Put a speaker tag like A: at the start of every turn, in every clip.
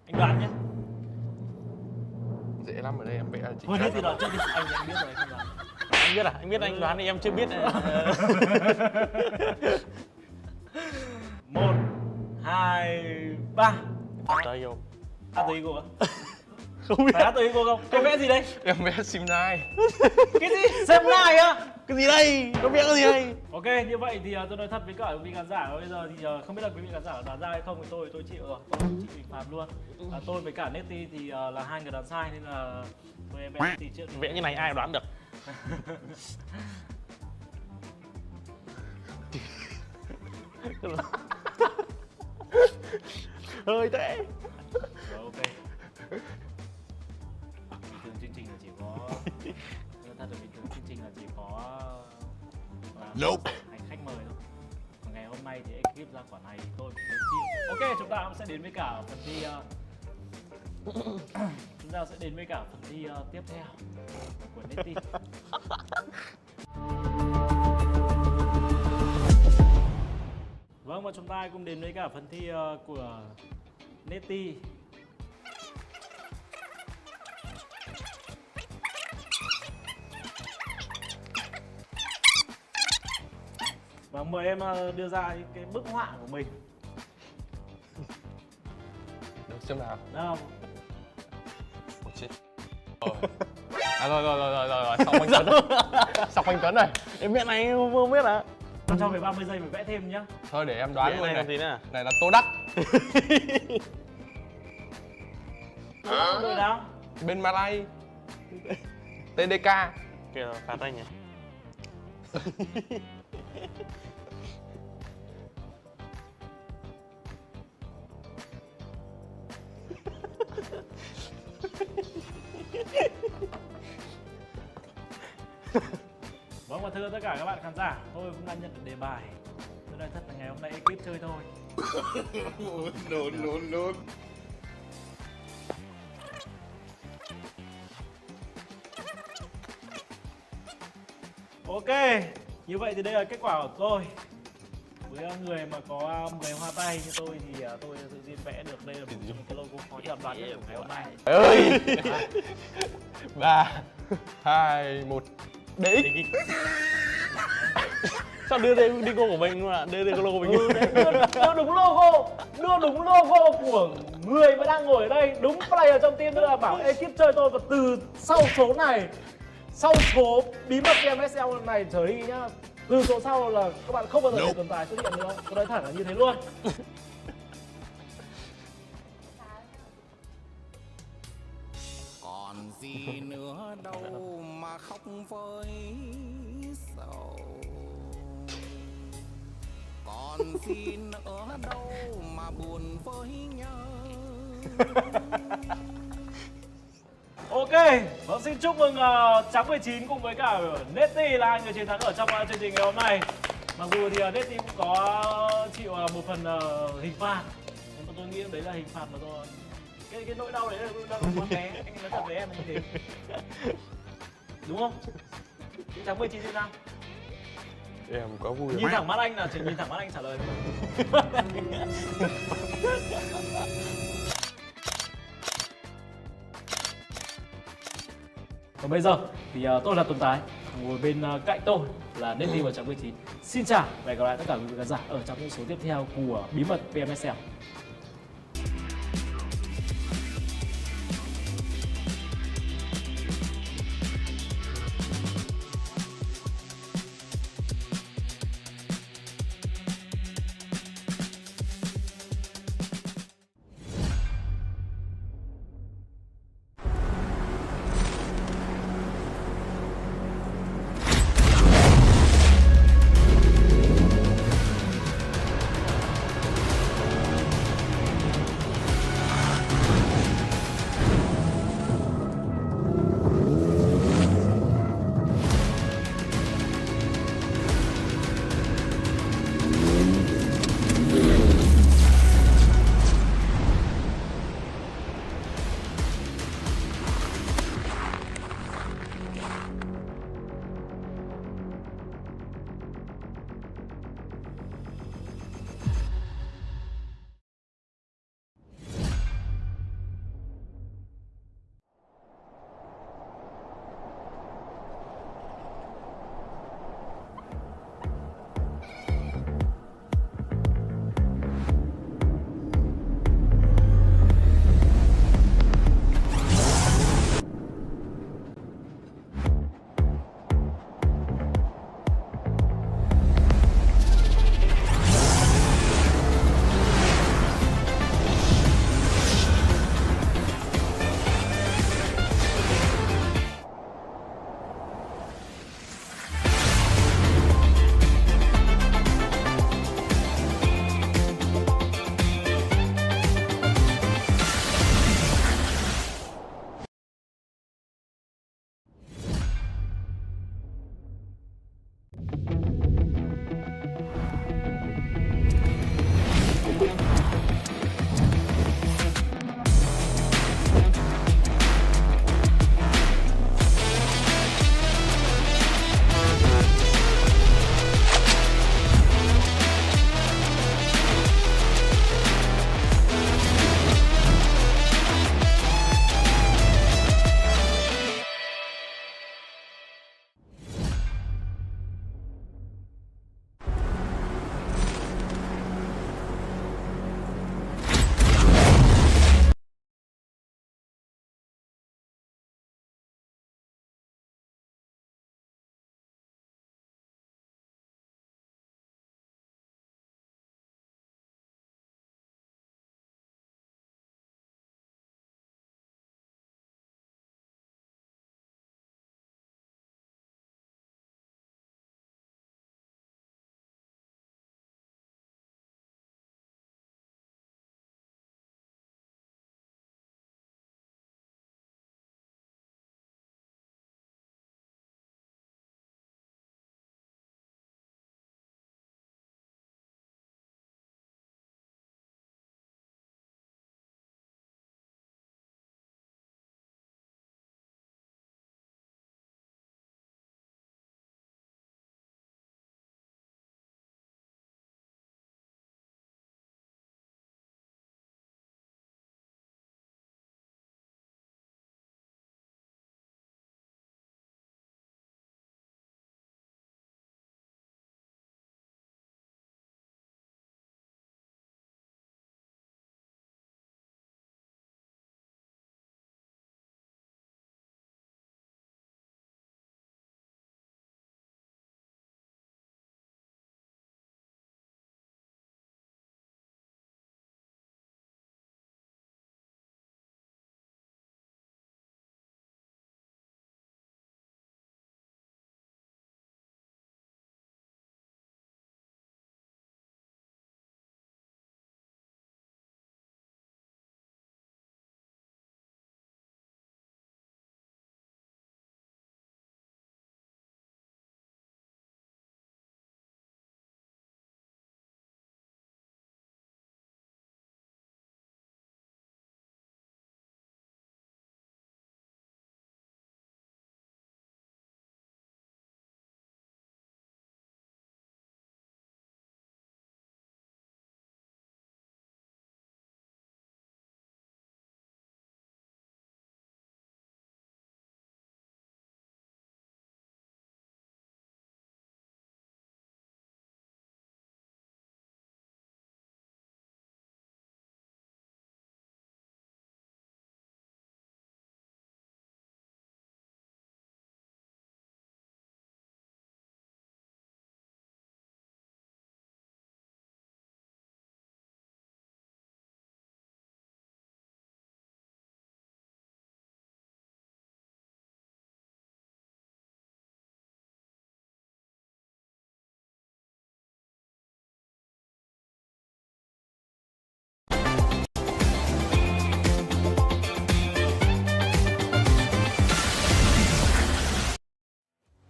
A: Anh đoán nhé.
B: Dễ lắm, ở đây em vẽ là chính
A: Thôi
B: xác.
A: thế thì đoán trước đi, anh biết rồi, anh không đoán. Anh biết à? Anh biết anh đoán thì em chưa biết. 1, 2, 3.
C: Tới vô.
A: Tôi Igo á?
C: Không biết.
A: Phải tôi Igo không? Em vẽ gì đây?
B: Em vẽ sim nai.
A: Cái gì? Xem này á?
C: Cái gì đây? Nó vẽ cái gì đây?
A: Ok, như vậy thì tôi nói thật với cả quý vị khán giả, bây giờ thì không biết là quý vị khán giả đoán ra hay không thì tôi chịu rồi, tôi chịu hình phạt luôn. Tôi với cả NέφTi thì là hai người đoán sai nên là thôi em vẽ NέφTi trước.
C: Vẽ như này ai đoán được. Hơi tệ.
A: Rồi ok. Bình thường chương trình là chỉ có thật là bình thường chương trình là chỉ có hành khách mời thôi. Còn ngày hôm nay thì ekip ra quả này thì tôi cũng phải chịu. Ok, chúng ta cũng sẽ đến với cả phần thi chúng ta sẽ đến với cả phần thi tiếp theo của NέφTi. Vâng, và chúng ta cùng đến với cả phần thi của NέφTi. Và mời em đưa ra cái bức họa của mình.
B: Được xem nào.
A: Nào.
B: Ôi chết. Rồi, xong anh Tuấn. Xong anh Tuấn này.
C: Em vẽ này không biết à?
A: Cho về 30 giây mình vẽ thêm nhá.
B: Thôi để em đoán
C: Vẽ
B: luôn
C: này
B: này.
C: làm gì nữa?
B: Này là Tô Đắc.
A: Rồi nào.
B: Bên Malay. TDK.
C: Kìa phạt anh nhỉ?
A: Vâng, và thưa tất cả các bạn khán giả, tôi cũng đã nhận được đề bài. Tôi nói thật là ngày hôm nay ekip chơi thôi.
B: Nôn.
A: Ok, như vậy thì đây là kết quả của tôi. Với người mà có 10 hoa tay như tôi thì tôi tự nhiên vẽ được đây là một cái logo khó chọn đoán nhất của ngày hôm nay.
B: Ơi. 3, 2, 1. DX.
C: Sao đưa đây Dingoz của mình luôn ạ? Đưa cái logo của mình.
A: Đưa đúng logo của người mà đang ngồi ở đây, đúng player trong team, tức là bảo ekip chơi tôi. Và từ sau số này, sau số bí mật PMSL này trở đi nhá, từ số sau là các bạn không bao giờ để tồn tại xuất hiện nữa. Tôi nói thẳng là như thế luôn.
D: Còn gì nữa đâu mà khóc với sầu, còn gì nữa đâu mà buồn với nhau.
A: Ok, vâng, xin chúc mừng Trắng 19 cùng với cả NέφTi là hai người chiến thắng ở trong chương trình ngày hôm nay. Mặc dù thì NέφTi cũng có chịu một phần hình phạt, nhưng tôi nghĩ đấy là hình phạt mà tôi cái nỗi đau đấy là nỗi đau của con bé. Anh nói thật với em là như thế, đúng không? Trắng 19 thế nào?
B: Em quá vui.
A: Nhìn thẳng mắt anh là chỉ nhìn thẳng mắt anh trả lời. Còn bây giờ thì tôi là Tuấn Tái, ngồi bên cạnh tôi là NέφTi và Trắng 19. Xin chào và hẹn gặp lại tất cả quý vị khán giả ở trong những số tiếp theo của Bí mật PMSL.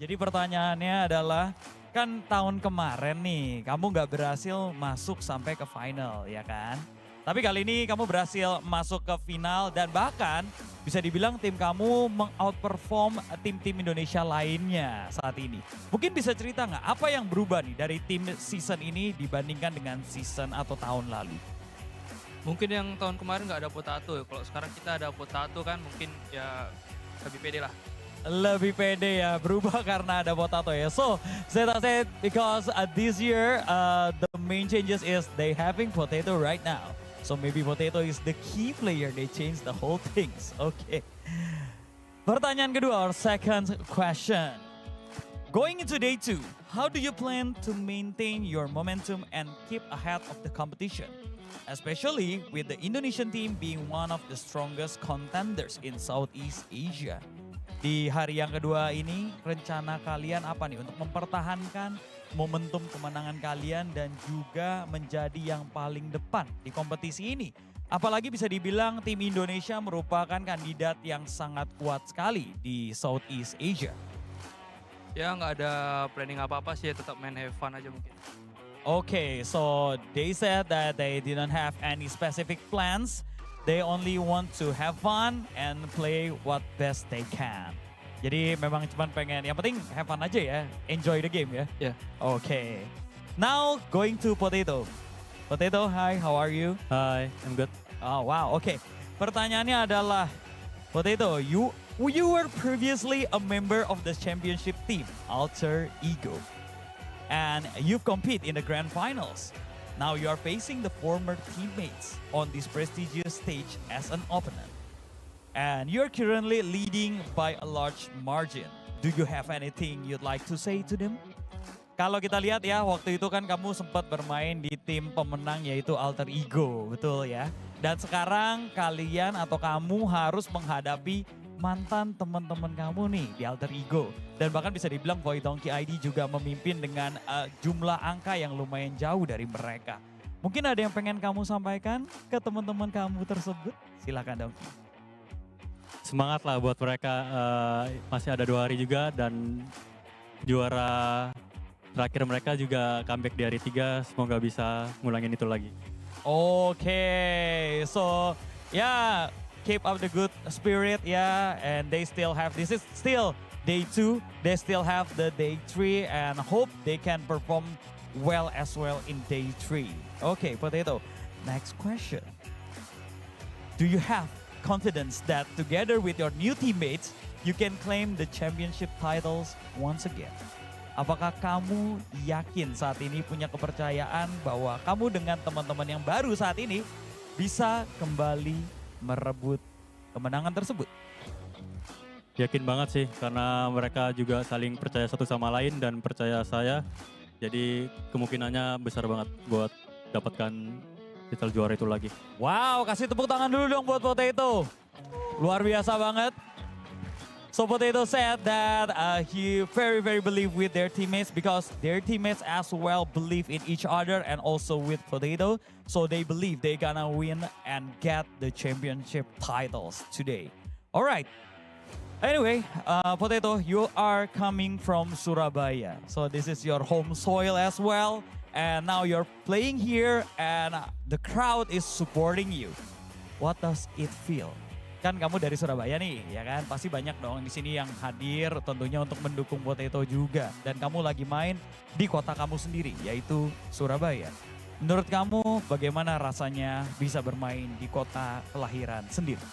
E: Jadi pertanyaannya adalah, kan tahun kemarin nih kamu nggak berhasil masuk sampai ke final ya kan? Tapi kali ini kamu berhasil masuk ke final dan bahkan bisa dibilang tim kamu meng-outperform tim-tim Indonesia lainnya saat ini. Mungkin bisa cerita nggak apa yang berubah nih dari tim season ini dibandingkan dengan season atau tahun lalu?
F: Mungkin yang tahun kemarin nggak ada potato ya. Kalau sekarang kita ada potato kan mungkin ya lebih pede lah.
E: Lebih pede ya, berubah karena ada potato ya. So, saya said because this year the main changes is they having potato right now. So maybe potato is the key player, they change the whole things. Okay. Pertanyaan kedua, our second question. Going into day 2, how do you plan to maintain your momentum and keep ahead of the competition? Especially with the Indonesian team being one of the strongest contenders in Southeast Asia. Di hari yang kedua ini, rencana kalian apa nih untuk mempertahankan momentum kemenangan kalian dan juga menjadi yang paling depan di kompetisi ini? Apalagi bisa dibilang tim Indonesia merupakan kandidat yang sangat kuat sekali di Southeast Asia.
F: Ya nggak ada planning apa-apa sih, ya tetap main have fun aja mungkin.
E: Okay, so they said that they didn't have any specific plans. They only want to have fun and play what best they can. Jadi memang cuma pengen, yang penting have fun aja ya, enjoy the game ya.
F: Ya.
E: Okay. Now going to Potato. Potato, hi, how are you?
C: Hi, I'm good.
E: Oh wow, okay. Pertanyaannya adalah, Potato, you were previously a member of the championship team, Alter Ego. And you've competed in the grand finals. Now you are facing the former teammates on this prestigious stage as an opponent. And you're currently leading by a large margin. Do you have anything you'd like to say to them? Kalau kita lihat ya, waktu itu kan kamu sempat bermain di tim pemenang yaitu Alter Ego, betul ya? Dan sekarang kalian atau kamu harus menghadapi mantan teman-teman kamu nih di Alter Ego. Dan bahkan bisa dibilang VINH ID juga memimpin dengan jumlah angka yang lumayan jauh dari mereka. Mungkin ada yang pengen kamu sampaikan ke teman-teman kamu tersebut? Silakan Dongki.
C: Semangat lah buat mereka, masih ada 2 hari juga dan juara terakhir mereka juga comeback di hari 3, semoga bisa ngulangin itu lagi.
E: Okay, so yeah, keep up the good spirit yeah, and they still have, this is still day 2, they still have the day 3 and hope they can perform well as well in day 3. Okay, Potato, next question. Do you have confidence that together with your new teammates, you can claim the championship titles once again? Apakah kamu yakin saat ini punya kepercayaan bahwa kamu dengan teman-teman yang baru saat ini bisa kembali merebut kemenangan tersebut?
C: Yakin banget sih, karena mereka juga saling percaya satu sama lain dan percaya saya. Jadi kemungkinannya besar banget buat dapatkan titel juara itu lagi.
E: Wow, kasih tepuk tangan dulu dong buat Potato. Luar biasa banget. So Potato said that he very believe with their teammates because their teammates as well believe in each other and also with Potato. So they believe they gonna win and get the championship titles today. Alright. Anyway, Potato, you are coming from Surabaya. So this is your home soil as well. And now you're playing here and the crowd is supporting you. What does it feel? Kan kamu dari Surabaya nih, ya kan? Pasti banyak dong di sini yang hadir tentunya untuk mendukung Potato juga. Dan kamu lagi main di kota kamu sendiri, yaitu Surabaya. Menurut kamu bagaimana rasanya bisa bermain di kota kelahiran sendiri?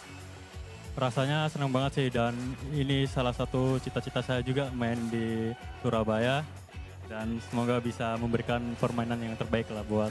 C: Rasanya senang banget sih, dan ini salah satu cita-cita saya juga main di Surabaya. Dan semoga bisa memberikan permainan yang terbaik lah buat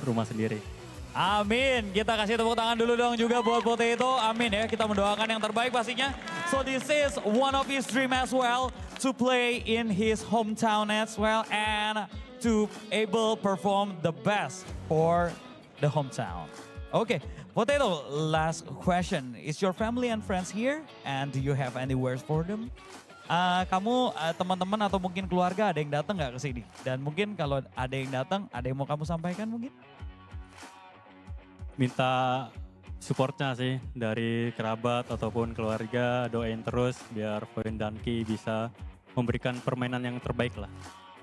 C: rumah sendiri.
E: Amin, kita kasih tepuk tangan dulu dong juga buat Potato. Amin ya, kita mendoakan yang terbaik pastinya. So this is one of his dream as well, to play in his hometown as well and to able perform the best for the hometown. Okay, Potato, last question. Is your family and friends here? And do you have any words for them? Kamu teman-teman atau mungkin keluarga ada yang datang nggak ke sini? Dan mungkin kalau ada yang datang, ada yang mau kamu sampaikan mungkin?
C: Minta supportnya sih dari kerabat ataupun keluarga, doain terus biar VINH dan NGI bisa memberikan permainan yang terbaik lah.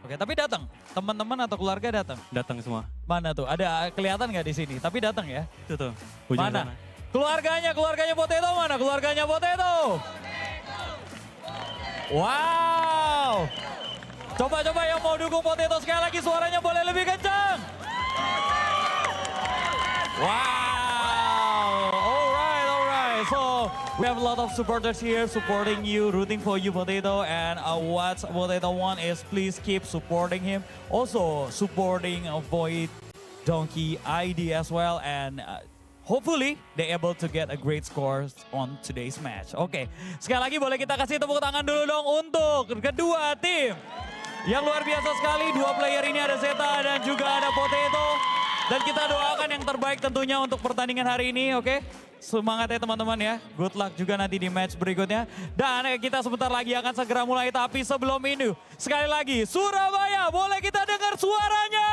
E: Oke, tapi datang. Teman-teman atau keluarga datang?
C: Datang semua.
E: Mana tuh? Ada kelihatan nggak di sini? Tapi datang ya?
C: Itu tuh, ujung
E: Mana?
C: sana.
E: Keluarganya Potato mana? Keluarganya Potato. Wow. Coba-coba yang mau dukung Potato sekali lagi suaranya boleh lebih kencang. Wow. Alright. So we have a lot of supporters here supporting you, rooting for you, Potato. And what Potato want is please keep supporting him. Also supporting Void, Donkey, ID as well. And hopefully they able to get a great score on today's match. Oke, sekali lagi boleh kita kasih tepuk tangan dulu dong untuk kedua tim. Yang luar biasa sekali, dua player ini ada Zeta dan juga ada Potato. Dan kita doakan yang terbaik tentunya untuk pertandingan hari ini, oke? Semangat ya teman-teman ya. Good luck juga nanti di match berikutnya. Dan kita sebentar lagi akan segera mulai, tapi sebelum ini, sekali lagi Surabaya, boleh kita dengar suaranya?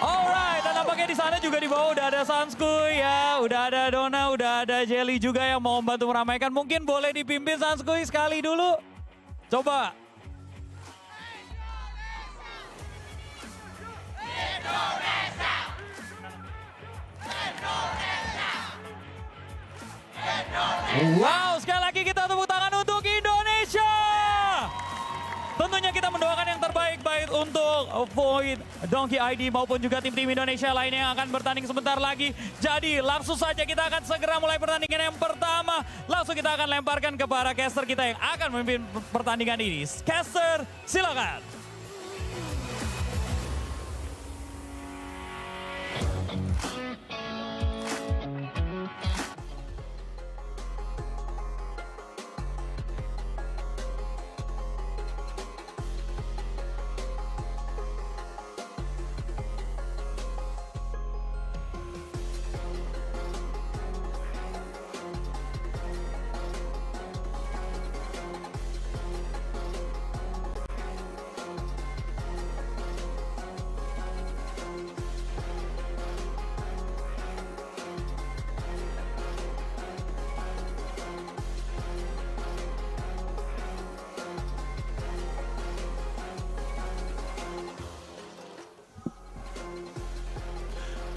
E: Alright, dan nampaknya di sana juga di bawah udah ada Sanskuy ya, udah ada Dona, udah ada Jelly juga yang mau membantu meramaikan. Mungkin boleh dipimpin Sanskuy sekali dulu. Coba. Wow, sekali lagi kita tepuk tangan untuk Indonesia. Tentunya kita mendoakan yang terbaik baik untuk Void, Donkey ID maupun juga tim-tim Indonesia lainnya yang akan bertanding sebentar lagi. Jadi langsung saja kita akan segera mulai pertandingan yang pertama. Langsung kita akan lemparkan ke para caster kita yang akan memimpin pertandingan ini. Caster, silakan.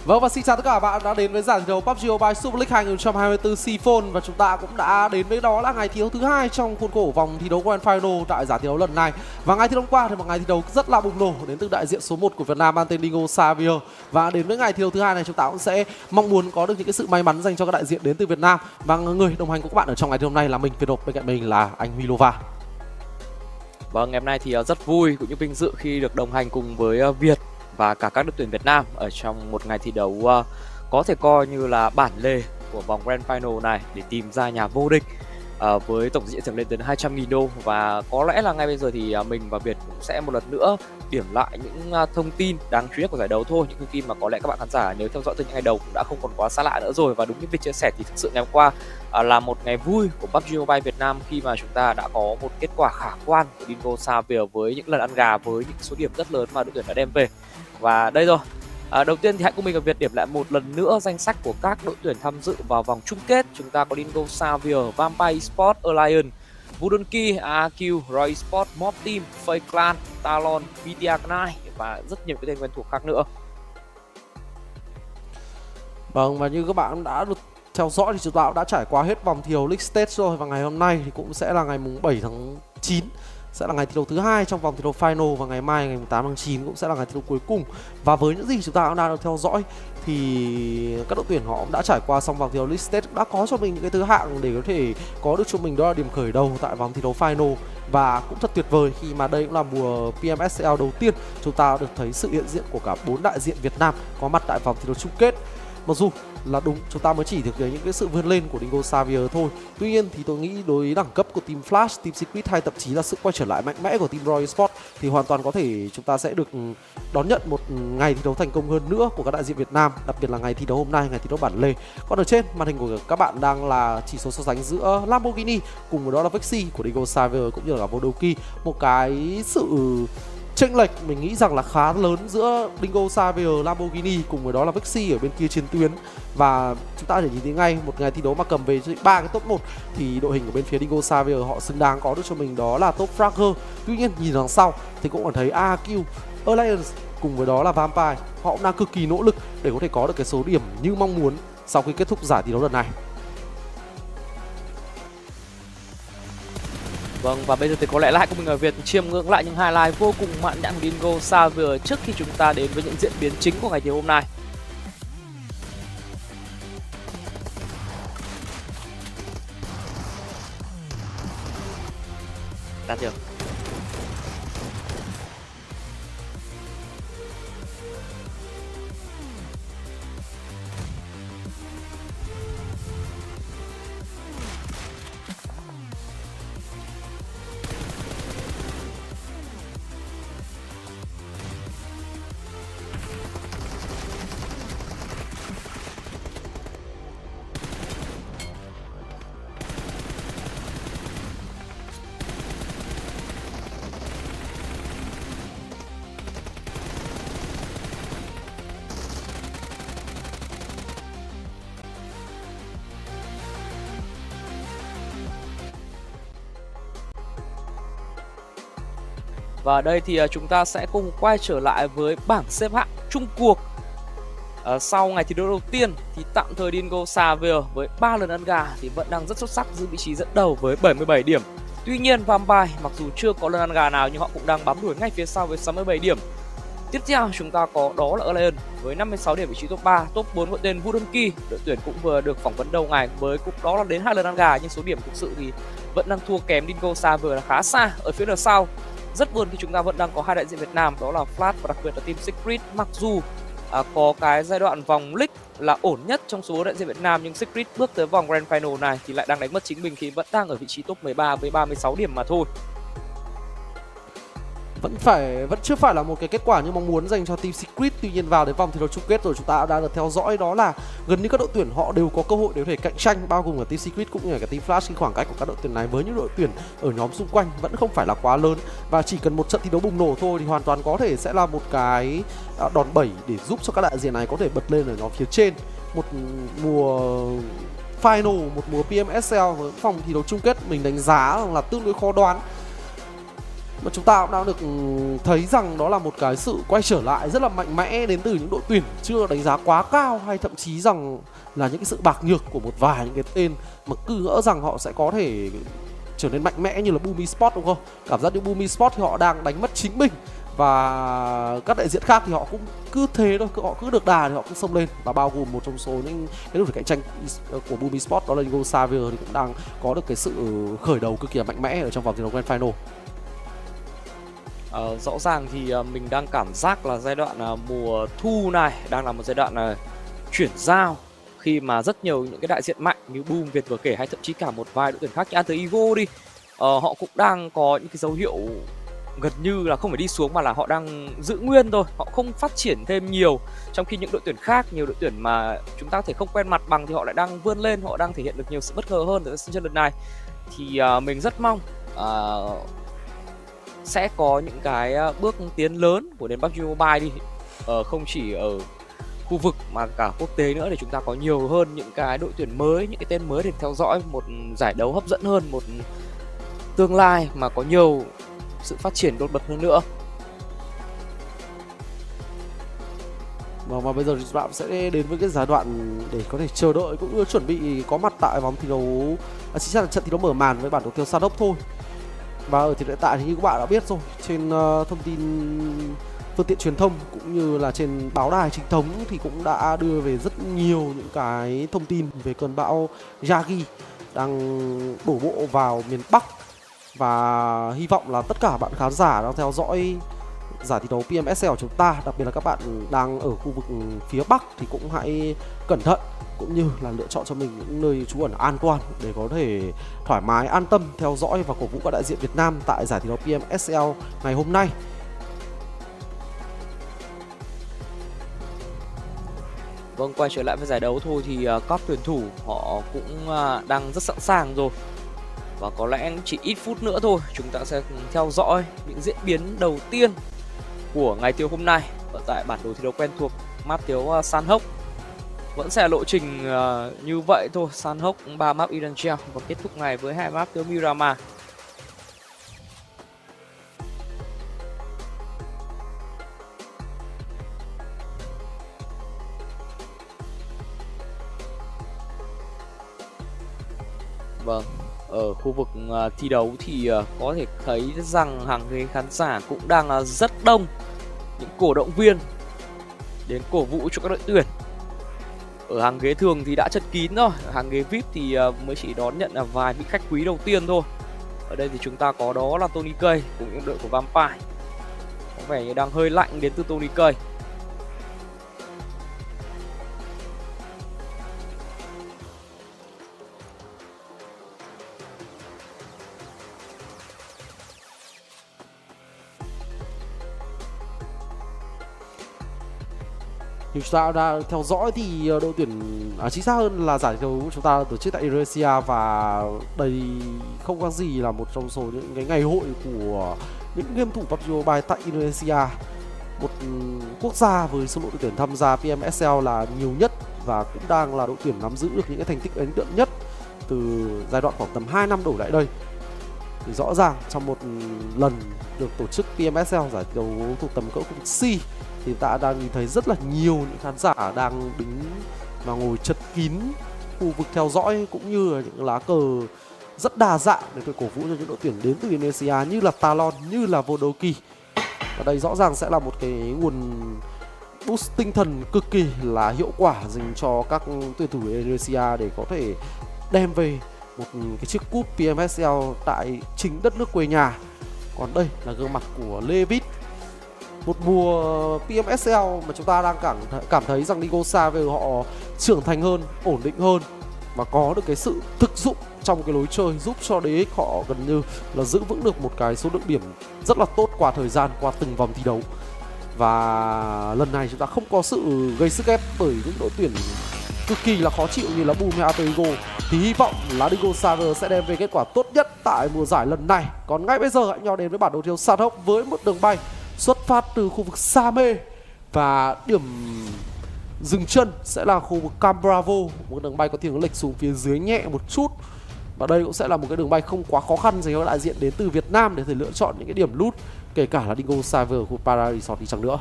G: Vâng, và xin chào tất cả các bạn đã đến với giải thi đấu PUBG Mobile Super League 2024 SEA FALL. Và chúng ta cũng đã đến với đó là ngày thi đấu thứ hai trong khuôn khổ vòng thi đấu Grand Final tại giải thi đấu lần này. Và ngày thi đấu qua thì một ngày thi đấu rất là bùng nổ đến từ đại diện số 1 của Việt Nam mang tên Dingoz Xavier. Và đến với ngày thi đấu thứ hai này chúng ta cũng sẽ mong muốn có được những cái sự may mắn dành cho các đại diện đến từ Việt Nam. Và người đồng hành của các bạn ở trong ngày thi đấu này là mình, Việt Nộp, bên cạnh mình là anh Milova.
H: Vâng, ngày hôm nay thì rất vui cũng như vinh dự khi được đồng hành cùng với Việt và cả các đội tuyển Việt Nam ở trong một ngày thi đấu có thể coi như là bản lề của vòng Grand Final này để tìm ra nhà vô địch với tổng diện thưởng lên đến 200.000 đô. Và có lẽ là ngay bây giờ thì mình và Việt cũng sẽ một lần nữa điểm lại những thông tin đáng chú ý của giải đấu thôi, những thông tin mà có lẽ các bạn khán giả nếu theo dõi từ những ngày đầu cũng đã không còn quá xa lạ nữa rồi. Và đúng như Việt chia sẻ thì thực sự ngày hôm qua là một ngày vui của PUBG Mobile Việt Nam khi mà chúng ta đã có một kết quả khả quan của Dingoz Xavier với những lần ăn gà với những số điểm rất lớn mà đội tuyển đã đem về. Và đây rồi, đầu tiên thì hãy cùng mình và Việt điểm lại một lần nữa danh sách của các đội tuyển tham dự vào vòng chung kết. Chúng ta có Dingoz Xavier, ROY Esports Alliance, Vudonki, AQ, ROY Esports Mob Team, Fake Clan, Talon, VTR9 và rất nhiều cái tên quen thuộc khác nữa.
G: Vâng, và như các bạn đã được theo dõi thì chúng ta cũng đã trải qua hết vòng thi đấu League Stage rồi. Và ngày hôm nay thì cũng sẽ là ngày mùng 7 tháng 9, sẽ là ngày thi đấu thứ hai trong vòng thi đấu Final. Và ngày mai ngày 8 tháng 9 cũng sẽ là ngày thi đấu cuối cùng. Và với những gì chúng ta cũng đang được theo dõi thì các đội tuyển họ cũng đã trải qua xong vòng thi đấu League Stage, đã có cho mình những cái thứ hạng để có thể có được cho mình đó là điểm khởi đầu tại vòng thi đấu Final. Và cũng thật tuyệt vời khi mà đây cũng là mùa PMSL đầu tiên chúng ta được thấy sự hiện diện của cả 4 đại diện Việt Nam có mặt tại vòng thi đấu chung kết. Mặc dù là đúng chúng ta mới chỉ được những cái sự vươn lên của Dingoz Xavier thôi, tuy nhiên thì tôi nghĩ đối với đẳng cấp của team Flash, team Secret hay thậm chí là sự quay trở lại mạnh mẽ của team ROY Esports thì hoàn toàn có thể chúng ta sẽ được đón nhận một ngày thi đấu thành công hơn nữa của các đại diện Việt Nam, đặc biệt là ngày thi đấu hôm nay, ngày thi đấu bản lề. Còn ở trên màn hình của các bạn đang là chỉ số so sánh giữa Lamborghini cùng với đó là Vexi của Dingoz Xavier cũng như là Vudonki, một cái sự chênh lệch mình nghĩ rằng là khá lớn giữa Dingoz Xavier, Lamborghini cùng với đó là Vexi ở bên kia chiến tuyến. Và chúng ta có thể nhìn thấy ngay một ngày thi đấu mà cầm về 3 cái top 1 thì đội hình của bên phía Dingoz Xavier họ xứng đáng có được cho mình đó là top fragger. Tuy nhiên nhìn đằng sau thì cũng còn thấy AQ, Alliance cùng với đó là Vampire họ cũng đang cực kỳ nỗ lực để có thể có được cái số điểm như mong muốn sau khi kết thúc giải thi đấu lần này.
H: Vâng, và bây giờ thì có lẽ lại của mình ở Việt chiêm ngưỡng lại những highlight vô cùng mãn nhãn của Dingoz Xavier trước khi chúng ta đến với những diễn biến chính của ngày thi hôm nay. Đạt chưa? Và đây thì chúng ta sẽ cùng quay trở lại với bảng xếp hạng chung cuộc. Sau ngày thi đấu đầu tiên thì tạm thời Dingoz Xavier với 3 lần ăn gà thì vẫn đang rất xuất sắc, giữ vị trí dẫn đầu với 77 điểm. Tuy nhiên Vampire mặc dù chưa có lần ăn gà nào nhưng họ cũng đang bám đuổi ngay phía sau với 67 điểm. Tiếp theo chúng ta có đó là Alliance với 56 điểm, vị trí top 3. Top 4 có tên Woodenki, đội tuyển cũng vừa được phỏng vấn đầu ngày với cũng đó là đến 2 lần ăn gà, nhưng số điểm thực sự thì vẫn đang thua kém Dingoz Xavier là khá xa. Ở phía đằng sau rất buồn khi chúng ta vẫn đang có hai đại diện Việt Nam, đó là Flash và đặc biệt là team Secret. Mặc dù có cái giai đoạn vòng league là ổn nhất trong số đại diện Việt Nam, nhưng Secret bước tới vòng Grand Final này thì lại đang đánh mất chính mình khi vẫn đang ở vị trí top 13 với 36 điểm mà thôi.
G: Vẫn chưa phải là một cái kết quả như mong muốn dành cho team Secret. Tuy nhiên vào đến vòng thi đấu chung kết rồi chúng ta đã được theo dõi đó là gần như các đội tuyển họ đều có cơ hội để có thể cạnh tranh, bao gồm cả team Secret cũng như là cả team Flash. Khi khoảng cách của các đội tuyển này với những đội tuyển ở nhóm xung quanh vẫn không phải là quá lớn, và chỉ cần một trận thi đấu bùng nổ thôi thì hoàn toàn có thể sẽ là một cái đòn bẩy để giúp cho các đại diện này có thể bật lên ở nhóm phía trên. Một mùa final, một mùa PMSL với vòng thi đấu chung kết mình đánh giá là tương đối khó đoán. Mà chúng ta cũng đã được thấy rằng đó là một cái sự quay trở lại rất là mạnh mẽ đến từ những đội tuyển chưa đánh giá quá cao, hay thậm chí rằng là những cái sự bạc nhược của một vài những cái tên mà cứ ngỡ rằng họ sẽ có thể trở nên mạnh mẽ như là Boom Esports, đúng không? Cảm giác như Boom Esports thì họ đang đánh mất chính mình, và các đại diện khác thì họ cũng cứ thế thôi, họ cứ được đà thì họ cũng xông lên. Và bao gồm một trong số những cái đội tuyển cạnh tranh của Boom Esports đó là Dingoz Xavier thì cũng đang có được cái sự khởi đầu cực kỳ là mạnh mẽ ở trong vòng thi đấu Grand Final.
H: Rõ ràng thì mình đang cảm giác là giai đoạn mùa thu này đang là một giai đoạn chuyển giao, khi mà rất nhiều những cái đại diện mạnh như Boom, Việt vừa kể, hay thậm chí cả một vài đội tuyển khác như Alter Ego đi, họ cũng đang có những cái dấu hiệu gần như là không phải đi xuống mà là họ đang giữ nguyên thôi, họ không phát triển thêm nhiều. Trong khi những đội tuyển khác, nhiều đội tuyển mà chúng ta có thể không quen mặt bằng thì họ lại đang vươn lên, họ đang thể hiện được nhiều sự bất ngờ hơn ở sân chơi lần này. Thì mình rất mong sẽ có những cái bước tiến lớn của nền PUBG Mobile đi, không chỉ ở khu vực mà cả quốc tế nữa, để chúng ta có nhiều hơn những cái đội tuyển mới, những cái tên mới để theo dõi một giải đấu hấp dẫn hơn, một tương lai mà có nhiều sự phát triển đột bật hơn nữa.
G: Và bây giờ thì chúng ta sẽ đến với cái giai đoạn để có thể chờ đợi cũng như chuẩn bị có mặt tại vòng thi đấu, chỉ chắc là trận thi đấu mở màn với bản đấu tiêu SUİT thôi. Và ở thời điểm hiện tại thì như các bạn đã biết rồi, trên thông tin phương tiện truyền thông cũng như là trên báo đài chính thống thì cũng đã đưa về rất nhiều những cái thông tin về cơn bão Yagi đang đổ bộ vào miền Bắc. Và hy vọng là tất cả bạn khán giả đang theo dõi giải thi đấu PMSL của chúng ta, đặc biệt là các bạn đang ở khu vực phía Bắc thì cũng hãy cẩn thận, cũng như là lựa chọn cho mình những nơi trú ẩn an toàn để có thể thoải mái an tâm theo dõi và cổ vũ các đại diện Việt Nam tại giải thi đấu PMSL ngày hôm nay.
H: Vâng, quay trở lại với giải đấu thôi thì các tuyển thủ họ cũng đang rất sẵn sàng rồi. Và có lẽ chỉ ít phút nữa thôi chúng ta sẽ theo dõi những diễn biến đầu tiên của ngày thi đấu hôm nay ở tại bản đồ thi đấu quen thuộc map thi đấu San Hốc. Vẫn sẽ là lộ trình như vậy thôi. San Hốc 3 map Indonesia và kết thúc ngày với 2 map thi đấu Miramar. Vâng, ở khu vực thi đấu thì có thể thấy rằng hàng ghế khán giả cũng đang rất đông. Những cổ động viên đến cổ vũ cho các đội tuyển. Ở hàng ghế thường thì đã chật kín rồi, ở hàng ghế VIP thì mới chỉ đón nhận là vài vị khách quý đầu tiên thôi. Ở đây thì chúng ta có đó là Tony K cùng những đội của Vampire. Có vẻ như đang hơi lạnh đến từ Tony K.
G: Như chúng ta đã theo dõi thì đội tuyển chính xác hơn là giải đấu chúng ta tổ chức tại Indonesia, và đây không có gì là một trong số những cái ngày hội của những game thủ PUBG Mobile tại Indonesia, một quốc gia với số lượng đội tuyển tham gia PMSL là nhiều nhất và cũng đang là đội tuyển nắm giữ được những cái thành tích ấn tượng nhất từ giai đoạn khoảng tầm 2 năm đổ lại đây. Thì rõ ràng trong một lần được tổ chức PMSL giải đấu thuộc tầm cỡ khu vực C thì ta đang nhìn thấy rất là nhiều những khán giả đang đứng và ngồi chật kín khu vực theo dõi, cũng như là những lá cờ rất đa dạng để cổ vũ cho những đội tuyển đến từ Indonesia như là Talon, như là Vodoki. Và đây rõ ràng sẽ là một cái nguồn boost tinh thần cực kỳ là hiệu quả dành cho các tuyển thủ Indonesia để có thể đem về một cái chiếc cúp PMSL tại chính đất nước quê nhà. Còn đây là gương mặt của Levit. Một mùa PMSL mà chúng ta đang cảm thấy rằng Dingoz Xavier họ trưởng thành hơn, ổn định hơn và có được cái sự thực dụng trong cái lối chơi, giúp cho DX họ gần như là giữ vững được một cái số lượng điểm rất là tốt qua thời gian, qua từng vòng thi đấu. Và lần này chúng ta không có sự gây sức ép bởi những đội tuyển cực kỳ là khó chịu như là Boom hay Aterigo, thì hy vọng là Dingoz Xavier sẽ đem về kết quả tốt nhất tại mùa giải lần này. Còn ngay bây giờ hãy nhau đến với bản đồ thi đấu San Hốc với một đường bay xuất phát từ khu vực Sa Mê và điểm dừng chân sẽ là khu vực Cam Bravo, một đường bay có thiên hướng lệch xuống phía dưới nhẹ một chút. Và đây cũng sẽ là một cái đường bay không quá khó khăn dành cho đại diện đến từ Việt Nam để thể lựa chọn những cái điểm loot, kể cả là Dingoz Xavier ở khu Paradise Resort đi chăng nữa.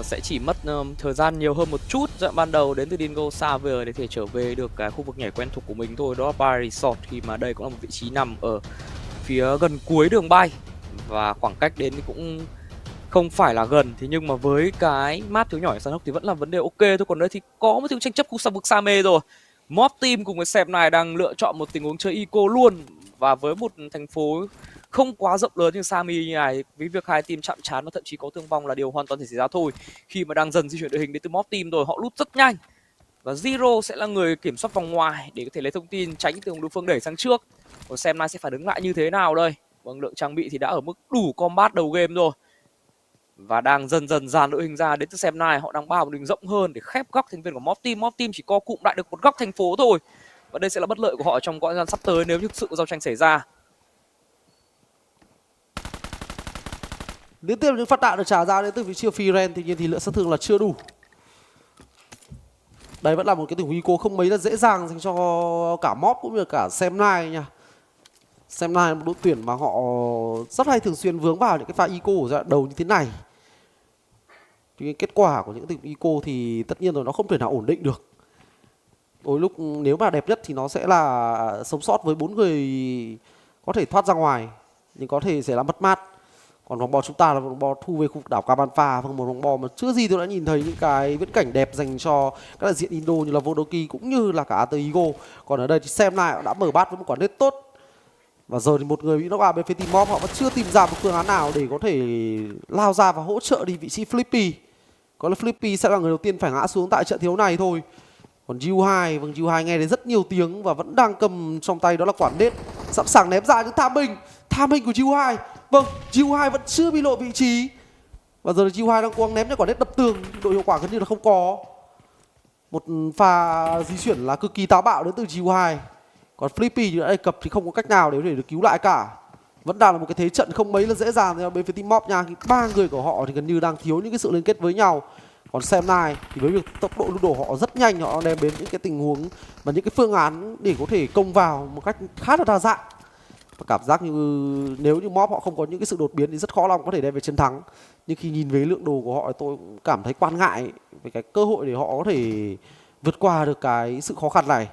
H: Sẽ chỉ mất thời gian nhiều hơn một chút giai đoạn ban đầu đến từ Dingoz Xavier để thể trở về được cái khu vực nhảy quen thuộc của mình thôi, đó là Paradise Resort, khi mà đây cũng là một vị trí nằm ở phía gần cuối đường bay và khoảng cách đến thì cũng không phải là gần. Thế nhưng mà với cái map thiếu nhỏ ở San Hốc thì vẫn là vấn đề ok thôi. Còn đây thì có một tiếng tranh chấp khu vực Sa Mê rồi. Mob Team cùng với Sep này đang lựa chọn một tình huống chơi eco luôn, và với một thành phố không quá rộng lớn như Sa Mê như này, với việc hai team chạm trán và thậm chí có thương vong là điều hoàn toàn thể xảy ra thôi. Khi mà đang dần di chuyển đội hình đến từ Mob Team rồi, họ lút rất nhanh và Zero sẽ là người kiểm soát vòng ngoài để có thể lấy thông tin tránh tình huống đối phương đẩy sang trước. Còn Sep này sẽ phản ứng lại như thế nào đây? Vâng, lượng trang bị thì đã ở mức đủ combat đầu game rồi và đang dần dần dàn đội hình ra đến từ Sep này. Họ đang bao một đường rộng hơn để khép góc thành viên của Mob Team. Mob Team chỉ co cụm lại được một góc thành phố thôi, và đây sẽ là bất lợi của họ trong quãng thời gian sắp tới nếu thực sự có giao tranh xảy ra.
G: Liên tiếp những phát đạn được trả ra đến từ phía chiều Firen, tuy nhiên thì lượng sát thương là chưa đủ. Đây vẫn là một cái tình huống eco không mấy là dễ dàng dành cho cả Mob cũng như cả Sep này nha. Sep này là một đội tuyển mà họ rất hay thường xuyên vướng vào những cái pha eco ở giai đoạn đầu như thế này. Tuy nhiên kết quả của những tình huống eco thì tất nhiên rồi nó không thể nào ổn định được. Đôi lúc nếu mà đẹp nhất thì nó sẽ là sống sót với 4 người có thể thoát ra ngoài, nhưng có thể sẽ là mất mát. Còn vòng bò chúng ta là vòng bò thu về khu vực đảo Kabanfa, một vòng bò mà chưa gì tôi đã nhìn thấy những cái viễn cảnh đẹp dành cho các đại diện Indo như là Vodoki cũng như là cả Aterigo. Còn ở đây thì Xem lại đã mở bát với một quả nết tốt. Và giờ thì một người bị knock out bên phía team Mob, họ vẫn chưa tìm ra một phương án nào để có thể lao ra và hỗ trợ đi vị trí Flippy. Có lẽ Flippy sẽ là người đầu tiên phải ngã xuống tại trận thiếu này thôi. Còn GIliwoo, vâng, GIliwoo nghe đến rất nhiều tiếng và vẫn đang cầm trong tay đó là quả nết, sẵn sàng ném ra những tham hình của GIliwoo. Vâng, GIliwoo vẫn chưa bị lộ vị trí. Và giờ GIliwoo đang cố gắng ném cho quả nết đập tường, độ hiệu quả gần như là không có. Một pha di chuyển là cực kỳ táo bạo đến từ GIliwoo. Còn Flippy thì đã đề cập thì không có cách nào để có thể được cứu lại cả. Vẫn đang là một cái thế trận không mấy là dễ dàng bên phía team Mob nha. Ba người của họ thì gần như đang thiếu những cái sự liên kết với nhau. Còn xem này thì với việc tốc độ lút đồ họ rất nhanh, họ đem đến những cái tình huống và những cái phương án để có thể công vào một cách khá là đa dạng. Và cảm giác như nếu như Mob họ không có những cái sự đột biến thì rất khó lòng có thể đem về chiến thắng. Nhưng khi nhìn về lượng đồ của họ tôi cũng cảm thấy quan ngại về cái cơ hội để họ có thể vượt qua được cái sự khó khăn này.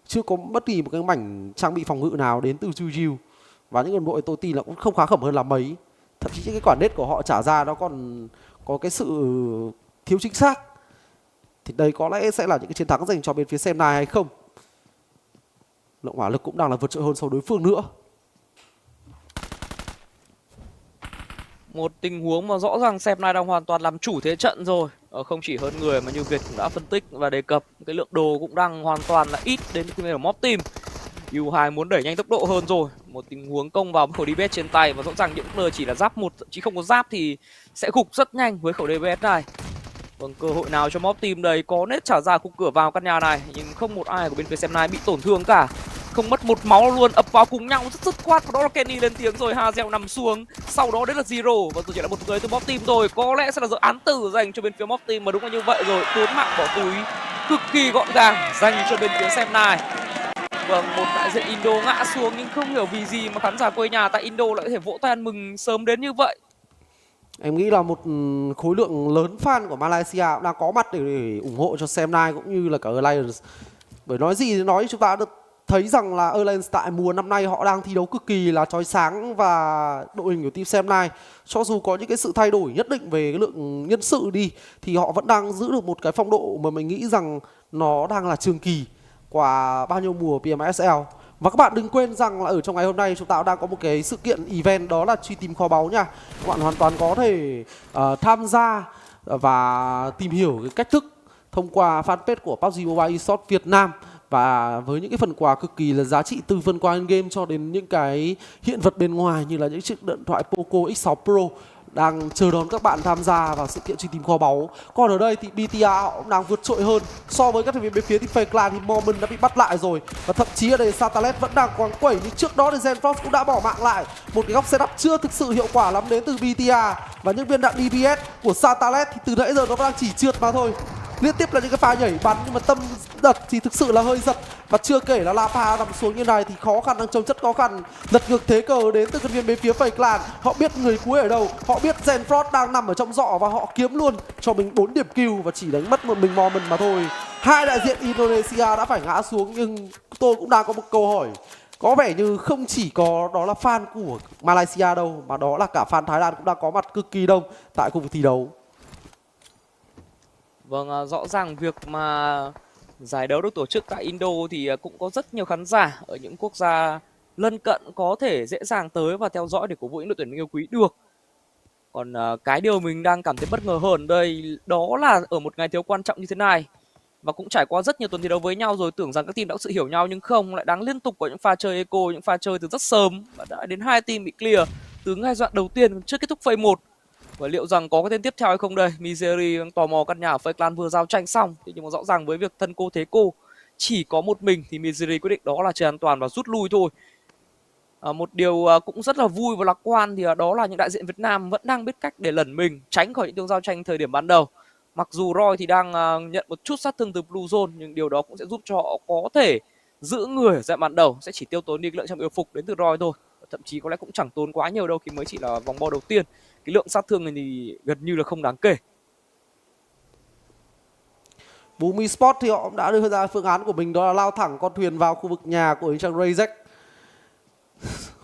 G: Chưa có bất kỳ một cái mảnh trang bị phòng ngự nào đến từ Juju. Và những đồng đội tôi tin là cũng không khá khẩm hơn là mấy. Thậm chí những cái quả nết của họ trả ra nó còn có cái sự thiếu chính xác. Thì đây có lẽ sẽ là những cái chiến thắng dành cho bên phía xem này hay không. Lượng hỏa lực cũng đang là vượt trội hơn so với đối phương nữa.
H: Một tình huống mà rõ ràng Xem này đang hoàn toàn làm chủ thế trận rồi. Không chỉ hơn người mà như Việt cũng đã phân tích và đề cập, cái lượng đồ cũng đang hoàn toàn là ít đến từ bên của Mob Team. U2 muốn đẩy nhanh tốc độ hơn rồi. Một tình huống công vào với khẩu DBS trên tay và rõ ràng những lời chỉ là giáp một, chỉ không có giáp thì sẽ gục rất nhanh với khẩu DBS này. Vâng, cơ hội nào cho Mob Team đây, có nét trả ra khung cửa vào căn nhà này nhưng không một ai của bên phía Xem này bị tổn thương cả. Không mất một máu luôn, ập vào cùng nhau rất dứt khoát. Và đó là Kenny lên tiếng rồi, Hazel nằm xuống. Sau đó đấy là Zero và rồi chỉ là một người từ Mob Team rồi. Có lẽ sẽ là giờ án tử dành cho bên phía Mob Team, mà đúng là như vậy rồi. 4 mạng bỏ túi cực kỳ gọn gàng dành cho bên phía Xem này. Vâng, một đại diện Indo ngã xuống nhưng không hiểu vì gì mà khán giả quê nhà tại Indo lại có thể vỗ tay ăn mừng sớm đến như vậy.
G: Em nghĩ là một khối lượng lớn fan của Malaysia cũng đang có mặt để ủng hộ cho Xem này cũng như là cả Alliance. Bởi nói gì thì nói, chúng ta được thấy rằng là Alliance tại mùa năm nay họ đang thi đấu cực kỳ là chói sáng và đội hình của team Xem này cho dù có những cái sự thay đổi nhất định về cái lượng nhân sự đi thì họ vẫn đang giữ được một cái phong độ mà mình nghĩ rằng nó đang là trường kỳ qua bao nhiêu mùa PMSL. Và các bạn đừng quên rằng là ở trong ngày hôm nay chúng ta đang có một cái sự kiện event, đó là truy tìm kho báu nha. Các bạn hoàn toàn có thể tham gia và tìm hiểu cái cách thức thông qua fanpage của PUBG Mobile Esports Việt Nam. Và với những cái phần quà cực kỳ là giá trị, từ phần quà in game cho đến những cái hiện vật bên ngoài như là những chiếc điện thoại Poco X6 Pro đang chờ đón các bạn tham gia vào sự kiện truy tìm kho báu. Còn ở đây thì BTR họ cũng đang vượt trội hơn so với các thành viên bên phía team Fair Clan. Thì Moment đã bị bắt lại rồi và thậm chí ở đây Satalet vẫn đang quăng quẩy, nhưng trước đó thì Zenfrost cũng đã bỏ mạng lại. Một cái góc setup chưa thực sự hiệu quả lắm đến từ BTR, và những viên đạn DBS của Satalet thì từ nãy giờ nó đang chỉ trượt mà thôi. Liên tiếp là những cái pha nhảy bắn nhưng mà tâm đật thì thực sự là hơi giật. Và chưa kể là Lapa nằm xuống như này thì khó khăn, đang trông rất khó khăn. Lật ngược thế cờ đến từ nhân viên bên phía Fair Clan. Họ biết người cuối ở đâu, họ biết Zenfrost đang nằm ở trong giỏ và họ kiếm luôn cho mình 4 điểm kill và chỉ đánh mất một mình Moment mà thôi. Hai đại diện Indonesia đã phải ngã xuống, nhưng tôi cũng đang có một câu hỏi. Có vẻ như không chỉ có đó là fan của Malaysia đâu, mà đó là cả fan Thái Lan cũng đang có mặt cực kỳ đông tại khu vực thi đấu.
H: Vâng, rõ ràng việc mà giải đấu được tổ chức tại Indo thì cũng có rất nhiều khán giả ở những quốc gia lân cận có thể dễ dàng tới và theo dõi để cổ vũ những đội tuyển yêu quý được. Còn cái điều mình đang cảm thấy bất ngờ hơn đây đó là ở một ngày thi đấu quan trọng như thế này và cũng trải qua rất nhiều tuần thi đấu với nhau rồi, tưởng rằng các team đã có sự hiểu nhau nhưng không, lại đang liên tục có những pha chơi eco, những pha chơi từ rất sớm và đã đến 2 team bị clear từ ngay giai đoạn đầu tiên trước kết thúc phase 1. Và liệu rằng có cái tên tiếp theo hay không đây? Misery đang tò mò căn nhà ở Fair Clan vừa giao tranh xong. Thế nhưng mà rõ ràng với việc thân cô thế cô chỉ có một mình thì Misery quyết định đó là chơi an toàn và rút lui thôi. Một điều cũng rất là vui và lạc quan thì đó là những đại diện Việt Nam vẫn đang biết cách để lẩn mình, tránh khỏi những tương giao tranh thời điểm ban đầu. Mặc dù ROY thì đang nhận một chút sát thương từ Blue Zone, nhưng điều đó cũng sẽ giúp cho họ có thể giữ người ở giai đoạn ban đầu, sẽ chỉ tiêu tốn đi lượng trong yêu phục đến từ ROY thôi. Thậm chí có lẽ cũng chẳng tốn quá nhiều đâu khi mới chỉ là vòng bo đầu tiên. Cái lượng sát thương này thì gần như là không đáng kể.
G: Boom Esports thì họ cũng đã đưa ra phương án của mình, đó là lao thẳng con thuyền vào khu vực nhà của chàng Rayzek.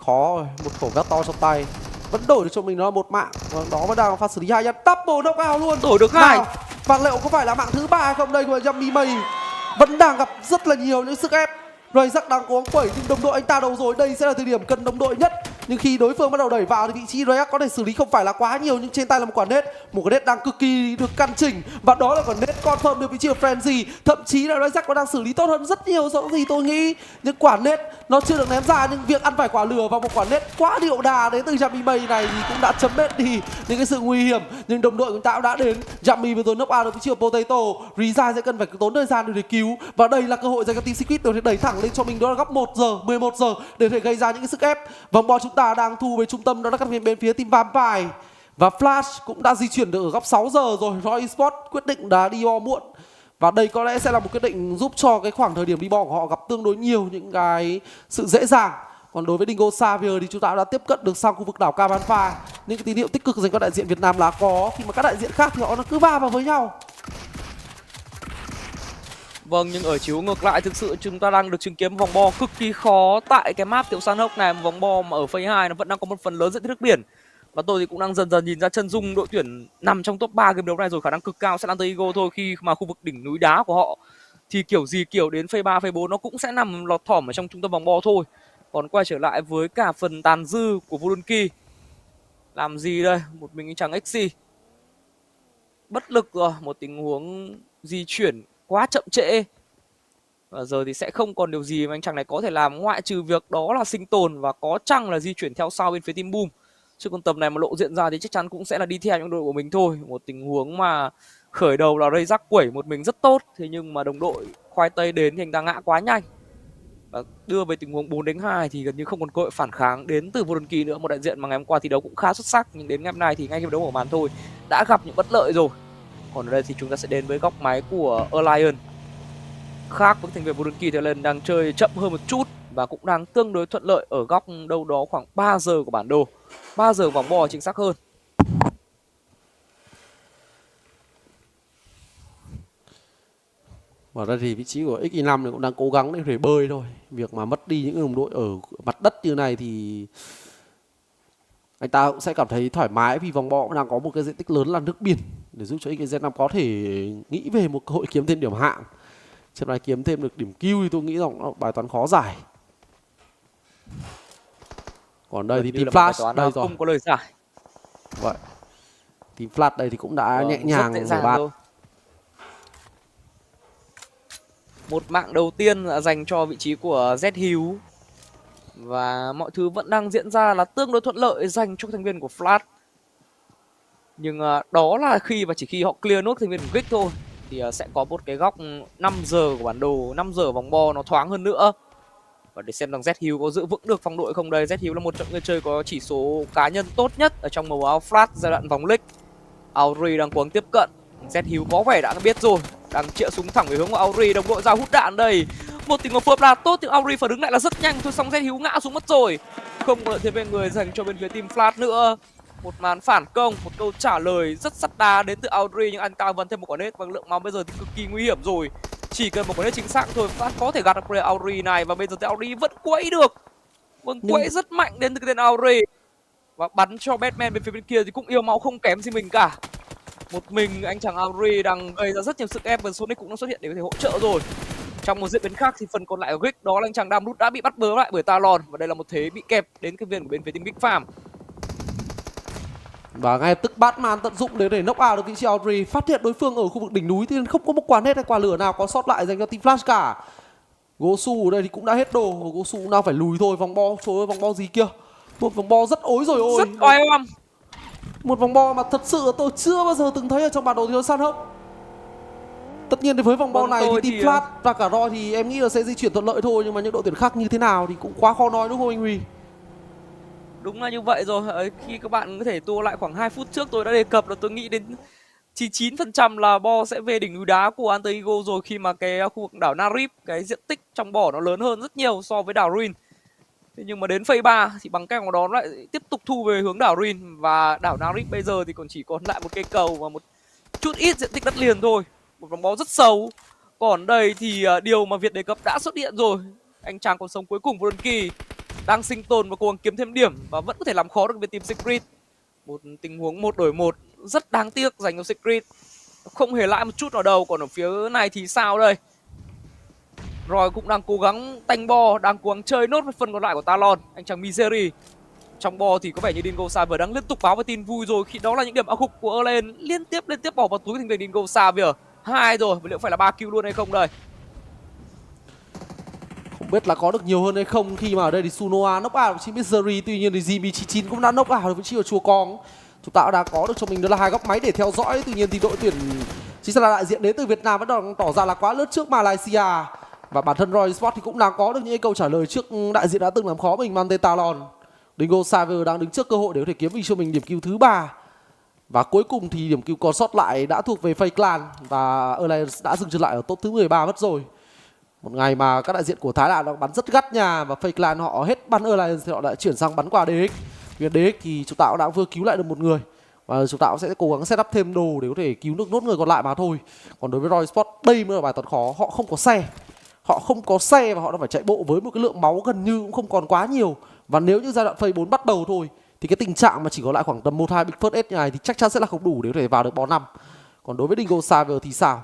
G: Khó rồi, một khẩu vét to trong tay. Vẫn đổi được cho mình đó là một mạng. Và đó vẫn đang là pha xử lý 2 nhát double knockout luôn.
H: Đổi được 2.
G: Và liệu có phải là mạng thứ 3 hay không đây của Yummy May? Vẫn đang gặp rất là nhiều những sức ép. Rayzek đang cố gắng quẩy nhưng đồng đội anh ta đầu rồi. Đây sẽ là thời điểm cần đồng đội nhất. Nhưng khi đối phương bắt đầu đẩy vào thì vị trí Rayzek có thể xử lý không phải là quá nhiều, nhưng trên tay là một quả nết. Một quả nết đang cực kỳ được căn chỉnh. Và đó là quả nết confirm được vị trí của Frenzy. Thậm chí là Rayzek có đang xử lý tốt hơn rất nhiều so với gì tôi nghĩ. Nhưng quả nết nó chưa được ném ra, nhưng việc ăn phải quả lửa và một quả nết quá điệu đà đến từ Yummy May này thì cũng đã chấm hết đi những cái sự nguy hiểm. Nhưng đồng đội của chúng ta cũng đã đến. Yummy vừa rồi knock out được vị trí của Potato. Rizai sẽ cần phải tốn thời gian để cứu. Và đây là cơ hội dành cho team Secret để đẩy thẳng lên cho mình, đó là góc 1 giờ, 11 giờ để thể gây ra những cái sức ép. Vòng bo chúng ta ta đang thu về trung tâm, đó là các bên phía team Vampire. Và Flash cũng đã di chuyển được ở góc 6 giờ rồi. ROY Esports quyết định đã đi bo muộn. Và đây có lẽ sẽ là một quyết định giúp cho cái khoảng thời điểm đi bo của họ gặp tương đối nhiều những cái sự dễ dàng. Còn đối với Dingoz Xavier thì chúng ta đã tiếp cận được sang khu vực đảo Cabanfa. Những cái tín hiệu tích cực dành cho đại diện Việt Nam là có, khi mà các đại diện khác thì họ nó cứ va vào với nhau.
H: Vâng, nhưng ở chiếu ngược lại thực sự chúng ta đang được chứng kiến một vòng bo cực kỳ khó tại cái map tiểu san hốc này. Một vòng bo mà ở phase 2 nó vẫn đang có một phần lớn diện tích nước biển. Và tôi thì cũng đang dần dần nhìn ra chân dung đội tuyển nằm trong top 3 game đấu này rồi, khả năng cực cao sẽ là Eagle thôi, khi mà khu vực đỉnh núi đá của họ thì kiểu gì kiểu đến phase 3, phase 4 nó cũng sẽ nằm lọt thỏm ở trong trung tâm vòng bo thôi. Còn quay trở lại với cả phần tàn dư của VINH. Làm gì đây? Một mình chẳng XC. Bất lực rồi, một tình huống di chuyển quá chậm trễ. Và giờ thì sẽ không còn điều gì mà anh chàng này có thể làm ngoại trừ việc đó là sinh tồn và có chăng là di chuyển theo sau bên phía team Boom. Chứ còn tầm này mà lộ diện ra thì chắc chắn cũng sẽ là đi theo những đội của mình thôi. Một tình huống mà khởi đầu là Ray rắc quẩy một mình rất tốt, thế nhưng mà đồng đội khoai tây đến thì anh ta ngã quá nhanh. Và đưa về tình huống 4-2 thì gần như không còn cơ hội phản kháng đến từ VINH nữa. Một đại diện mà ngày hôm qua thi đấu cũng khá xuất sắc, nhưng đến ngày hôm nay thì ngay khi đấu mở màn thôi đã gặp những bất lợi rồi. Còn ở đây thì chúng ta sẽ đến với góc máy của Alliance. Khác với thành viên VINH thì Alliance đang chơi chậm hơn một chút và cũng đang tương đối thuận lợi ở góc đâu đó khoảng 3 giờ của bản đồ. 3 giờ vòng bo chính xác hơn.
G: Và đây thì vị trí của XI5 này cũng đang cố gắng để bơi thôi. Việc mà mất đi những đồng đội ở mặt đất như này thì anh ta cũng sẽ cảm thấy thoải mái, vì vòng bo cũng đang có một cái diện tích lớn là nước biển để giúp cho XI5 có thể nghĩ về một cơ hội kiếm thêm điểm hạng. Trận này kiếm thêm được điểm Q thì tôi nghĩ rằng nó bài toán khó giải. Còn đây thì team Flash đây rồi.
H: Không có lời giải.
G: Vậy. Team Flash đây thì cũng đã nhẹ nhàng mở bát.
H: Một mạng đầu tiên là dành cho vị trí của Z. Và mọi thứ vẫn đang diễn ra là tương đối thuận lợi dành cho thành viên của Flash. Nhưng đó là khi và chỉ khi họ clear nốt thành viên của GIG thôi thì sẽ có một cái góc 5 giờ của bản đồ, 5 giờ vòng bo nó thoáng hơn nữa. Và để xem rằng Z có giữ vững được phong đội không đây. Z là một trong những người chơi có chỉ số cá nhân tốt nhất ở trong màu áo Flash giai đoạn vòng league. Auri đang cố gắng tiếp cận. Z có vẻ đã biết rồi, đang chĩa súng thẳng về hướng của Auri. Đồng đội ra hút đạn đây. Một tình huống phối hợp là tốt nhưng Auri phản ứng lại là rất nhanh thôi, xong Z ngã xuống mất rồi. Không có lợi thế về người dành cho bên phía team Flash nữa. Một màn phản công, một câu trả lời rất sắt đá đến từ Auri, nhưng anh ta vẫn thêm một quả nết và lượng máu bây giờ thì cực kỳ nguy hiểm rồi. Chỉ cần một quả nết chính xác thôi Flash có thể gạt được player Auri này, và bây giờ thì Auri vẫn quẫy được. Vâng, quẫy rất mạnh đến từ cái tên Auri. Và bắn cho Batman bên phía bên kia thì cũng yêu máu không kém gì mình cả. Một mình anh chàng Auri đang gây ra rất nhiều sức ép và Sonic cũng đã xuất hiện để có thể hỗ trợ rồi. Trong một diễn biến khác thì phần còn lại của GIG đó là anh chàng Damrut đã bị bắt bớ lại bởi Talon, và đây là một thế bị kẹp đến cái viên của bên phía team Big Farm.
G: Và ngay tức Batman tận dụng để knock out được vị trí Audrey, phát hiện đối phương ở khu vực đỉnh núi thì không có một quả nét hay quả lửa nào có sót lại dành cho team Flash cả. Gosu ở đây thì cũng đã hết đồ, Gosu cũng đang phải lùi thôi. Vòng bo, trời ơi vòng bo gì kia, một vòng bo rất ối rồi ôi,
H: rất oai oăm.
G: Một vòng bo mà thật sự tôi chưa bao giờ từng thấy ở trong bản đồ thi đấu san hốc. Tất nhiên thì với vòng bo này thì team Flash và cả ROY thì em nghĩ là sẽ di chuyển thuận lợi thôi, nhưng mà những đội tuyển khác như thế nào thì cũng quá khó nói đúng không anh Huy?
H: Đúng là như vậy rồi. Khi các bạn có thể tua lại khoảng 2 phút trước tôi đã đề cập là tôi nghĩ đến 99% là bo sẽ về đỉnh núi đá của Eagle rồi, khi mà cái khu vực đảo Narib, cái diện tích trong bo nó lớn hơn rất nhiều so với đảo Ruin. Thế nhưng mà đến phase 3 thì bằng cách đó lại tiếp tục thu về hướng đảo Ruin, và đảo Narib bây giờ thì còn chỉ còn lại một cây cầu và một chút ít diện tích đất liền thôi. Một vòng bo rất xấu. Còn đây thì điều mà Việt đề cập đã xuất hiện rồi. Anh chàng còn sống cuối cùng VINH đang sinh tồn và cố gắng kiếm thêm điểm và vẫn có thể làm khó được với team Secret. Một tình huống 1 đổi 1 rất đáng tiếc dành cho Secret, không hề lãi một chút nào đâu. Còn ở phía này thì sao đây? ROY cũng đang cố gắng tanh bo, đang cố gắng chơi nốt phần còn lại của Talon, anh chàng Misery. Trong bo thì có vẻ như Dingoz Xavier đang liên tục báo với tin vui rồi, khi đó là những điểm áo gục của Erlen liên tiếp bỏ vào túi thành viên Dingoz Xavier. 2 rồi, và liệu phải là 3 kill luôn hay không đây?
G: Không biết là có được nhiều hơn hay không, khi mà ở đây thì Sunoa knock out vị trí Misery, tuy nhiên thì GB99 cũng đã knock out được vị trí của Chùa Con. Chúng ta đã có được cho mình đó là 2 góc máy để theo dõi. Tuy nhiên thì đội tuyển chính là đại diện đến từ Việt Nam vẫn đang tỏ ra là quá lướt trước Malaysia, và bản thân ROY Esports thì cũng đang có được những câu trả lời trước đại diện đã từng làm khó mình Mante Talon. Dingoz Xavier đang đứng trước cơ hội để có thể kiếm cho mình điểm kill thứ 3. Và cuối cùng thì điểm kill còn sót lại đã thuộc về FaZe Clan và Alliance đã dừng chân lại ở top thứ 13 mất rồi. Một ngày mà các đại diện của Thái Lan đang bắn rất gắt nha, và FaZe Clan họ hết bắn Alliance thì họ đã chuyển sang bắn qua DX. Vì DX thì chúng ta cũng đã vừa cứu lại được một người và chúng ta cũng sẽ cố gắng setup thêm đồ để có thể cứu được nốt người còn lại mà thôi. Còn đối với ROY Esports, đây mới là bài toán khó. Họ không có xe, và họ đã phải chạy bộ với một cái lượng máu gần như cũng không còn quá nhiều. Và nếu như giai đoạn phase 4 bắt đầu thôi thì cái tình trạng mà chỉ có lại khoảng tầm 1-2 big first aid như này thì chắc chắn sẽ là không đủ để có thể vào được bó 5. Còn đối với Dingoz Xavier thì sao?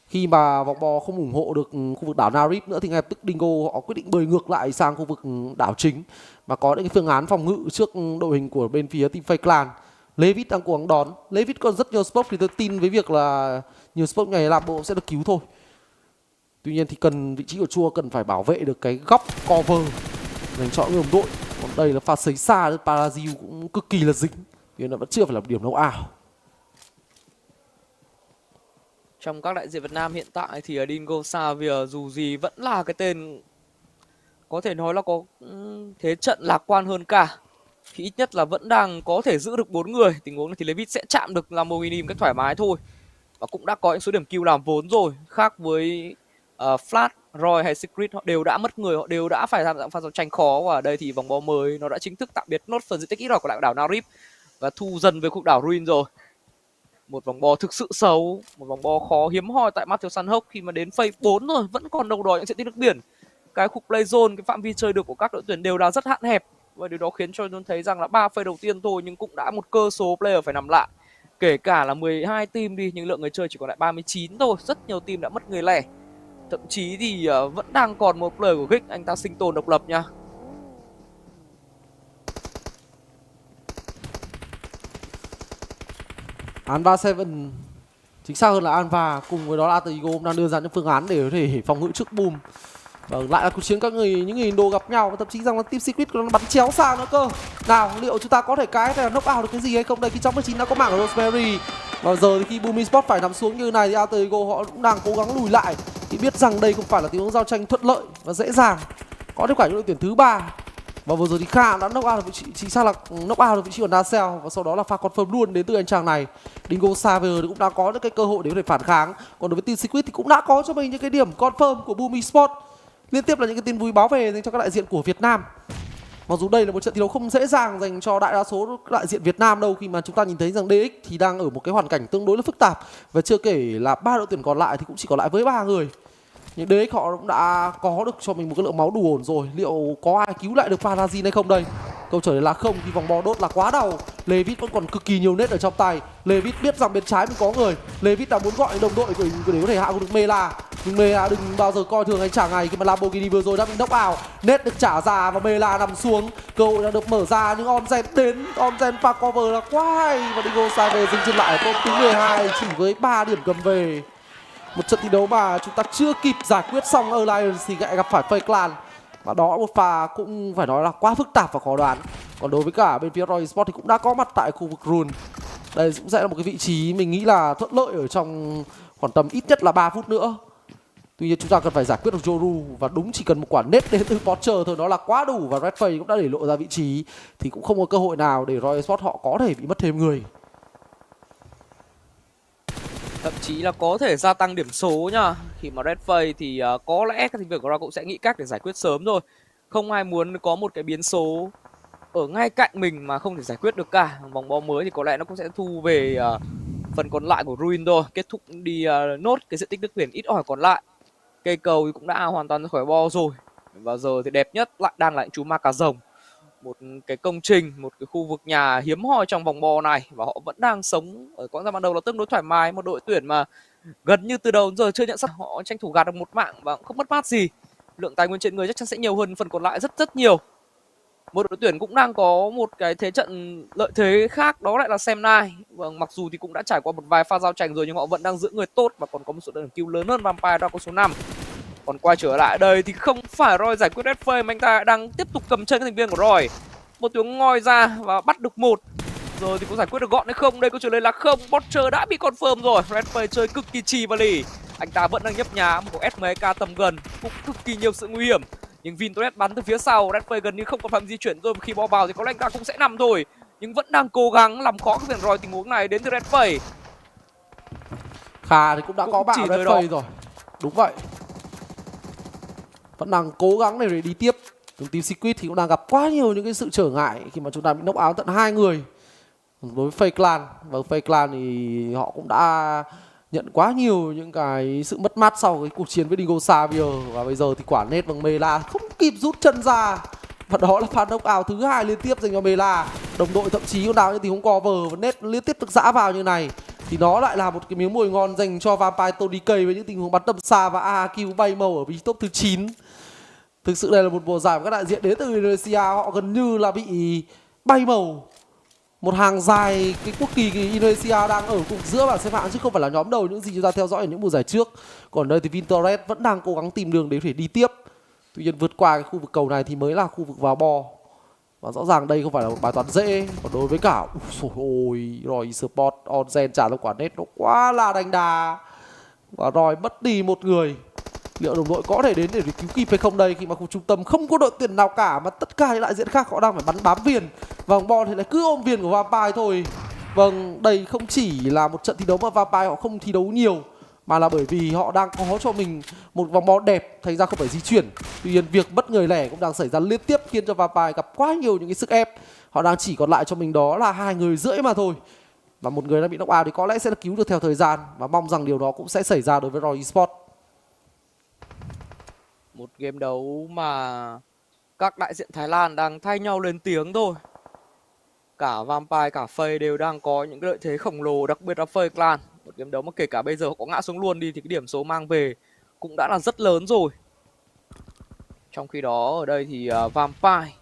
G: Khi mà vòng bo không ủng hộ được khu vực đảo Narib nữa thì ngay lập tức Dingoz họ quyết định bơi ngược lại sang khu vực đảo chính và có những cái phương án phòng ngự trước đội hình của bên phía team FaZe Clan. Levit đang cố gắng đón. Levit còn rất nhiều spot thì tôi tin với việc là nhiều spot này làm bộ sẽ được cứu thôi. Tuy nhiên thì vị trí của Chua cần phải bảo vệ được cái góc cover dành cho người đồng đội. Còn đây là pha sấy xa, Parazil cũng cực kỳ là dính vì nó vẫn chưa phải là điểm đấu ảo.
H: Trong các đại diện Việt Nam hiện tại thì Dingoz Xavier dù gì vẫn là cái tên có thể nói là có thế trận lạc quan hơn cả. Thì ít nhất là vẫn đang có thể giữ được 4 người. Tình huống này thì Levit sẽ chạm được Lamborghini một cách thoải mái thôi. Và cũng đã có những số điểm kill làm vốn rồi. Khác với Flash, ROY hay Secret, họ đều đã mất người, họ đều đã phải tham gia pha giao tranh khó. Và ở đây thì vòng bo mới nó đã chính thức tạm biệt nốt phần diện tích ít ỏi của lại đảo Narib và thu dần về khu đảo Ruin rồi. Một vòng bo thực sự xấu, một vòng bo khó hiếm hoi tại Matthew Sunhawk khi mà đến phase 4 rồi vẫn còn đầu đòi những diện tích nước biển. Cái khu play zone, cái phạm vi chơi được của các đội tuyển đều là rất hạn hẹp. Và điều đó khiến cho chúng thấy rằng là 3 phase đầu tiên thôi nhưng cũng đã một cơ số player phải nằm lại. Kể cả là 12 team đi nhưng lượng người chơi chỉ còn lại 39 thôi. Rất nhiều team đã mất người lẻ. Thậm chí thì vẫn đang còn một player của GIANC, anh ta sinh tồn độc lập nha.
G: Alpha 7, chính xác hơn là Alpha cùng với đó là Atigo đang đưa ra những phương án để có thể phòng ngự trước boom. Và lại là cuộc chiến những người Indo gặp nhau và thậm chí rằng là team Secret nó bắn chéo sang nữa cơ. Nào liệu chúng ta có thể cái này knock out được cái gì hay không? Đây khi trong 19 đã có mạng của Rosemary. Và giờ thì khi Boom Esports phải nằm xuống như này thì Atigo họ cũng đang cố gắng lùi lại thì biết rằng đây không phải là tình huống giao tranh thuận lợi và dễ dàng. Có được cả những đội tuyển thứ 3. Và vừa rồi thì Kha đã knock out được vị trí, chính xác là knock out được vị trí của Nacel và sau đó là pha confirm luôn đến từ anh chàng này. Dingoz Xavier cũng đã có những cái cơ hội để có thể phản kháng. Còn đối với team Secret thì cũng đã có cho mình những cái điểm confirm của Boom Esports. Liên tiếp là những cái tin vui báo về dành cho các đại diện của Việt Nam. Mặc dù đây là một trận thi đấu không dễ dàng dành cho đại đa số đại diện Việt Nam đâu, khi mà chúng ta nhìn thấy rằng DX thì đang ở một cái hoàn cảnh tương đối là phức tạp và chưa kể là 3 đội tuyển còn lại thì cũng chỉ còn lại với 3 người. Nhưng DX họ cũng đã có được cho mình một cái lượng máu đủ ổn rồi. Liệu có ai cứu lại được Parazin hay không đây? Câu trả lời là không, khi vòng bo đốt là quá đau. Levit vẫn còn cực kỳ nhiều nết ở trong tay. Levit biết rằng bên trái mình có người. Levit đã muốn gọi đồng đội của mình để có thể hạ được Mela. Nhưng Mela đừng bao giờ coi thường anh chàng này khi mà Lamborghini vừa rồi đã bị knock out. Nết được trả ra và Mela nằm xuống. Cơ hội đã được mở ra nhưng Onzen đến. Onzen pha cover là quá hay. Và Dingoz Xavier dừng chân lại ở top thứ 12 chỉ với 3 điểm cầm về. Một trận thi đấu mà chúng ta chưa kịp giải quyết xong Alliance thì lại gặp phải FaZe Clan. Và đó là một pha cũng phải nói là quá phức tạp và khó đoán. Còn đối với cả bên phía ROY Esports thì cũng đã có mặt tại khu vực Rune. Đây cũng sẽ là một cái vị trí mình nghĩ là thuận lợi ở trong khoảng tầm ít nhất là 3 phút nữa. Tuy nhiên chúng ta cần phải giải quyết được Joru và đúng chỉ cần một quả nết đến từ Potter thôi đó là quá đủ. Và Redface cũng đã để lộ ra vị trí thì cũng không có cơ hội nào để ROY Esports họ có thể bị mất thêm người.
H: Thậm chí là có thể gia tăng điểm số nha. Khi mà Redface thì có lẽ các thành viên của ROY cũng sẽ nghĩ cách để giải quyết sớm thôi. Không ai muốn có một cái biến số ở ngay cạnh mình mà không thể giải quyết được cả. Vòng bo mới thì có lẽ nó cũng sẽ thu về phần còn lại của Ruin thôi. Kết thúc đi nốt cái diện tích nước biển ít ỏi còn lại. Cây cầu thì cũng đã hoàn toàn ra khỏi bo rồi. Và giờ thì đẹp nhất lại đang là chú ma cà rồng. Một cái công trình, một cái khu vực nhà hiếm hoi trong vòng bo này. Và họ vẫn đang sống ở quãng thời gian ban đầu là tương đối thoải mái. Một đội tuyển mà gần như từ đầu đến giờ chưa nhận sắc. Họ tranh thủ gạt được một mạng và cũng không mất mát gì. Lượng tài nguyên trên người chắc chắn sẽ nhiều hơn phần còn lại rất nhiều. Một đội tuyển cũng đang có một cái thế trận lợi thế khác, đó lại là NgəNG. Vâng, mặc dù thì cũng đã trải qua một vài pha giao tranh rồi nhưng họ vẫn đang giữ người tốt và còn có một số điểm kill lớn hơn Vampire đó có số 5. Còn quay trở lại đây thì không phải ROY giải quyết Redface mà anh ta đang tiếp tục cầm chân các thành viên của ROY. Một tiếng ngoi ra và bắt được một. Rồi thì có giải quyết được gọn hay không? Đây câu trả lời là không. Botcher đã bị confirm rồi. Redface chơi cực kỳ trì và lì. Anh ta vẫn đang nhấp nhá một cuộc SMK tầm gần, cũng cực kỳ nhiều sự nguy hiểm. Nhưng Vintoret bắn từ phía sau, Redway gần như không còn phạm di chuyển rồi, khi bom vào thì có lẽ anh ta cũng sẽ nằm thôi. Nhưng vẫn đang cố gắng làm khó cái việc ROY tình huống này đến từ Redway.
G: Kha thì cũng đã
H: Cũng
G: có bạo
H: chỉ
G: Red
H: tới
G: Phây rồi. Đúng vậy. Vẫn đang cố gắng để đi tiếp. Từng team Secret thì cũng đang gặp quá nhiều những cái sự trở ngại khi mà chúng ta bị knock out tận 2 người. Đối với Faye Clan, và Faye Clan thì họ cũng đã nhận quá nhiều những cái sự mất mát sau cái cuộc chiến với Dingoz Xavier, và bây giờ thì quả nét bằng Mela không kịp rút chân ra. Và đó là pha knock out thứ 2 liên tiếp dành cho Mela. Đồng đội thậm chí còn đào những tình huống cover và nét liên tiếp được giã vào như này thì nó lại là một cái miếng mồi ngon dành cho Vampire Tony K với những tình huống bắn tầm xa và AQ bay màu ở vị trí top thứ 9. Thực sự đây là một mùa giải của các đại diện đến từ Indonesia, họ gần như là bị bay màu. Một hàng dài cái quốc kỳ Indonesia đang ở cùng giữa bảng xếp hạng chứ không phải là nhóm đầu những gì chúng ta theo dõi ở những mùa giải trước. Còn đây thì Vintoret vẫn đang cố gắng tìm đường để có thể đi tiếp. Tuy nhiên vượt qua cái khu vực cầu này thì mới là khu vực vào bo. Và rõ ràng đây không phải là một bài toán dễ. Còn đối với cả ôi ROY Esports Onzen trả lời quả nét nó quá là đánh đà. Và ROY mất đi một người. Liệu đồng đội có thể đến để cứu kịp hay không đây, khi mà khu trung tâm không có đội tuyển nào cả mà tất cả những đại diện khác họ đang phải bắn bám viền. Và Đồng Bo thì lại cứ ôm viền của Vampire thôi. Vâng, đây không chỉ là một trận thi đấu mà Vampire họ không thi đấu nhiều, mà là bởi vì họ đang có cho mình một vòng bo đẹp, thành ra không phải di chuyển. Tuy nhiên việc mất người lẻ cũng đang xảy ra liên tiếp khiến cho Vampire gặp quá nhiều những cái sức ép. Họ đang chỉ còn lại cho mình đó là 2 người rưỡi mà thôi. Và một người đã bị knock out thì có lẽ sẽ được cứu được theo thời gian, và mong rằng điều đó cũng sẽ xảy ra đối với ROY Esports.
H: Một game đấu mà các đại diện Thái Lan đang thay nhau lên tiếng thôi. Cả Vampire cả Faye đều đang có những lợi thế khổng lồ, đặc biệt là Faye Clan. Một game đấu mà kể cả bây giờ họ có ngã xuống luôn đi thì cái điểm số mang về cũng đã là rất lớn rồi. Trong khi đó ở đây thì Vampire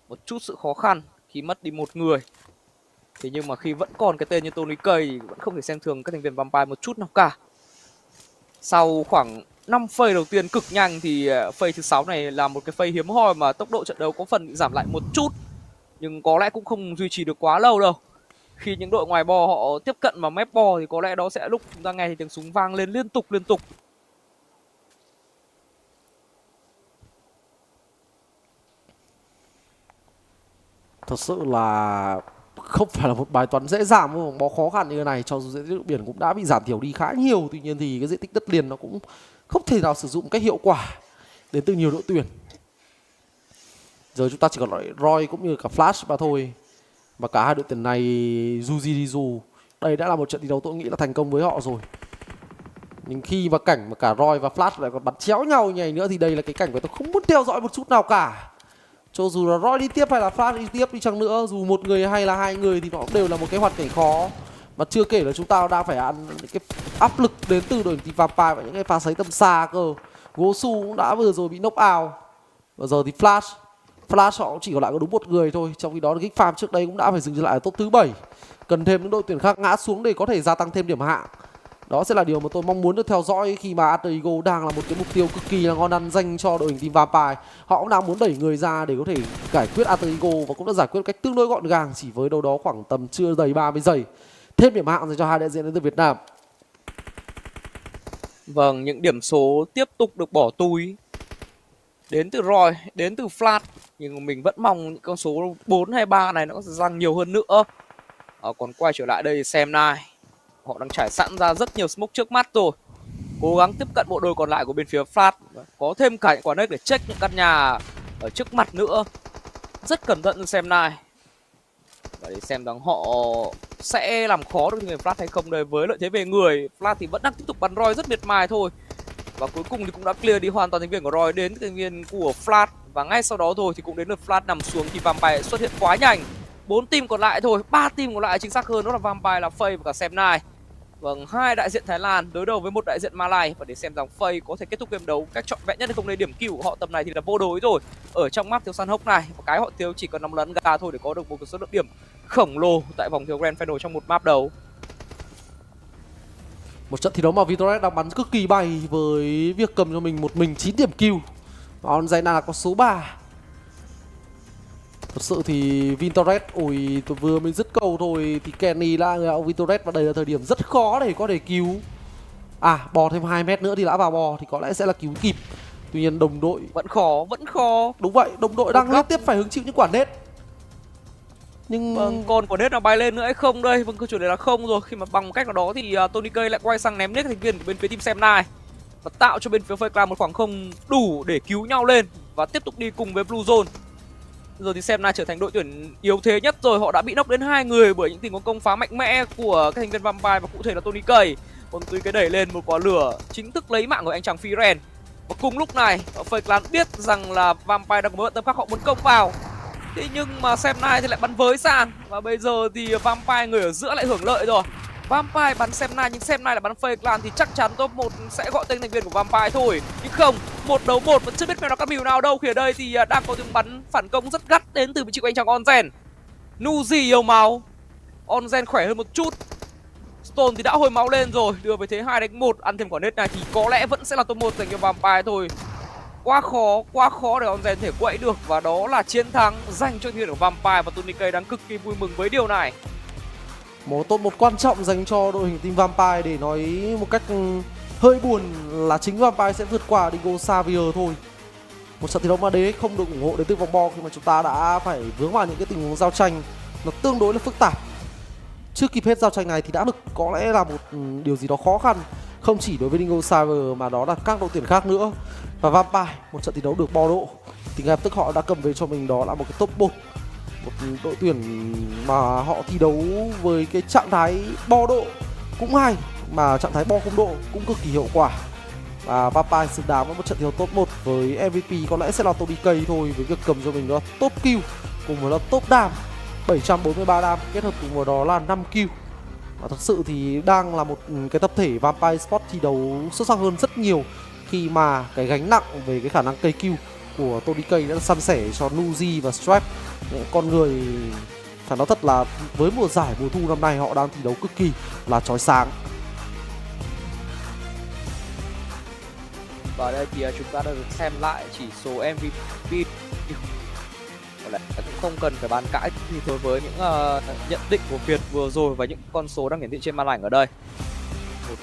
H: một chút sự khó khăn khi mất đi một người. Thế nhưng mà khi vẫn còn cái tên như Tony K thì vẫn không thể xem thường các thành viên Vampire một chút nào cả. Sau khoảng 5 phase đầu tiên cực nhanh thì phase thứ 6 này là một cái phase hiếm hoi mà tốc độ trận đấu có phần bị giảm lại một chút. Nhưng có lẽ cũng không duy trì được quá lâu đâu. Khi những đội ngoài bo họ tiếp cận vào mép bo thì có lẽ đó sẽ lúc chúng ta nghe thì tiếng súng vang lên liên tục.
G: Thật sự là không phải là một bài toán dễ dàng, một vòng bo khó khăn như thế này. Cho dù diện tích biển cũng đã bị giảm thiểu đi khá nhiều, tuy nhiên thì cái diện tích đất liền nó cũng không thể nào sử dụng một cách hiệu quả đến từ nhiều đội tuyển. Giờ chúng ta chỉ còn lại ROY cũng như cả Flash mà thôi. Và cả hai đội tuyển này dù gì đi dù, đây đã là một trận thi đấu tôi nghĩ là thành công với họ rồi. Nhưng khi mà cảnh mà cả ROY và Flash lại còn bắn chéo nhau như này nữa thì đây là cái cảnh mà tôi không muốn theo dõi một chút nào cả. Cho dù là ROY đi tiếp hay là Flash đi tiếp đi chăng nữa, dù một người hay là 2 người thì nó cũng đều là một cái hoàn cảnh khó. Mà chưa kể là chúng ta đang phải ăn những cái áp lực đến từ đội team Vampire và những cái pha sấy tầm xa cơ. Gosu cũng đã vừa rồi bị knock out. Và giờ thì Flash họ cũng chỉ còn lại có đúng một người thôi. Trong khi đó cái farm trước đây cũng đã phải dừng lại ở top thứ 7. Cần thêm những đội tuyển khác ngã xuống để có thể gia tăng thêm điểm hạng. Đó sẽ là điều mà tôi mong muốn được theo dõi khi mà Alter Ego đang là một cái mục tiêu cực kỳ là ngon ăn dành cho đội hình team Vampire. Họ cũng đang muốn đẩy người ra để có thể giải quyết Alter Ego và cũng đã giải quyết một cách tương đối gọn gàng chỉ với đâu đó khoảng tầm chưa đầy 30 giây. Thêm điểm hạng dành cho hai đại diện đến từ Việt Nam.
H: Vâng, những điểm số tiếp tục được bỏ túi đến từ ROY, đến từ Flash. Nhưng mình vẫn mong những con số 4 hay 3 này nó sẽ tăng nhiều hơn nữa. Còn quay trở lại đây xem này, họ đang trải sẵn ra rất nhiều smoke trước mắt rồi. Cố gắng tiếp cận bộ đôi còn lại của bên phía Flash. Có thêm cả những quả nếch để check những căn nhà ở trước mặt nữa. Rất cẩn thận xem này. Và để xem rằng họ sẽ làm khó được người Flash hay không đây. Với lợi thế về người, Flash thì vẫn đang tiếp tục bắn ROY rất miệt mài thôi. Và cuối cùng thì cũng đã clear đi hoàn toàn thành viên của ROY đến thành viên của Flash. Và ngay sau đó thôi thì cũng đến lượt Flash nằm xuống khi Vampire xuất hiện quá nhanh. 4 team còn lại thôi, 3 team còn lại chính xác hơn, đó là Vampire, là Faye và cả Xem9. Vâng, hai đại diện Thái Lan đối đầu với một đại diện Malai. Và để xem rằng Faye có thể kết thúc game đấu cách trọn vẹn nhất hay không đây. Điểm kill của họ tầm này thì là vô đối rồi. Ở trong map thiếu săn hốc này, một cái họ thiếu chỉ cần 5 lần gà thôi để có được một số lượng điểm khổng lồ tại vòng thiếu Grand Final trong một map đấu.
G: Một trận thi đấu mà Vintoret đang bắn cực kỳ bay với việc cầm cho mình một mình 9 điểm kill. Và Onzen là có số 3. Thật sự thì Vintoret, ôi tôi vừa mới dứt câu thôi thì Kenny là người ông Vintoret, và đây là thời điểm rất khó để có thể cứu. Bò thêm 2 mét nữa thì đã vào bò thì có lẽ sẽ là cứu kịp. Tuy nhiên đồng đội
H: Vẫn khó.
G: đúng vậy, đồng đội đang liên tiếp phải hứng chịu những quả nết. Nhưng
H: Vâng, còn quả nết nào bay lên nữa hay không đây? Vâng, câu chuyện này là không rồi. Khi mà bằng một cách nào đó thì Tony K lại quay sang ném nết thành viên của bên phía team Xem9 và tạo cho bên phía FaceClan một khoảng không đủ để cứu nhau lên và tiếp tục đi cùng với Blue Zone. Rồi thì Xem9 trở thành đội tuyển yếu thế nhất rồi. Họ đã bị knock đến 2 người bởi những tình huống công phá mạnh mẽ của các thành viên Vampire và cụ thể là Tony K. Còn Tony K đẩy lên một quả lửa chính thức lấy mạng của anh chàng Firen. Và cùng lúc này FaceClan biết rằng là Vampire đang có mối bận tâm khác, họ muốn công vào. Thế nhưng mà Xem9 thì lại bắn với sang. Và bây giờ thì Vampire người ở giữa lại hưởng lợi rồi. Vampire bắn Xem9 nhưng Xem9 lại bắn FaceClan thì chắc chắn top 1 sẽ gọi tên thành viên của Vampire thôi. Nhưng không, 1 đấu 1 vẫn chưa biết mèo nào cắt mìu nào đâu. Khi ở đây thì đang có tiếng bắn phản công rất gắt đến từ vị trí của anh chàng Onzen. NgəNG yêu máu, Onzen khỏe hơn một chút. Stone thì đã hồi máu lên rồi, đưa về thế 2-1. Ăn thêm quả nết này thì có lẽ vẫn sẽ là top 1 dành cho Vampire thôi. Quá khó để Onzen thể quậy được. Và đó là chiến thắng dành cho team của Vampire. Và Tony K đang cực kỳ vui mừng với điều này.
G: một top 1 quan trọng dành cho đội hình team Vampire. Để nói một cách hơi buồn là chính Vampire sẽ vượt qua Dingoz Xavier thôi. Một trận thi đấu mà đế không được ủng hộ đến từ vòng bo khi mà chúng ta đã phải vướng vào những cái tình huống giao tranh nó tương đối là phức tạp. Chưa kịp hết giao tranh này thì đã được có lẽ là một điều gì đó khó khăn, không chỉ đối với Dingoz Xavier mà đó là các đội tuyển khác nữa. Và Vampire, một trận thi đấu được bo độ thì ngay lập tức họ đã cầm về cho mình đó là một cái top 1, một đội tuyển mà họ thi đấu với cái trạng thái bo độ cũng hay, mà trạng thái bo không độ cũng cực kỳ hiệu quả. Và Vampire xứng đáng với một trận thi đấu top 1 với MVP có lẽ sẽ là Tony K thôi, với việc cầm cho mình đó top kill cùng với là top dam 743 dam kết hợp cùng với đó là 5 kill. Và thật sự thì đang là một cái tập thể Vampire Esports thi đấu xuất sắc hơn rất nhiều, khi mà cái gánh nặng về cái khả năng cây kill của Tony K đã săn sẻ cho NgəNG và Strap. Con người phải nói thật là với mùa giải mùa thu năm nay họ đang thi đấu cực kỳ là chói sáng.
H: Và đây thì chúng ta đã được xem lại chỉ số MVP. Có lẽ cũng không cần phải bàn cãi thì đối với những nhận định của Việt vừa rồi và những con số đang hiển thị trên màn ảnh ở đây. Một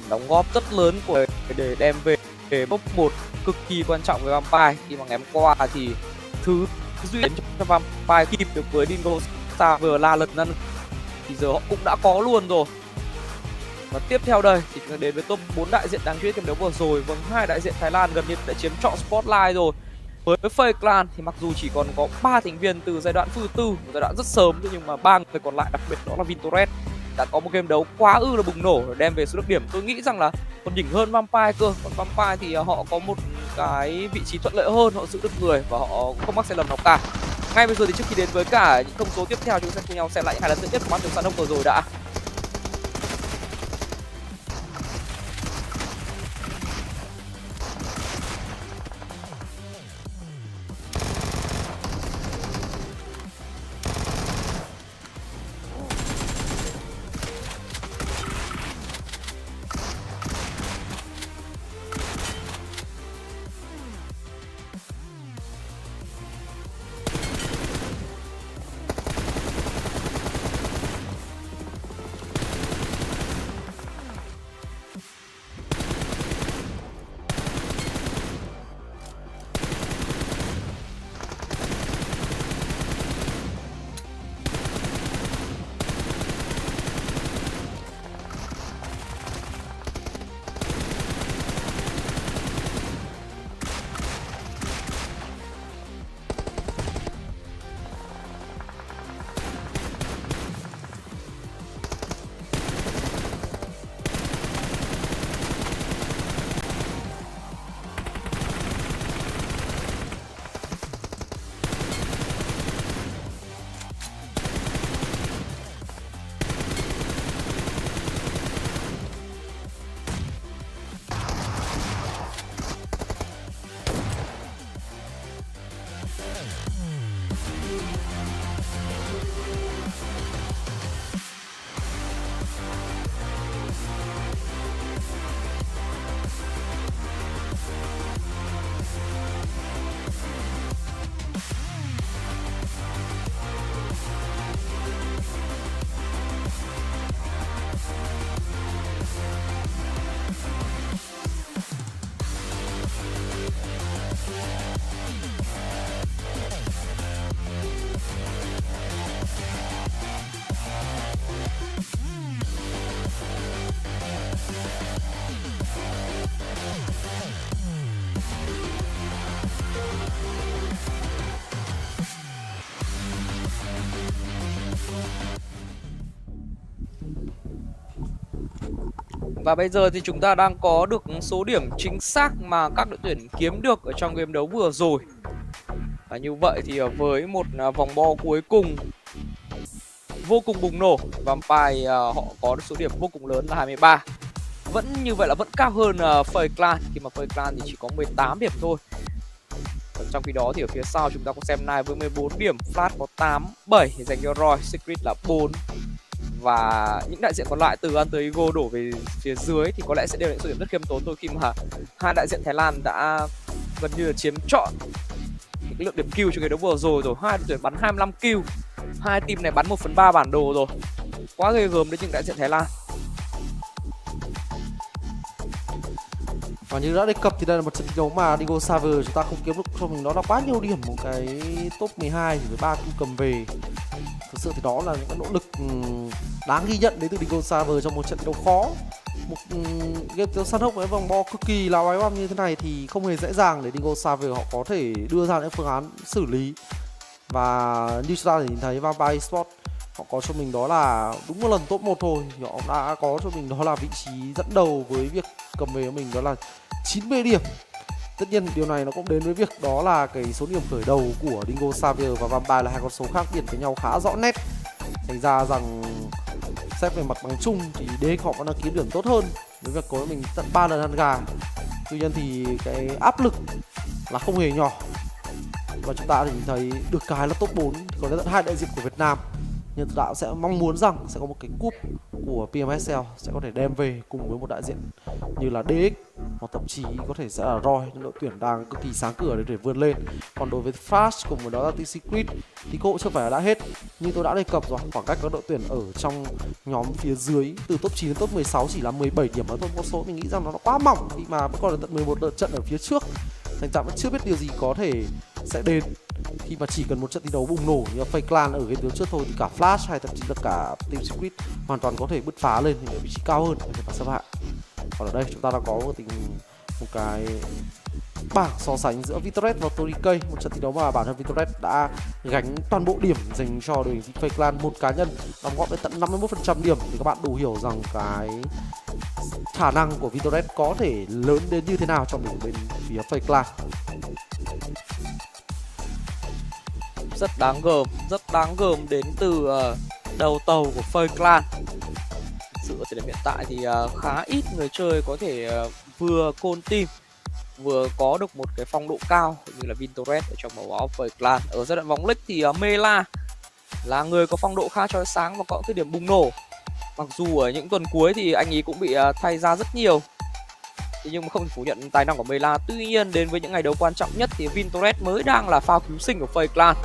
H: đóng góp rất lớn của để đem về top 1 cực kỳ quan trọng với Vampire. Khi mà ngày hôm qua thì thứ duy nhất cho Vampire kịp được với Dingoz Xavier la lật năn thì giờ họ cũng đã có luôn rồi. Và tiếp theo đây thì chúng ta đến với top 4 đại diện đáng chú ý trong đấu vừa rồi. Vâng, 2 đại diện Thái Lan gần như đã chiếm trọn spotlight rồi. Với FaceClan thì mặc dù chỉ còn có 3 thành viên từ giai đoạn phư tư, một giai đoạn rất sớm, nhưng mà 3 người còn lại, đặc biệt đó là VINH đã có một game đấu quá ư là bùng nổ để đem về số được điểm. Tôi nghĩ rằng là còn đỉnh hơn Vampire cơ. Còn Vampire thì họ có một cái vị trí thuận lợi hơn, họ giữ được người và họ không mắc sai lầm nào cả. Ngay bây giờ thì trước khi đến với cả những thông số tiếp theo, chúng ta sẽ cùng nhau xem lại những hai lần dẫn nhất của màn đấu sàn đông vừa rồi đã. Và bây giờ thì chúng ta đang có được số điểm chính xác mà các đội tuyển kiếm được ở trong game đấu vừa rồi. Và như vậy thì với một vòng bo cuối cùng vô cùng bùng nổ, Vampire họ có được số điểm vô cùng lớn là 23. Vẫn như vậy là vẫn cao hơn FaZe Clan, khi mà FaZe Clan thì chỉ có 18 điểm thôi. Còn trong khi đó thì ở phía sau chúng ta có xem này với 14 điểm, Flash có 8, 7 dành cho ROY, Secret là 4. Và những đại diện còn lại từ Alter Ego đổ về phía dưới thì có lẽ sẽ đều là những số điểm rất khiêm tốn thôi, khi mà hai đại diện Thái Lan đã gần như là chiếm trọn những cái lượng điểm kill trong cái đấu vừa rồi. Hai đội tuyển bắn 25 kill, hai team này bắn 1/3 bản đồ rồi, quá ghê gớm đến những đại diện Thái Lan.
G: Và như đã đề cập thì đây là một trận thi đấu mà Dingoz Xavier chúng ta không kiếm được cho mình đó là quá nhiều điểm, một cái top 12 với 3 kill cầm về. Thực sự thì đó là những cái nỗ lực đáng ghi nhận đến từ Dingoz Xavier trong một trận thi đấu khó. Một game đấu săn hốc với vòng bo cực kỳ là oái oăm như thế này thì không hề dễ dàng để Dingoz Xavier họ có thể đưa ra những phương án xử lý. Và như chúng ta thể nhìn thấy VINH Esports họ có cho mình đó là đúng một lần top 1 thôi, họ đã có cho mình đó là vị trí dẫn đầu với việc cầm về của mình đó là 90 điểm. Tất nhiên điều này nó cũng đến với việc đó là cái số điểm khởi đầu của Dingoz Xavier và Vampire là hai con số khác biệt với nhau khá rõ nét. Thành ra rằng xét về mặt bằng chung thì DX họ vẫn đang kiếm điểm tốt hơn với việc có mình tận 3 lần ăn gà. Tuy nhiên thì cái áp lực là không hề nhỏ. Và chúng ta thì nhìn thấy được cái là top 4 thì có đến tận 2 đại diện của Việt Nam. Nhưng chúng ta sẽ mong muốn rằng sẽ có một cái cúp của PMSL sẽ có thể đem về cùng với một đại diện như là DX hoặc thậm chí có thể sẽ là ROY, những đội tuyển đang cực kỳ sáng cửa để vươn lên. Còn đối với Flash cùng với đó là Secret thì cơ hội chưa phải là đã hết. Như tôi đã đề cập rồi, khoảng cách các đội tuyển ở trong nhóm phía dưới từ top 9 đến top 16 chỉ là 17 điểm mà thôi. Một số mình nghĩ rằng nó quá mỏng khi mà vẫn còn là tận 11 lượt trận ở phía trước. Thành ra vẫn chưa biết điều gì có thể sẽ đến khi mà chỉ cần một trận thi đấu bùng nổ như FaZe Clan ở game đấu trước thôi thì cả Flash hay thậm chí tất cả team Secret hoàn toàn có thể bứt phá lên những vị trí cao hơn để xếp hạng. Còn ở đây chúng ta đã có một cái bảng so sánh giữa Vitoret và Torikay, một trận thi đấu mà bản thân Vitoret đã gánh toàn bộ điểm dành cho đội hình FaZe Clan, một cá nhân đóng góp đến tận 51% điểm thì các bạn đủ hiểu rằng cái khả năng của Vitoret có thể lớn đến như thế nào trong bên phía FaZe Clan.
H: Rất đáng gờm đến từ đầu tàu của FaZe Clan. Sự ở thời điểm hiện tại thì khá ít người chơi có thể vừa côn team vừa có được một cái phong độ cao như là Vitoret ở trong màu áo FaZe Clan. Ở giai đoạn vòng league thì Mela là người có phong độ khá chói sáng và có thời điểm bùng nổ. Mặc dù ở những tuần cuối thì anh ấy cũng bị thay ra rất nhiều, nhưng mà không thể phủ nhận tài năng của Mela. Tuy nhiên đến với những ngày đấu quan trọng nhất thì Vitoret mới đang là phao cứu sinh của FaZe Clan.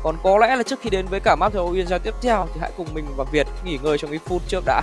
H: Còn có lẽ là trước khi đến với cả map theo Uyên tiếp theo thì hãy cùng mình và Việt nghỉ ngơi trong ít phút trước đã.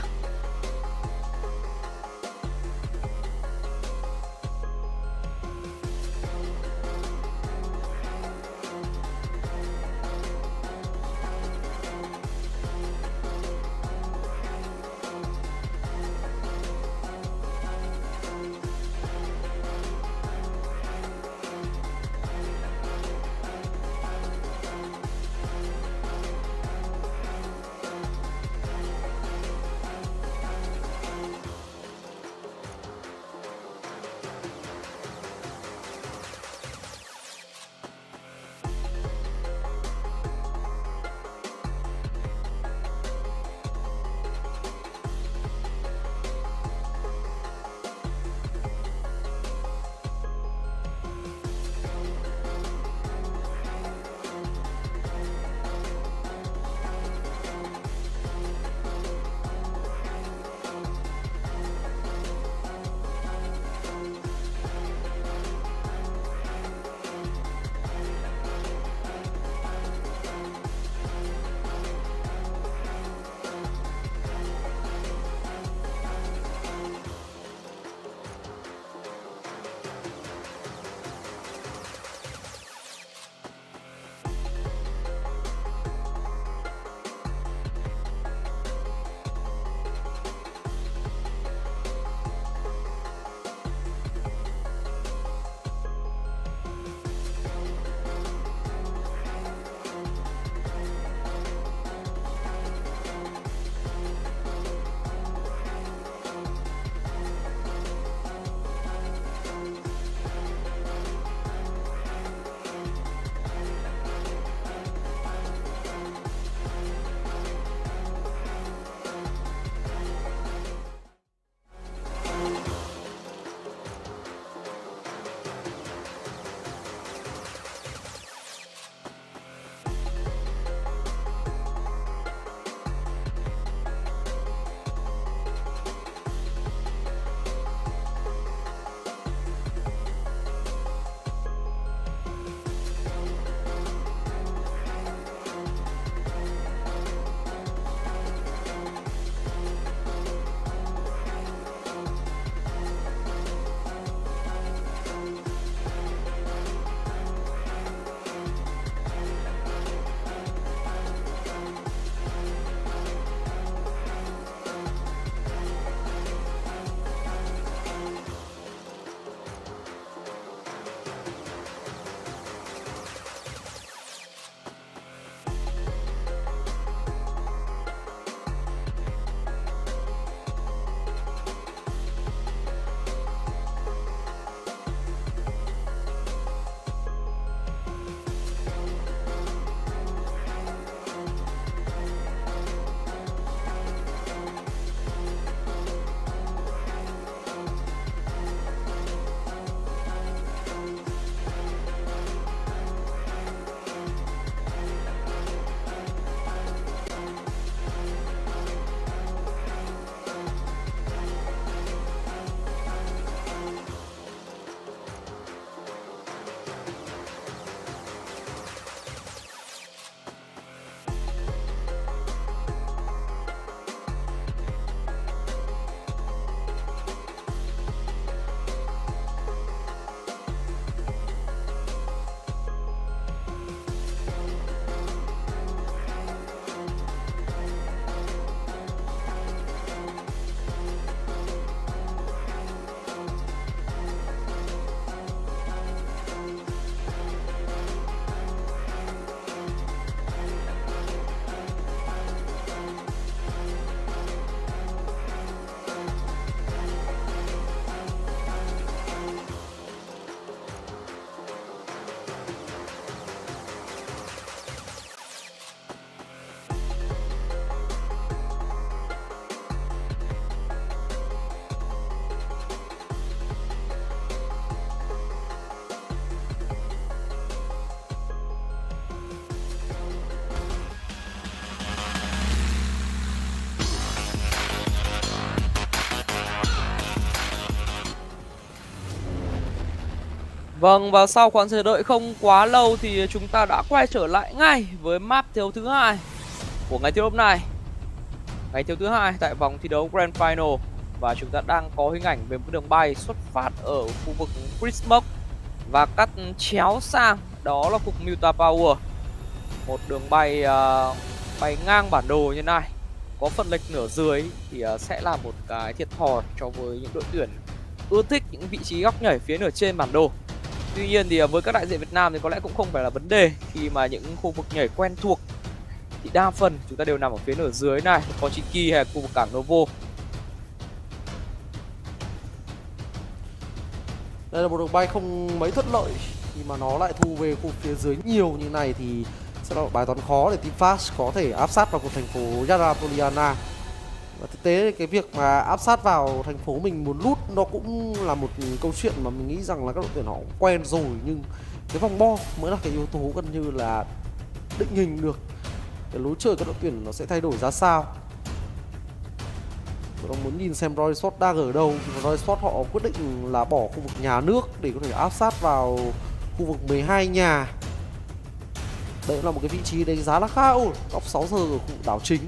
H: Vâng, và sau khoảng chờ đợi không quá lâu thì chúng ta đã quay trở lại ngay với map thi đấu thứ hai của ngày thi đấu hôm nay. Ngày thi đấu thứ hai tại vòng thi đấu Grand Final, và chúng ta đang có hình ảnh về một đường bay xuất phát ở khu vực Christmas và cắt chéo sang đó là cục Muta Power. Một đường bay bay ngang bản đồ như này, có phần lệch nửa dưới thì sẽ là một cái thiệt thòi cho với những đội tuyển ưa thích những vị trí góc nhảy phía nửa trên bản đồ. Tuy nhiên thì với các đại diện Việt Nam thì có lẽ cũng không phải là vấn đề, khi mà những khu vực nhảy quen thuộc thì đa phần chúng ta đều nằm ở phía nửa dưới này, có Chiki hay khu vực cảng Novo.
G: Đây là một đường bay không mấy thuận lợi, khi mà nó lại thu về khu phía dưới nhiều như này thì sẽ là một bài toán khó để team Flash có thể áp sát vào một thành phố Yarapoliana. Và thực tế cái việc mà áp sát vào thành phố mình muốn lút nó cũng là một câu chuyện mà mình nghĩ rằng là các đội tuyển họ cũng quen rồi, nhưng cái vòng bo mới là cái yếu tố gần như là định hình được cái lối chơi các đội tuyển nó sẽ thay đổi ra sao. Tôi muốn nhìn xem ROY Esports đang ở đâu. ROY Esports họ quyết định là bỏ khu vực nhà nước để có thể áp sát vào khu vực 12 nhà. Đấy là một cái vị trí đánh giá là khá ổn, góc 6 giờ ở khu vực đảo chính.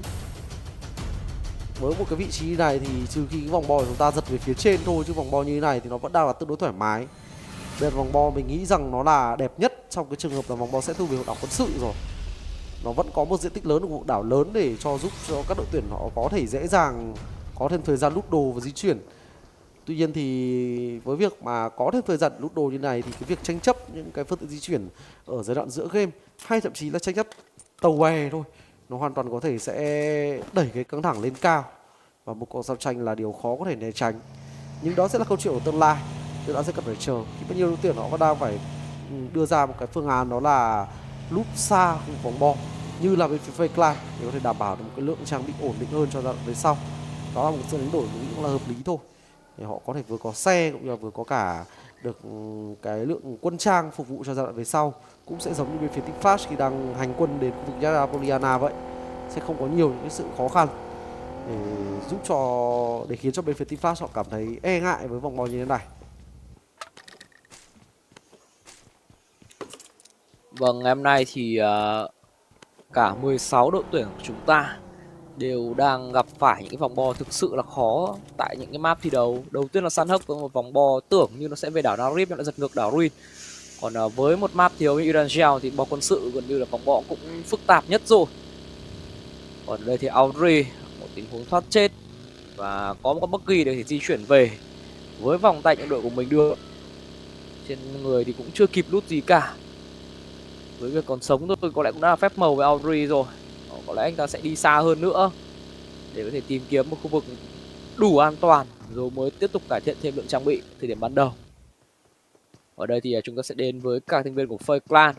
G: Với một cái vị trí này thì trừ khi cái vòng bo của chúng ta giật về phía trên thôi, chứ vòng bo như thế này thì nó vẫn đang là tương đối thoải mái. Đây là vòng bo mình nghĩ rằng nó là đẹp nhất trong cái trường hợp là vòng bo sẽ thu về đảo quân sự rồi. Nó vẫn có một diện tích lớn ở khu vực đảo lớn để giúp cho các đội tuyển họ có thể dễ dàng có thêm thời gian lút đồ và di chuyển. Tuy nhiên thì với việc mà có thêm thời gian lút đồ như này thì cái việc tranh chấp những cái phương tiện di chuyển ở giai đoạn giữa game, hay thậm chí là tranh chấp tàu bè thôi, nó hoàn toàn có thể sẽ đẩy cái căng thẳng lên cao, và một cuộc giao tranh là điều khó có thể né tránh. Nhưng đó sẽ là câu chuyện của tương lai, chúng ta sẽ cần phải chờ khi bao nhiêu đội tuyển họ vẫn đang phải đưa ra một cái phương án, đó là lút xa khu vòng bo như là bên phía Clan để có thể đảm bảo được một cái lượng trang bị ổn định hơn cho giai đoạn về sau. Đó là một sự đánh đổi mình nghĩ cũng là hợp lý thôi, để họ có thể vừa có xe cũng như là vừa có cả được cái lượng quân trang phục vụ cho giai đoạn về sau. Cũng sẽ giống như bên phía team Flash khi đang hành quân đến khu vực Yarapoliana vậy, sẽ không có nhiều những cái sự khó khăn để giúp để khiến cho bên phía team Flash họ cảm thấy e ngại với vòng bo như thế này.
H: Vâng, ngày hôm nay thì cả 16 đội tuyển của chúng ta đều đang gặp phải những cái vòng bo thực sự là khó tại những cái map thi đấu. Đầu tiên là CHÍNH với một vòng bo tưởng như nó sẽ về đảo Narib nhưng lại giật ngược đảo Ruin. Còn với một map thi đấu như Indonesia thì bo quân sự gần như là vòng bo cũng phức tạp nhất rồi. Còn ở đây thì Audrey, một tình huống thoát chết và có một con buggy để di chuyển về với vòng tay những đội của mình đưa. Trên người thì cũng chưa kịp lút gì cả. Với việc còn sống thôi có lẽ cũng đã là phép màu với Audrey rồi. Có lẽ anh ta sẽ đi xa hơn nữa để có thể tìm kiếm một khu vực đủ an toàn rồi mới tiếp tục cải thiện thêm lượng trang bị thời điểm ban đầu. Ở đây thì chúng ta sẽ đến với các thành viên của Fair Clan.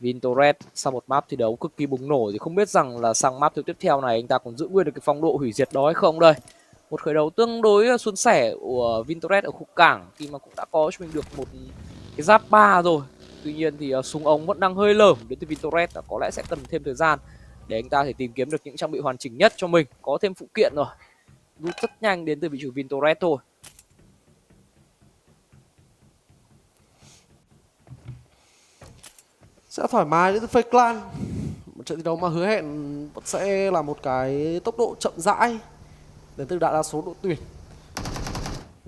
H: Vintoret sau một map thi đấu cực kỳ bùng nổ thì không biết rằng là sang map tiếp theo này anh ta còn giữ nguyên được cái phong độ hủy diệt đó hay không đây. Một khởi đầu tương đối suôn sẻ của Vintoret ở khu cảng khi mà cũng đã có cho mình được một cái giáp 3 rồi. Tuy nhiên thì súng ống vẫn đang hơi lởm đến từ Vintoret, có lẽ sẽ cần thêm thời gian để anh ta thể tìm kiếm được những trang bị hoàn chỉnh nhất cho mình. Có thêm phụ kiện rồi, rút rất nhanh đến từ vị chủ Vintoret thôi.
G: Sẽ thoải mái đến từ Fair Clan. Một trận thi đấu mà hứa hẹn sẽ là một cái tốc độ chậm rãi đến từ đại đa số đội tuyển.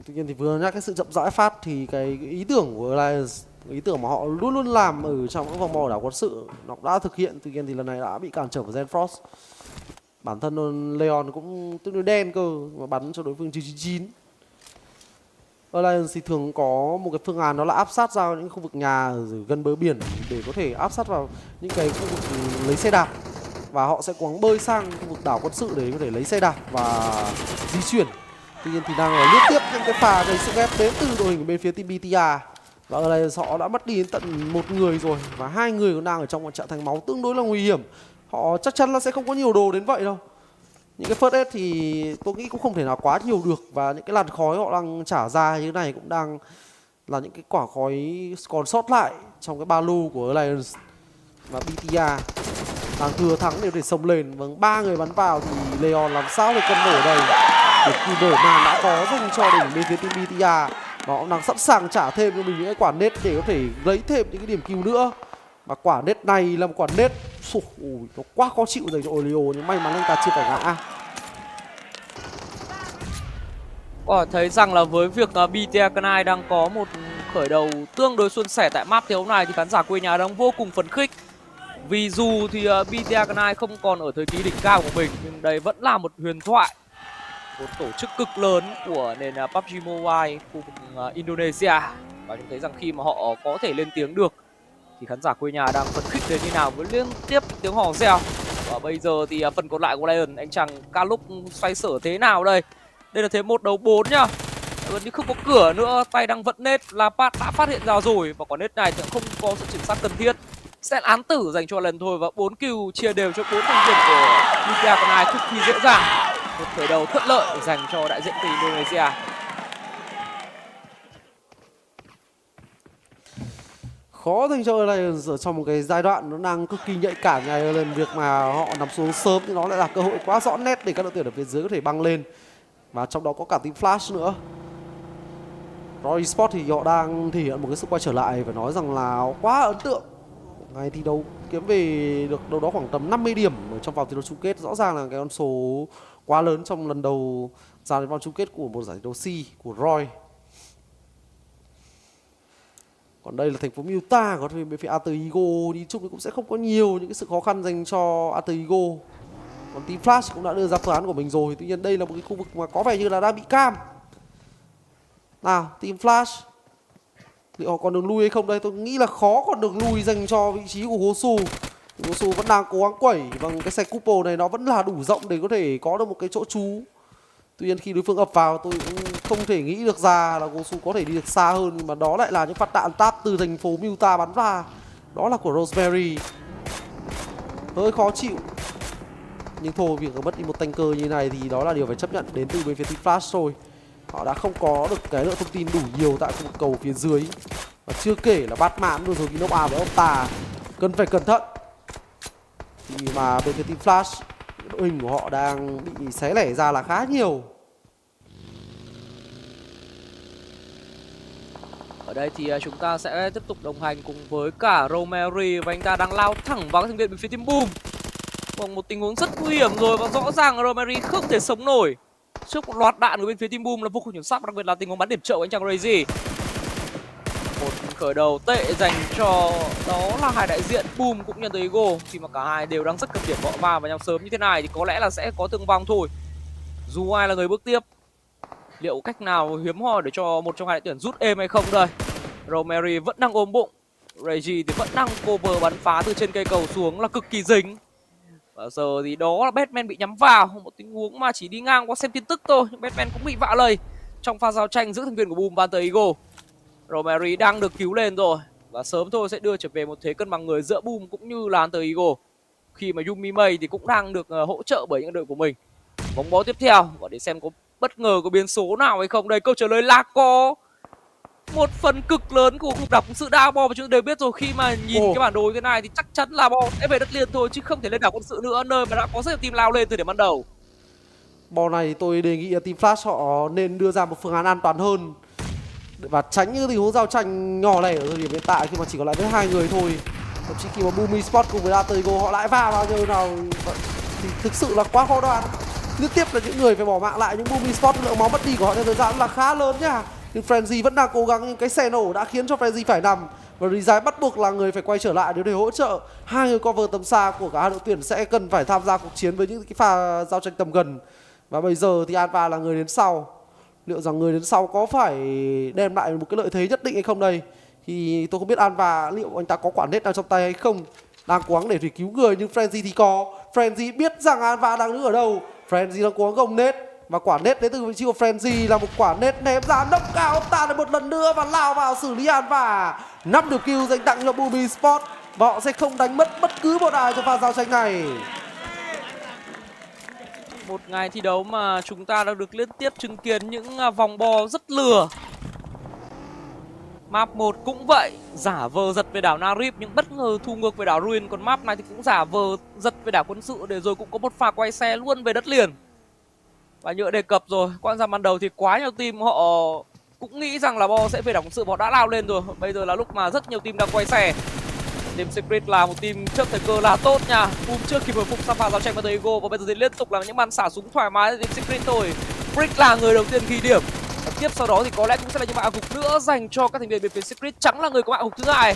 G: Tuy nhiên thì vừa nhắc cái sự chậm rãi phát thì cái ý tưởng của Alliance, ý tưởng mà họ luôn luôn làm ở trong các vòng bo đảo quân sự nó cũng đã thực hiện. Tuy nhiên thì lần này đã bị cản trở của Zenfrost. Bản thân Leon cũng tương đối đen cơ mà bắn cho đối phương 999. Alliance thì thường có một cái phương án đó là áp sát ra những khu vực nhà ở gần bờ biển để có thể áp sát vào những cái khu vực lấy xe đạp, và họ sẽ quáng bơi sang khu vực đảo quân sự để có thể lấy xe đạp và di chuyển. Tuy nhiên thì đang liên tiếp những cái pha gây sức ép đến từ đội hình bên phía team BTR, và ở đây họ đã mất đi đến tận một người rồi, và hai người còn đang ở trong một trạng thái máu tương đối là nguy hiểm. Họ chắc chắn là sẽ không có nhiều đồ đến vậy đâu. Những cái first aid thì tôi nghĩ cũng không thể nào quá nhiều được, và những cái làn khói họ đang trả ra như thế này cũng đang là những cái quả khói còn sót lại trong cái ba lô của Alliance. Và BTR đang thừa thắng để xông lên. Vâng, 3 người bắn vào thì Leon làm sao để cân nổi đây. Để kỳ đổ màn đã có dành cho đỉnh bên phía team BTR. Nó cũng đang sẵn sàng trả thêm cho mình những cái quả nết để có thể lấy thêm những cái điểm cứu nữa. Và quả nết này là một quả nết nó quá khó chịu dành cho Olio, nhưng may mắn anh ta chưa phải ngã.
H: Thấy rằng là với việc BTK9 đang có một khởi đầu tương đối suôn sẻ tại map thì hôm nay thì khán giả quê nhà đang vô cùng phấn khích. Vì dù thì BTK9 không còn ở thời kỳ đỉnh cao của mình, nhưng đây vẫn là một huyền thoại, một tổ chức cực lớn của nền PUBG Mobile khu vực Indonesia. Và chúng thấy rằng khi mà họ có thể lên tiếng được thì khán giả quê nhà đang phấn khích đến như nào với liên tiếp tiếng hò reo. Và bây giờ thì phần còn lại của Lion, anh chàng Calux xoay sở thế nào đây? Đây là thế 1 đấu 4 nhá. Gần như không có cửa nữa, tay đang vận nết là Pat đã phát hiện ra rồi. Và quả nết này thì không có sự chính xác cần thiết. Sẽ án tử dành cho lần thôi và 4 kill chia đều cho 4 thành viên của BTK9 cực kỳ dễ dàng. Một khởi đầu thuận lợi dành cho đại diện từ Indonesia.
G: Khó dành cho Lions ở trong một cái giai đoạn nó đang cực kỳ nhạy cảm này, lần việc mà họ nằm xuống sớm thì nó lại là cơ hội quá rõ nét để các đội tuyển ở phía dưới có thể băng lên. Và trong đó có cả team Flash nữa. ROY Esports thì họ đang thể hiện một cái sự quay trở lại và nói rằng là quá ấn tượng. Ngày thi đấu kiếm về được đâu đó khoảng tầm 50 điểm ở trong vòng thi đấu chung kết, rõ ràng là cái con số quá lớn trong lần đầu ra đến vòng chung kết của một giải thi đấu SEA của ROY. Còn đây là thành phố Muta, có thể bên phía Ego đi chung thì cũng sẽ không có nhiều những cái sự khó khăn dành cho Ego. Còn team Flash cũng đã đưa ra phương án của mình rồi, tuy nhiên đây là một cái khu vực mà có vẻ như là đang bị cam. Nào, team Flash liệu họ còn đường lui hay không đây? Tôi nghĩ là khó còn đường lui dành cho vị trí của Hosu. Hosu vẫn đang cố gắng quẩy bằng cái xe couple này, nó vẫn là đủ rộng để có thể có được một cái chỗ trú. Tuy nhiên khi đối phương ập vào tôi cũng không thể nghĩ được ra là Hosu có thể đi được xa hơn, nhưng mà đó lại là những phát đạn táp từ thành phố Muta bắn ra. Đó là của Rosemary. Hơi khó chịu. Nhưng thôi, việc mất đi một tanker như này thì đó là điều phải chấp nhận đến từ bên phía team Flash rồi. Họ đã không có được cái lượng thông tin đủ nhiều tại khu vực cầu phía dưới. Và chưa kể là Batman vừa rồi bị knock out với ông Tà. Cần phải cẩn thận. Vì mà bên phía team Flash, đội hình của họ đang bị xé lẻ ra là khá nhiều.
H: Ở đây thì chúng ta sẽ tiếp tục đồng hành cùng với cả Rosemary. Và anh ta đang lao thẳng vào các thành viên bên phía team Boom. Vâng, một tình huống rất nguy hiểm rồi và rõ ràng Rosemary không thể sống nổi trước một loạt đạn của bên phía team Boom là vô cùng chuẩn xác, đặc biệt là tình huống bắn điểm trợ của anh chàng Crazy. Một khởi đầu tệ dành cho đó là hai đại diện Boom cũng như Ego, khi mà cả hai đều đang rất cần điểm, họ va vào nhau sớm như thế này thì có lẽ là sẽ có thương vong thôi. Dù ai là người bước tiếp, liệu cách nào hiếm hoi để cho một trong hai đại tuyển rút êm hay không đây? Rosemary vẫn đang ôm bụng, Reggie thì vẫn đang cover bắn phá từ trên cây cầu xuống là cực kỳ dính. Và giờ thì đó là Batman bị nhắm vào, một tình huống mà chỉ đi ngang qua xem tin tức thôi, nhưng Batman cũng bị vạ lây trong pha giao tranh giữa thành viên của Boom và Ego. Rosemary đang được cứu lên rồi và sớm thôi sẽ đưa trở về một thế cân bằng người giữa Boom cũng như là Ego, khi mà Yumi May thì cũng đang được hỗ trợ bởi những đội của mình. Bóng bó tiếp theo và để xem có bất ngờ có biến số nào hay không đây. Câu trả lời là có. Một phần cực lớn của cuộc đọc sự đa Bo và chúng ta đều biết rồi, khi mà nhìn cái bản đồ như thế này thì chắc chắn là Bo sẽ về đất liền thôi chứ không thể lên đảo quân sự nữa, nơi mà đã có rất nhiều team lao lên từ điểm ban đầu.
G: Bo này tôi đề nghị là team Flash họ nên đưa ra một phương án an toàn hơn và tránh những tình huống giao tranh nhỏ này ở thời điểm hiện tại khi mà chỉ còn lại với hai người thôi. Thậm chí khi mà Boom Esports cùng với Ego họ lại va bao nhiêu nào thì thực sự là quá khó đoán. Liên tiếp là những người phải bỏ mạng lại, nhưng Boom Esports lượng máu mất đi của họ trong thời gian là khá lớn nhá. Nhưng Frenzy vẫn đang cố gắng, nhưng cái xe nổ đã khiến cho Frenzy phải nằm và Rizai bắt buộc là người phải quay trở lại để hỗ trợ. Hai người cover tầm xa của cả hai đội tuyển sẽ cần phải tham gia cuộc chiến với những cái pha giao tranh tầm gần. Và bây giờ thì Alpha là người đến sau. Liệu rằng người đến sau có phải đem lại một cái lợi thế nhất định hay không đây? Thì tôi không biết Alpha liệu anh ta có quả nết nào trong tay hay không. Đang cố gắng để cứu người nhưng Frenzy thì có. Frenzy biết rằng Alpha đang đứng ở đâu. Frenzy đang cố gắng gồng nết. Và quả nết đến từ vị trí của Frenzy là một quả nết ném ra nóc cao ông ta lại một lần nữa và lao vào xử lý Alpha. 5 điểm kill dành tặng cho Boom Esports và họ sẽ không đánh mất bất cứ một ai trong pha giao tranh này.
H: Một ngày thi đấu mà chúng ta đã được liên tiếp chứng kiến những vòng bo rất lừa. Map 1 cũng vậy, giả vờ giật về đảo Narib nhưng bất ngờ thu ngược về đảo Ruin. Còn map này thì cũng giả vờ giật về đảo quân sự để rồi cũng có một pha quay xe luôn về đất liền. Và như đã đề cập rồi, quãng thời gian ban đầu thì quá nhiều team họ cũng nghĩ rằng là Bo sẽ về đảo quân sự và họ đã lao lên rồi. Bây giờ là lúc mà rất nhiều team đang quay xe. Team Secret là một team trước thời cơ là tốt nha. Chưa kịp hồi phục sau pha giao tranh với Dingoz và bây giờ thì liên tục là những màn xả súng thoải mái. Team Secret thôi. Brick là người đầu tiên ghi điểm. Và tiếp sau đó thì có lẽ cũng sẽ là những mạng gục nữa dành cho các thành viên bên phía Secret. Trắng là người có mạng gục thứ hai.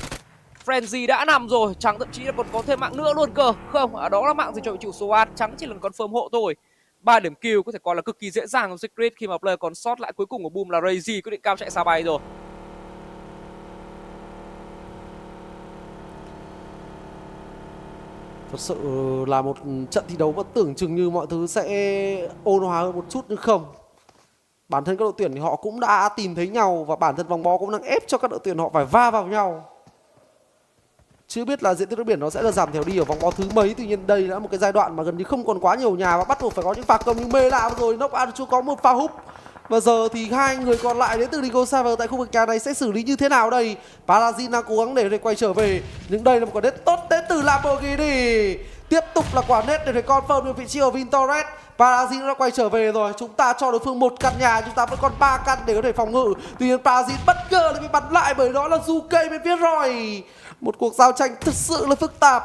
H: Frenzy đã nằm rồi, Trắng thậm chí là còn có thêm mạng nữa luôn cơ. Không, đó là mạng dành cho chịu số ad. Trắng chỉ là confirm hộ thôi. 3 điểm kill có thể coi là cực kỳ dễ dàng của Secret khi mà player còn sót lại cuối cùng của Boom là ROY quyết định cao chạy xa bay rồi.
G: Thật sự là một trận thi đấu mà tưởng chừng như mọi thứ sẽ ôn hòa hơn một chút nhưng không. Bản thân các đội tuyển thì họ cũng đã tìm thấy nhau và bản thân vòng Bo cũng đang ép cho các đội tuyển họ phải va vào nhau. Chưa biết là diện tích nước biển nó sẽ là giảm theo đi ở vòng Bo thứ mấy. Tuy nhiên đây là một cái giai đoạn mà gần như không còn quá nhiều nhà và bắt buộc phải có những pha công như mê lạ rồi. Nọc chưa có một pha húp. Và giờ thì hai người còn lại đến từ Dingoz Xavier tại khu vực nhà này sẽ xử lý như thế nào đây? Parazin đang cố gắng để quay trở về. Nhưng đây là một quả nét tốt đến từ Lamborghini. Tiếp tục là quả nét để confirm được vị trí ở Vintorres. Parazin đã quay trở về rồi. Chúng ta cho đối phương một căn nhà, chúng ta vẫn còn 3 căn để có thể phòng ngự. Tuy nhiên Parazin bất ngờ lại bị bắn lại bởi đó là Zuke bên phía ROY. Một cuộc giao tranh thực sự là phức tạp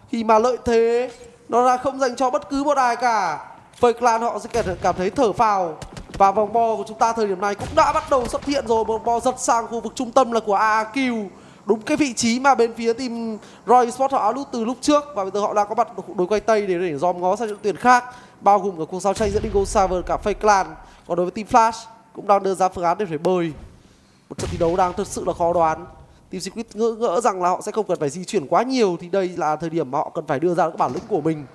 G: khi mà lợi thế nó là không dành cho bất cứ một ai cả. Clan họ sẽ cảm thấy thở phào. Và vòng Bo của chúng ta thời điểm này cũng đã bắt đầu xuất hiện rồi. Vòng Bo giật sang khu vực trung tâm là của AQ. Đúng cái vị trí mà bên phía team ROY Esports họ lút từ lúc trước. Và bây giờ họ đang có mặt đối quay Tây để dòm ngó sang những tuyển khác. Bao gồm cả cuộc giao tranh giữa Dingoz Xavier cả Clan. Còn đối với team Flash cũng đang đưa ra phương án để phải bơi. Một trận thi đấu đang thực sự là khó đoán. Team Secret ngỡ rằng là họ sẽ không cần phải di chuyển quá nhiều. Thì đây là thời điểm mà họ cần phải đưa ra các bản lĩnh của mình.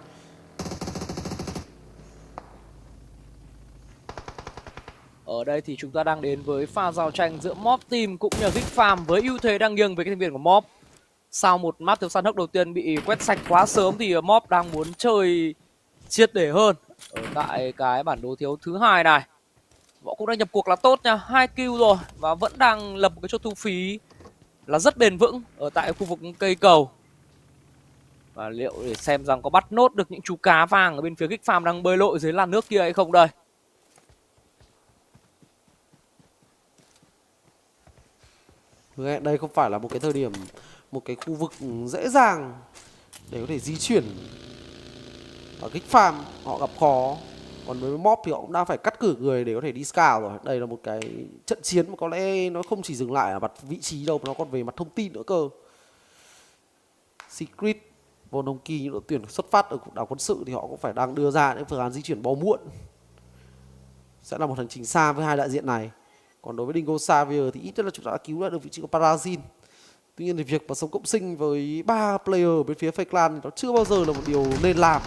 H: Ở đây thì chúng ta đang đến với pha giao tranh giữa Mob Team cũng như GIliwoOM với ưu thế đang nghiêng về cái thành viên của Mob. Sau một map thiếu săn hốc đầu tiên bị quét sạch quá sớm thì Mob đang muốn chơi triệt để hơn ở tại cái bản đồ thiếu thứ hai này. Họ cũng đã nhập cuộc là tốt nha, 2 kill rồi và vẫn đang lập một cái chốt thu phí là rất bền vững ở tại khu vực cây cầu. Và liệu để xem rằng có bắt nốt được những chú cá vàng ở bên phía GIliwoOM đang bơi lội dưới làn nước kia hay không đây.
G: Đây không phải là một cái thời điểm, một cái khu vực dễ dàng để có thể di chuyển. Ở GIliwoOM họ gặp khó. Còn với Mob thì họ cũng đang phải cắt cử người để có thể đi scout rồi. Đây là một cái trận chiến mà có lẽ nó không chỉ dừng lại ở mặt vị trí đâu, mà nó còn về mặt thông tin nữa cơ. Secret, vô nông kỳ những đội tuyển xuất phát ở đảo quân sự thì họ cũng phải đang đưa ra những phương án di chuyển Bo muộn. Sẽ là một hành trình xa với hai đại diện này. Còn đối với Dingoz Xavier thì ít nhất là chúng ta đã cứu lại được vị trí của Parazin. Tuy nhiên thì việc mà sống cộng sinh với 3 player bên phía Clan thì nó chưa bao giờ là một điều nên làm.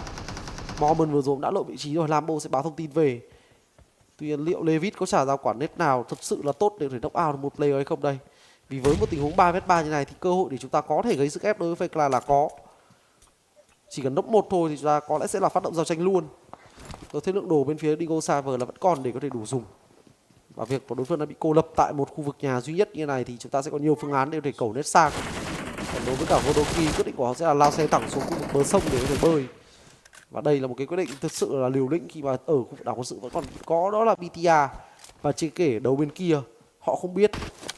G: Mormon vừa rồi đã lộ vị trí rồi, Lambo sẽ báo thông tin về. Tuy nhiên liệu Levitt có trả ra quả net nào thật sự là tốt để knock out được một player hay không đây? Vì với một tình huống 3v3 như này thì cơ hội để chúng ta có thể gây sức ép đối với Clan là có. Chỉ cần knock một thôi thì chúng ta có lẽ sẽ là phát động giao tranh luôn. Tôi thấy lượng đồ bên phía Dingoz Xavier là vẫn còn để có thể đủ dùng. Và việc của đối phương đã bị cô lập tại một khu vực nhà duy nhất như này thì chúng ta sẽ có nhiều phương án để có thể cầu net sang. Còn đối với cả Vodoki, quyết định của họ sẽ là lao xe thẳng xuống khu vực bờ sông để có thể bơi. Và đây là một cái quyết định thực sự là liều lĩnh khi mà ở khu vực đảo quân sự vẫn còn có đó là BTR. Và chưa kể đầu bên kia họ không biết.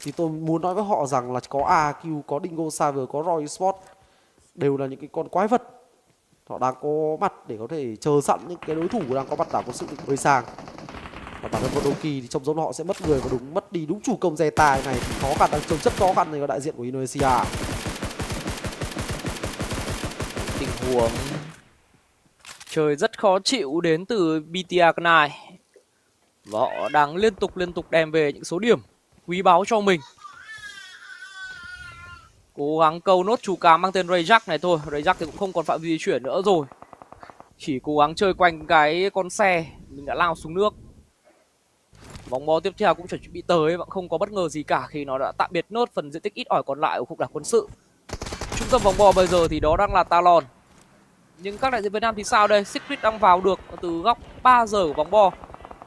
G: Thì tôi muốn nói với họ rằng là có AQ, có Dingoz Xavier, có ROY Esports đều là những cái con quái vật. Họ đang có mặt để có thể chờ sẵn những cái đối thủ đang có mặt đảo quân sự định bơi sang. Và bản thân Vodoki thì trông giống họ sẽ mất người và mất đi đúng chủ công dè tài này thì khó khăn, đang trông rất khó khăn này có đại diện của Indonesia.
H: Tình huống chơi rất khó chịu đến từ BTR này. Và họ đang liên tục đem về những số điểm quý báu cho mình. Cố gắng câu nốt chú cá mang tên Rayjack này thôi. Rayjack thì cũng không còn phạm vi di chuyển nữa rồi. Chỉ cố gắng chơi quanh cái con xe. Mình đã lao xuống nước. Vòng Bo tiếp theo cũng chuẩn bị tới và không có bất ngờ gì cả khi nó đã tạm biệt nốt phần diện tích ít ỏi còn lại của khu đảo quân sự. Trung tâm vòng Bo bây giờ thì đó đang là Talon. Nhưng các đại diện Việt Nam thì sao đây? Secret đang vào được từ góc 3 giờ của vòng Bo.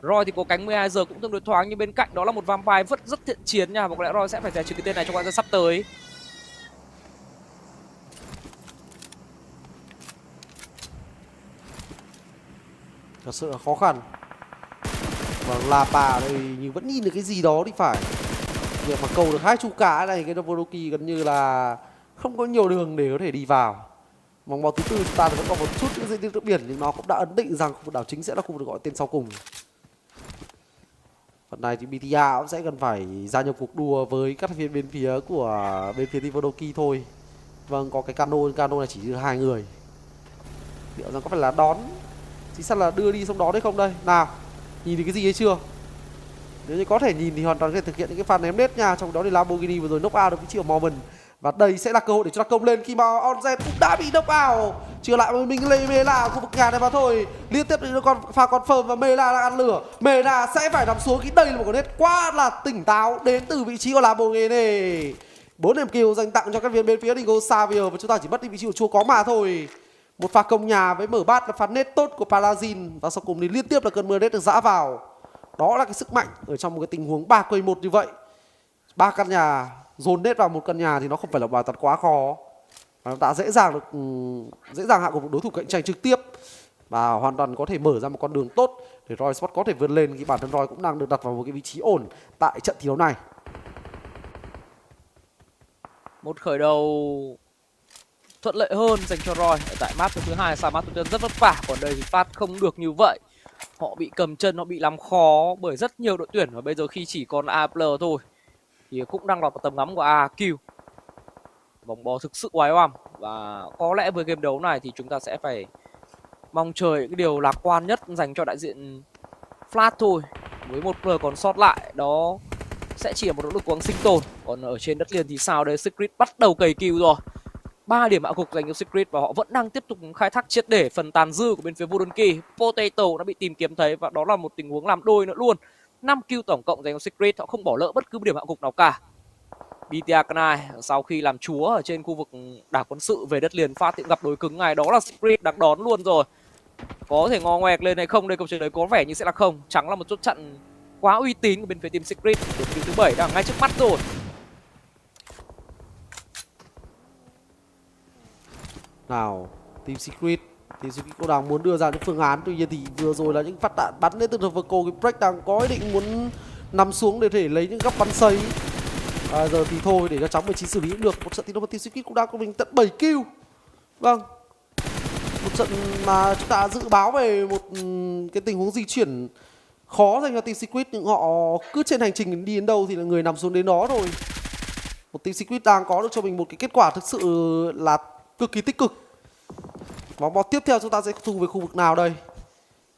H: ROY thì có cánh 12 giờ cũng tương đối thoáng, nhưng bên cạnh đó là một vampire vẫn rất thiện chiến nha. Và có lẽ ROY sẽ phải giải trừ cái tên này trong quãng thời gian sắp tới.
G: Thật sự là khó khăn. Và Lapa đây nhưng vẫn nhìn được cái gì đó thì phải. việc mà câu được 2 chu cá này, cái Vodoki gần như là không có nhiều đường để có thể đi vào. Vòng bầu thứ tư chúng ta vẫn còn một chút những diễn biến nước biển, nhưng nó cũng đã ấn định rằng khu vực đảo chính sẽ là khu vực được gọi tên sau cùng. Phần này thì BTR cũng sẽ cần phải gia nhập cuộc đua với các thành viên bên phía của bên phía team Vodoki thôi. Vâng, có cái cano này chỉ đưa 2 người. Liệu rằng có phải là đón, chính xác là đưa đi xong đó đấy không đây? Nào, nhìn thấy cái gì hay chưa? Nếu như có thể nhìn thì hoàn toàn có thể thực hiện những cái pha ném nét nha. Trong đó thì Lamborghini vừa rồi knock out được cái chiều Mormon. Và đây sẽ là cơ hội để cho ta công lên khi mà Onzen cũng đã bị knock out. Chưa lại mình lên Mela khu vực nhà này mà thôi. Liên tiếp đến con pha confirm và Mela đang ăn lửa. Mela sẽ phải nằm xuống, cái đây là một con nét quá là tỉnh táo đến từ vị trí của Lamborghini. 4 điểm kill dành tặng cho các viên bên phía Dingoz Xavier, và chúng ta chỉ mất đi vị trí của chúa có mà thôi. Một pha công nhà với mở bát là pha nét tốt của Palazin, và sau cùng thì liên tiếp là cơn mưa nét được dã vào. Đó là cái sức mạnh ở trong một cái tình huống 3-1 như vậy. 3 căn nhà dồn nét vào một căn nhà thì nó không phải là bài toán quá khó. Và nó đã dễ dàng hạ gục đối thủ cạnh tranh trực tiếp, và hoàn toàn có thể mở ra một con đường tốt để ROY Esports có thể vươn lên, khi bản thân ROY cũng đang được đặt vào một cái vị trí ổn tại trận thi đấu này.
H: Một khởi đầu thuận lợi hơn dành cho ROY ở tại map thứ 2. Sao map thứ rất vất vả, còn đây thì phát không được như vậy. Họ bị cầm chân, họ bị làm khó bởi rất nhiều đội tuyển, và bây giờ khi chỉ còn A player thôi thì cũng đang lọt vào tầm ngắm của AQ. Vòng bò thực sự oái oăm, và có lẽ với game đấu này thì chúng ta sẽ phải mong chờ những cái điều lạc quan nhất dành cho đại diện Flash thôi. Với một player còn sót lại, đó sẽ chỉ là một nỗ lực cố gắng sinh tồn. Còn ở trên đất liền thì sao đây? Secret bắt đầu cày kill rồi. 3 điểm hạ gục dành cho Secret, và họ vẫn đang tiếp tục khai thác triệt để phần tàn dư của bên phía Vodoki. Potato đã bị tìm kiếm thấy, và đó là một tình huống làm đôi nữa luôn. 5 kill tổng cộng dành cho Secret, họ không bỏ lỡ bất cứ một điểm hạ gục nào cả. BTR sau khi làm chúa ở trên khu vực đảo quân sự về đất liền, phát hiện gặp đối cứng này, đó là Secret đang đón luôn rồi. Có thể ngò ngoẹt lên hay không đây? Câu trả lời có vẻ như sẽ là không. Chẳng là một chốt chặn quá uy tín của bên phía team Secret. Điểm kill thứ 7 đang ngay trước mắt rồi.
G: Nào, team Secret cũng đang muốn đưa ra những phương án, tuy nhiên thì vừa rồi là những phát đạn bắn đến từ Verco. Cái break đang có ý định muốn nằm xuống để thể lấy những góc bắn sấy. Giờ thì thôi, để cho chóng 19 xử lý cũng được. Một trận thi đấu mà team Secret cũng đang có mình tận 7 kill. Vâng, một trận mà chúng ta dự báo về một cái tình huống di chuyển khó dành cho team Secret, nhưng họ cứ trên hành trình đi đến đâu thì là người nằm xuống đến đó rồi. Một team Secret đang có được cho mình một cái kết quả thực sự là cực kỳ tích cực. Vòng bò tiếp theo chúng ta sẽ thu về khu vực nào đây?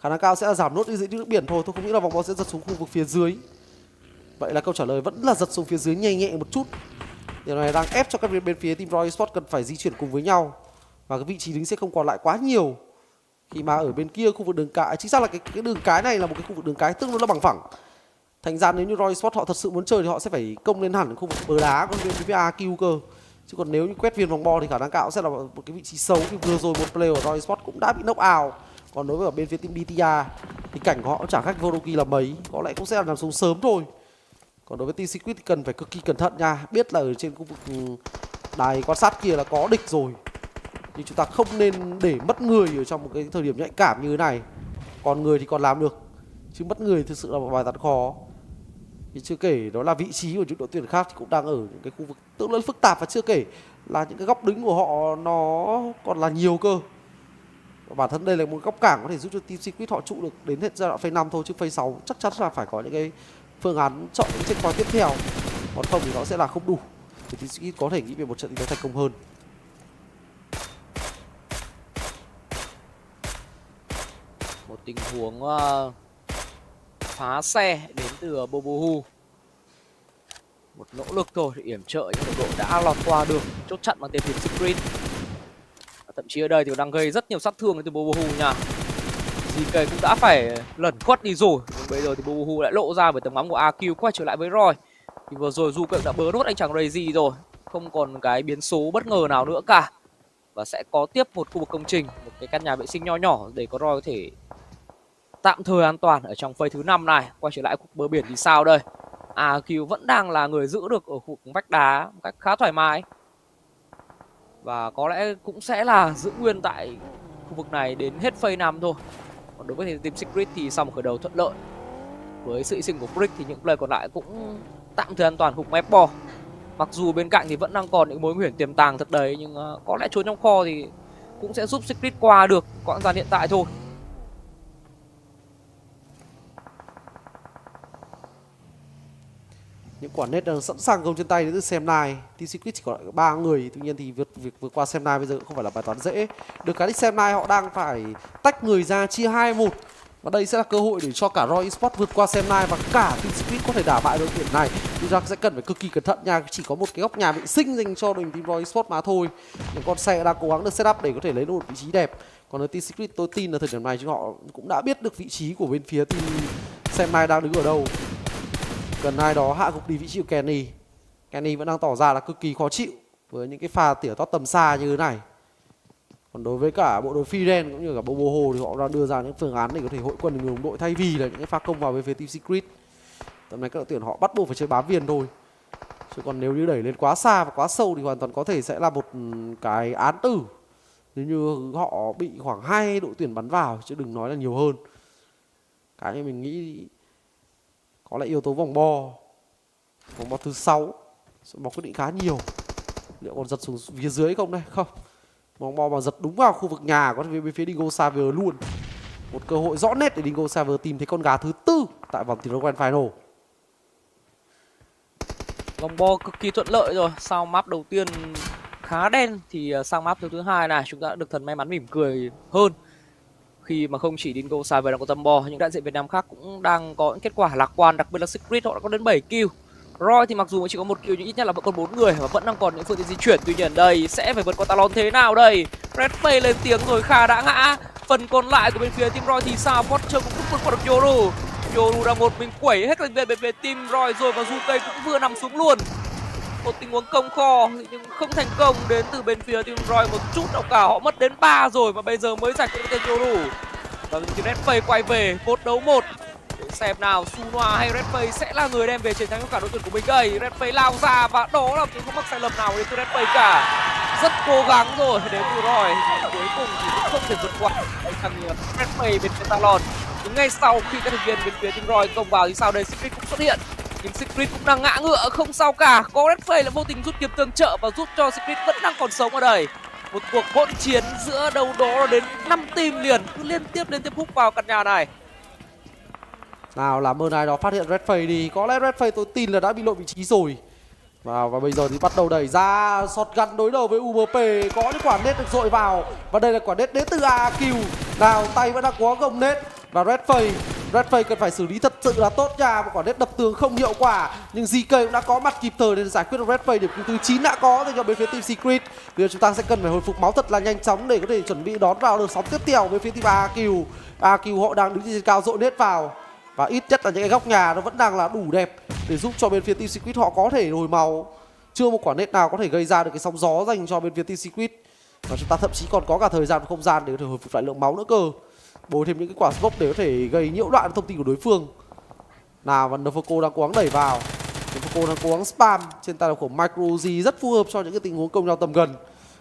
G: Khả năng cao sẽ là giảm nốt đi dưới nước biển thôi. Tôi không nghĩ là vòng bò sẽ giật xuống khu vực phía dưới. Vậy là câu trả lời vẫn là giật xuống phía dưới nhẹ nhẹ một chút. Điều này đang ép cho các bên phía team ROY Esports cần phải di chuyển cùng với nhau, và cái vị trí đứng sẽ không còn lại quá nhiều. Khi mà ở bên kia khu vực đường cái, chính xác là cái đường cái này là một cái khu vực đường cái tương đối là bằng phẳng. Thành ra nếu như ROY Esports họ thật sự muốn chơi thì họ sẽ phải công lên hẳn khu vực bờ đá của bên phía AQ cơ. Chứ còn nếu như quét viên vòng bo thì khả năng cao sẽ là một cái vị trí xấu. Vì vừa rồi một player của ROY Esports cũng đã bị knock out. Còn đối với ở bên phía team BTR thì cảnh của họ cũng chẳng khác Vodoki là mấy, có lẽ cũng sẽ là nằm xuống sớm thôi. Còn đối với team Secret thì cần phải cực kỳ cẩn thận nha. Biết là ở trên khu vực đài quan sát kia là có địch rồi, nhưng chúng ta không nên để mất người ở trong một cái thời điểm nhạy cảm như thế này. Còn người thì còn làm được, chứ mất người thực sự là một bài toán khó. Thì chưa kể đó là vị trí của những đội tuyển khác thì cũng đang ở những cái khu vực tương đối phức tạp, và chưa kể là những cái góc đứng của họ nó còn là nhiều cơ. Và bản thân đây là một góc cảng có thể giúp cho team Secret họ trụ được đến hết giai đoạn phase 5 thôi, chứ phase 6 chắc chắn là phải có những cái phương án chọn những checkpoint tiếp theo. Còn không thì nó sẽ là không đủ thì team Secret có thể nghĩ về một trận thi đấu thành công hơn.
H: Một tình huống phá xe đến từ Bobohu. Một nỗ lực thôi để yểm trợ, nhưng đội đã lọt qua được chốt chặn bằng tên team Secret. Thậm chí ở đây thì đang gây rất nhiều sát thương từ Bobohu nha. GK cũng đã phải lẩn khuất đi rồi, nhưng bây giờ thì Bobohu lại lộ ra với tầm ngắm của AQ quay trở lại với ROY. Thì vừa rồi Du đã bớ nốt anh chàng Razy rồi, không còn cái biến số bất ngờ nào nữa cả. Và sẽ có tiếp một khu vực công trình, một cái căn nhà vệ sinh nho nhỏ để có ROY có thể tạm thời an toàn ở trong phase thứ 5 này. Quay trở lại khu bờ biển thì sao đây? AQ vẫn đang là người giữ được ở khu vách đá một cách khá thoải mái, và có lẽ cũng sẽ là giữ nguyên tại khu vực này đến hết phase 5 thôi. Còn đối với team Secret thì sau một khởi đầu thuận lợi với sự hy sinh của Brick thì những player còn lại cũng tạm thời an toàn khủng ép bò. Mặc dù bên cạnh thì vẫn đang còn những mối nguy hiểm tiềm tàng thật đấy, nhưng có lẽ trốn trong kho thì cũng sẽ giúp Secret qua được quãng gian hiện tại thôi.
G: Những quả net đang sẵn sàng gồng trên tay đến từ Xem Nai. Team Secret chỉ còn lại 3 người, tuy nhiên thì việc vượt qua Xem Nai bây giờ cũng không phải là bài toán dễ. Được cái thì Xem Nai họ đang phải tách người ra chia 2-1. Và đây sẽ là cơ hội để cho cả ROY Esports vượt qua Xem Nai và cả Team Secret có thể đả bại đội tuyển này. Chúng ta sẽ cần phải cực kỳ cẩn thận nha, chỉ có một cái góc nhà vệ sinh dành cho đội team ROY Esports mà thôi. Những con xe đang cố gắng được setup để có thể lấy được một vị trí đẹp. Còn ở Team Secret tôi tin là thời điểm này chúng họ cũng đã biết được vị trí của bên phía team Xem Nai đang đứng ở đâu. Cần ai đó hạ gục đi vị trí của Kenny. Kenny vẫn đang tỏ ra là cực kỳ khó chịu với những cái pha tỉa tót tầm xa như thế này. Còn đối với cả bộ đội Firen cũng như cả bộ Hồ thì họ đang đưa ra những phương án để có thể hội quân đồng đội thay vì là những cái pha công vào bên phía Team Secret. Tầm này các đội tuyển họ bắt buộc phải chơi bám viền thôi. Chứ còn nếu như đẩy lên quá xa và quá sâu thì hoàn toàn có thể sẽ là một cái án tử. Nếu như họ bị khoảng 2 đội tuyển bắn vào chứ đừng nói là nhiều hơn. Cái mình nghĩ có lẽ yếu tố vòng bo thứ 6 sẽ bóng quyết định khá nhiều. Liệu còn giật xuống phía dưới không đây? Không. Vòng bo mà giật đúng vào khu vực nhà có thể bên phía Dingoz Xavier luôn. Một cơ hội rõ nét để Dingoz Xavier tìm thấy con gà thứ 4 tại vòng thi đấu Grand Final.
H: Vòng bo cực kỳ thuận lợi rồi. Sau map đầu tiên khá đen thì sang map thứ hai này chúng ta đã được thần may mắn mỉm cười hơn. Khi mà không chỉ Dingoz Xavier đang có tầm bo, những đại diện Việt Nam khác cũng đang có những kết quả lạc quan, đặc biệt là Secret họ đã có đến 7 kill. ROY thì mặc dù chỉ có 1 kill nhưng ít nhất là vẫn còn 4 người và vẫn đang còn những phương tiện di chuyển. Tuy nhiên đây sẽ phải vượt qua Talon thế nào đây? Redfay lên tiếng rồi, Kha đã ngã. Phần còn lại của bên phía team ROY thì sao? Potter cũng vượt qua được Yoru. Yoru đang một mình quẩy hết thành viên bên phía team ROY rồi và Zukei cũng vừa nằm xuống luôn. Một tình huống công kho nhưng không thành công đến từ bên phía team ROY một chút nào cả. Họ mất đến 3 rồi và bây giờ mới giải quyết được Yoru. Và team Redfay quay về 1-1. Để xem nào Sunwa hay Redfay sẽ là người đem về chiến thắng cho cả đội tuyển của mình đây. Redfay lao ra và đó là không mắc sai lầm nào đến từ Redfay cả. Rất cố gắng rồi đến từ ROY nhưng cuối cùng thì cũng không thể vượt qua thằng Redfay bên phía Talon. Nhưng ngay sau khi các thành viên bên phía team ROY công vào thì sau đây Secret cũng xuất hiện. Nhưng Secret cũng đang ngã ngựa, không sao cả. Có Redfay là vô tình rút kiếm tương trợ và giúp cho Secret vẫn đang còn sống ở đây. Một cuộc hỗn chiến giữa đâu đó đến 5 team liền, cứ liên tiếp hút vào căn nhà này.
G: Nào làm ơn ai đó phát hiện Redfay đi. Có lẽ Redfay tôi tin là đã bị lộ vị trí rồi. Và bây giờ thì bắt đầu đẩy ra shotgun đối đầu với UMP. Có những quả net được dội vào. Và đây là quả net đến từ AQ. Nào tay vẫn đang có gồng net. Và Redfay cần phải xử lý thật sự là tốt nha. Một quả net đập tường không hiệu quả. Nhưng GK cũng đã có mặt kịp thời để giải quyết được Redfay. Điểm cứu thứ 9 đã có dành cho bên phía team Secret. Bây giờ chúng ta sẽ cần phải hồi phục máu thật là nhanh chóng để có thể chuẩn bị đón vào được sóng tiếp theo với phía team AQ. AQ họ đang đứng trên cao dội net vào. Và ít nhất là những cái góc nhà nó vẫn đang là đủ đẹp để giúp cho bên phía team Secret họ có thể hồi máu. Chưa một quả net nào có thể gây ra được cái sóng gió dành cho bên phía team Secret. Và chúng ta thậm chí còn có cả thời gian và không gian để có thể hồi phục lại lượng máu nữa cơ. Bồi thêm những cái quả smoke để có thể gây nhiễu loạn thông tin của đối phương. Nào và NGØI đang cố gắng đẩy vào. NGØI đang cố gắng spam trên tay của Micro rất phù hợp cho những cái tình huống công nhau tầm gần.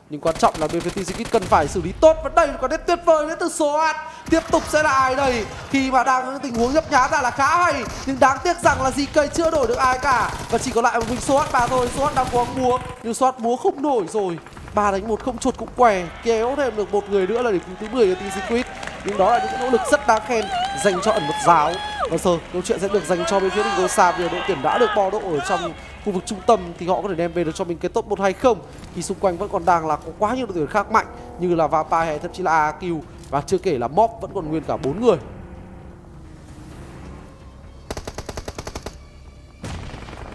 G: Nhưng quan trọng là bên phía team Secret cần phải xử lý tốt. Và đây có nét tuyệt vời đến từ SUİT. Tiếp tục sẽ là ai đây? Khi mà đang có những tình huống nhấp nhá ra là khá hay. Nhưng đáng tiếc rằng là GK chưa đổi được ai cả. Và chỉ còn lại một mình SUİT mà thôi. SUİT đang cố gắng múa. Nhưng SUİT múa không nổi rồi. 3-1 không chuột cũng què. Kéo thêm được một người nữa là điểm cứu thứ 10 cho team Secret. Nhưng đó là những nỗ lực rất đáng khen dành cho ẩn mật giáo. Và giờ câu chuyện sẽ được dành cho bên phía Dingoz Xavier. Đội tuyển đã được bo độ ở trong khu vực trung tâm thì họ có thể đem về được cho mình cái top 1 hay không, khi xung quanh vẫn còn đang là có quá nhiều đội tuyển khác mạnh như là Vampire hay thậm chí là AQ, và chưa kể là Mob vẫn còn nguyên cả 4 người.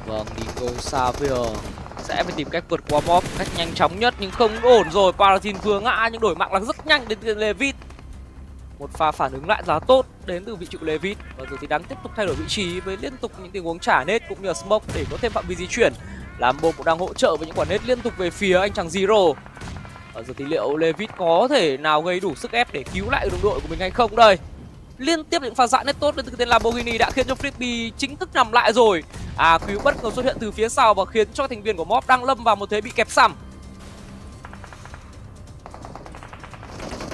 H: Vâng, Dingoz Xavier sẽ phải tìm cách vượt qua Mob cách nhanh chóng nhất nhưng không ổn rồi. Parazin vừa ngã nhưng đổi mạng là rất nhanh đến từ Levit. Một pha phản ứng lại giá tốt đến từ vị trí của Levit. Và giờ thì đang tiếp tục thay đổi vị trí với liên tục những tình huống trả nết cũng như là smoke để có thêm phạm vi di chuyển. Lambo cũng đang hỗ trợ với những quả nết liên tục về phía anh chàng Zero. Và giờ thì liệu Levit có thể nào gây đủ sức ép để cứu lại đồng đội của mình hay không đây? Liên tiếp những pha dã nết tốt đến từ tên Lamborghini đã khiến cho Flippy chính thức nằm lại rồi. Cứu bất ngờ xuất hiện từ phía sau và khiến cho thành viên của Mob đang lâm vào một thế bị kẹp sằm.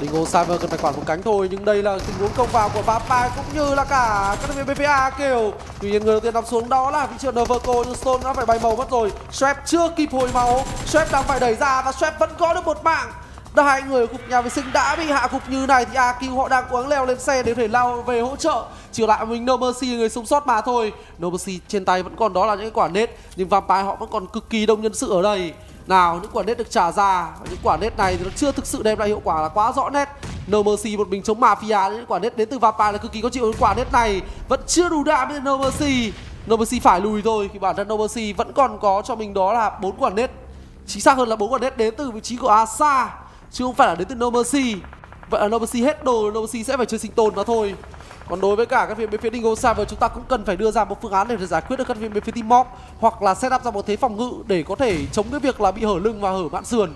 G: Dingoz Xavier cần phải quản một cánh thôi, nhưng đây là tình huống công vào của Vampire cũng như là cả các thành viên BPA kêu. Tuy nhiên người đầu tiên nằm xuống đó là vị trí Noverco, nhưng Stone đã phải bay màu mất rồi. Strap chưa kịp hồi máu, Strap đang phải đẩy ra và Strap vẫn có được một mạng. Hai người ở cục nhà vệ sinh đã bị hạ gục như này thì AQ họ đang cố gắng leo lên xe để có thể lao về hỗ trợ. Chỉ lại mình NgəNG người sống sót mà thôi. NgəNG trên tay vẫn còn đó là những quả nết, nhưng Vampire họ vẫn còn cực kỳ đông nhân sự ở đây. Nào, những quả nết được trả ra, những quả nết này thì nó chưa thực sự đem lại hiệu quả là quá rõ nét. NgəNG một mình chống Mafia, những quả nết đến từ Vampire là cực kỳ có chịu. Những quả nết này vẫn chưa đủ đạm với NgəNG phải lùi thôi, khi bản thân NgəNG vẫn còn có cho mình đó là 4 quả nết. Chính xác hơn là 4 quả nết đến từ vị trí của Asa, chứ không phải là đến từ NgəNG. Vậy là NgəNG hết đồ, NgəNG sẽ phải chơi sinh tồn mà thôi. Còn đối với cả các viên bên phía Dingoz Xavier, chúng ta cũng cần phải đưa ra một phương án để giải quyết được các viên bên phía team mob, hoặc là set up ra một thế phòng ngự để có thể chống cái việc là bị hở lưng và hở mạn sườn.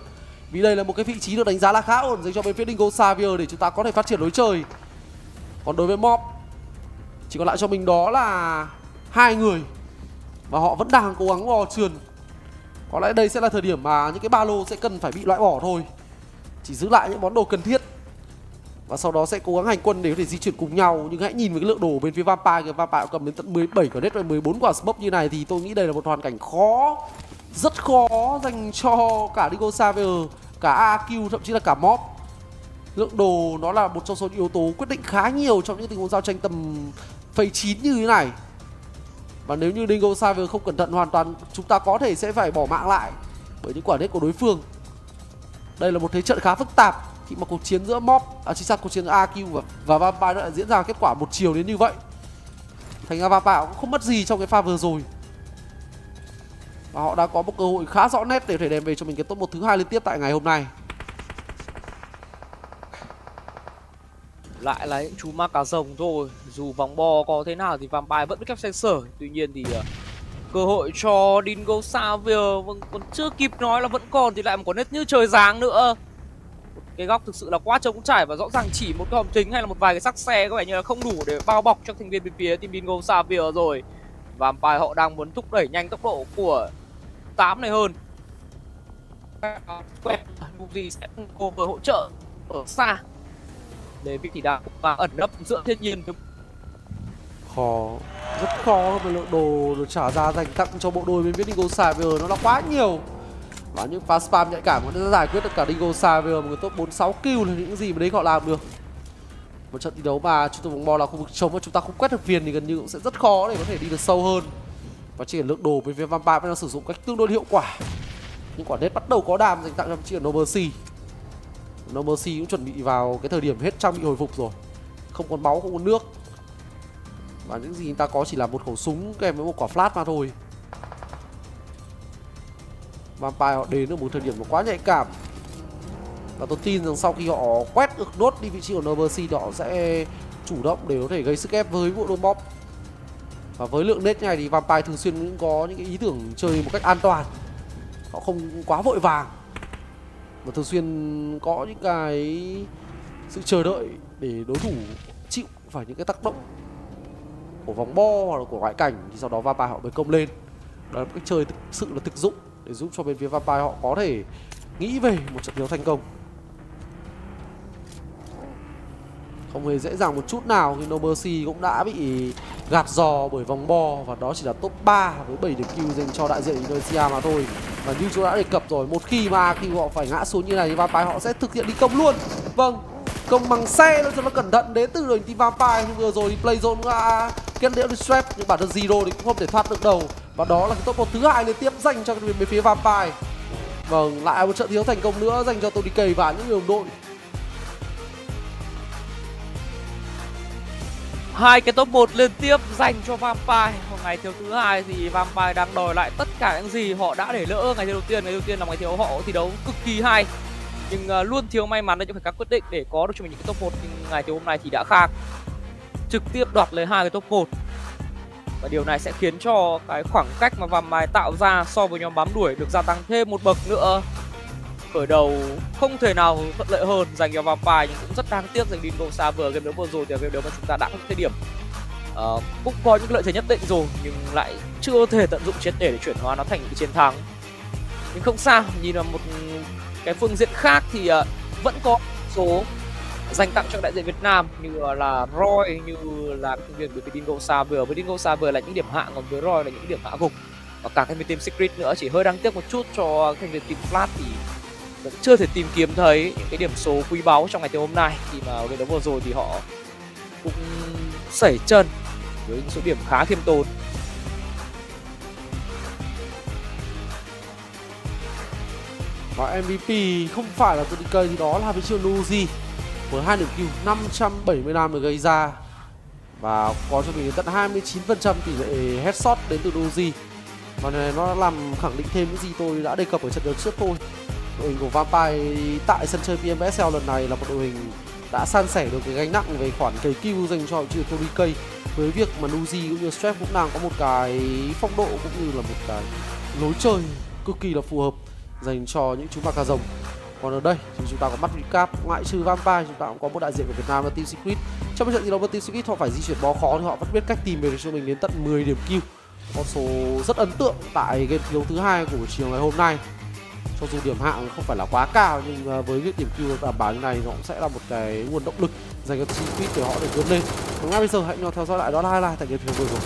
G: Vì đây là một cái vị trí được đánh giá là khá ổn dành cho bên phía Dingoz Xavier để chúng ta có thể phát triển lối chơi. Còn đối với mob, chỉ còn lại cho mình đó là 2 người và họ vẫn đang cố gắng bò trườn. Có lẽ đây sẽ là thời điểm mà những cái ba lô sẽ cần phải bị loại bỏ thôi, chỉ giữ lại những món đồ cần thiết và sau đó sẽ cố gắng hành quân để có thể di chuyển cùng nhau. Nhưng hãy nhìn với cái lượng đồ bên phía Vampire, cái Vampire cầm đến tận 17 quả nết và 14 quả smoke như này thì tôi nghĩ đây là một hoàn cảnh khó, rất khó dành cho cả Dingoz Xavier, cả AQ, thậm chí là cả mob. Lượng đồ nó là một trong số những yếu tố quyết định khá nhiều trong những tình huống giao tranh tầm phase 9 như thế này. Và nếu như Dingoz Xavier không cẩn thận hoàn toàn, chúng ta có thể sẽ phải bỏ mạng lại bởi những quả nết của đối phương. Đây là một thế trận khá phức tạp khi mà cuộc chiến giữa mob, chính xác cuộc chiến giữa AQ và Vampire đã diễn ra kết quả một chiều đến như vậy. Thành ra Vampire cũng không mất gì trong cái pha vừa rồi. Và họ đã có một cơ hội khá rõ nét để có thể đem về cho mình cái top 1 thứ 2 liên tiếp tại ngày hôm nay.
H: Lại là những chú ma cá rồng thôi. Dù vòng bo có thế nào thì Vampire vẫn biết cách xoay sở. Tuy nhiên thì cơ hội cho Dingoz Xavier còn chưa kịp nói là vẫn còn thì lại một quả nét như trời giáng nữa. Cái góc thực sự là quá trống trải và rõ ràng chỉ một cái hòm chính hay là một vài cái sắc xe có vẻ như là không đủ để bao bọc cho thành viên bên phía team Dingoz Xavier rồi. Vampire họ đang muốn thúc đẩy nhanh tốc độ của 8 này hơn. NgəNG sẽ cover hỗ trợ ở xa để vị thì đang ẩn nấp giữa thiên nhiên.
G: Khó, rất khó với lượng đồ được trả ra dành tặng cho bộ đôi bên phía Dingoz Xavier nó là quá nhiều. Và những pha spam nhạy cảm cũng đã giải quyết được cả Dingoz Xavier, một cái top 4-6 kill là những gì mà đấy họ làm được. Một trận thi đấu mà chúng tôi vòng bo là khu vực trống và chúng ta không quét được viền thì gần như cũng sẽ rất khó để có thể đi được sâu hơn. Và chỉ lượng đồ bên phía Vampire đang sử dụng cách tương đối hiệu quả. Những quả nét bắt đầu có đam dành tặng cho chị NgəNG. NgəNG cũng chuẩn bị vào cái thời điểm hết trang bị hồi phục rồi, không còn máu, không còn nước. Và những gì người ta có chỉ là một khẩu súng kèm với một quả flash mà thôi. Vampire họ đến ở một thời điểm nó quá nhạy cảm. Và tôi tin rằng sau khi họ quét được nốt đi vị trí của NgəNG, họ sẽ chủ động để có thể gây sức ép với bộ đôi mob. Và với lượng nết này thì Vampire thường xuyên cũng có những cái ý tưởng chơi một cách an toàn. Họ không quá vội vàng và thường xuyên có những cái sự chờ đợi để đối thủ chịu phải những cái tác động của vòng bo hoặc là của ngoại cảnh, thì sau đó Vampire họ mới công lên. Đó là một cách chơi thực sự là thực dụng để giúp cho bên phía Vampire họ có thể nghĩ về một trận đấu thành công. Không hề dễ dàng một chút nào khi NgəNG cũng đã bị gạt giò bởi vòng bo, và đó chỉ là top 3 với 7 điểm kill dành cho đại diện Indonesia mà thôi. Và như chúng đã đề cập rồi, một khi mà họ phải ngã xuống như này thì Vampire họ sẽ thực hiện đi công luôn. Vâng, công bằng xe cho nó cẩn thận đến từ đội team Vampire. Nhưng vừa rồi thì play zone kết liễu strap, nhưng bản thân Zero thì cũng không thể thoát được đầu. Và đó là cái top 1 thứ 2 liên tiếp dành cho bên phía Vampire. Vâng, lại một trận thi đấu thành công nữa dành cho Tony K và những người đồng đội.
H: 2 cái top 1 liên tiếp dành cho Vampire. Vào ngày thiếu thứ 2 thì Vampire đang đòi lại tất cả những gì họ đã để lỡ ngày đầu tiên. Ngày đầu tiên là ngày thiếu họ thi đấu cực kỳ hay, nhưng luôn thiếu may mắn để cho phải các quyết định để có được cho mình những cái top 1. Nhưng ngày thiếu hôm nay thì đã khác, trực tiếp đoạt lấy 2 cái top 1. Và điều này sẽ khiến cho cái khoảng cách mà Vampire tạo ra so với nhóm bám đuổi được gia tăng thêm một bậc nữa. Khởi đầu không thể nào thuận lợi hơn dành cho Vampire, nhưng cũng rất đáng tiếc dành Dingoz Xavier. Game đấu vừa rồi thì game đấu mà chúng ta đã có cái điểm cũng có những lợi thế nhất định rồi, nhưng lại chưa thể tận dụng triệt để chuyển hóa nó thành cái chiến thắng. Nhưng không sao, nhìn vào một cái phương diện khác thì vẫn có số dành tặng cho đại diện Việt Nam như là ROY, như là các thành viên của Dingoz Xavier. Với Dingoz Xavier là những điểm hạ, còn với ROY là những điểm hạ gục. Và cả thành viên team Secret nữa, chỉ hơi đáng tiếc một chút cho thành viên team Flash thì vẫn chưa thể tìm kiếm thấy những cái điểm số quý báu trong ngày tối hôm nay, khi mà ở đấu vừa rồi thì họ cũng sẩy chân với những số điểm khá khiêm tốn.
G: Và MVP không phải là THậC thì đó là với chiều NGØI với 2 điểm kill 575 được gây ra và có cho mình đến tận 29% tỷ lệ headshot đến từ NGØI. Và này nó làm khẳng định thêm những gì tôi đã đề cập ở trận đấu trước thôi. Đội hình của Vampire tại sân chơi PMSL lần này là một đội hình đã san sẻ được cái gánh nặng về khoản cày kill dành cho chiều THậC, với việc mà NGØI cũng như Stress cũng đang có một cái phong độ cũng như là một cái lối chơi cực kỳ là phù hợp dành cho những chú Mạc Rồng. Còn ở đây thì chúng ta có mắt recap, ngoại trừ Vampire chúng ta cũng có một đại diện của Việt Nam là team Secret. Trong trận thi đấu với team Secret họ phải di chuyển bó khó thì họ vẫn biết cách tìm về cho mình đến tận 10 điểm kill, con số rất ấn tượng tại game thi đấu thứ hai của chiều ngày hôm nay. Cho dù điểm hạng không phải là quá cao nhưng với việc điểm kill đảm bảo như này nó cũng sẽ là một cái nguồn động lực dành cho team Secret để họ được vươn lên. Và ngay bây giờ hãy nhau theo dõi lại đó là highlight tại game thi đấu vừa rồi.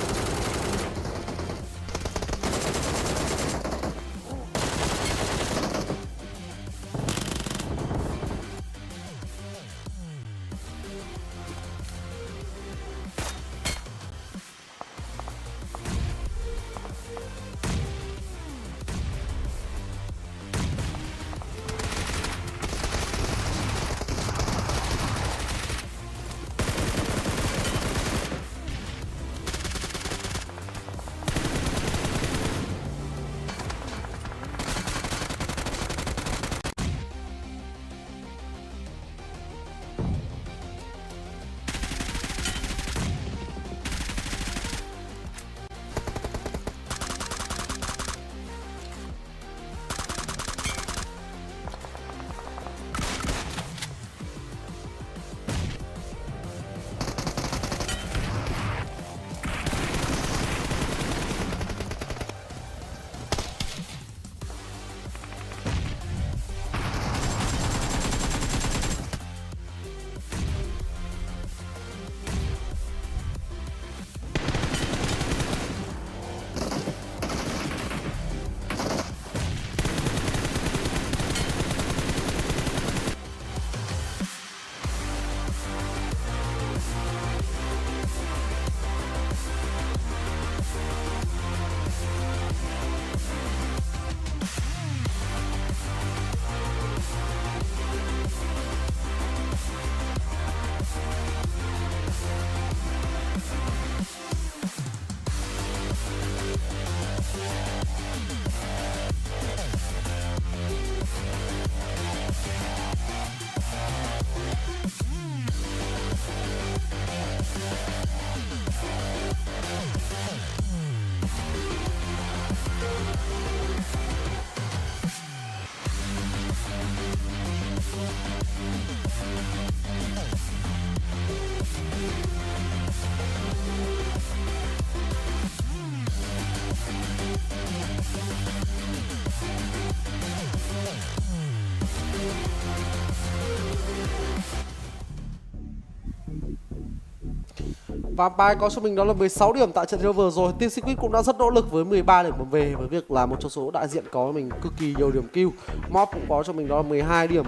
G: Vampire có cho mình đó là 16 điểm tại trận đấu vừa rồi. Team Secret cũng đã rất nỗ lực với 13 điểm về với việc là một trong số đại diện có mình cực kỳ nhiều điểm kill. Mob cũng có cho mình đó là 12 điểm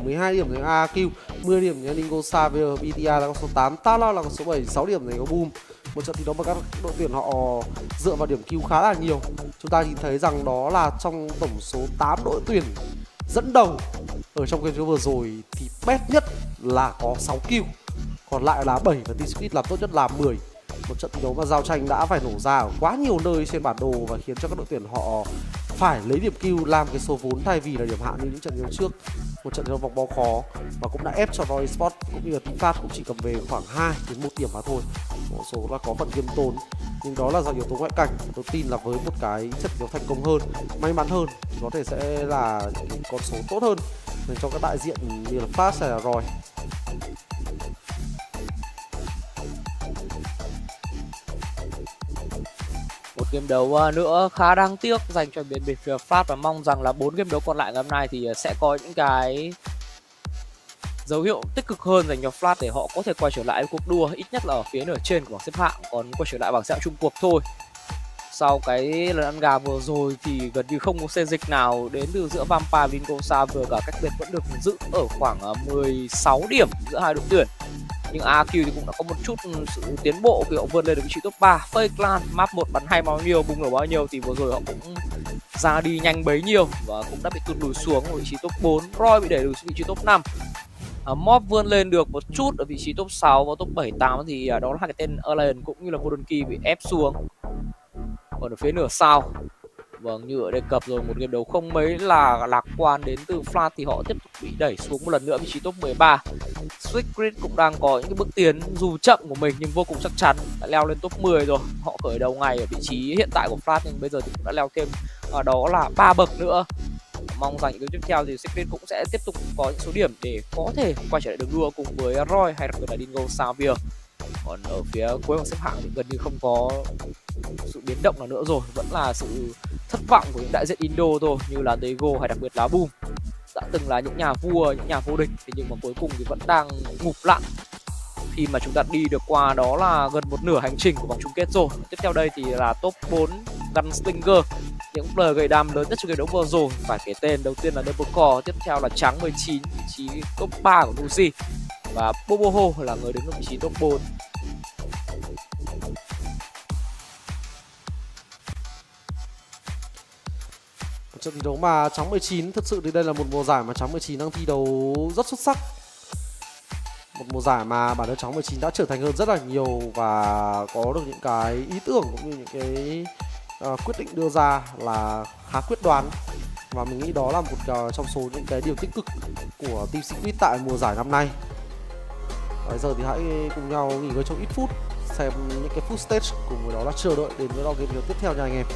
G: dành A kill, 10 điểm dành Dingoz Xavier, BTI là con số 8, Tala là con số 7, 6 điểm dành có Boom. Một trận thi đấu mà các đội tuyển họ dựa vào điểm kill khá là nhiều. Chúng ta nhìn thấy rằng đó là trong tổng số 8 đội tuyển dẫn đầu ở trong game vừa rồi thì best nhất là có 6 kill, còn lại là 7 và Team Secret làm tốt nhất là 10. Một trận thi đấu mà giao tranh đã phải nổ ra ở quá nhiều nơi trên bản đồ và khiến cho các đội tuyển họ phải lấy điểm kill làm cái số vốn thay vì là điểm hạng như những trận đấu trước. Một trận đấu vòng bo khó và cũng đã ép cho ROY Esports cũng như là team Phát cũng chỉ cầm về khoảng 2 đến 1 điểm mà thôi. Một số là có phần khiêm tốn nhưng đó là do yếu tố ngoại cảnh. Tôi tin là với một cái trận đấu thành công hơn, may mắn hơn thì có thể sẽ là những con số tốt hơn dành cho các đại diện như là Flash hay là ROY.
H: Một game đấu nữa khá đáng tiếc dành cho bên phía Flash, và mong rằng là 4 game đấu còn lại ngày hôm nay thì sẽ có những cái dấu hiệu tích cực hơn dành cho Flash để họ có thể quay trở lại cuộc đua, ít nhất là ở phía nửa trên của bảng xếp hạng, còn quay trở lại bảng xếp hạng chung cuộc thôi. Sau cái lần ăn gà vừa rồi thì gần như không có xê dịch nào đến từ giữa Vampire, Dingoz Xavier, cả cách biệt vẫn được giữ ở khoảng 16 điểm giữa hai đội tuyển. Nhưng AQ thì cũng đã có một chút sự tiến bộ khi họ vươn lên được vị trí top 3. Fake Clan map 1 bắn hay bao nhiêu, bùng nổ bao nhiêu thì vừa rồi họ cũng ra đi nhanh bấy nhiêu và cũng đã bị tụt lùi xuống ở vị trí top 4. ROY bị đẩy lùi xuống vị trí top 5. Mob vươn lên được một chút ở vị trí top 6 và top 7, 8 thì đó là hai cái tên Alien cũng như là Golden Key bị ép xuống. Còn ở phía nửa sau, vâng, như ở đề cập rồi, một game đấu không mấy là lạc quan đến từ Flash thì họ tiếp tục bị đẩy xuống một lần nữa vị trí top 13. Secret cũng đang có những cái bước tiến dù chậm của mình nhưng vô cùng chắc chắn, đã leo lên top 10 rồi. Họ khởi đầu ngày ở vị trí hiện tại của Flash nhưng bây giờ thì cũng đã leo thêm đó là 3 bậc nữa. Mong rằng những cái tiếp theo thì Secret cũng sẽ tiếp tục có những số điểm để có thể quay trở lại đường đua cùng với ROY hay đặc biệt là Dingoz Xavier. Còn ở phía cuối bảng xếp hạng thì gần như không có sự biến động nào nữa rồi, vẫn là sự thất vọng của những đại diện Indo thôi, như là Dingoz hay đặc biệt là Boom, đã từng là những nhà vua, những nhà vô địch thì nhưng mà cuối cùng thì vẫn đang ngụp lặn khi mà chúng ta đi được qua đó là gần một nửa hành trình của vòng chung kết rồi. Tiếp theo đây thì là top 4 Gunslinger, những player gầy đam lớn nhất trong game đấu vừa rồi, phải kể tên. Đầu tiên là Double, tiếp theo là Trắng 19, vị trí top 3 của Lucy, và Boboho là người đứng ở vị trí top 4.
G: Trận thi đấu mà Trắng 19, thật sự thì đây là một mùa giải mà Trắng 19 đang thi đấu rất xuất sắc. Một mùa giải mà bản thân Trắng 19 đã trưởng thành hơn rất là nhiều và có được những cái ý tưởng cũng như những cái quyết định đưa ra là khá quyết đoán. Và mình nghĩ đó là một trong số những cái điều tích cực của team Secret tại mùa giải năm nay. Bây giờ thì hãy cùng nhau nghỉ ngơi trong ít phút, xem những cái food stage cùng với đó là chờ đợi đến với game tiếp theo nha anh em.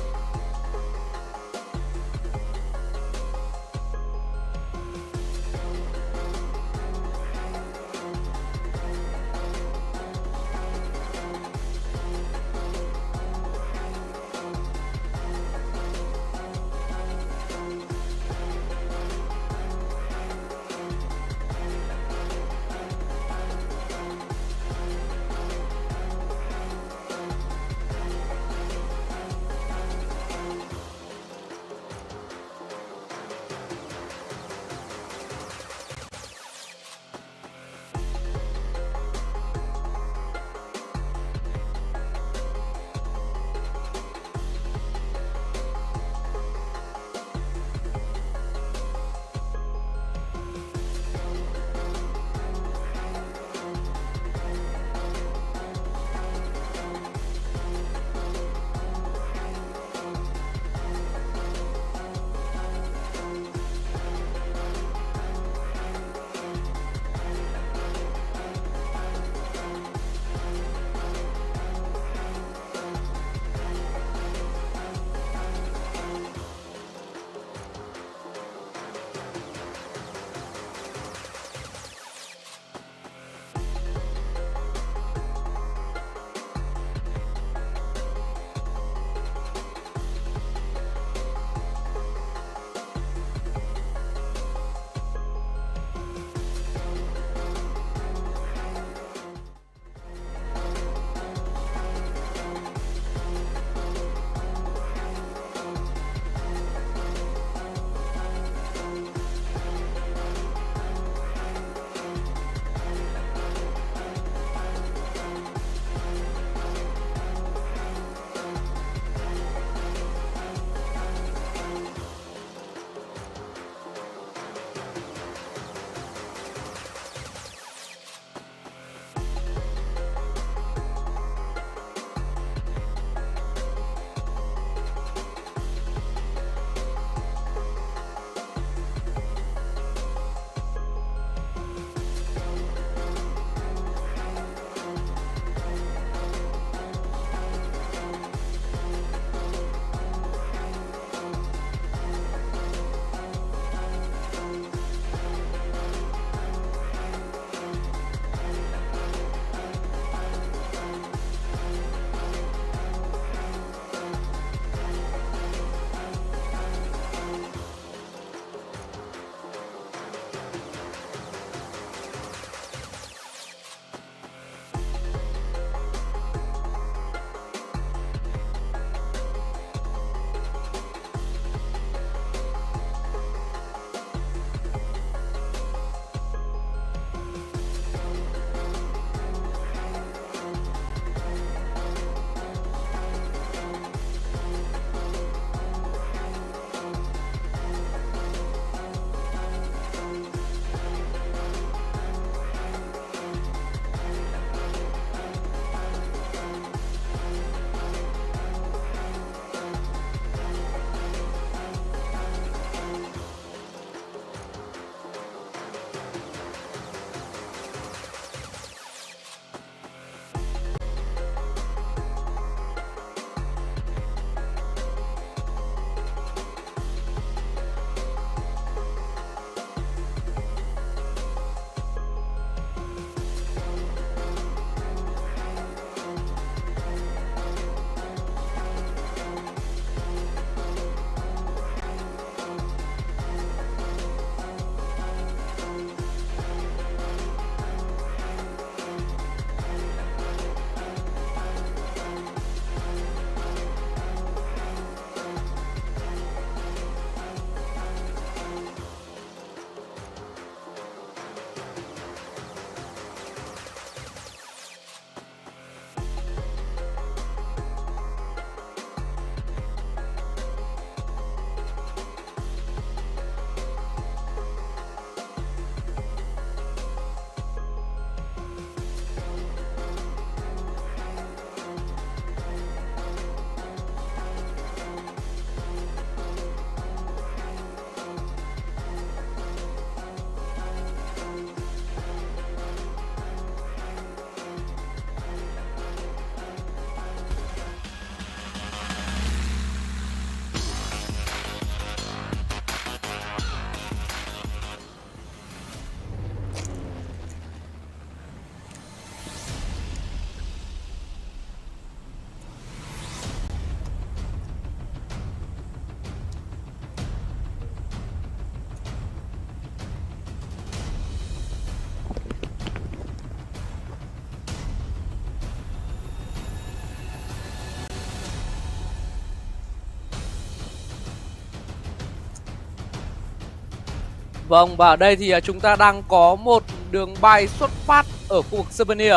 H: Vâng, và ở đây thì chúng ta đang có một đường bay xuất phát ở khu vực Souvenir,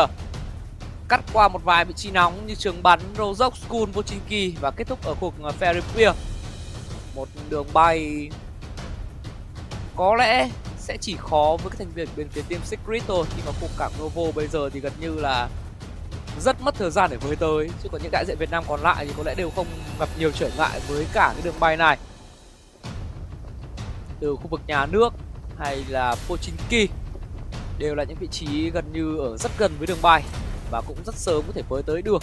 H: cắt qua một vài vị trí nóng như trường bắn Rozok, School, Pochinki và kết thúc ở khu vực Ferry Pier. Một đường bay có lẽ sẽ chỉ khó với các thành viên bên phía team Secret thôi, khi mà khu cảng Novo bây giờ thì gần như là rất mất thời gian để với tới, chứ còn những đại diện Việt Nam còn lại thì có lẽ đều không gặp nhiều trở ngại với cả cái đường bay này. Từ khu vực nhà nước hay là Pochinki đều là những vị trí gần như ở rất gần với đường bay và cũng rất sớm có thể với tới được.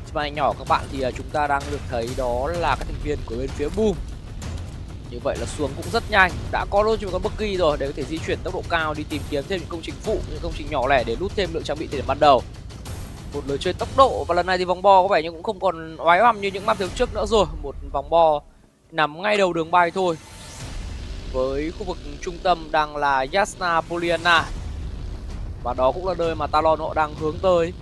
H: Trên màn ảnh nhỏ các bạn thì chúng ta đang được thấy đó là các thành viên của bên phía Boom. Như vậy là xuống cũng rất nhanh, đã có đôi một con buggy rồi để có thể di chuyển tốc độ cao đi tìm kiếm thêm những công trình phụ, những công trình nhỏ lẻ để lút thêm lượng trang bị từ điểm ban đầu. Một lối chơi tốc độ và lần này thì vòng bo có vẻ như cũng không còn oái oăm như những map trước nữa rồi. Một vòng bo nằm ngay đầu đường bay thôi, với khu vực trung tâm đang là Yasna Poliana, và đó cũng là nơi mà Talon họ đang hướng tới.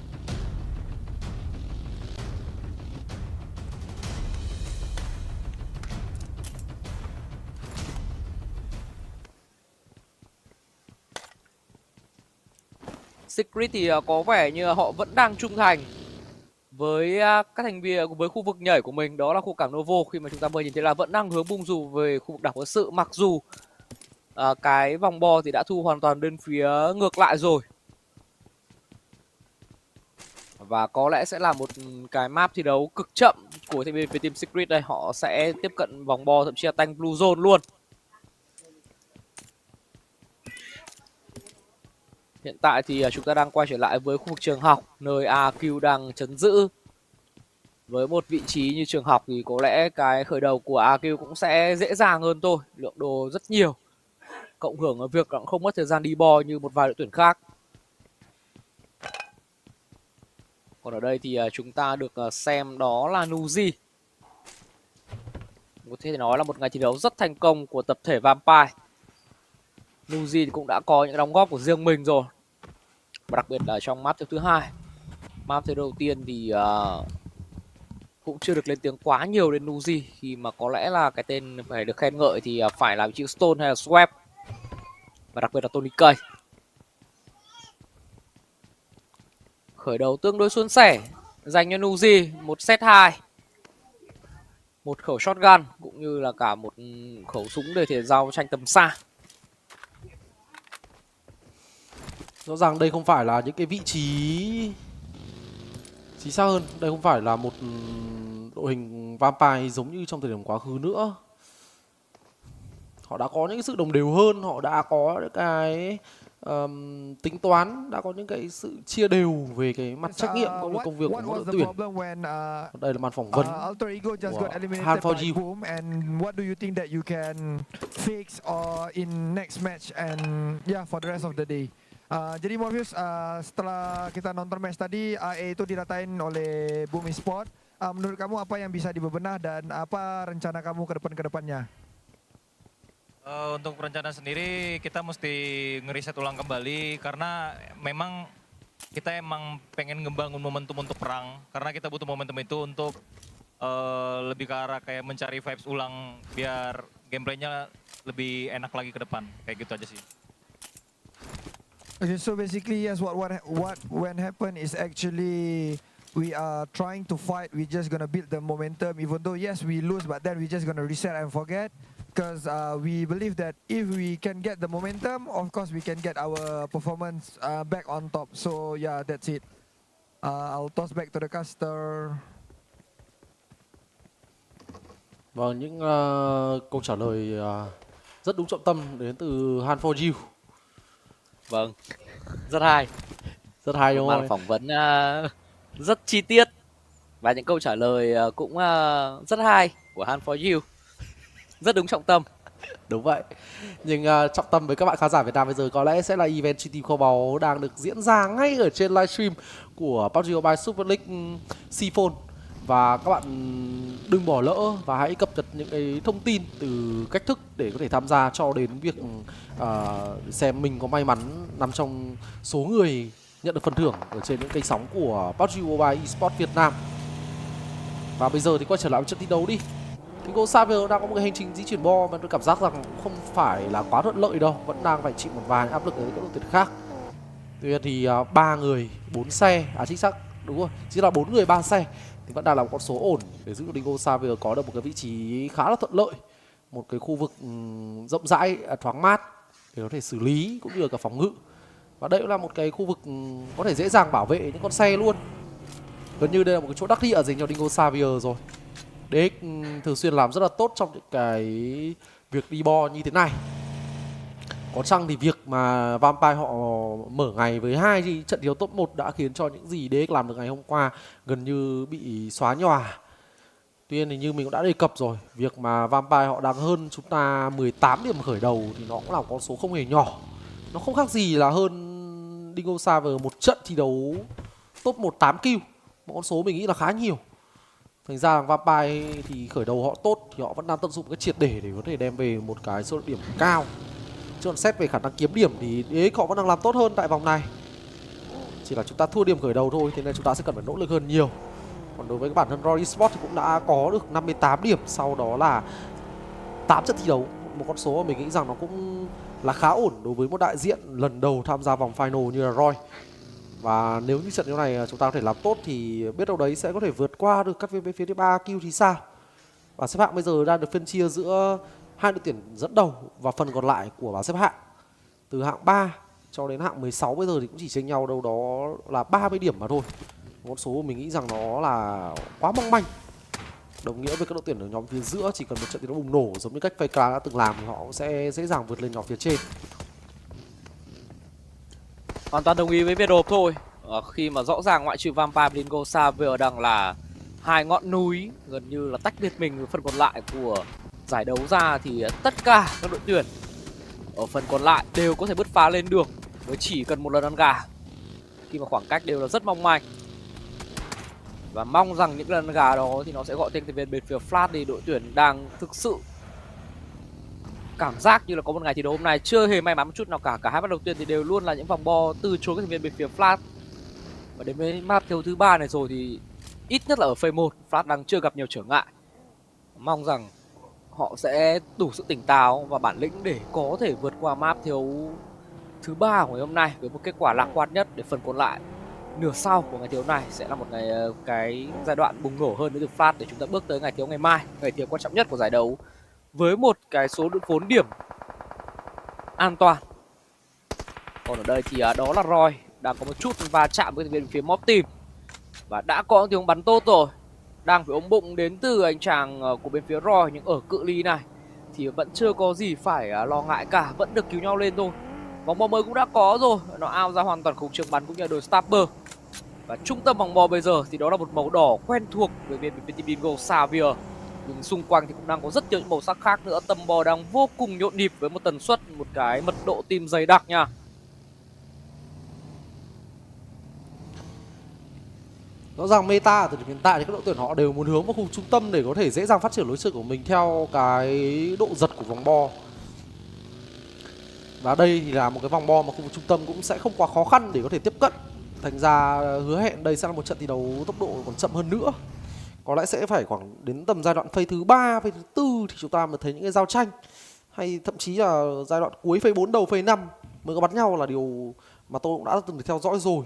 H: Secret thì có vẻ như họ vẫn đang trung thành với các thành viên với khu vực nhảy của mình, đó là khu cảng Novo, khi mà chúng ta vừa nhìn thấy là vẫn đang hướng bung dù về khu vực đảo quân sự, mặc dù cái vòng bo thì đã thu hoàn toàn bên phía ngược lại rồi. Và có lẽ sẽ là một cái map thi đấu cực chậm của thành viên phía team Secret đây, họ sẽ tiếp cận vòng bo thậm chí là tanh blue zone luôn. Hiện tại thì chúng ta đang quay trở lại với khu vực trường học, nơi AQ đang trấn giữ. Với một vị trí như trường học thì có lẽ cái khởi đầu của AQ cũng sẽ dễ dàng hơn thôi. Lượng đồ rất nhiều, cộng hưởng ở việc không mất thời gian đi bo như một vài đội tuyển khác. Còn ở đây thì chúng ta được xem đó là NgəNG. Có thể nói là một ngày thi đấu rất thành công của tập thể Vampire. NgəNG thì cũng đã có những đóng góp của riêng mình rồi, và đặc biệt là trong map thứ hai. Map thứ đầu tiên thì cũng chưa được lên tiếng quá nhiều đến NgəNG, khi mà có lẽ là cái tên phải được khen ngợi thì phải là chữ Stone hay là Swap, và đặc biệt là Tony K. Khởi đầu tương đối suôn sẻ dành cho NgəNG, một set 2, một khẩu shotgun cũng như là cả một khẩu súng để thể giao tranh tầm xa.
G: Rõ ràng đây không phải là những cái vị trí chính xác hơn, đây không phải là một đội hình Vampire giống như trong thời điểm quá khứ nữa. Họ đã có những cái sự đồng đều hơn, họ đã có những cái tính toán, đã có những cái sự chia đều về cái mặt trách nhiệm cũng như công việc của mỗi đội tuyển. Đây là màn phỏng vấn của Han4G.
I: What do you think that you can fix or in next match and yeah for the rest of the day? Jadi Morpheus, setelah kita nonton match tadi, AE itu diratain oleh Boom Esports. Menurut kamu apa yang bisa dibebenah dan apa rencana kamu ke depannya?
J: Untuk perencanaan sendiri kita mesti ngeriset ulang kembali, karena memang kita emang pengen ngebangun momentum untuk perang, karena kita butuh momentum itu untuk lebih ke arah kayak mencari vibes ulang biar gameplaynya lebih enak lagi ke depan, kayak gitu aja sih.
I: Okay, so basically yes, what when happened is actually we are trying to fight. We just gonna build the momentum, even though yes we lose, but then we just gonna reset and forget. Because we believe that if we can get the momentum, of course we can get our performance back on top. So yeah, that's it. I'll toss back to the caster.
G: Vâng, những câu trả lời rất đúng trọng tâm đến từ Han4G.
H: Vâng, rất hay.
G: Rất hay đúng không?
H: Màn phỏng vấn rất chi tiết và những câu trả lời cũng rất hay của Han4G. Rất đúng trọng tâm.
G: Đúng vậy. Nhưng trọng tâm với các bạn khán giả Việt Nam bây giờ có lẽ sẽ là event truy tìm kho báu đang được diễn ra ngay ở trên livestream của PUBG Mobile Super League SEA FALL. Và các bạn đừng bỏ lỡ và hãy cập nhật những cái thông tin từ cách thức để có thể tham gia cho đến việc xem mình có may mắn nằm trong số người nhận được phần thưởng ở trên những kênh sóng của PUBG Mobile Esports Việt Nam. Và bây giờ thì quay trở lại với trận thi đấu đi. Dingoz Xavier đang có một cái hành trình di chuyển bo mà tôi cảm giác rằng không phải là quá thuận lợi đâu, vẫn đang phải chịu một vài áp lực ở các đội tuyển khác. Tuy nhiên thì 3 người 4 xe, chính xác đúng rồi, chỉ là 4 người 3 xe thì vẫn đang là một con số ổn để giúp Dingoz Xavier có được một cái vị trí khá là thuận lợi, một cái khu vực rộng rãi, thoáng mát để có thể xử lý cũng như là cả phòng ngự. Và đây cũng là một cái khu vực có thể dễ dàng bảo vệ những con xe luôn. Gần như đây là một cái chỗ đắc địa dành cho Dingoz Xavier rồi. DX thường xuyên làm rất là tốt trong những cái việc đi bo như thế này. Có chăng thì việc mà Vampire họ mở ngày với 2 trận đấu top 1 đã khiến cho những gì DX làm được ngày hôm qua gần như bị xóa nhòa. Tuy nhiên thì như mình cũng đã đề cập rồi, việc mà Vampire họ đang hơn chúng ta 18 điểm khởi đầu thì nó cũng là một con số không hề nhỏ. Nó không khác gì là hơn Dingoz Xavier một trận thi đấu top 1 8 kill. Một con số mình nghĩ là khá nhiều. Thành ra là Vampire thì khởi đầu họ tốt thì họ vẫn đang tận dụng cái triệt để có thể đem về một cái số điểm cao. Chứ còn xét về khả năng kiếm điểm thì DX họ vẫn đang làm tốt hơn tại vòng này. Chỉ là chúng ta thua điểm khởi đầu thôi, thế nên chúng ta sẽ cần phải nỗ lực hơn nhiều. Còn đối với bản thân ROY Esports thì cũng đã có được 58 điểm sau đó là 8 trận thi đấu. Một con số mà mình nghĩ rằng nó cũng là khá ổn đối với một đại diện lần đầu tham gia vòng final như là ROY. Và nếu như trận đấu này chúng ta có thể làm tốt thì biết đâu đấy sẽ có thể vượt qua được các bên phía thứ 3 kill thì sao. Và xếp hạng bây giờ đang được phân chia giữa 2 đội tuyển dẫn đầu và phần còn lại của bảng xếp hạng. Từ hạng 3 cho đến hạng 16 bây giờ thì cũng chỉ chênh nhau đâu đó là 30 điểm mà thôi. Một con số mình nghĩ rằng nó là quá mong manh. Đồng nghĩa với các đội tuyển ở nhóm phía giữa chỉ cần một trận thi đấu bùng nổ giống như cách FaceClan đã từng làm thì họ cũng sẽ dễ dàng vượt lên nhóm phía trên.
H: Hoàn toàn đồng ý với Việt Hộp thôi. Khi mà rõ ràng ngoại trừ Vampire và Dingoz Xavier đang là 2 ngọn núi gần như là tách biệt mình với phần còn lại của giải đấu ra thì tất cả các đội tuyển ở phần còn lại đều có thể bứt phá lên được với chỉ cần một lần ăn gà. Khi mà khoảng cách đều là rất mong manh. Và mong rằng những lần gà đó thì nó sẽ gọi tên từ bên phía Flash đi. Đội tuyển đang thực sự cảm giác như là có một ngày thi đấu hôm nay chưa hề may mắn một chút nào cả. Cả hai bắt đầu tiên thì đều luôn là những vòng bo từ chối các thành viên bên phía Flash. Và đến với map thiếu thứ 3 này rồi thì ít nhất là ở phase 1 Flash đang chưa gặp nhiều trở ngại. Mong rằng họ sẽ đủ sự tỉnh táo và bản lĩnh để có thể vượt qua map thiếu thứ 3 của ngày hôm nay với một kết quả lạc quan nhất, để phần còn lại nửa sau của ngày thi đấu này sẽ là một ngày cái giai đoạn bùng nổ hơn với từ Flash để chúng ta bước tới ngày thi đấu ngày mai, ngày thi đấu quan trọng nhất của giải đấu với một cái số vốn điểm an toàn. Còn ở đây thì đó là ROY đang có một chút va chạm với thành viên phía mob team và đã có tiếng bắn tốt rồi, đang phải ôm bụng đến từ anh chàng của bên phía ROY, nhưng ở cự ly này thì vẫn chưa có gì phải lo ngại cả, vẫn được cứu nhau lên thôi. Vòng bo mới cũng đã có rồi, nó out ra hoàn toàn khung trường bắn cũng như là đội Stabber. Và trung tâm vòng bo bây giờ thì đó là một màu đỏ quen thuộc với bên team Dingoz Xavier. Nhưng xung quanh thì cũng đang có rất nhiều những màu sắc khác nữa. Tầm bo đang vô cùng nhộn nhịp với một tần suất, một cái mật độ team dày đặc nha.
G: Rõ ràng meta ở thời điểm hiện tại thì các đội tuyển họ đều muốn hướng vào khu vực trung tâm để có thể dễ dàng phát triển lối chơi của mình theo cái độ giật của vòng bo. Và đây thì là một cái vòng bo mà khu vực trung tâm cũng sẽ không quá khó khăn để có thể tiếp cận. Thành ra hứa hẹn đây sẽ là một trận thi đấu tốc độ còn chậm hơn nữa. Có lẽ sẽ phải khoảng đến tầm giai đoạn phase thứ 3, phase thứ 4 thì chúng ta mới thấy những cái giao tranh. Hay thậm chí là giai đoạn cuối phase 4 đầu phase 5 mới có bắn nhau là điều mà tôi cũng đã từng được theo dõi rồi.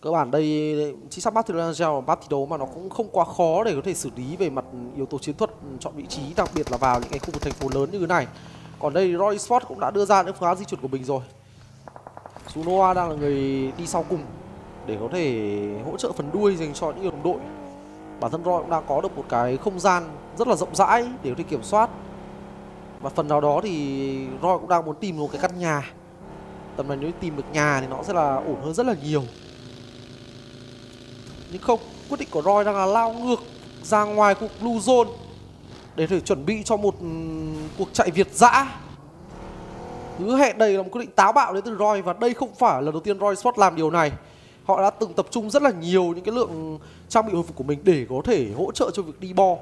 G: Cơ bản đây chỉ sắp map thi đấu là map thi đấu mà nó cũng không quá khó để có thể xử lý về mặt yếu tố chiến thuật, chọn vị trí, đặc biệt là vào những cái khu vực thành phố lớn như thế này. Còn đây ROY Esports cũng đã đưa ra những phương án di chuyển của mình rồi. Sunoa đang là người đi sau cùng để có thể hỗ trợ phần đuôi dành cho những người đồng đội. Bản thân ROY cũng đang có được một cái không gian rất là rộng rãi để có thể kiểm soát. Và phần nào đó thì ROY cũng đang muốn tìm một cái căn nhà. Tầm này nếu tìm được nhà thì nó sẽ là ổn hơn rất là nhiều. Nhưng không, quyết định của ROY đang là lao ngược ra ngoài khu Blue Zone để thể chuẩn bị cho một cuộc chạy Việt dã. Hứa hẹn đây là một quyết định táo bạo đến từ ROY, và đây không phải là đầu tiên ROY Esports làm điều này. Họ đã từng tập trung rất là nhiều những cái lượng trang bị hồi phục của mình để có thể hỗ trợ cho việc đi bo.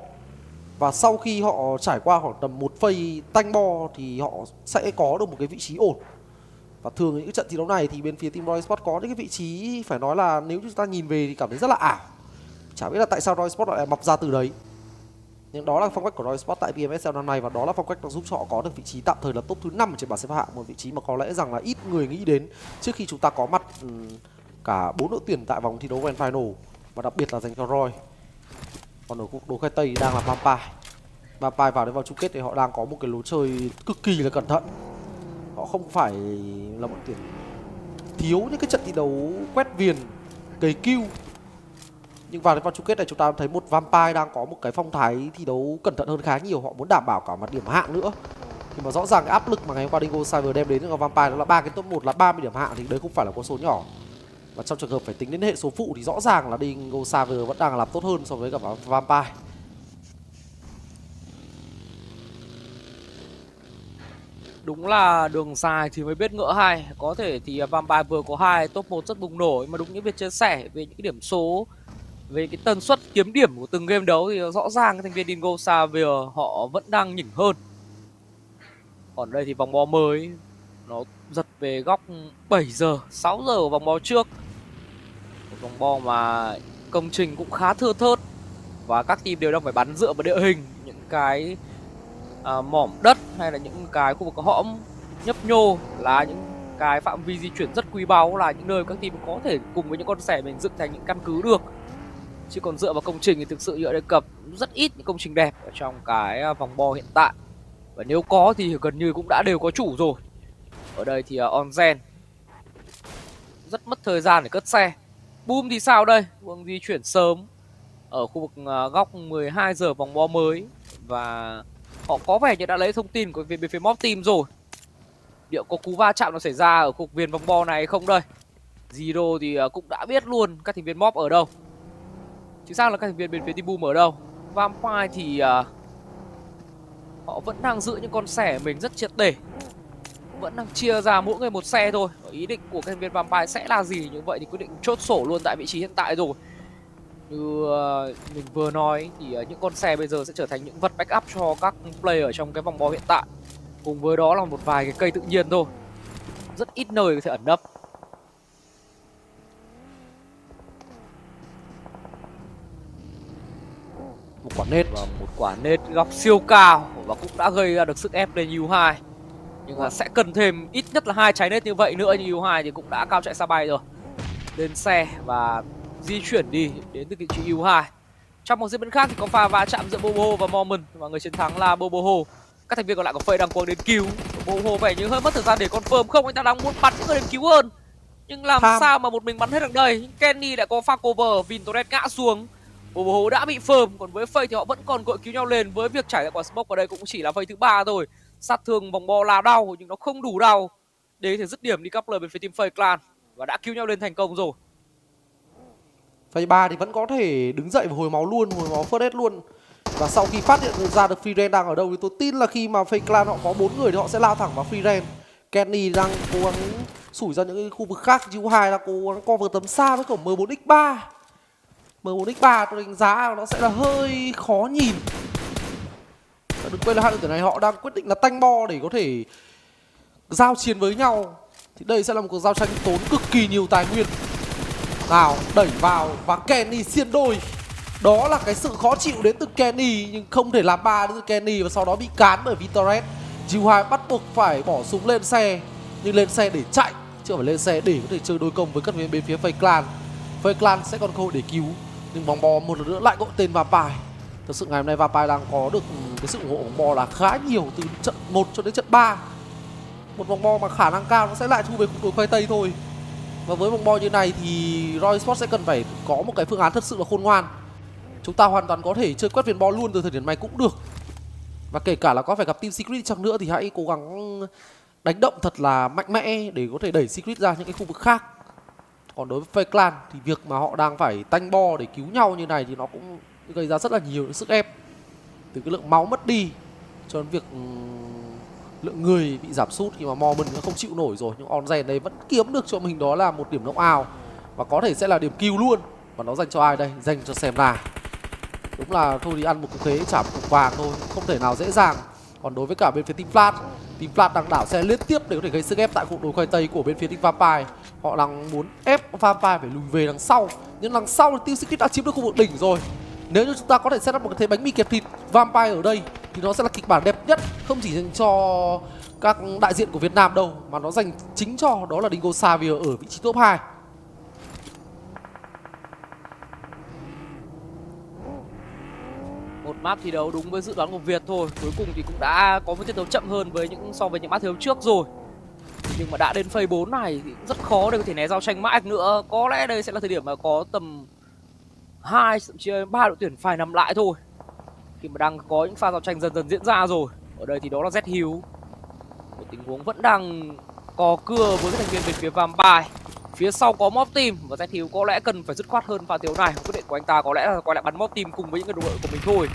G: Và sau khi họ trải qua khoảng tầm một phase tanh bo thì họ sẽ có được một cái vị trí ổn. Và thường những cái trận thi đấu này thì bên phía team ROY Esports có những cái vị trí phải nói là nếu chúng ta nhìn về thì cảm thấy rất là ảo. Chả biết là tại sao ROY Esports lại mọc ra từ đấy. Nhưng đó là phong cách của ROY Esports tại PMSL năm nay, và đó là phong cách giúp cho họ có được vị trí tạm thời là top thứ 5 trên bảng xếp hạng, một vị trí mà có lẽ rằng là ít người nghĩ đến trước khi chúng ta có mặt cả 4 đội tuyển tại vòng thi đấu Grand Final, và đặc biệt là dành cho ROY. Còn ở cuộc đấu khai Tây đang là Vampire. Vampire vào đến vào chung kết thì họ đang có một cái lối chơi cực kỳ là cẩn thận. Họ không phải là một tuyển thiếu những cái trận thi đấu quét viền, cày kill. Nhưng vào đến vòng chung kết này chúng ta thấy một Vampire đang có một cái phong thái thi đấu cẩn thận hơn khá nhiều. Họ muốn đảm bảo cả mặt điểm hạng nữa. Nhưng mà rõ ràng cái áp lực mà ngày hôm qua Dingoz Xavier đem đến cho Vampire đó là 3 cái top 1 là 30 điểm hạng, thì đấy không phải là con số nhỏ. Và trong trường hợp phải tính đến hệ số phụ thì rõ ràng là Dingoz Xavier vẫn đang làm tốt hơn so với cả Vampire.
H: Đúng là đường dài thì mới biết ngựa hay. Có thể thì Vampire vừa có 2 top 1 rất bùng nổ, mà đúng như việc chia sẻ về những cái điểm số, về cái tần suất kiếm điểm của từng game đấu thì rõ ràng cái thành viên Dingoz Xavier họ vẫn đang nhỉnh hơn. Còn đây thì vòng bo mới nó giật về góc 7 giờ, 6 giờ ở vòng bo trước. Một vòng bo mà công trình cũng khá thưa thớt, và các team đều đang phải bắn dựa vào địa hình, những cái mỏm đất hay là những cái khu vực hõm nhấp nhô là những cái phạm vi di chuyển rất quý báu, là những nơi các team có thể cùng với những con xẻ mình dựng thành những căn cứ được. Chứ còn dựa vào công trình thì thực sự như đã đề cập, rất ít những công trình đẹp ở trong cái vòng bo hiện tại. Và nếu có thì gần như cũng đã đều có chủ rồi. Ở đây thì NgəNG rất mất thời gian để cất xe. Boom thì sao đây? Boom di chuyển sớm ở khu vực góc 12 giờ vòng bo mới, và họ có vẻ như đã lấy thông tin của bên phía mob team rồi. Liệu có cú va chạm nó xảy ra ở khu vực viền vòng bo này không đây? Zero thì cũng đã biết luôn các thành viên mob ở đâu. Chính xác là các thành viên bên phía team Boom ở đâu. Vampire thì họ vẫn đang giữ những con xẻ mình rất triệt để, vẫn đang chia ra mỗi người một xe thôi. Ý định của các thành viên Vampire sẽ là gì, như vậy thì quyết định chốt sổ luôn tại vị trí hiện tại rồi. Như mình vừa nói thì những con xe bây giờ sẽ trở thành những vật backup cho các player ở trong cái vòng bo hiện tại. Cùng với đó là một vài cái cây tự nhiên thôi, rất ít nơi có thể ẩn nấp.
G: Một quả nết,
H: và một quả nết góc siêu cao, và cũng đã gây ra được sức ép lên U2. Nhưng mà sẽ cần thêm ít nhất là 2 trái nết như vậy nữa, như U2 thì cũng đã cao chạy xa bay rồi. Lên xe và di chuyển đi đến từ vị trí U2. Trong một diễn biến khác thì có pha va chạm giữa Bobo và Moment, và người chiến thắng là Bobo. Các thành viên còn lại của Phây đang cuồng đến cứu. Bobo vẻ như hơi mất thời gian để confirm, không, anh ta đang muốn bắn những người đến cứu hơn. Nhưng làm sao mà một mình bắn hết được đây? Kenny lại có pha cover, Vintoret ngã xuống. Bobo đã bị phơm, còn với Phây thì họ vẫn còn gội cứu nhau lên. Với việc trải ra quả smoke ở đây cũng chỉ là Phây thứ 3 thôi. Sát thương vòng bo là đau nhưng nó không đủ đau để thể dứt điểm đi coupler bên phía team Phây Clan, và đã cứu nhau lên thành công rồi.
G: Phây 3 thì vẫn có thể đứng dậy và hồi máu luôn, hồi máu first aid luôn. Và sau khi phát hiện ra được Free Ren đang ở đâu thì tôi tin là khi mà Phây Clan họ có 4 người thì họ sẽ lao thẳng vào Free Ren. Kenny đang cố gắng sủi ra những cái khu vực khác, U2 đang cố gắng cover tấm xa với cổng M4X3. M4X3 tôi đánh giá nó sẽ là hơi khó nhìn. Đừng quên là hai đội tuyển này họ đang quyết định là tanh bo để có thể giao chiến với nhau. Thì đây sẽ là một cuộc giao tranh tốn cực kỳ nhiều tài nguyên. Nào, đẩy vào và Kenny xiên đôi. Đó là cái sự khó chịu đến từ Kenny, nhưng không thể làm 3 đến từ Kenny, và sau đó bị cán bởi Vintoret. U2 bắt buộc phải bỏ súng lên xe, nhưng lên xe để chạy chứ không phải lên xe để có thể chơi đôi công với các bên phía Phây Clan. Phây Clan sẽ còn cơ hội để cứu, nhưng vòng bo một lần nữa lại gọi tên Vampire. Thực sự ngày hôm nay Vampire đang có được cái sự ủng hộ vòng bo là khá nhiều, từ trận 1 cho đến trận 3. Một vòng bo mà khả năng cao nó sẽ lại thu về cuộc đối khoai tây thôi. Và với vòng bo như này thì ROY Esports sẽ cần phải có một cái phương án thật sự là khôn ngoan. Chúng ta hoàn toàn có thể chơi quét viền bo luôn từ thời điểm này cũng được. Và kể cả là có phải gặp team Secret chăng nữa thì hãy cố gắng đánh động thật là mạnh mẽ để có thể đẩy Secret ra những cái khu vực khác. Còn đối với Phây Clan thì việc mà họ đang phải tanh bo để cứu nhau như này thì nó cũng gây ra rất là nhiều sức ép. Từ cái lượng máu mất đi cho đến việc lượng người bị giảm sút khi mà Moment nó không chịu nổi rồi. Nhưng NgəNG đây vẫn kiếm được cho mình đó là một điểm knock-out, và có thể sẽ là điểm kill luôn. Và nó dành cho ai đây? Dành cho CHÍNH. Đúng là thôi thì ăn một cục khế trả một cục vàng thôi, không thể nào dễ dàng. Còn đối với cả bên phía team Team Flash đang đảo xe liên tiếp để có thể gây sức ép tại cuộc đối khoai tây của bên phía team Vampire. Họ đang muốn ép Vampire phải lùi về đằng sau, nhưng đằng sau thì team Secret đã chiếm được khu vực đỉnh rồi. Nếu như chúng ta có thể set up một cái thế bánh mì kẹp thịt Vampire ở đây thì nó sẽ là kịch bản đẹp nhất, không chỉ dành cho các đại diện của Việt Nam đâu, mà nó dành chính cho đó là Dingoz Xavier ở vị trí top 2.
H: Một map thi đấu đúng với dự đoán của Việt thôi. Cuối cùng thì cũng đã có một tiết đấu chậm hơn với so với những map thi đấu trước rồi. Nhưng mà đã đến phase 4 này thì cũng rất khó để có thể né giao tranh mãi nữa. Có lẽ đây sẽ là thời điểm mà có tầm 2 thậm chí 3 đội tuyển phải nằm lại thôi. Khi mà đang có những pha giao tranh dần dần diễn ra rồi. Ở đây thì đó là Z. Một tình huống vẫn đang cò cưa với các thành viên bên phía Vampire. Phía sau có Mob Team và Z có lẽ cần phải dứt khoát hơn pha thiếu này. Quyết định của anh ta có lẽ là quay lại bắn Mob Team cùng với những người đồng đội của mình thôi.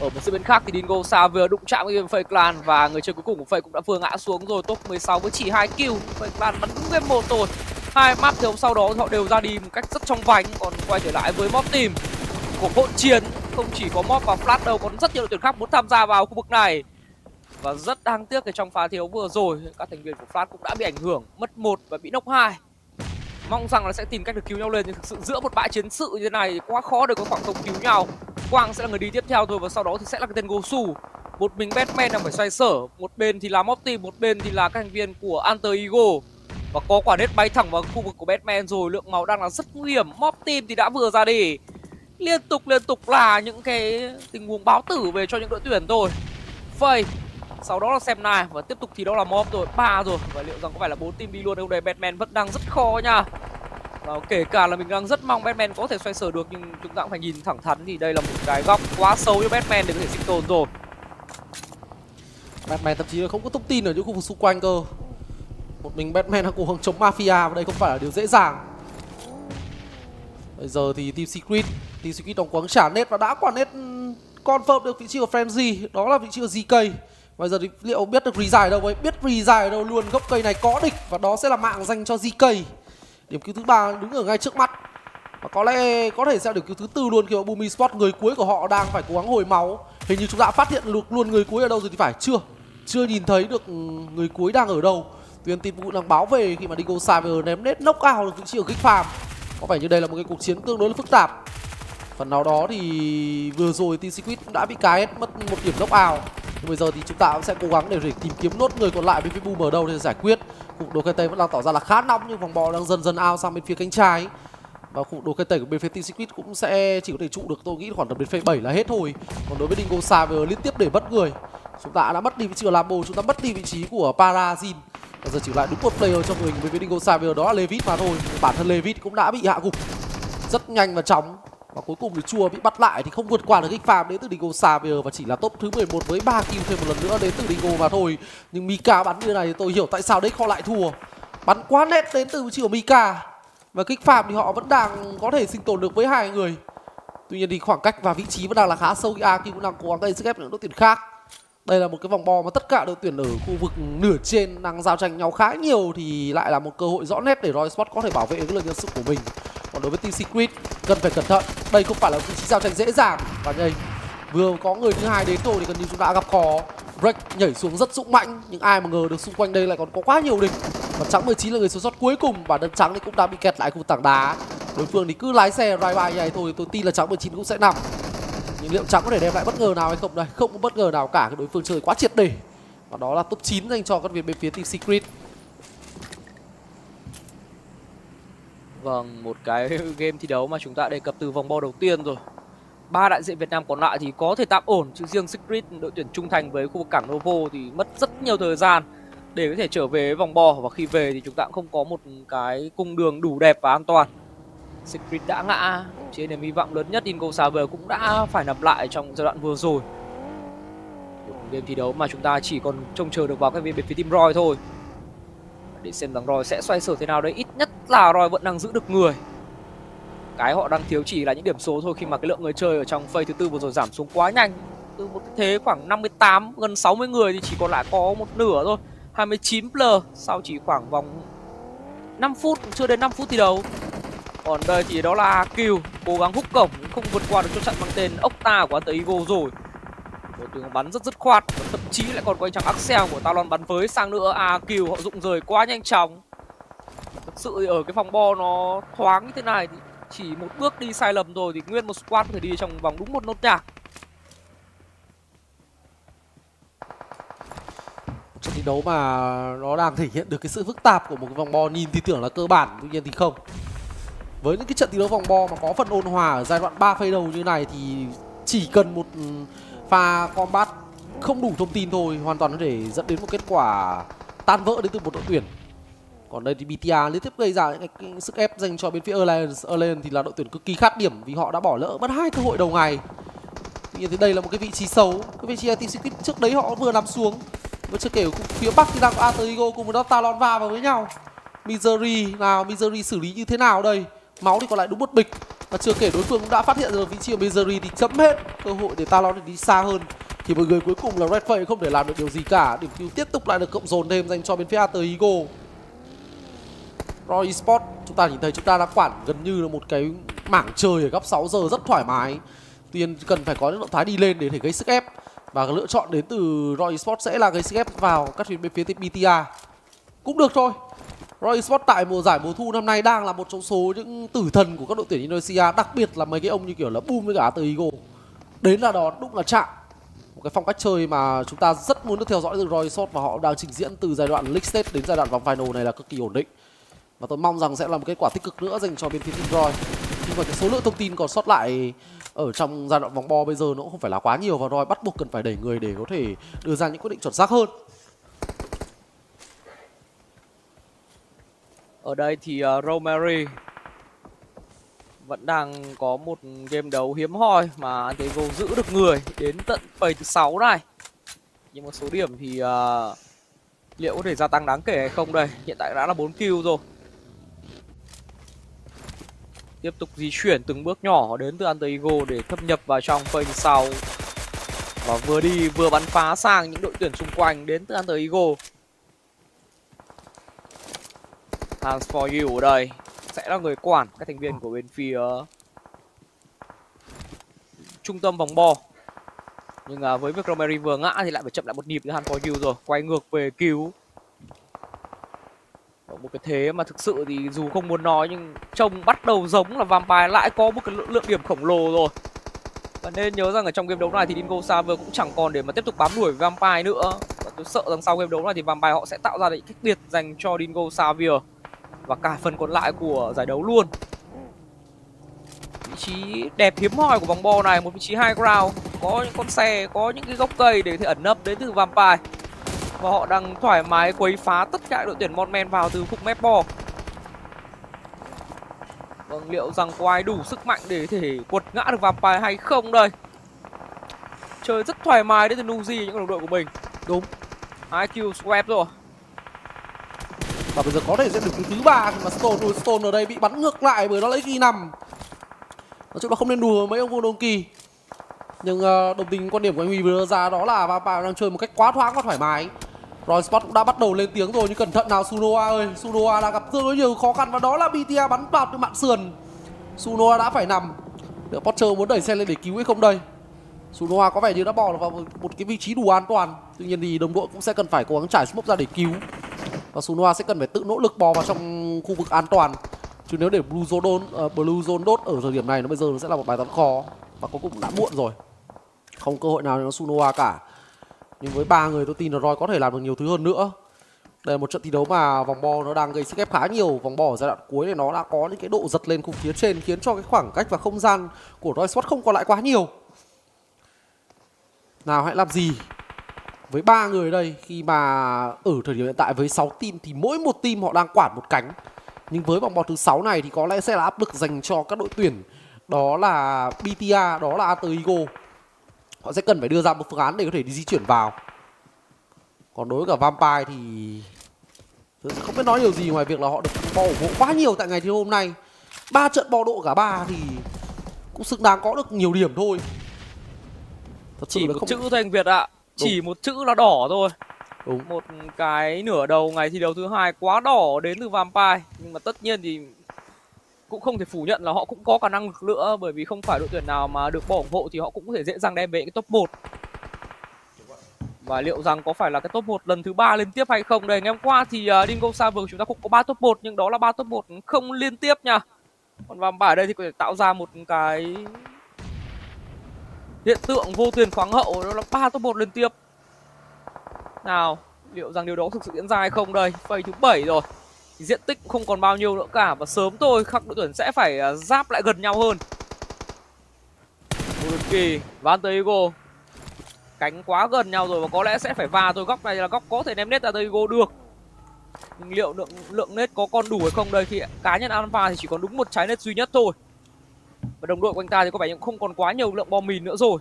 H: Ở một sự bên khác thì Dingoz Xavier đụng chạm với Phase Clan và người chơi cuối cùng của Phase cũng đã vừa ngã xuống rồi. Top 16 với chỉ 2 kill. Phase Clan bắn đúng game 1 rồi. Hai map thiếu sau đó họ đều ra đi một cách rất trong vánh. Còn quay trở lại với Mob Team, cuộc hỗn chiến không chỉ có Mob và Flash đâu, còn rất nhiều đội tuyển khác muốn tham gia vào khu vực này. Và rất đáng tiếc thì trong pha thiếu vừa rồi các thành viên của Flash cũng đã bị ảnh hưởng, mất 1 và bị knock 2. Mong rằng là sẽ tìm cách được cứu nhau lên, nhưng thực sự giữa một bãi chiến sự như thế này quá khó để có khoảng không cứu nhau. Quang sẽ là người đi tiếp theo thôi và sau đó thì sẽ là cái tên Gosu. Một mình Batman đang phải xoay sở, một bên thì là Mob Team, một bên thì là các thành viên của Alter Ego. Và có quả nết bay thẳng vào khu vực của Batman rồi, lượng máu đang là rất nguy hiểm. Mob Team thì đã vừa ra đi. Liên tục là những cái tình huống báo tử về cho những đội tuyển thôi. Phây, sau đó là xem này và tiếp tục thì đó là Mob rồi, 3 rồi. Và liệu rằng có phải là 4 team đi luôn không đây? Batman vẫn đang rất khó nha. Và kể cả là mình đang rất mong Batman có thể xoay sở được, nhưng chúng ta cũng phải nhìn thẳng thắn thì đây là một cái góc quá xấu cho Batman để có thể sinh tồn rồi.
G: Batman thậm chí là không có thông tin ở những khu vực xung quanh cơ. Một mình Batman đang cố gắng chống Mafia và đây không phải là điều dễ dàng. Bây giờ thì Team Secret đóng quáng trả nét và đã quả nét confirm được vị trí của Frenzy, đó là vị trí của GK. Bây giờ thì liệu biết được Reza ở đâu ấy, biết Reza ở đâu luôn. Gốc cây này có địch và đó sẽ là mạng dành cho GK. Điểm cứu thứ 3 đứng ở ngay trước mắt. Và có lẽ có thể sẽ điểm cứu thứ 4 luôn khi mà Boom Esports người cuối của họ đang phải cố gắng hồi máu. Hình như chúng ta đã phát hiện được luôn người cuối ở đâu rồi thì phải, chưa nhìn thấy được người cuối đang ở đâu. Tuy nhiên tin vụ đang báo về khi mà Dingoz Xavier ném nét knock out được vị trí của GIliwoA. Có vẻ như đây là một cái cuộc chiến tương đối là phức tạp. Phần nào đó thì vừa rồi Team Secret cũng đã bị cái mất một điểm knock out. Nhưng bây giờ thì chúng ta cũng sẽ cố gắng để tìm kiếm nốt người còn lại bên phía Boom ở đâu để giải quyết. Khu đồ cây tây vẫn đang tỏ ra là khá nóng nhưng vòng bò đang dần dần out sang bên phía cánh trái. Và khu đồ cây tây của bên phía Team Secret cũng sẽ chỉ có thể trụ được tôi nghĩ khoảng tầm đến phase 7 là hết thôi. Còn đối với Dingoz Xavier liên tiếp để mất người. Chúng ta đã mất đi vị trí của Lambo, chúng ta mất đi vị trí của Parazin. Bây giờ chỉ lại đúng một player trong mình với Dingoz Xavier, đó là Levit mà thôi. Bản thân Levit cũng đã bị hạ gục rất nhanh và chóng. Và cuối cùng thì Chua bị bắt lại thì không vượt qua được GIliwoA đến từ Dingoz Xavier và chỉ là top thứ 11 với 3 kill thêm một lần nữa đến từ Dingo mà thôi. Nhưng Mika bắn như này thì tôi hiểu tại sao đấy họ lại thua. Bắn quá nét đến từ vị trí của Mika. Và GIliwoA thì họ vẫn đang có thể sinh tồn được với 2 người. Tuy nhiên thì khoảng cách và vị trí vẫn đang là khá sâu. AQ cũng đang cố gắng gây sức ép những đội tuyển khác. Đây là một cái vòng bo mà tất cả đội tuyển ở khu vực nửa trên đang giao tranh nhau khá nhiều thì lại là một cơ hội rõ nét để ROY Esports có thể bảo vệ cái lượng nhân sự của mình. Còn đối với Team Secret cần phải cẩn thận. Đây không phải là vị trí giao tranh dễ dàng. Và đây vừa có người thứ 2 đến rồi thì gần như chúng ta đã gặp khó. Break nhảy xuống rất dũng mãnh nhưng ai mà ngờ được xung quanh đây lại còn có quá nhiều địch. Và trắng 19 là người sống sót cuối cùng và đơn trắng thì cũng đã bị kẹt lại khu tảng đá. Đối phương thì cứ lái xe ride by này thôi, tôi tin là trắng 19 cũng sẽ nằm. Nhưng liệu trắng có thể đem lại bất ngờ nào hay không đây? Không có bất ngờ nào cả, cái đối phương chơi quá triệt để. Và đó là top 9 dành cho các bên phía Team Secret.
H: Vâng, một cái game thi đấu mà chúng ta đề cập từ vòng bo đầu tiên rồi. 3 đại diện Việt Nam còn lại thì có thể tạm ổn, chứ riêng Secret, đội tuyển trung thành với khu vực cảng Novo thì mất rất nhiều thời gian để có thể trở về vòng bo. Và khi về thì chúng ta cũng không có một cái cung đường đủ đẹp và an toàn. Secret đã ngã, trên niềm hy vọng lớn nhất Dingoz Xavier cũng đã phải nằm lại trong giai đoạn vừa rồi. Game thi đấu mà chúng ta chỉ còn trông chờ được vào cái bên phía team ROY thôi. Để xem rằng ROY sẽ xoay sở thế nào đấy. Ít nhất là ROY vẫn đang giữ được người. Cái họ đang thiếu chỉ là những điểm số thôi, khi mà cái lượng người chơi ở trong phase thứ 4 vừa rồi giảm xuống quá nhanh. Từ một cái thế khoảng 58, gần 60 người thì chỉ còn lại có một nửa thôi. 29 player sau chỉ khoảng vòng 5 phút, chưa đến 5 phút thi đấu. Còn đây thì đó là Kill, cố gắng hút cổng không vượt qua được chốt chặn mang tên Octa của Alter Ego rồi. Đội tuyển bắn rất dứt khoát, và thậm chí lại còn có anh chàng Axel của Talon bắn với sang nữa. Kill họ rụng rời quá nhanh chóng. Thực sự thì ở cái vòng bo nó thoáng như thế này thì chỉ một bước đi sai lầm rồi thì nguyên một squad có thể đi trong vòng đúng một nốt nhạc.
G: Trận thi đấu mà nó đang thể hiện được cái sự phức tạp của một cái vòng bo nhìn thì tưởng là cơ bản, tuy nhiên thì không. Với những cái trận thi đấu vòng bo mà có phần ôn hòa ở giai đoạn 3 phase đầu như này thì chỉ cần một pha combat không đủ thông tin thôi, hoàn toàn có thể dẫn đến một kết quả tan vỡ đến từ một đội tuyển. Còn đây thì BTR liên tiếp gây ra những cái sức ép dành cho bên phía Alliance thì là đội tuyển cực kỳ khát điểm vì họ đã bỏ lỡ mất 2 cơ hội đầu ngày. Tuy nhiên thì đây là một cái vị trí xấu, cái vị trí team Secret trước đấy họ vừa nằm xuống. Và chưa kể phía Bắc thì đang có Ego cùng với đó Talon va vào với nhau. Misery nào, Misery xử lý như thế nào đây? Máu thì còn lại đúng một bịch. Và chưa kể đối phương cũng đã phát hiện được vị trí của Misery thì chấm hết cơ hội để Talon đi xa hơn. Thì một người cuối cùng là Red Face không thể làm được điều gì cả. Điểm cứu tiếp tục lại được cộng dồn thêm dành cho bên phía Ego. ROY Esports chúng ta nhìn thấy chúng ta đã quản gần như là một cái mảng trời ở góc 6 giờ rất thoải mái. Tuy nhiên cần phải có những động thái đi lên để thể gây sức ép. Và lựa chọn đến từ ROY Esports sẽ là gây sức ép vào các bên phía BTR. Cũng được thôi. ROY Esports tại mùa giải mùa thu năm nay đang là một trong số những tử thần của các đội tuyển Indonesia. Đặc biệt là mấy cái ông như kiểu là Boom với cả Ego. Đến là đó đúng là chạm. Một cái phong cách chơi mà chúng ta rất muốn được theo dõi từ ROY Esports. Và họ đang trình diễn từ giai đoạn League Stage đến giai đoạn vòng final này là cực kỳ ổn định. Và tôi mong rằng sẽ là một kết quả tích cực nữa dành cho bên phía team ROY. Nhưng mà cái số lượng thông tin còn sót lại ở trong giai đoạn vòng bo bây giờ nó cũng không phải là quá nhiều. Và ROY bắt buộc cần phải đẩy người để có thể đưa ra những quyết định chuẩn xác hơn.
H: Ở đây thì Rosemary vẫn đang có một game đấu hiếm hoi mà Antego giữ được người đến tận phase thứ 6 này. Nhưng một số điểm thì liệu có thể gia tăng đáng kể hay không đây? Hiện tại đã là 4 kill rồi. Tiếp tục di chuyển từng bước nhỏ đến từ Antego để thâm nhập vào trong phase sau. Và vừa đi vừa bắn phá sang những đội tuyển xung quanh đến từ Antego. Hands for you ở đây sẽ là người quản các thành viên của bên phía trung tâm vòng bo. Nhưng với việc Rosemary vừa ngã thì lại phải chậm lại một nhịp nữa Hands for you rồi. Quay ngược về cứu. Một cái thế mà thực sự thì dù không muốn nói nhưng trông bắt đầu giống là Vampire lại có một cái lượng điểm khổng lồ rồi. Và nên nhớ rằng ở trong game đấu này thì Dingoz Xavier cũng chẳng còn để mà tiếp tục bám đuổi Vampire nữa. Và tôi sợ rằng sau game đấu này thì Vampire họ sẽ tạo ra những cách biệt dành cho Dingoz Xavier và cả phần còn lại của giải đấu luôn. Vị trí đẹp hiếm hoi của vòng bo này, một vị trí high ground, có những con xe, có những cái gốc cây để có thể ẩn nấp đến từ Vampire. Và họ đang thoải mái quấy phá tất cả đội tuyển Montman vào từ khúc mép bo. Vâng, liệu rằng có ai đủ sức mạnh để có thể quật ngã được Vampire hay không đây? Chơi rất thoải mái đến từ NgəNG những đồng đội của mình.
G: Đúng.
H: IQ swap rồi.
G: Và bây giờ có thể sẽ được thứ 3 khi mà Stone ở đây bị bắn ngược lại bởi nó lấy ghi 5. Nói chung là không nên đùa mấy ông vô đồng kỳ. Nhưng đồng tình quan điểm của anh Huy vừa đưa ra đó là Vampire đang chơi một cách quá thoáng và thoải mái. ROY Esports cũng đã bắt đầu lên tiếng rồi nhưng cẩn thận nào Sunoa ơi. Sunoa đang gặp tương đối nhiều khó khăn và đó là BTR bắn vào từ mạng sườn. Sunoa đã phải nằm. Liệu Potter muốn đẩy xe lên để cứu hay không đây? Sunoa có vẻ như đã bỏ vào một cái vị trí đủ an toàn. Tuy nhiên thì đồng đội cũng sẽ cần phải cố gắng trải smoke ra để cứu. Và Sunoa sẽ cần phải tự nỗ lực bò vào trong khu vực an toàn. Chứ nếu để Blue Zone đốt ở thời điểm này nó bây giờ nó sẽ là một bài toán khó. Và cuối cùng đã muộn rồi. Không cơ hội nào cho Sunoa cả. Nhưng với 3 người tôi tin là ROY có thể làm được nhiều thứ hơn nữa. Đây là một trận thi đấu mà vòng bo nó đang gây sức ép khá nhiều. Vòng bo ở giai đoạn cuối này nó đã có những cái độ giật lên khung phía trên khiến cho cái khoảng cách và không gian của ROY Esports không còn lại quá nhiều. Nào hãy làm gì với 3 người đây khi mà ở thời điểm hiện tại với 6 team thì mỗi một team họ đang quản một cánh. Nhưng với vòng bo thứ 6 này thì có lẽ sẽ là áp lực dành cho các đội tuyển. Đó là BTR, đó là Ego. Họ sẽ cần phải đưa ra một phương án để có thể đi di chuyển vào. Còn đối với cả Vampire thì tôi không biết nói điều gì ngoài việc là họ được bo ủng hộ quá nhiều tại ngày thi hôm nay. 3 trận bo độ cả 3 thì cũng xứng đáng có được nhiều điểm thôi. Thật sự
H: chỉ
G: là
H: một
G: không...
H: chữ thôi anh Việt ạ. Chỉ một chữ là đỏ thôi.
G: Đúng.
H: Một cái nửa đầu ngày thi đấu thứ 2 quá đỏ đến từ Vampire. Nhưng mà tất nhiên thì cũng không thể phủ nhận là họ cũng có khả năng lực nữa. Bởi vì không phải đội tuyển nào mà được bỏ ủng hộ thì họ cũng có thể dễ dàng đem về cái top 1. Và liệu rằng có phải là cái top 1 lần thứ 3 liên tiếp hay không đây? Ngày hôm qua thì Dingoz Xavier chúng ta cũng có 3 top 1 nhưng đó là 3 top 1 không liên tiếp nha. Còn Vampire ở đây thì có thể tạo ra một cái hiện tượng vô tiền khoáng hậu, đó là 3 top 1 liên tiếp. Nào, liệu rằng điều đó thực sự diễn ra hay không đây? Phase thứ 7 rồi. Diện tích cũng không còn bao nhiêu nữa cả và sớm thôi các đội tuyển sẽ phải giáp lại gần nhau hơn. Kỳ và Alter Ego cánh quá gần nhau rồi và có lẽ sẽ phải va thôi. Góc này là góc có thể ném nết Alter Ego được. Nhưng liệu lượng nết có còn đủ hay không đây, khi cá nhân Alpha thì chỉ còn đúng một trái nết duy nhất thôi. Và đồng đội của anh ta thì có vẻ cũng không còn quá nhiều lượng bom mìn nữa rồi.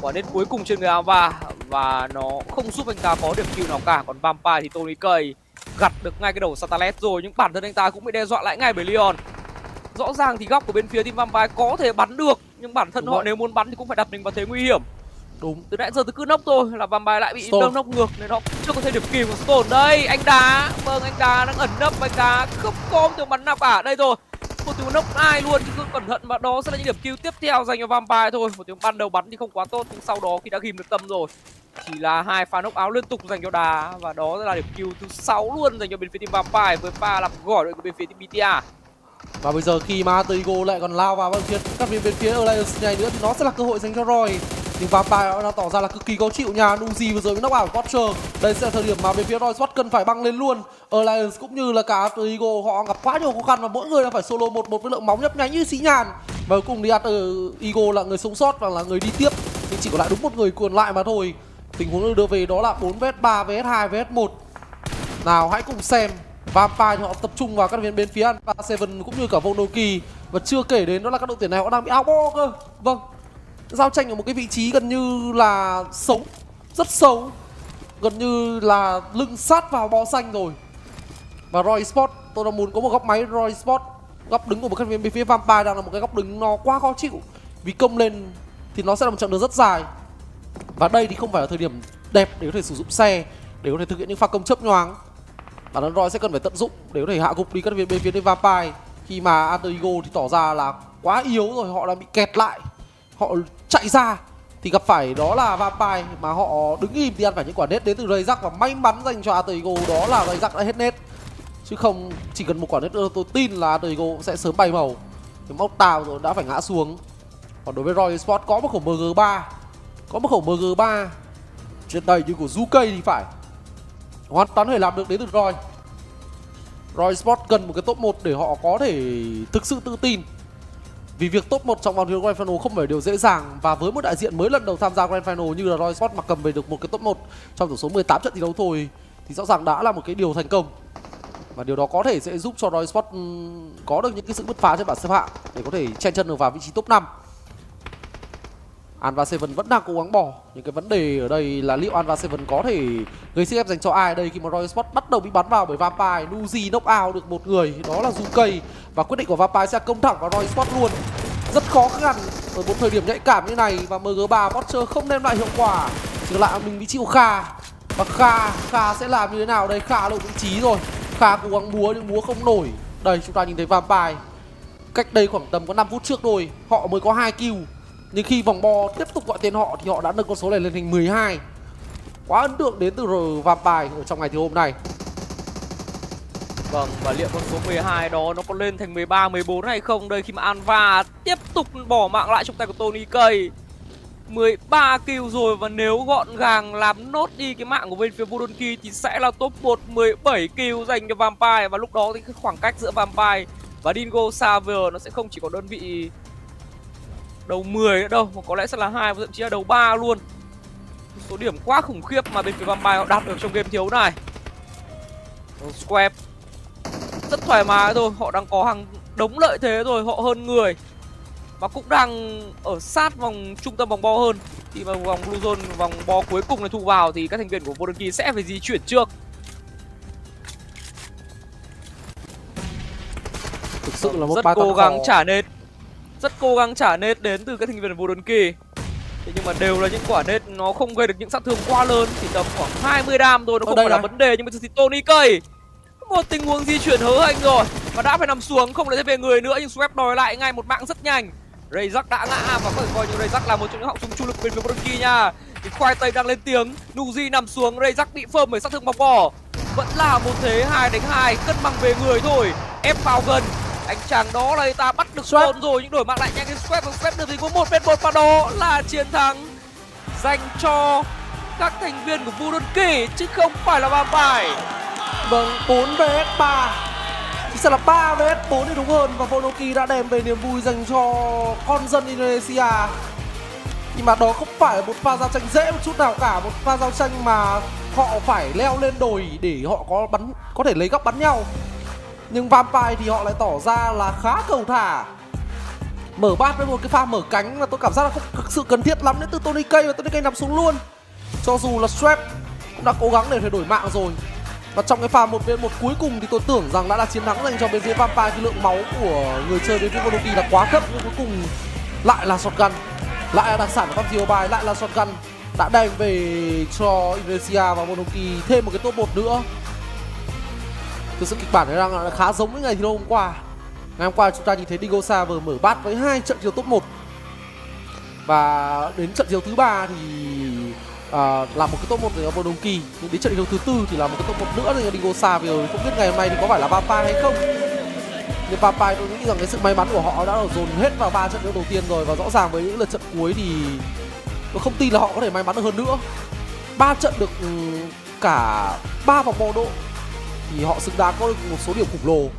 H: Quả nết cuối cùng trên người Alpha và nó không giúp anh ta có điểm kill nào cả. Còn Vampire thì Tony Cây gặt được ngay cái đầu Starlet rồi, nhưng bản thân anh ta cũng bị đe dọa lại ngay bởi Leon. Rõ ràng thì góc của bên phía team Vampire có thể bắn được, nhưng bản thân họ nếu muốn bắn thì cũng phải đặt mình vào thế nguy hiểm.
G: Đúng.
H: Từ nãy giờ tôi cứ nốc thôi là Vampire lại bị nốc ngược nên họ chưa có thể điểm kill của Stone. Đây, anh đá, vâng anh đá đang ẩn nấp, anh đá không có tiếng bắn nào cả. Đây rồi, một tiếng nốc ai luôn chứ không cẩn thận, và đó sẽ là những điểm kill tiếp theo dành cho Vampire thôi. Một tiếng ban đầu bắn thì không quá tốt, nhưng sau đó khi đã ghim được tâm rồi chỉ là 2 pha knock áo liên tục dành cho đá, và đó là điểm kill thứ 6 luôn dành cho bên phía team Vampire với pha làm gỏi đội của bên phía team BTA.
G: Và bây giờ khi mà Alter Ego lại còn lao vào các bên phía Alliance này nữa thì nó sẽ là cơ hội dành cho ROY. Nhưng Vampire đã tỏ ra là cực kỳ khó chịu nha. NgəNG vừa rồi với knock out của Potter. Đây sẽ là thời điểm mà bên phía ROY Esports cần phải băng lên luôn. Alliance cũng như là cả Alter Ego họ gặp quá nhiều khó khăn và mỗi người đang phải solo một với lượng máu nhấp nháy như xí nhàn. Và cuối cùng thì Alter Ego là người sống sót và là người đi tiếp, nhưng chỉ còn lại đúng một người còn lại mà thôi. Tình huống được đưa về đó là 4vs3 vs2 vs1. Nào hãy cùng xem. Vampire thì họ tập trung vào các bên phía Alpha 7 cũng như cả Vonoki. Và chưa kể đến đó là các đội tuyển này họ đang bị áo bo cơ. Vâng, giao tranh ở một cái vị trí gần như là xấu, rất xấu, gần như là lưng sát vào bo xanh rồi. Và ROY Esports, tôi đang muốn có một góc máy ROY Esports. Góc đứng của một các bên phía Vampire đang là một cái góc đứng nó quá khó chịu. Vì công lên thì nó sẽ là một chặng đường rất dài. Và đây thì không phải là thời điểm đẹp để có thể sử dụng xe, để có thể thực hiện những pha công chớp nhoáng. Bản thân ROY sẽ cần phải tận dụng để có thể hạ gục đi các bên phía Vampire. Khi mà Alter Ego thì tỏ ra là quá yếu rồi, họ đang bị kẹt lại. Họ chạy ra thì gặp phải đó là Vampire, mà họ đứng im thì ăn phải những quả nết đến từ ROY, và may mắn dành cho Alter Ego đó là ROY đã hết nết. Chứ không chỉ cần một quả nết nữa tôi tin là Alter Ego sẽ sớm bay màu. Thì mốc tàu rồi đã phải ngã xuống. Còn đối với ROY Esports có một khẩu MG3, trên đây như của Zukai thì phải hoàn toàn có thể làm được đến từ ROY. ROY Esports cần một cái top 1 để họ có thể thực sự tự tin. Vì việc top 1 trong vòng thi Grand Final không phải điều dễ dàng. Và với một đại diện mới lần đầu tham gia Grand Final như là ROY Esports mà cầm về được một cái top 1 trong tổng số 18 trận thi đấu thôi thì rõ ràng đã là một cái điều thành công. Và điều đó có thể sẽ giúp cho ROY Esports có được những cái sự bứt phá trên bảng xếp hạng để có thể chen chân được vào vị trí top 5. Alpha 7 vẫn đang cố gắng bỏ. Những cái vấn đề ở đây là liệu Alpha 7 có thể gây sức ép dành cho ai đây khi mà ROY Esports bắt đầu bị bắn vào bởi Vampire. NgəNG knock out được một người, đó là Zukai. Và quyết định của Vampire sẽ công thẳng vào ROY Esports luôn. Rất khó khăn ở một thời điểm nhạy cảm như này. Và MG3 Potter không đem lại hiệu quả, chỉ lại mình bị chịu Kha. Và Kha sẽ làm như thế nào đây? Kha lộ vị trí rồi. Kha cố gắng múa nhưng múa không nổi. Đây chúng ta nhìn thấy Vampire cách đây khoảng tầm có 5 phút trước thôi họ mới có 2 kill. Nhưng khi vòng bo tiếp tục gọi tên họ thì họ đã nâng con số này lên thành 12. Quá ấn tượng đến từ Vampire ở trong ngày thi hôm nay.
H: Vâng, và liệu con số 12 đó nó có lên thành 13, 14 hay không đây, khi mà Alva tiếp tục bỏ mạng lại trong tay của Tony Cây. 13 kill rồi, và nếu gọn gàng làm nốt đi cái mạng của bên phía Vodoki thì sẽ là top 1, 17 kill dành cho Vampire. Và lúc đó thì cái khoảng cách giữa Vampire và Dingoz Xavier nó sẽ không chỉ có đơn vị đầu 10 nữa đâu, mà có lẽ sẽ là 2 và thậm chí là đầu 3 luôn. Số điểm quá khủng khiếp mà bên phía Vampire họ đạt được trong game thiếu này. Square rất thoải mái thôi, họ đang có hàng đống lợi thế rồi, họ hơn người và cũng đang ở sát vòng trung tâm vòng bo hơn. Khi mà vòng Blue Zone, vòng bo cuối cùng này thu vào thì các thành viên của Vodoki sẽ phải di chuyển trước.
G: Thực sự là một
H: rất
G: bài
H: cố gắng
G: khó.
H: trả nết, rất cố gắng trả nết đến từ các thành viên của Vodoki. Thế nhưng mà đều là những quả nết nó không gây được những sát thương quá lớn, chỉ tầm khoảng 20 đam thôi, nó không phải là vấn đề. Nhưng mà thì Tony Cây một tình huống di chuyển hớ hênh rồi và đã phải nằm xuống, không lấy về người nữa, nhưng Swap đòi lại ngay một mạng rất nhanh. Rayzack đã ngã và có thể coi như Rayzack là một trong những họng súng chủ lực bên phía Vodoki nha. thì khoai tây đang lên tiếng. NGØI nằm xuống, Ray Jack bị phơm bởi sát thương bóng cỏ. Vẫn là một thế 2 đánh 2, cân bằng về người thôi. Ép vào gần, anh chàng đó là ta bắt được Stone rồi, nhưng đổi mạng lại nhanh đến Sweat, và Sweat được thì có một bên một, và đó là chiến thắng dành cho các thành viên của Budonkey chứ không phải là Vampire.
G: Vâng, 4 vs 3. Chỉ sẽ là 3 vs 4 thì đúng hơn, và Budonkey đã đem về niềm vui dành cho con dân Indonesia. Nhưng mà đó không phải là một pha giao tranh dễ một chút nào cả, một pha giao tranh mà họ phải leo lên đồi để họ có thể lấy góc bắn nhau. Nhưng Vampire thì họ lại tỏ ra là khá cầu thả, mở bát với một cái pha mở cánh mà tôi cảm giác là không thực sự cần thiết lắm đến từ Tony K, và Tony K nằm xuống luôn. Cho dù là Strap cũng đã cố gắng để phải đổi mạng rồi. Và trong cái pha 1v1 cuối cùng thì tôi tưởng rằng đã là chiến thắng dành cho bên phía Vampire. Cái lượng máu của người chơi bên phía Budonkey là quá thấp, nhưng cuối cùng lại là shotgun, lại là đặc sản của PUBG Mobile, lại là shotgun đã đem về cho Indonesia và Budonkey thêm một cái top 1 nữa. Thực sự kịch bản này đang là khá giống với ngày thi đấu hôm qua. Ngày hôm qua chúng ta nhìn thấy Dingoz Xavier mở bát với 2 trận thiểu top 1. Và đến trận thiểu thứ 3 thì là một cái top 1 dành cho Budonkey. Nhưng đến trận thiểu thứ 4 thì là một cái top 1 nữa dành cho Dingoz Xavier. Không biết ngày hôm nay thì có phải là Vampire hay không. Nhưng Vampire tôi nghĩ rằng cái sự may mắn của họ đã dồn hết vào 3 trận đấu đầu tiên rồi. Và rõ ràng với những lượt trận cuối thì tôi không tin là họ có thể may mắn được hơn nữa. 3 trận được cả 3 vòng bo độ thì họ xứng đáng có được một số điểm khủng lồ.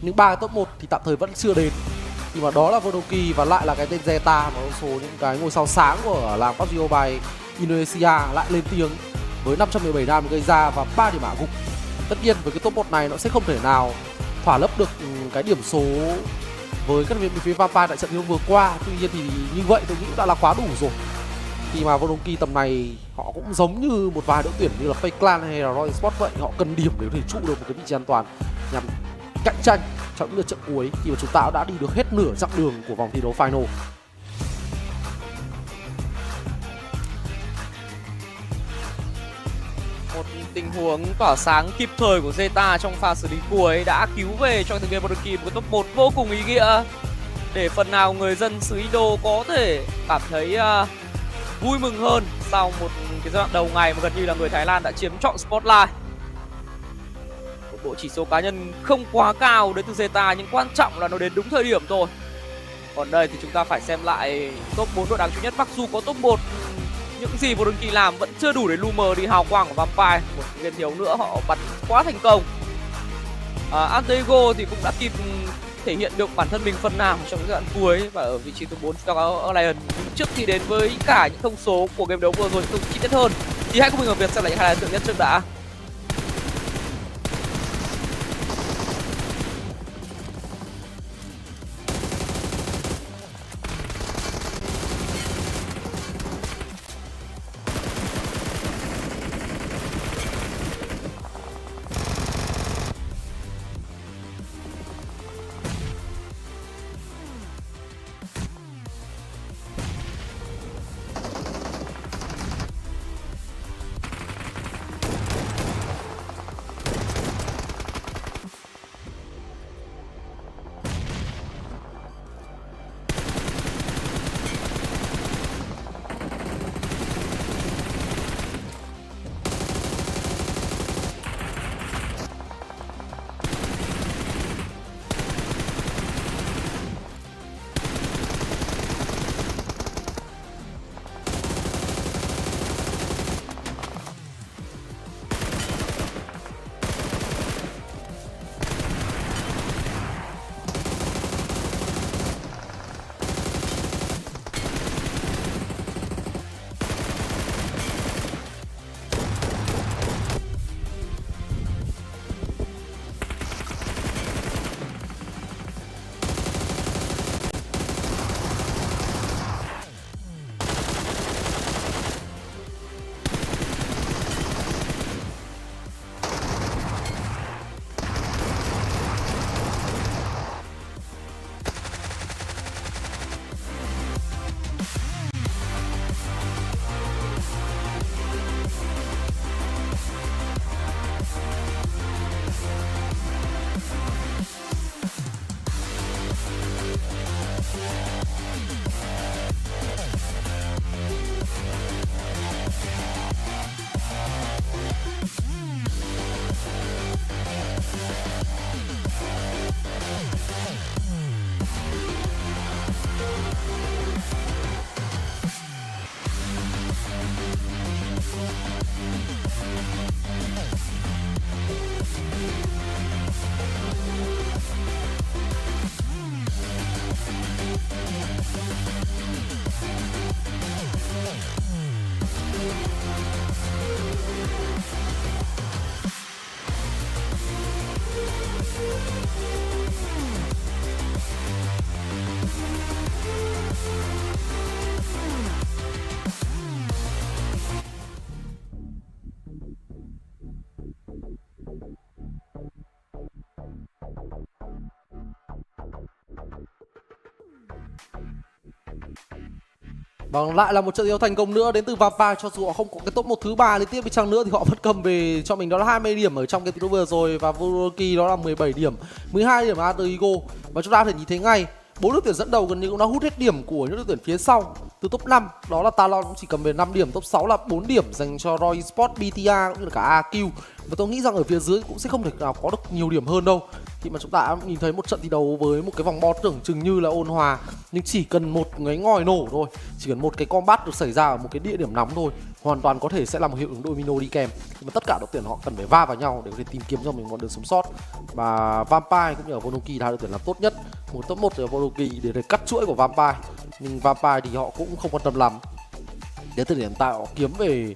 G: Nhưng 3 top 1 thì tạm thời vẫn chưa đến. Nhưng mà đó là Budonkey và lại là cái tên Zeta, mà một số những cái ngôi sao sáng của làng PUBG Mobile Indonesia lại lên tiếng với 517 đam gây ra và 3 điểm hạ gục. Tất nhiên với cái top 1 này nó sẽ không thể nào thỏa lấp được cái điểm số với các viên bên phía Vampire tại trận đấu vừa qua. Tuy nhiên thì như vậy tôi nghĩ đã là quá đủ rồi. Khi mà Budonkey tầm này họ cũng giống như một vài đội tuyển như là Fake Clan hay là ROY Esports vậy, họ cần điểm để có thể trụ được một cái vị trí an toàn nhằm cạnh tranh trong những lượt trận cuối khi mà chúng ta đã đi được hết nửa chặng đường của vòng thi đấu final.
H: Một tình huống tỏa sáng kịp thời của Zeta trong pha xử lý cuối đã cứu về cho thành viên Budonkey một cái top 1 vô cùng ý nghĩa, để phần nào người dân xứ Indo có thể cảm thấy vui mừng hơn sau một cái giai đoạn đầu ngày mà gần như là người Thái Lan đã chiếm trọn spotlight. Một bộ chỉ số cá nhân không quá cao đến từ Zeta, nhưng quan trọng là nó đến đúng thời điểm thôi. Còn đây thì chúng ta phải xem lại top 4 đội đáng chú nhất. Mặc dù có top 1, những gì Budonkey làm vẫn chưa đủ để lu mờ đi hào quang của Vampire. Một viên thiếu nữa họ bắn quá thành công. Antego thì cũng đã kịp thể hiện được bản thân mình phần nào trong giai đoạn cuối, và ở vị trí thứ 4 chúng ta có Lion. Trước khi đến với cả những thông số của game đấu vừa rồi thông chi tiết hơn thì hãy cùng mình ở Việt xem lại những highlight ấn tượng nhất trước đã.
G: Vâng, lại là một trận đấu thành công nữa đến từ Vampire. Cho dù họ không có cái top 1 thứ 3 liên tiếp đi chăng nữa thì họ vẫn cầm về cho mình đó là 20 điểm ở trong cái thi đấu vừa rồi, và Voloki đó là 17 điểm, 12 điểm là Digo. Và chúng ta có thể nhìn thấy ngay 4 đội tuyển dẫn đầu gần như cũng đã hút hết điểm của những đội tuyển phía sau. Từ top 5 đó là Talon cũng chỉ cầm về 5 điểm, top 6 là 4 điểm dành cho ROY Esports, BTA cũng như là cả AQ. Và tôi nghĩ rằng ở phía dưới cũng sẽ không thể nào có được nhiều điểm hơn đâu. Khi mà chúng ta đã nhìn thấy một trận thi đấu với một cái vòng bo tưởng chừng như là ôn hòa, nhưng chỉ cần một cái ngòi nổ thôi, chỉ cần một cái combat được xảy ra ở một cái địa điểm nóng thôi, hoàn toàn có thể sẽ là một hiệu ứng domino đi kèm. Nhưng mà tất cả đội tuyển họ cần phải va vào nhau để có thể tìm kiếm cho mình một đường sống sót. Và Vampire cũng như là Voloki là hai đội tuyển làm tốt nhất. Một top 1 là Voloki để cắt chuỗi của Vampire, nhưng Vampire thì họ cũng không quan tâm lắm. Đến thời điểm hiện tại họ kiếm về,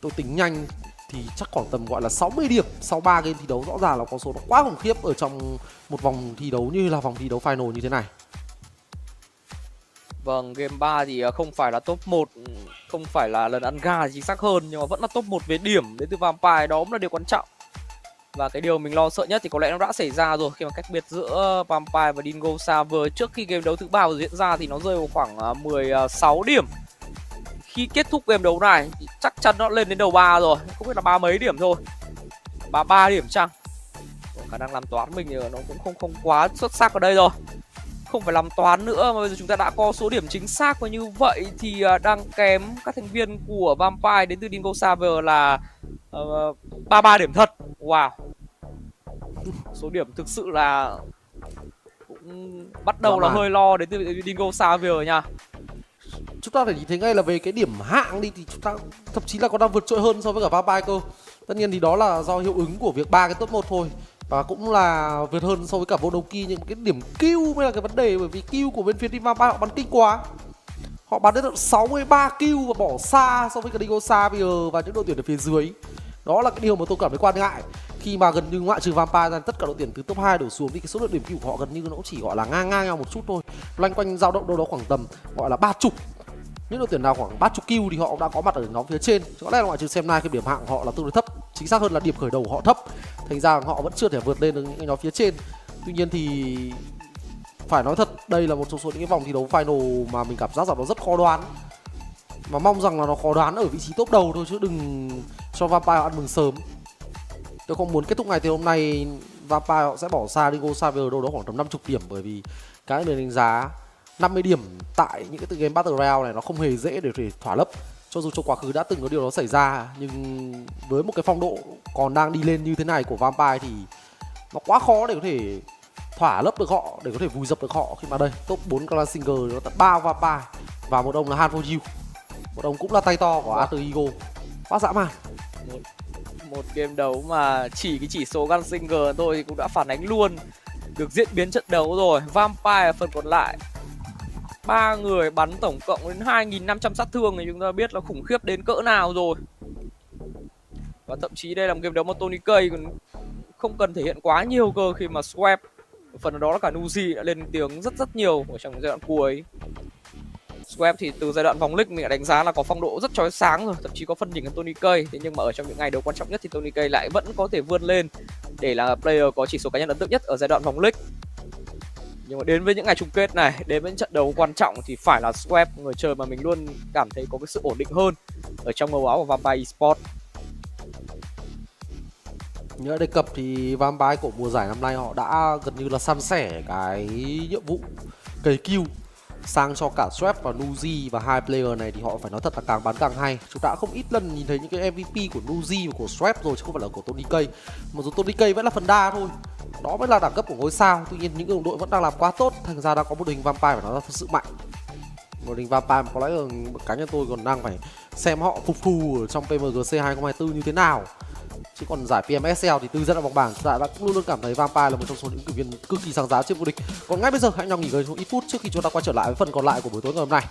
G: tôi tính nhanh thì chắc khoảng tầm gọi là 60 điểm sau 3 game thi đấu. Rõ ràng là con số nó quá khủng khiếp ở trong một vòng thi đấu như là vòng thi đấu final như thế này.
H: Vâng, game 3 thì không phải là top 1, không phải là lần ăn gà chính xác hơn, nhưng mà vẫn là top 1 về điểm đến từ Vampire, đó cũng là điều quan trọng. Và cái điều mình lo sợ nhất thì có lẽ nó đã xảy ra rồi, khi mà cách biệt giữa Vampire và Dingoz Xavier trước khi game đấu thứ 3 diễn ra thì nó rơi vào khoảng 16 điểm. Khi kết thúc game đấu này thì chắc chắn nó lên đến đầu 3 rồi, không biết là 3 mấy điểm thôi, 3 điểm chăng. Khả năng làm toán mình thì nó cũng không quá xuất sắc ở đây rồi, không phải làm toán nữa mà bây giờ chúng ta đã có số điểm chính xác. Và như vậy thì đang kém các thành viên của Vampire đến từ Dingoz Xavier là 33 điểm thật. Wow, số điểm thực sự là cũng bắt đầu là hơi lo đến từ Dingoz Xavier nha.
G: Chúng ta phải nhìn thấy ngay là về cái điểm hạng đi thì chúng ta thậm chí là còn đang vượt trội hơn so với cả Vampire cơ. Tất nhiên thì đó là do hiệu ứng của việc 3 cái top 1 thôi, và cũng là vượt hơn so với cả Voloki, nhưng cái điểm kill mới là cái vấn đề, bởi vì kill của bên phía team Vampire họ bắn kinh quá. Họ bắn đến được 63 kill và bỏ xa so với cả Dingoz Xavier và những đội tuyển ở phía dưới. Đó là cái điều mà tôi cảm thấy quan ngại, khi mà gần như ngoại trừ Vampire ra tất cả đội tuyển từ top 2 đổ xuống thì cái số lượng điểm kill của họ gần như nó cũng chỉ gọi là ngang nhau một chút thôi, loanh quanh dao động đâu đó khoảng tầm gọi là 30. Những đội tuyển nào khoảng 30 kill thì họ đã có mặt ở nhóm phía trên. Có lẽ là ngoại trừ xem nay cái điểm hạng của họ là tương đối thấp, chính xác hơn là điểm khởi đầu của họ thấp, thành ra họ vẫn chưa thể vượt lên được những nhóm phía trên. Tuy nhiên thì phải nói thật, đây là một trong số những cái vòng thi đấu final mà mình cảm giác rằng nó rất khó đoán, và mong rằng là nó khó đoán ở vị trí top đầu thôi, chứ đừng cho Vampire ăn mừng sớm. Tôi không muốn kết thúc ngày thì hôm nay Vampire họ sẽ bỏ xa Dingoz Xavier đâu đó khoảng tầm 50 điểm, bởi vì cái mình đánh giá 50 điểm tại những cái tựa game Battle Royale này nó không hề dễ để thỏa lấp. Cho dù trong quá khứ đã từng có điều đó xảy ra, nhưng với một cái phong độ còn đang đi lên như thế này của Vampire thì nó quá khó để có thể thỏa lấp được họ, để có thể vùi dập được họ. Khi mà đây top 4 Clan Singer nó tận 3 Vampire và một ông là Han For You, một ông cũng là tay to của Arthur Eagle, quá dã man.
H: Một game đấu mà chỉ cái chỉ số Gunsinger thôi thì cũng đã phản ánh luôn được diễn biến trận đấu rồi. Vampire phần còn lại 3 người bắn tổng cộng đến 2.500 sát thương thì chúng ta biết là khủng khiếp đến cỡ nào rồi. Và thậm chí đây là một game đấu mà Tony Kay còn không cần thể hiện quá nhiều cơ, khi mà Swap phần đó là cả NgəNG đã lên tiếng rất nhiều ở trong giai đoạn cuối. Swap thì từ giai đoạn vòng league mình đã đánh giá là có phong độ rất chói sáng rồi, thậm chí có phân đỉnh hơn Tony Kay. Thế nhưng mà ở trong những ngày đấu quan trọng nhất thì Tony Kay lại vẫn có thể vươn lên để là player có chỉ số cá nhân ấn tượng nhất ở giai đoạn vòng league. Nhưng mà đến với những ngày chung kết này, đến với những trận đấu quan trọng thì phải là Swap, người chơi mà mình luôn cảm thấy có cái sự ổn định hơn ở trong màu áo của Vampire Esports.
G: Nhớ đề cập thì Vampire của mùa giải năm nay họ đã gần như là san sẻ cái nhiệm vụ cày kill sang cho cả Swap và NgəNG, và hai player này thì họ phải nói thật là càng bắn càng hay. Chúng ta không ít lần nhìn thấy những cái MVP của NgəNG và của Swap rồi, chứ không phải là của Tony Kay. Mặc dù Tony Kay vẫn là phần đa thôi, đó mới là đẳng cấp của ngôi sao. Tuy nhiên những đồng đội vẫn đang làm quá tốt, thành ra đã có một đội hình Vampire phải nói là thật sự mạnh. Một đội hình Vampire mà có lẽ là cá nhân tôi còn đang phải xem họ phục thù ở trong PMGC 2024 như thế nào. Chứ còn giải PMSL thì từ giai đoạn vòng bảng chúng ta đã luôn luôn cảm thấy Vampire là một trong số những ứng cử viên cực kỳ sáng giá trên vô địch. Còn ngay bây giờ hãy nhau nghỉ ngơi trong ít phút trước khi chúng ta quay trở lại với phần còn lại của buổi tối ngày hôm nay.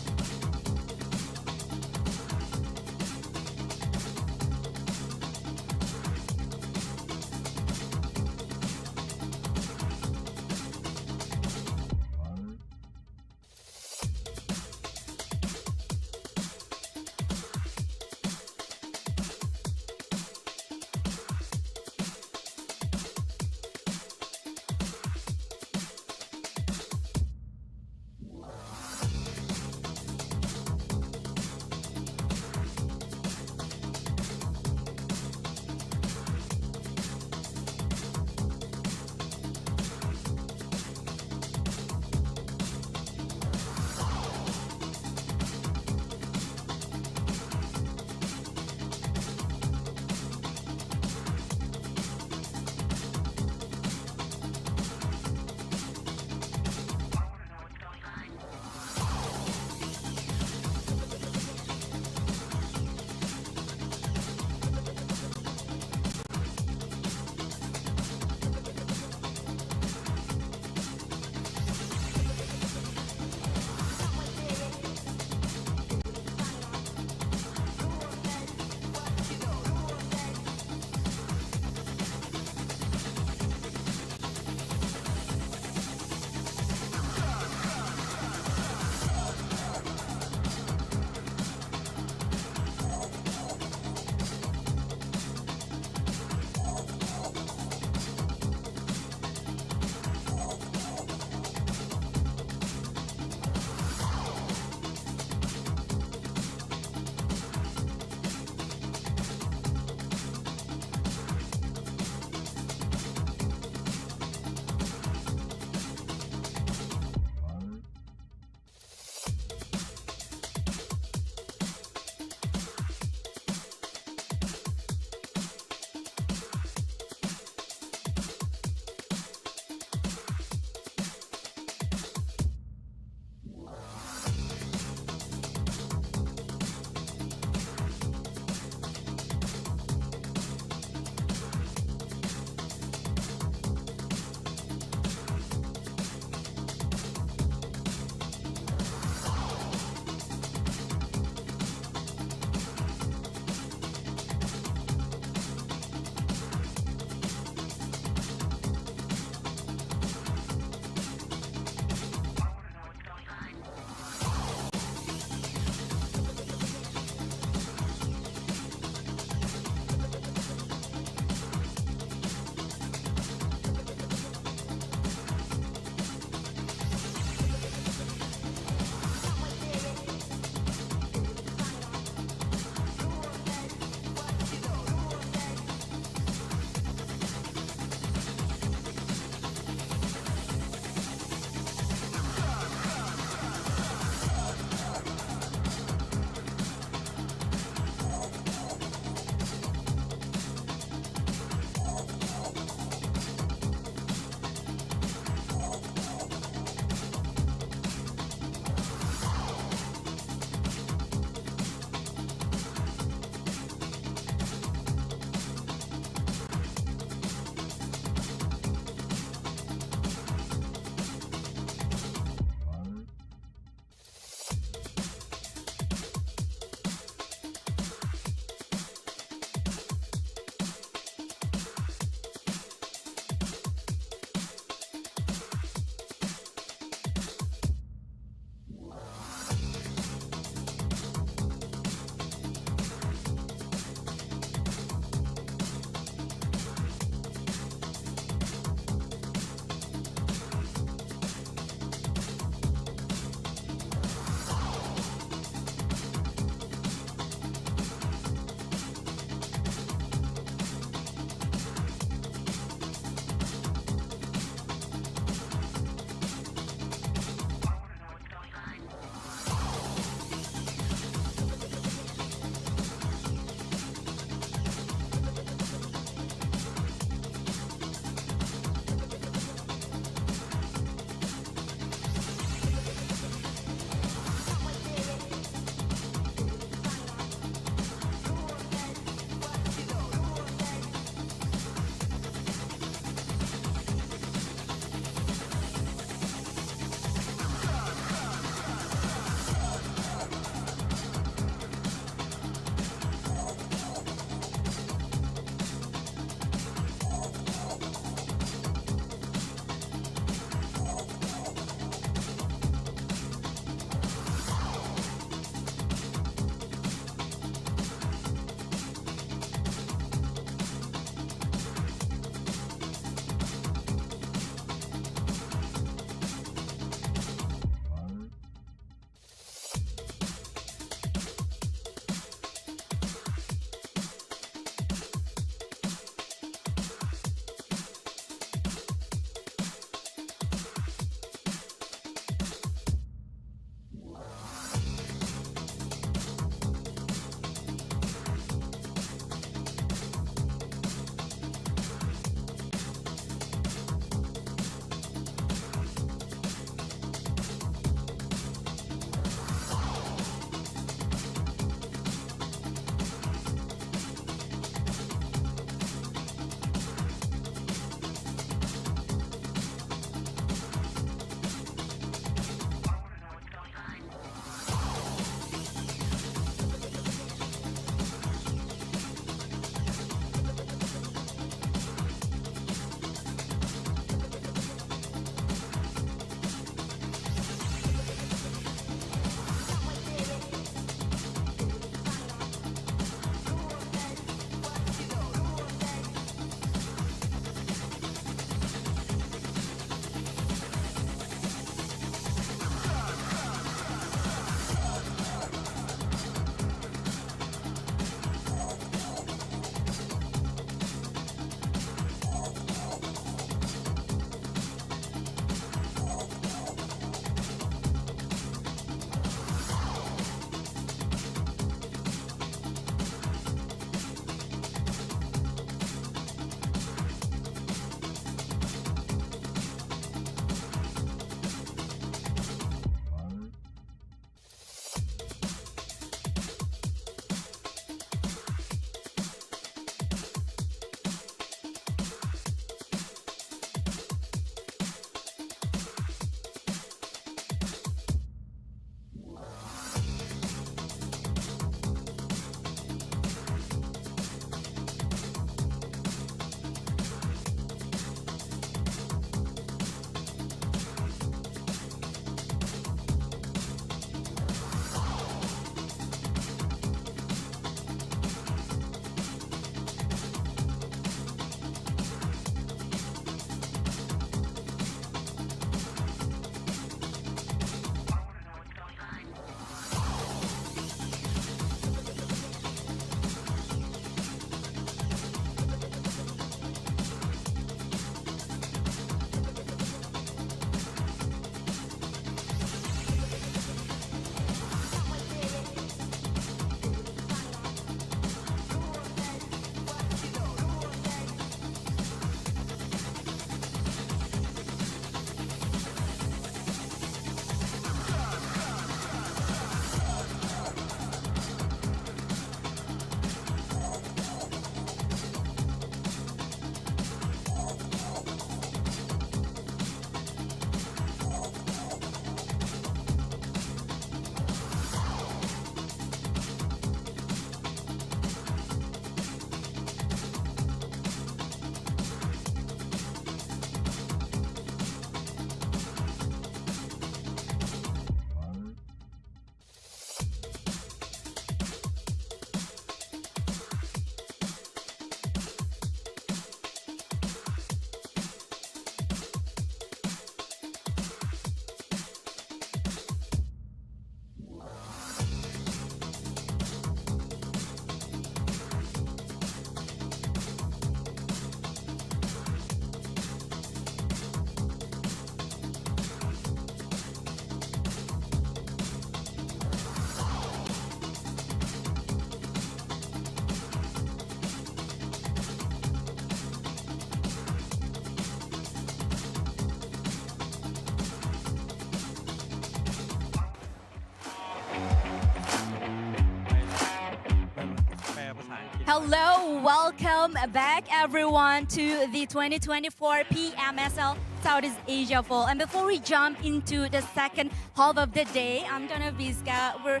K: Hello, welcome back everyone to the 2024 PMSL Southeast Asia Fall. And before we jump into the second half of the day, I'm gonna Vizca, we're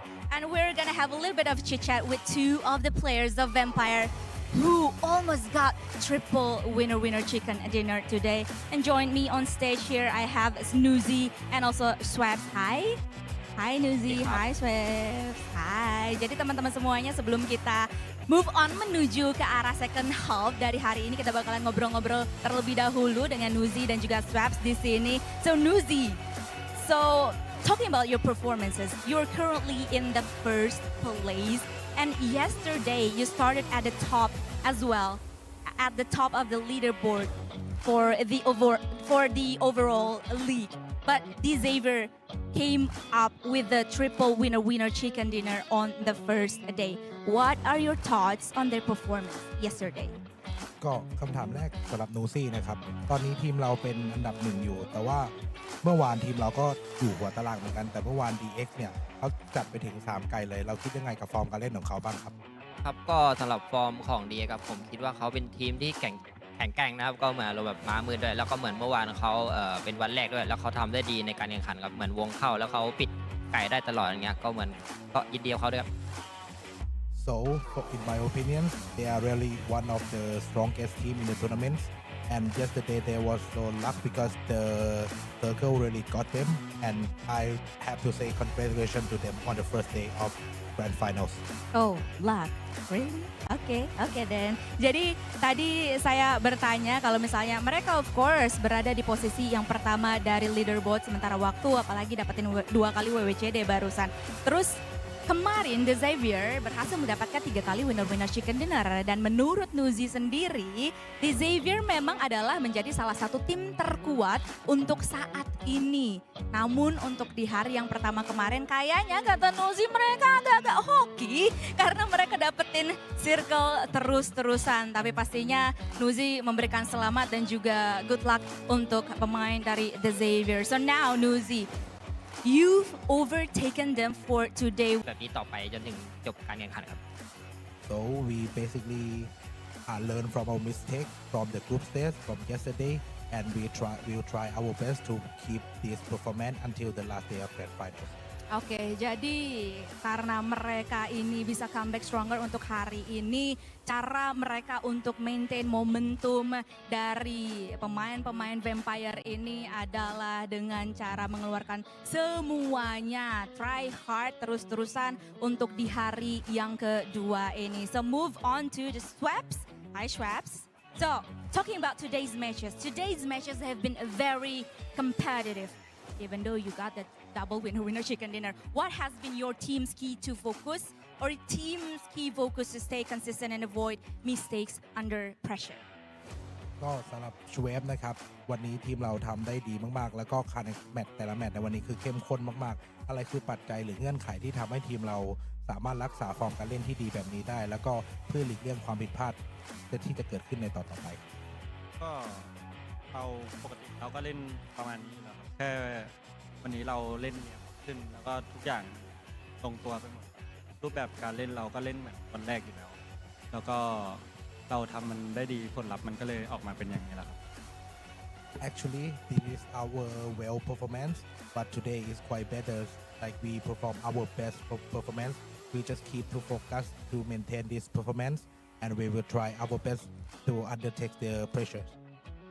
K: gonna have a little bit of chit chat with two of the players of Vampire who almost got triple winner chicken dinner today. And join me on stage here, I have NgəNG and also Swaps. Hi. Hai NgəNG, hai Swaps. Hai. Jadi teman-teman semuanya, sebelum kita move on menuju ke arah second half dari hari ini, kita bakalan ngobrol-ngobrol terlebih dahulu dengan NgəNG dan juga Swaps di sini. So NgəNG, so talking about your performances, you're currently in the first place, and yesterday you started at the top as well, at the top of the leaderboard for the overall league. But Xavier came up with the triple winner chicken dinner on the first day. What are your thoughts on their performance yesterday?
L: ก็คำถามแรกสำหรับนูซี่นะครับตอนนี้ทีมเราเป็นอันดับหนึ่งอยู่แต่ว่าเมื่อวานทีมเราก็อยู่หัวตารางเหมือนกันแต่เมื่อวาน DX เนี่ยเขาจัดไปถึง3ไก่เลยเราคิดยังไงกับฟอร์มการเล่นของเขาบ้างครับ
M: ครับก็สำหรับฟอร์มของ DX ครับผมคิดว่าเขาเป็นทีมที่แข็งแกร่งนะครับก็เหมือนเราแบบม้ามือด้วยแล้วก็เหมือนเมื่อวานเขาเป็นวันแรกด้วยแล้วเขาทำได้ดีในการแข่งขันครับเหมือนวงเข้าแล้วเขาปิดไก่ได้ตลอดอย่างเงี้ยก็เหมือนก็ยินดีกับเขาด้วยครับ
L: So in my opinion they are really one of the strongest team in the tournament and yesterday there was so luck because the circle really got them and I have to say congratulations to them on the first day of grand finals.
K: Oh, luck. Really? Oke then. Jadi tadi saya bertanya kalau misalnya mereka of course berada di posisi yang pertama dari leaderboard sementara waktu, apalagi dapetin 2 kali WWCD barusan. Terus kemarin The Xavier berhasil mendapatkan 3 kali winner chicken dinner dan menurut NgəNG sendiri, The Xavier memang adalah menjadi salah satu tim terkuat untuk saat ini. Namun untuk di hari yang pertama kemarin kayaknya kata NgəNG mereka agak-agak hoki karena mereka dapetin circle terus-terusan. Tapi pastinya NgəNG memberikan selamat dan juga good luck untuk pemain dari The Xavier. So now NgəNG, you've overtaken them for today.
M: แบบนี้ต่อไปจนถึงจบการแข่งขันครับ
L: So we basically learn from our mistake from the group stage from yesterday and we'll try our best to keep this performance until the last day of grand finals.
K: Oke, jadi karena mereka ini bisa comeback stronger untuk hari ini, cara mereka untuk maintain momentum dari pemain-pemain Vampire ini adalah dengan cara mengeluarkan semuanya, try hard terus-terusan untuk di hari yang kedua ini. So move on to the Swaps. Hi Swaps. So talking about today's matches have been very competitive. Even though you got the double winner chicken dinner, what has been your team's key to focus or team's key focus to stay consistent and avoid mistakes under pressure?
L: ก็สำหรับชเวฟนะครับวันนี้ทีมเราทำได้ดีมากๆแล้วก็การแมตช์แต่ละแมตช์ในวันนี้คือเข้มข้นมากๆอะไรคือปัจจัยหรือเงื่อนไขที่ทำให้ทีมเราสามารถรักษาฟอร์มการเล่นที่ดีแบบนี้ได้แล้วก็เพื่อหลีกเลี่ยงความผิดพลาดที่จะเกิดขึ้นในต่อไป
C: ก็เราปกติเราก็เล่นประมาณนี้แหละครับแค่วันนี้เราเล่นเนียนขึ้นแล้วก็ทุกอย่างลงตัวไปหมดรูปแบบการเล่นเราก็เล่นเหมือนวันแรกอยู่แล้วแล้วก็เราทำมันได้ดีผลลัพธ์มันก็เลยออกมาเป็นอย่างนี้แหละครับ
L: Actually this is our well performance but today is quite better like we perform our best performance we just keep to focus to maintain this performance and we will try our best to undertake the pressure.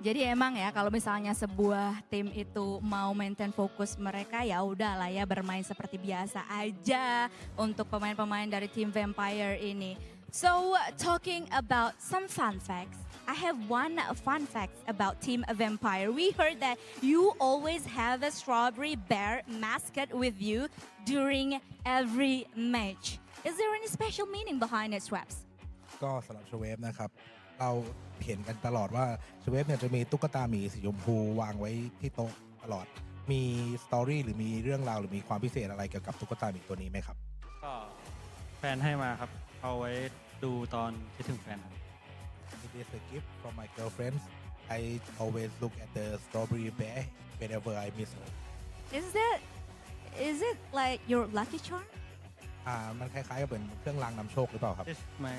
K: Jadi emang ya kalau misalnya sebuah tim itu mau maintain fokus mereka ya udahlah ya bermain seperti biasa aja untuk pemain-pemain dari tim Vampire ini. So talking about some fun facts, I have one fun fact about Team Vampire. We heard that you always have a strawberry bear mascot with you during every match. Is there any special meaning behind it, Swaps?
L: ก็สำหรับชเวฟนะครับเราเห็นกันตลอดว่าชเวฟเนี่ยจะมีตุ๊กตาหมีสีชมพูวางไว้ที่โต๊ะตลอดมีสตอรี่หรือมีเรื่องราวหรือมีความพิเศษอะไรเกี่ยวกับตุ๊กตาหมีตัวนี้ไหมครับ
C: ก็แฟนให้มาครับเอาไว้ดูตอนคิดถึงแฟนครับ
L: It is a gift from my girlfriend. I always look at the strawberry bear whenever I miss her.
K: Is it like your lucky charm?
L: มันคล้ายๆกับเป็นเครื่องรางนำโชคหรือเปล่าครับ
C: It's my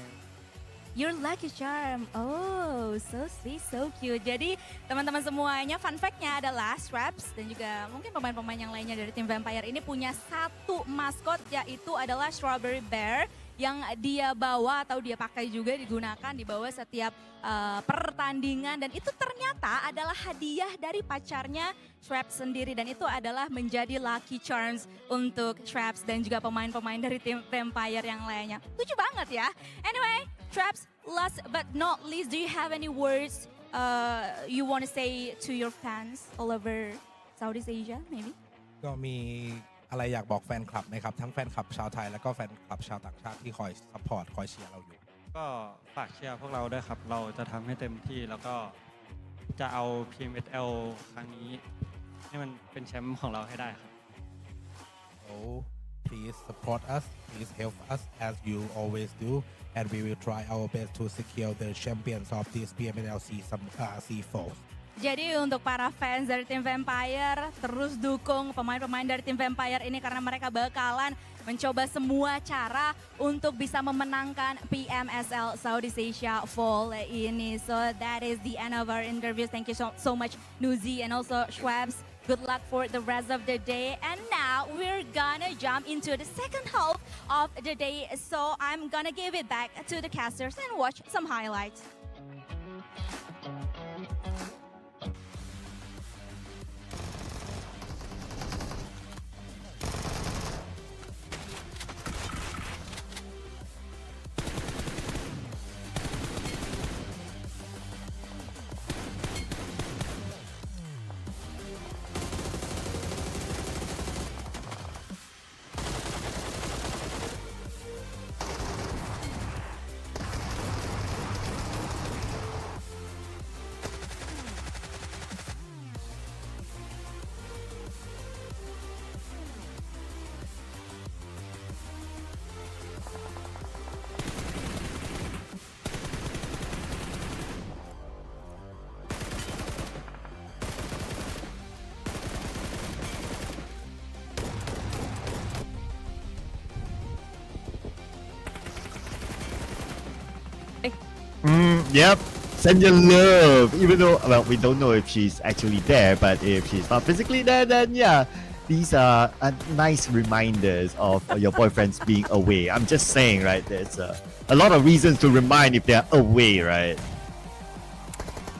K: your lucky charm. Oh, so sweet, so cute. Jadi teman-teman semuanya, fun fact-nya adalah Straps dan juga mungkin pemain-pemain yang lainnya dari tim Vampire ini punya satu maskot, yaitu adalah Strawberry Bear yang dia bawa atau dia pakai juga, digunakan di bawah setiap pertandingan, dan itu ternyata adalah hadiah dari pacarnya Straps sendiri, dan itu adalah menjadi lucky charms untuk Straps dan juga pemain-pemain dari tim Vampire yang lainnya. Lucu banget ya. Anyway, Straps, last but not least, do you have any words you want to say to your fans all over Southeast Asia maybe?
L: ก็มีอะไรอยากบอกแฟนคลับไหมครับทั้งแฟนคลับชาวไทยและก็แฟนคลับชาวต่างชาติที่คอยซัพพอร์ตคอยเชียร์เราอยู่
C: ก็ฝากเชียร์พวกเราด้วยครับ เราจะทำให้เต็มที่แล้วก็จะเอา PMSL ครั้งนี้ให้มันเป็นแชมป์ของเราให้ได้ครับ
L: So please support us, please help us as you always do, and we will try our best to secure the champions of this PMSL SEA FALL.
K: Jadi untuk para fans dari tim Vampire, terus dukung pemain-pemain dari tim Vampire ini karena mereka bakalan mencoba semua cara untuk bisa memenangkan PMSL Southeast Asia Fall ini. So that is the end of our interview. Thank you so much NgəNG and also Schwabs. Good luck for the rest of the day. And now we're gonna jump into the second half of the day. So I'm gonna give it back to the casters and watch some highlights.
N: Yep, send your love. Even though, well, we don't know if she's actually there, but if she's not physically there, then yeah, these are nice reminders of your boyfriends being away. I'm just saying, right? There's a lot of reasons to remind if they're away, right?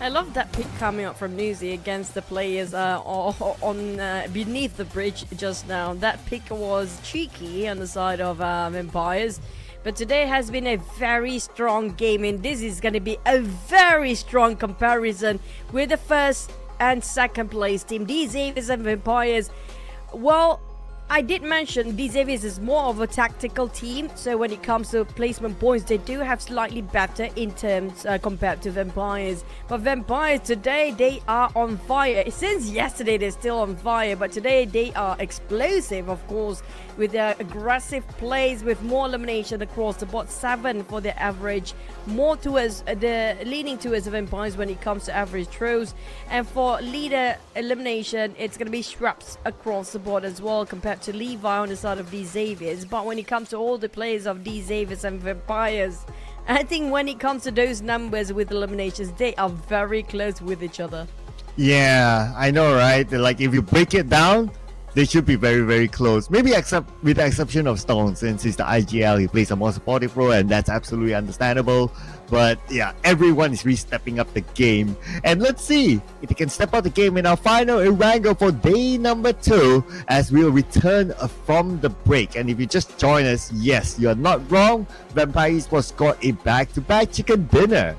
O: I love that pick coming up from NgəNG against the players on beneath the bridge just now. That pick was cheeky on the side of Vampires. But today has been a very strong game, and this is going to be a very strong comparison with the first and second place team, Xavier and Vampires. Well, I did mention Xavier is more of a tactical team, so when it comes to placement points, they do have slightly better in terms compared to Vampires. But Vampires today, they are on fire. Since yesterday, they're still on fire, but today they are explosive, of course, with their aggressive plays, with more elimination across the board, 7 for their average, more towards the leaning towards the Vampires when it comes to average throws, and for leader elimination, it's going to be Schraps across the board as well compared to Levi on the side of Xavier's. But when it comes to all the players of Xavier's and Vampires, I think when it comes to those numbers with eliminations, they are very close with each other.
N: Yeah, I know, right? Like, if you break it down, they should be very, very close. Maybe except with the exception of Stone, since he's the IGL, he plays a more supportive role, and that's absolutely understandable. But yeah, everyone is re-stepping up the game. And let's see if they can step up the game in our final Erangel for day number 2 as we'll return from the break. And if you just join us, yes, you're not wrong. Vampire Esports scored a back-to-back chicken dinner.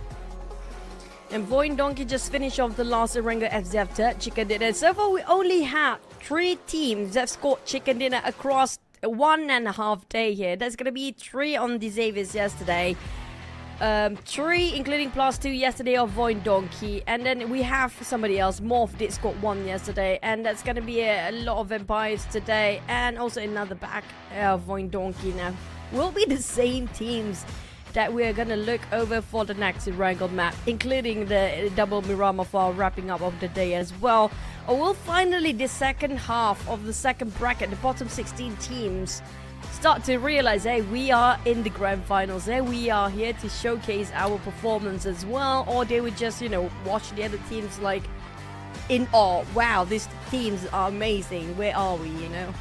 O: And VOINH just finished off the last Erangel FZF chicken dinner. So far, we only have 3 teams that scored chicken dinner across 1.5 day here. That's going to be 3 on the Xavier's yesterday. 3 including +2 yesterday of VOINH. And then we have somebody else. Morph did score 1 yesterday. And that's going to be a lot of Vampires today. And also another back of VOINH now. Will be the same teams that we're gonna look over for the next Erangel map, including the double Mirama for wrapping up of the day as well. Or will finally the second half of the second bracket, the bottom 16 teams, start to realize, hey, we are in the grand finals, hey, we are here to showcase our performance as well, or they would just, you know, watch the other teams like in awe. Wow, these teams are amazing. Where are we, you know?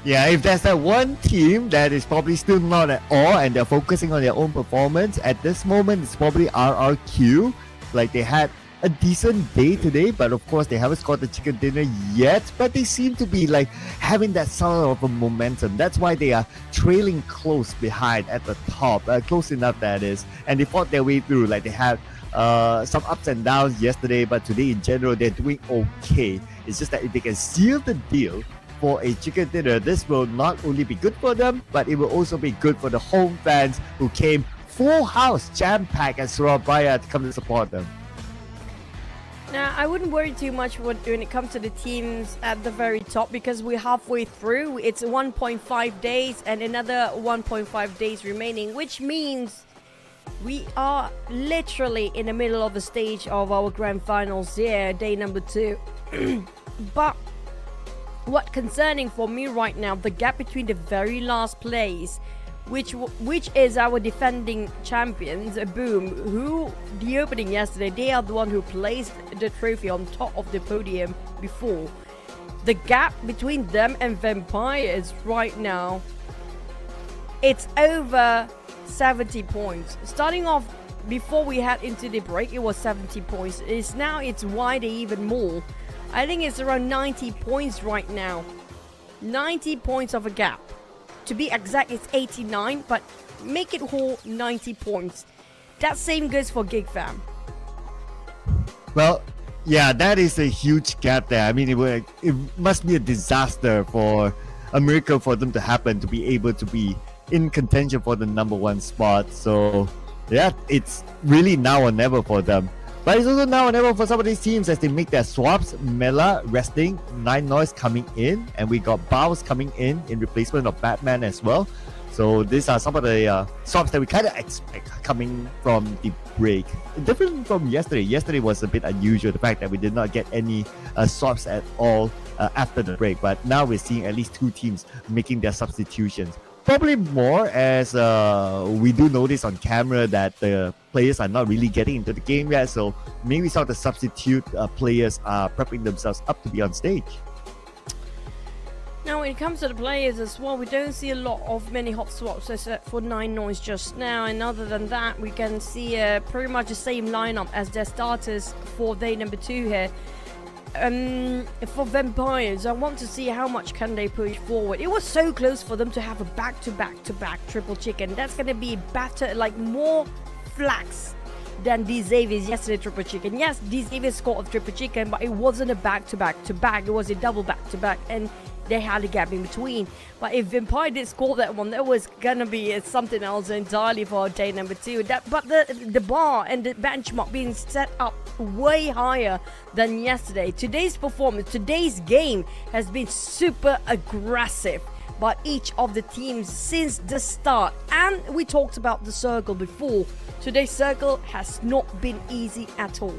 N: Yeah, if there's that one team that is probably still not at all and they're focusing on their own performance at this moment, it's probably RRQ. Like, they had a decent day today, but of course they haven't scored the chicken dinner yet, but they seem to be like having that sort of a momentum. That's why they are trailing close behind at the top, close enough that is, and they fought their way through. Like, they had some ups and downs yesterday, but today in general they're doing okay. It's just that if they can seal the deal for a chicken dinner, this will not only be good for them, but it will also be good for the home fans who came full house, jam-packed at Surabaya to come to support them.
O: Now, I wouldn't worry too much when it comes to the teams at the very top, because we're halfway through. It's 1.5 days and another 1.5 days remaining, which means we are literally in the middle of the stage of our grand finals here, day number 2. But what concerning for me right now, the gap between the very last place, which is our defending champions, Boom, who the opening yesterday, they are the one who placed the trophy on top of the podium before. The gap between them and Vampires right now, it's over 70 points. Starting off before we head into the break, it was 70 points. It's wider even more. I think it's around 90 points right now. 90 points of a gap. To be exact, it's 89, but make it whole 90 points. That same goes for GIGFAM.
N: Well, yeah, that is a huge gap there. I mean, it must be a disaster for a miracle for them to happen to be able to be in contention for the #1 spot. So, yeah, it's really now or never for them. But it's also now or never for some of these teams as they make their swaps. Mela resting, Nኢና coming in, and we got Baus coming in replacement of Batman as well. So these are some of the swaps that we kind of expect coming from the break. Different from yesterday. Yesterday was a bit unusual, the fact that we did not get any swaps at all after the break. But now we're seeing at least 2 teams making their substitutions. Probably more as we do notice on camera that the players are not really getting into the game yet. So maybe some of the substitute players are prepping themselves up to be on stage.
O: Now, when it comes to the players as well, we don't see a lot of many hot swaps except for Nኢና just now. And other than that, we can see pretty much the same lineup as their starters for day number 2 here. For Vampires, I want to see how much can they push forward. It was so close for them to have a back-to-back triple chicken. That's going to be better, like more flax than Xavier's yesterday triple chicken. Yes, Xavier scored a triple chicken, but it wasn't a back-to-back. It was a double back-to-back, and they had a gap in between. But if Vampire did score that one, that was gonna be something else entirely for day number 2. But the bar and the benchmark being set up way higher than yesterday. Today's performance, today's game has been super aggressive by each of the teams since the start. And we talked about the circle before. Today's circle has not been easy at all.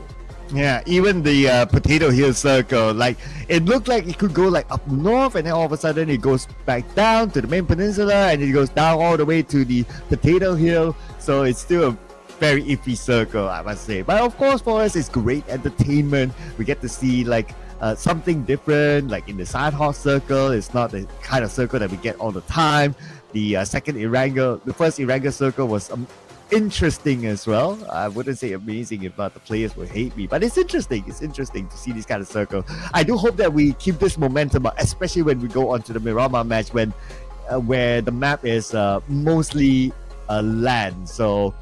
N: Yeah, even the Potato Hill circle, like it looked like it could go like up north, and then all of a sudden it goes back down to the main peninsula, and it goes down all the way to the Potato Hill. So it's still a very iffy circle, I must say. But of course, for us, it's great entertainment. We get to see like something different, like in the Side-Hawk circle. It's not the kind of circle that we get all the time. The the first Eranga circle was interesting as well. I wouldn't say amazing, if not the players will hate me, but it's interesting. It's interesting to see this kind of circle. I do hope that we keep this momentum up, especially when we go on to the Miramar match where the map is mostly land. So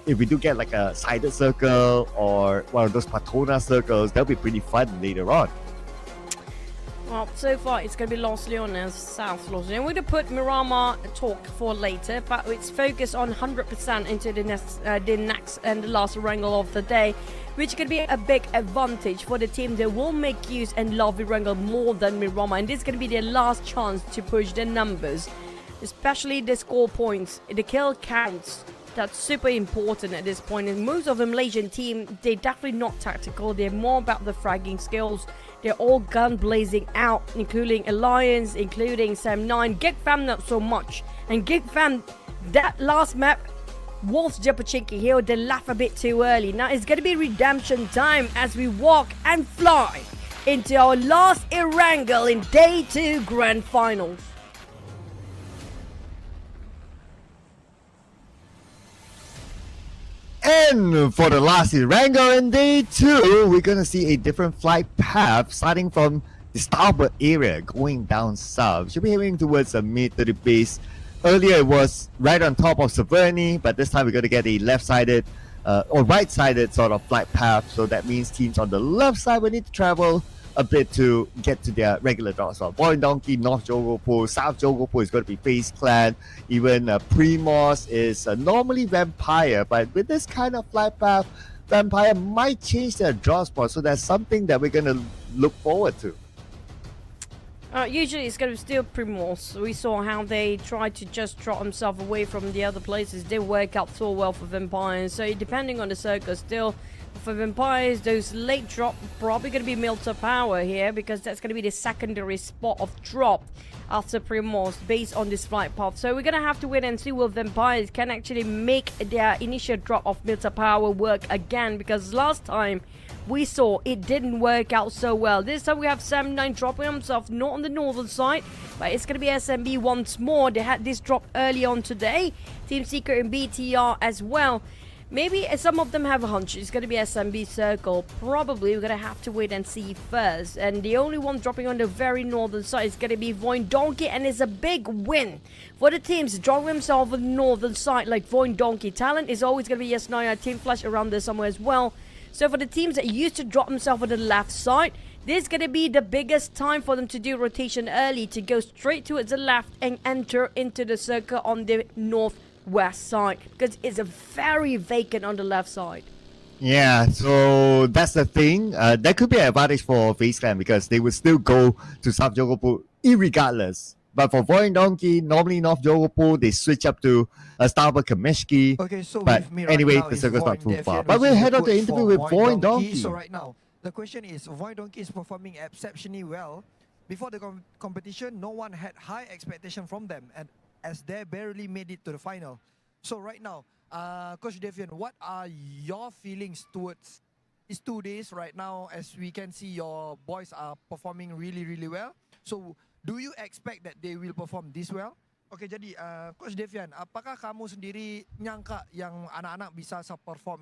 N: if we do get like a sided circle or one of those Patona circles, that'll be pretty fun later on.
O: Well, so far it's going to be Los Leones, South Los Leones. We're going to put Miramar talk for later, but it's focused on 100% into the next and the last wrangle of the day, which could be a big advantage for the team that will make use and love the wrangle more than Miramar. And this is going to be their last chance to push their numbers, especially the score points, the kill counts That's super important at this point. And most of the Malaysian team, they're definitely not tactical. They're more about the fragging skills. They're all gun blazing out, including Alliance, including Sam9. GIANH not so much. And GIANH, that last map, Wolves Jepachinki here, they laugh a bit too early. Now it's going to be redemption time as we walk and fly into our last Erangel in Day 2 Grand Finals.
N: And for the last Erangel in Day 2, we're gonna see a different flight path starting from the starboard area going down south. Should be heading towards the mid to the base. Earlier it was right on top of Severny, but this time we're gonna get a left-sided or right-sided sort of flight path. So that means teams on the left side will need to travel a bit to get to their regular drops. So Boy Donkey, North Jogopo, South Jogopo is going to be FaZe Clan. Even Primos is normally Vampire, but with this kind of flight path, Vampire might change their draw spot. So that's something that we're going to look forward to.
O: Usually it's going to be still Primos. We saw how they tried to just trot themselves away from the other places. Didn't work out so well for Vampires. So depending on the circle, still for Vampires, those late drop probably going to be Milter Power here, because that's going to be the secondary spot of drop after Primos based on this flight path. So we're going to have to wait and see what Vampires can actually make their initial drop of Milter Power work again, because last time we saw it didn't work out so well. This time we have Sam9 dropping himself not on the northern side, but it's going to be SMB once more. They had this drop early on today. Team Secret and BTR as well. Maybe some of them have a hunch it's going to be SMB circle. Probably we're going to have to wait and see first. And the only one dropping on the very northern side is going to be VOINH, and it's a big win for the teams dropping themselves on the northern side like VOINH. Talent is always going to be Yes9, Team Flash around there somewhere as well. So for the teams that used to drop themselves on the left side, this is going to be the biggest time for them to do rotation early, to go straight towards the left and enter into the circle on the northwest side, because it's a very vacant on the left side.
N: Yeah, so that's the thing. That could be an advantage for FaZe Clan, because they would still go to South Jogopo irregardless. But for VOINH, normally North Jogopo, they switch up to Starboard Kameshki.
I: Okay, so
N: but
I: with me right
N: anyway,
I: now
N: the
I: is
N: circle's not too
I: VOINH,
N: far.
I: which
N: But we'll
I: is
N: head on to
I: good
N: interview
I: for
N: with
I: VOINH. So
N: VOINH.
I: right now, the question is, VOINH is performing exceptionally well. Before the competition, no one had high expectation from them, and as they barely made it to the final. So right now, Coach Devian, what are your feelings towards these 2 days right now, as we can see your boys are performing really, really well? So do you expect that they will perform this well? Okay, jadi Coach Devian, apakah kamu sendiri nyangka yang anak-anak bisa perform?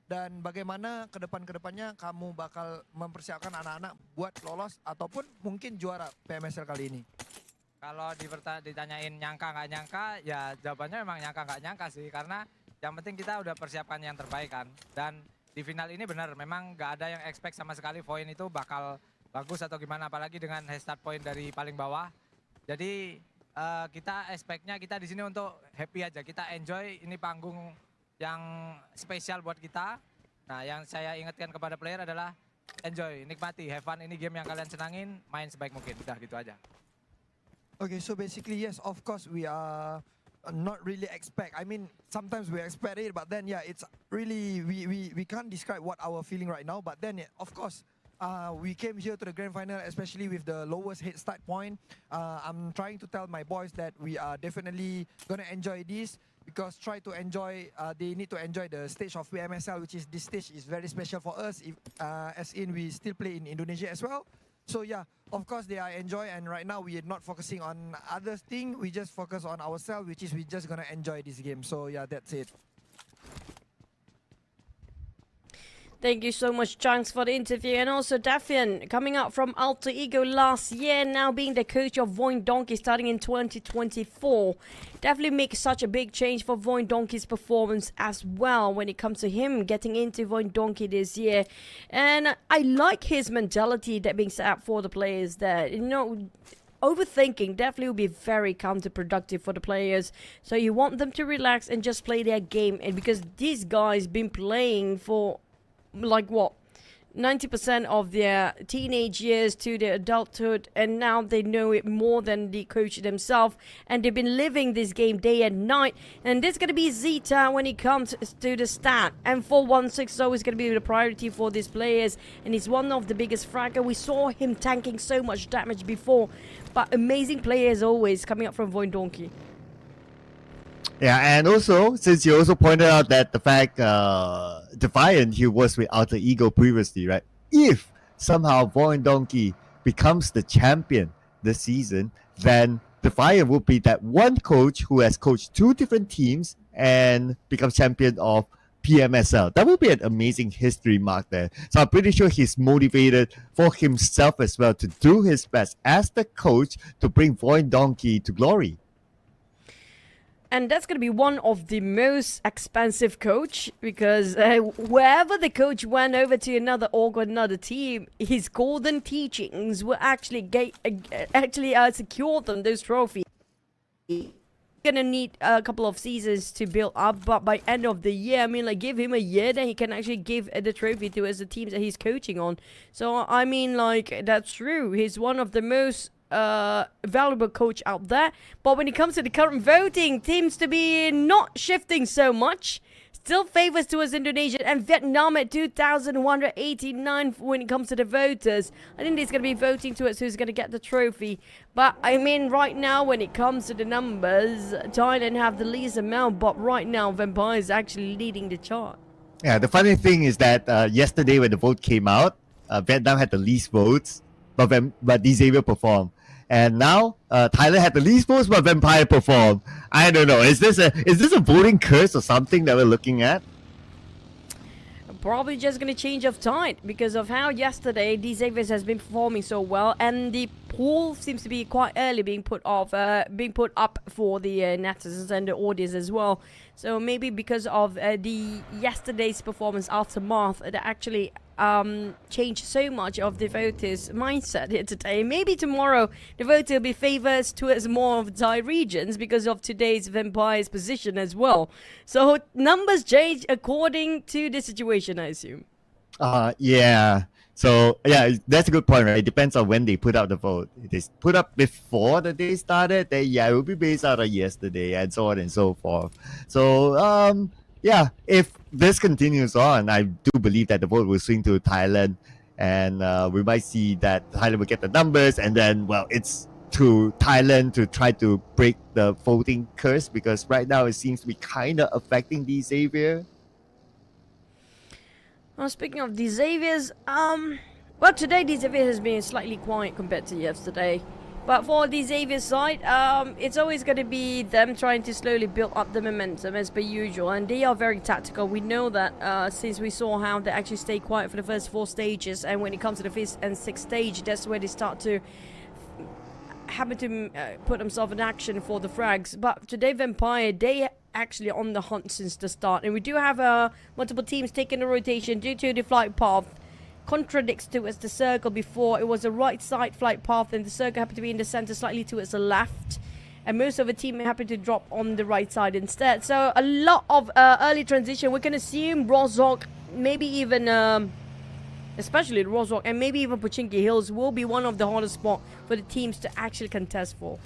I: Dan bagaimana kedepannya kamu bakal mempersiapkan anak-anak buat lolos ataupun mungkin juara PMSL kali ini?
J: Kalau ditanyain nyangka nggak nyangka, ya jawabannya memang nyangka nggak nyangka sih. Karena yang penting kita udah persiapkan yang terbaik kan. Dan di final ini benar, memang nggak ada yang expect sama sekali VOINH itu bakal bagus atau gimana. Apalagi dengan head start point dari paling bawah. Jadi kita expect-nya kita di sini untuk happy aja. Kita enjoy, ini panggung yang spesial buat kita. Nah, yang saya ingatkan kepada player adalah enjoy, nikmati, have fun. Ini game yang kalian senangin, main sebaik mungkin. Udah gitu aja.
I: Okay, so basically, yes, of course, we are not really expect. I mean, sometimes we expect it, but then, yeah, it's really, we can't describe what our feeling right now. But then, yeah, of course, we came here to the grand final, especially with the lowest head start point. I'm trying to tell my boys that we are definitely going to enjoy this, because try to enjoy, they need to enjoy the stage of PMSL, which is this stage is very special for us, as in we still play in Indonesia as well. So yeah, of course they are enjoy, and right now we are not focusing on other thing. We just focus on ourselves, which is we just gonna enjoy this game. So yeah, that's it.
O: Thank you so much, Chunks, for the interview. And also Dafian, coming out from Alter Ego last year, now being the coach of VOINH starting in 2024. Definitely makes such a big change for VOINH's performance as well when it comes to him getting into VOINH this year. And I like his mentality that being set up for the players there. You know, overthinking definitely will be very counterproductive for the players. So you want them to relax and just play their game. And because these guys been playing for like what, 90% of their teenage years to their adulthood, and now they know it more than the coach themselves, and they've been living this game day and night. And this is going to be Zeta when it comes to the stat, and 416 is always going to be the priority for these players, and he's one of the biggest fragger. We saw him tanking so much damage before, but amazing player as always coming up from Void Donkey.
N: Yeah, and also, since you also pointed out that the fact Defiant, he was with Alter Ego previously, right? If somehow Void Donkey becomes the champion this season, then Defiant will be that one coach who has coached 2 different teams and becomes champion of PMSL. That would be an amazing history mark there. So I'm pretty sure he's motivated for himself as well to do his best as the coach to bring Void Donkey to glory.
O: And that's going to be one of the most expensive coach, because wherever the coach went over to another org or another team, his golden teachings will actually secure them those trophies. Gonna need a couple of seasons to build up, but by end of the year, I mean, like, give him a year, then he can actually give the trophy to as the teams that he's coaching on. So I mean, like, that's true. He's one of the most valuable coach out there. But when it comes to the current voting, seems to be not shifting so much. Still favors towards Indonesia and Vietnam at 2,189 when it comes to the voters. I think he's going to be voting towards who's going to get the trophy. But I mean, right now, when it comes to the numbers, Thailand have the least amount, but right now, Vampire is actually leading the chart.
N: Yeah, the funny thing is that yesterday when the vote came out, Vietnam had the least votes, but Xavier performed. And now Thailand had the least votes, but Vampire performed. I don't know. Is this a voting curse or something that we're looking at?
O: Probably just going to change of tide because of how yesterday Xavier has been performing so well, and the poll seems to be quite early being put up for the netizens and the audience as well. So maybe because of the yesterday's performance aftermath, that actually changed so much of the voters' mindset here today. Maybe tomorrow the voter will be favors towards more of Thai regions because of today's Vampire's position as well. So numbers change according to the situation, I assume.
N: Yeah. So yeah, that's a good point, right? It depends on when they put out the vote. If they put up before the day started, then yeah, it will be based out of yesterday and so on and so forth. So yeah, if this continues on, I do believe that the vote will swing to Thailand, and we might see that Thailand will get the numbers, and then, well, it's to Thailand to try to break the voting curse, because right now it seems to be kind of affecting the Xavier.
O: Well, speaking of the Xaviers, well, today the Xavier has been slightly quiet compared to yesterday. But for the Xavier side, it's always going to be them trying to slowly build up the momentum as per usual. And they are very tactical. We know that since we saw how they actually stay quiet for the first 4 stages. And when it comes to the 5th and 6th stage, that's where they start to happen to put themselves in action for the frags. But today, Vampire, they actually on the hunt since the start. And we do have multiple teams taking the rotation due to the flight path. Contradicts towards the circle before. It was a right side flight path, and the circle happened to be in the center slightly towards the left, and most of the team happened to drop on the right side instead. So a lot of early transition. We can assume Rozhok, maybe even especially Rozhok, and maybe even Pochinki Hills will be one of the hardest spots for the teams to actually contest for.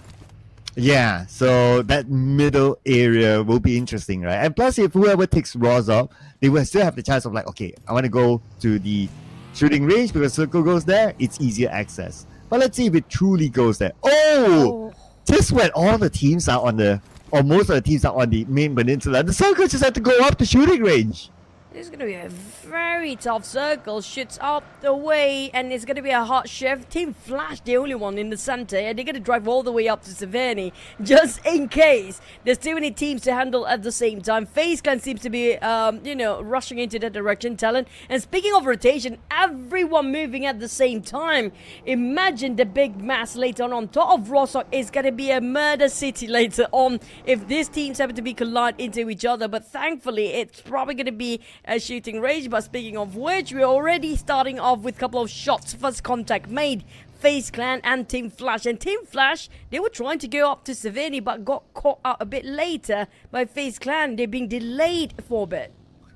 N: Yeah, so that middle area will be interesting, right? And plus, if whoever takes Rozhok, they will still have the chance of like, okay, I want to go to the shooting range because circle goes there, it's easier access. But let's see if it truly goes there. Oh! Just when all the teams are on the, or most of the teams are on the main peninsula, the circle just had to go up the shooting range.
O: This is going to be a very tough circle. Shoots up the way, and it's going to be a hot shift. Team Flash, the only one in the center, and they're going to drive all the way up to Savani, just in case. There's too many teams to handle at the same time. FaZe Clan seems to be, rushing into that direction, Talent. And speaking of rotation, everyone moving at the same time. Imagine the big mass later on top of Rozhok is going to be a murder city later on if these teams happen to be collide into each other. But thankfully, it's probably going to be a shooting range. But speaking of which, we're already starting off with a couple of shots. First contact made. FaZe Clan and Team Flash. And Team Flash, they were trying to go up to Savani but got caught out a bit later by FaZe Clan. They're being delayed for a bit.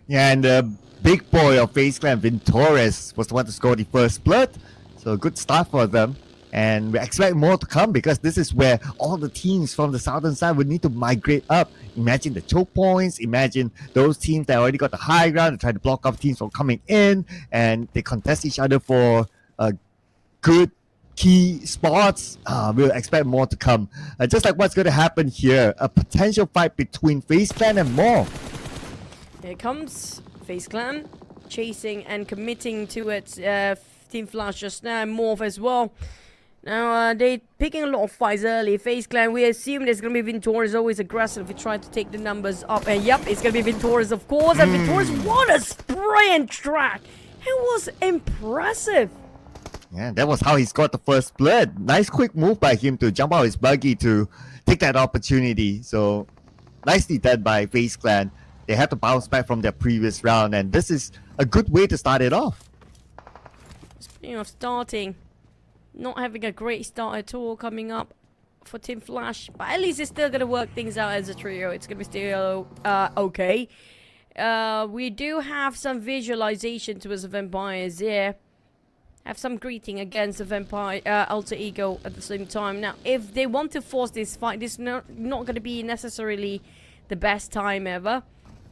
N: Yeah, and the big boy of FaZe Clan, Vintores, was the one to score the first blood. So a good start for them. And we expect more to come because this is where all the teams from the southern side would need to migrate up. Imagine the choke points, imagine those teams that already got the high ground and try to block off teams from coming in, and they contest each other for good key spots. We'll expect more to come. Just like what's going to happen here, a potential fight between FaZe Clan and Morph.
O: Here comes FaZe Clan, chasing and committing to it. Team Flash just now, Morph as well. Now, they're picking a lot of fights early. FaZe Clan, we assume there's going to be Vintores always aggressive. We try to take the numbers up. And yep, it's going to be Vintores, of course. And Vintores, what a spray and track. It was impressive.
N: Yeah, that was how he scored the first blood. Nice quick move by him to jump out his buggy to take that opportunity. So, nicely done by FaZe Clan. They had to bounce back from their previous round. And this is a good way to start it off.
O: Speaking of starting, not having a great start at all coming up for Team Flash, but at least it's still going to work things out as a trio. It's going to be still okay. We do have some visualization towards the vampires here. Have some greeting against the vampire alter ego at the same time. Now, if they want to force this fight, this is not going to be necessarily the best time ever.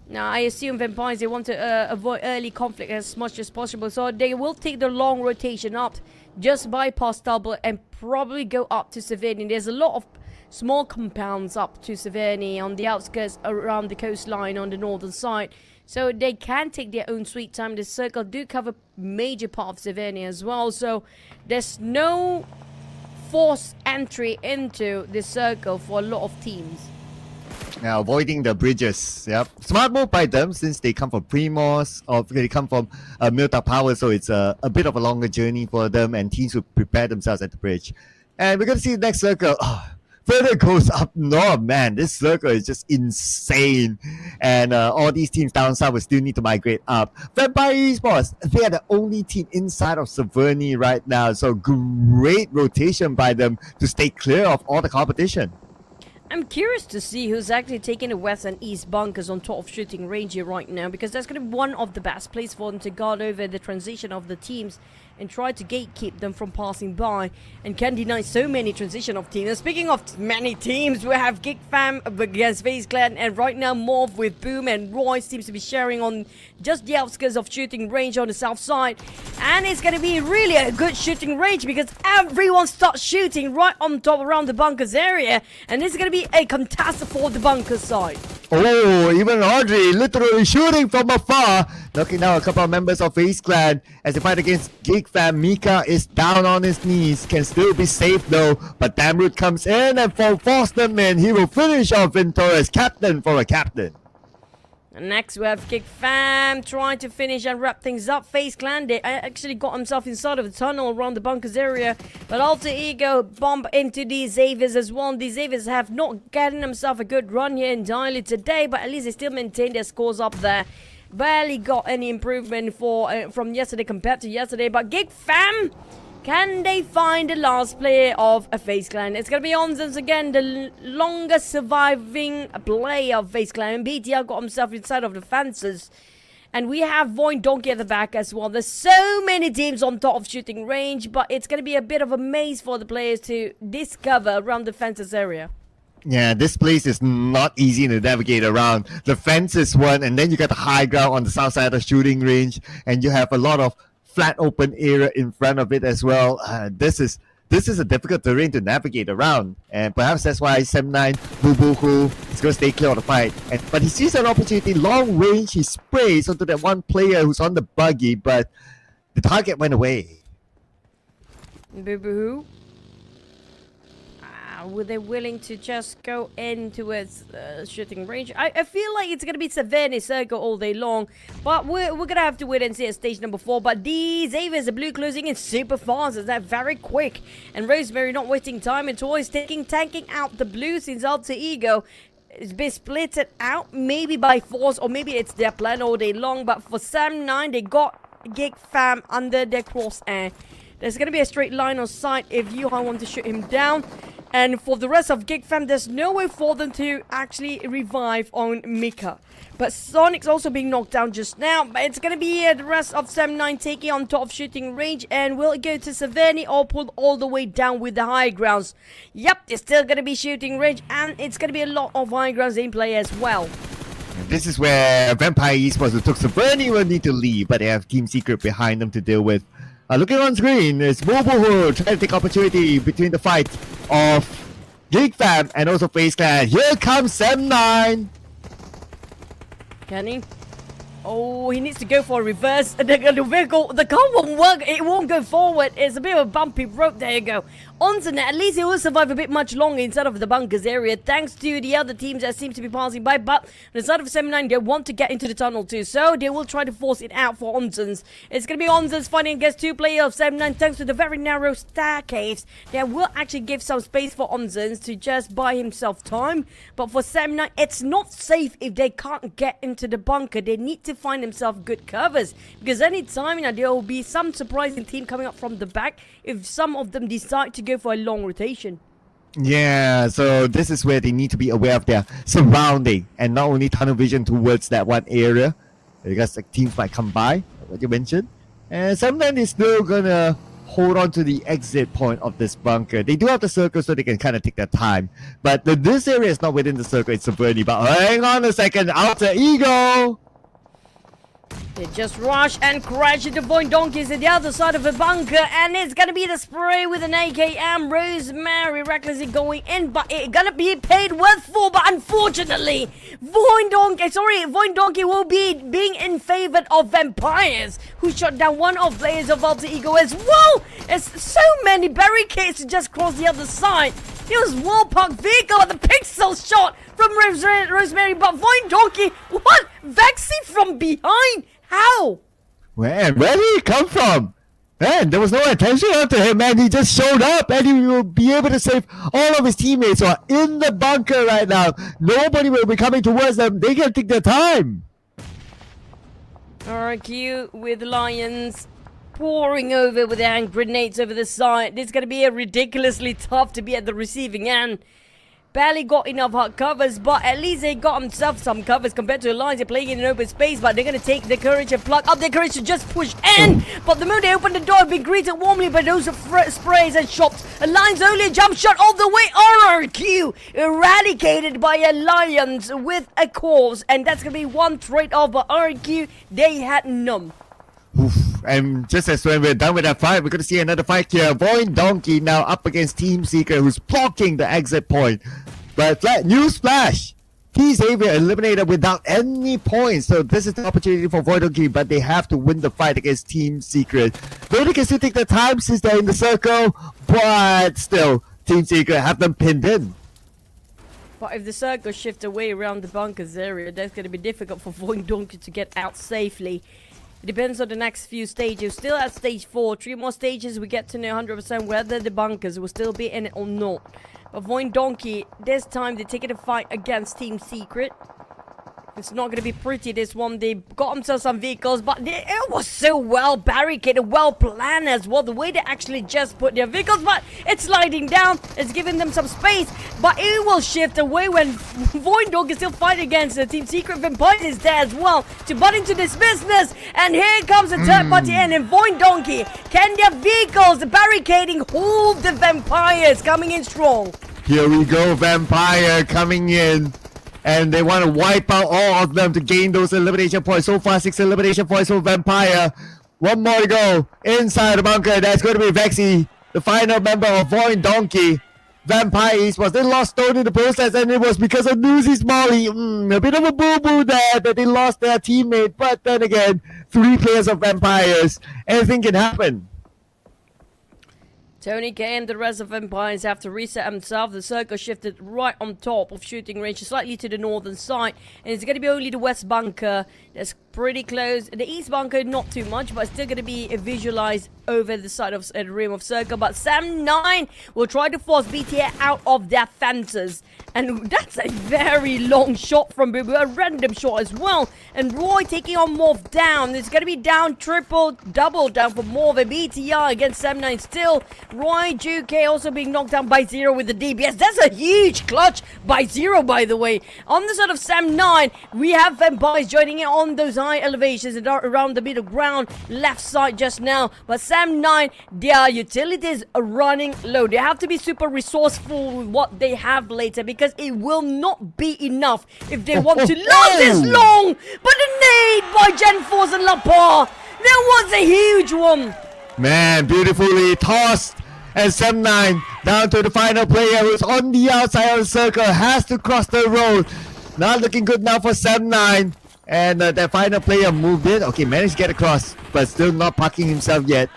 O: Now, I assume vampires, they want to avoid early conflict as much as possible. So they will take the long rotation up, just bypass double, and probably go up to Severny. There's a lot of small compounds up to Severny on the outskirts around the coastline on the northern side. So they can take their own sweet time. The circle do cover major part of Severny as well. So there's no forced entry into the circle for a lot of teams.
N: Now avoiding the bridges. Yep, smart move by them since they come from Primos or they come from Milta Power, so it's a bit of a longer journey for them, and teams will prepare themselves at the bridge. And we're gonna see the next circle. Further goes up north, man. This circle is just insane, and all these teams down south will still need to migrate up. ROY Esports, they are the only team inside of Severny right now, so great rotation by them to stay clear of all the competition.
O: I'm curious to see who's actually taking the west and east bunkers on top of shooting range here right now, because that's going to be one of the best places for them to guard over the transition of the teams and try to gatekeep them from passing by, and can deny so many transition of teams. And speaking of many teams, we have GIGFAM against FaZe Clan, and right now Morph with Boom and Roy seems to be sharing on just the outskirts of shooting range on the south side. And it's going to be really a good shooting range because everyone starts shooting right on top around the bunkers area, and this is going to be a contest for the bunker side.
N: Oh, even Audrey literally shooting from afar, knocking down a couple of members of FaZe Clan as they fight against GIGFAM. Mika is down on his knees, can still be safe though, but Damroot comes in and force them in. He will finish off Vintores, captain for a captain.
O: And next we have GIGFAM trying to finish and wrap things up. FaZe Clan, they actually got himself inside of the tunnel around the bunkers area, but Alter Ego bump into these Xaviers as well. These Xaviers have not gotten themselves a good run here entirely today, but at least they still maintain their scores up there. Barely got any improvement from yesterday compared to yesterday, but GIGFAM, can they find the last player of a FaZe Clan? It's going to be Onzens again, the longest surviving player of FaZe Clan. And BTR got himself inside of the fences. And we have VINH Donkey at the back as well. There's so many teams on top of shooting range, but it's going to be a bit of a maze for the players to discover around the fences area.
N: Yeah, this place is not easy to navigate around. The fence is one, and then you got the high ground on the south side of the shooting range, and you have a lot of flat open area in front of it as well. This is a difficult terrain to navigate around, and perhaps that's why 7-9 Bubuhu is going to stay clear of the fight. But he sees an opportunity, long range, he sprays onto that one player who's on the buggy, but the target went away.
O: Bubuhu, were they willing to just go into its shooting range? I feel like it's going to be Severny Circle all day long, but we're going to have to wait and see at stage number 4. But these Xaviers, the blue closing in super fast. They're very quick. And Rosemary not wasting time at all. Is tanking out the blue since Alter Ego it's been splitted out, maybe by force, or maybe it's their plan all day long. But for 7-9, they got GIGFAM under their crosshair. There's going to be a straight line of sight if Yuhan want to shoot him down. And for the rest of Gig Fam, there's no way for them to actually revive on Mika. But Sonic's also being knocked down just now. But it's going to be the rest of Sam9 taking on top of shooting range. And will it go to Savani or pulled all the way down with the high grounds? Yep, it's still going to be shooting range. And it's going to be a lot of high grounds in play as well.
N: This is where Vampire Esports, who took Savani, will need to leave. But they have Team Secret behind them to deal with. Looking on screen, it's Mobile who trying to take opportunity between the fight of Gig Fam and also FaZe Clan. Here comes Sam9.
O: Can he? Oh, he needs to go for a reverse. The vehicle, the car won't work. It won't go forward. It's a bit of a bumpy road. There you go. Onsen, at least he will survive a bit much longer inside of the bunkers area, thanks to the other teams that seem to be passing by. But on the side of Sam9, they want to get into the tunnel too, so they will try to force it out for Onsens. It's going to be Onsens fighting against two players of Sam9, thanks to the very narrow staircase. That will actually give some space for Onsens to just buy himself time. But for Sam9, it's not safe if they can't get into the bunker. They need to find themselves good covers, because any time there will be some surprising team coming up from the back if some of them decide to go for a long rotation.
N: Yeah, so this is where they need to be aware of their surrounding and not only tunnel vision towards that one area, because like, teams might come by, what you mentioned. And Sam9 is still gonna hold on to the exit point of this bunker. They do have the circle so they can kind of take their time. But this area is not within the circle, it's Savani. But hang on a second, Alter Ego!
O: They just rush and crash into VOINH Donkeys at the other side of the bunker, and it's gonna be the spray with an AKM. Rosemary recklessly going in, but it's gonna be paid worth for. But unfortunately, VOINH Donkey will be being in favor of Vampires, who shot down one of players of Alter Ego as well. There's so many barricades to just cross the other side. It was Wallpark vehicle at the pixel shot from Rosemary, but VOINH Donkey, what? Vexy from behind? How?
N: Man, where did he come from? Man, there was no attention to him, man. He just showed up and he will be able to save all of his teammates who are in the bunker right now. Nobody will be coming towards them. They can take their time.
O: RQ with Lions pouring over with hand grenades over the side. This is going to be a ridiculously tough to be at the receiving end. Barely got enough hot covers, but at least they got themselves some covers compared to the Lions. They're playing in an open space, but they're going to take the courage and pluck up their courage to just push in. But the moment they open the door, been greeted warmly by those sprays and shots. A Lions only a jump shot all the way. RRQ eradicated by a Lions with a cause, and that's going to be one trade-off. But RRQ, they had none.
N: Oof. And just as when we're done with that fight, we're going to see another fight here. VOINH Donkey now up against Team Secret, who's blocking the exit point. But newsflash, T Xavier eliminated without any points. So this is the opportunity for VOINH Donkey, but they have to win the fight against Team Secret. Though they can still take their time since they're in the circle, but still, Team Secret have them pinned in.
O: But if the circle shifts away around the bunkers area, that's going to be difficult for VOINH Donkey to get out safely. It depends on the next few stages. Still at stage 4, 3 more stages, we get to know 100% whether the bunkers will still be in it or not. But VOINH Donkey, this time they're taking a fight against Team Secret. It's not going to be pretty, this one. They got themselves some vehicles, but it was so well barricaded, well planned as well. The way they actually just put their vehicles, but it's sliding down. It's giving them some space, but it will shift away when VOINH Donkey still fight against the Team Secret. Vampire is there as well to butt into this business. And here comes the third party in, and VOINH Donkey, can their vehicles, the barricading, hold the Vampires coming in strong?
N: Here we go, Vampire coming in. And they want to wipe out all of them to gain those elimination points. So far, 6 elimination points for Vampire. One more to go. Inside the bunker, that's going to be Vexy, the final member of VOINH Donkey. Vampire Esports, they lost Stone in the process, and it was because of Newsy's Molly. A bit of a boo-boo there that they lost their teammate. But then again, 3 players of Vampires. Anything can happen.
O: Tony K and the rest of Vampires have to reset himself. The circle shifted right on top of shooting range, slightly to the northern side. And it's going to be only the west bunker that's pretty close. The east bunker, not too much, but it's still going to be visualized over the side of the rim of circle. But Sam9 will try to force BTA out of their fences. And that's a very long shot from Bubu, a random shot as well. And Roy taking on Morph down. It's going to be down, triple, double down for Morph. A BTR against Sam9 still ROY Esports also being knocked down by 0 with the DBS. That's a huge clutch by 0, by the way. On the side of Sam9, we have Vampires joining in on those high elevations and around the middle ground, left side just now. But Sam9, their utilities are running low. They have to be super resourceful with what they have later, because it will not be enough if they want to last this long. But the nade by Gen Force and Lapar, that was a huge one.
N: Man, beautifully tossed. And Sam9 down to the final player who's on the outside of the circle, has to cross the road. Not looking good now for Sam9. And that final player moved in. Okay, managed to get across, but still not parking himself yet.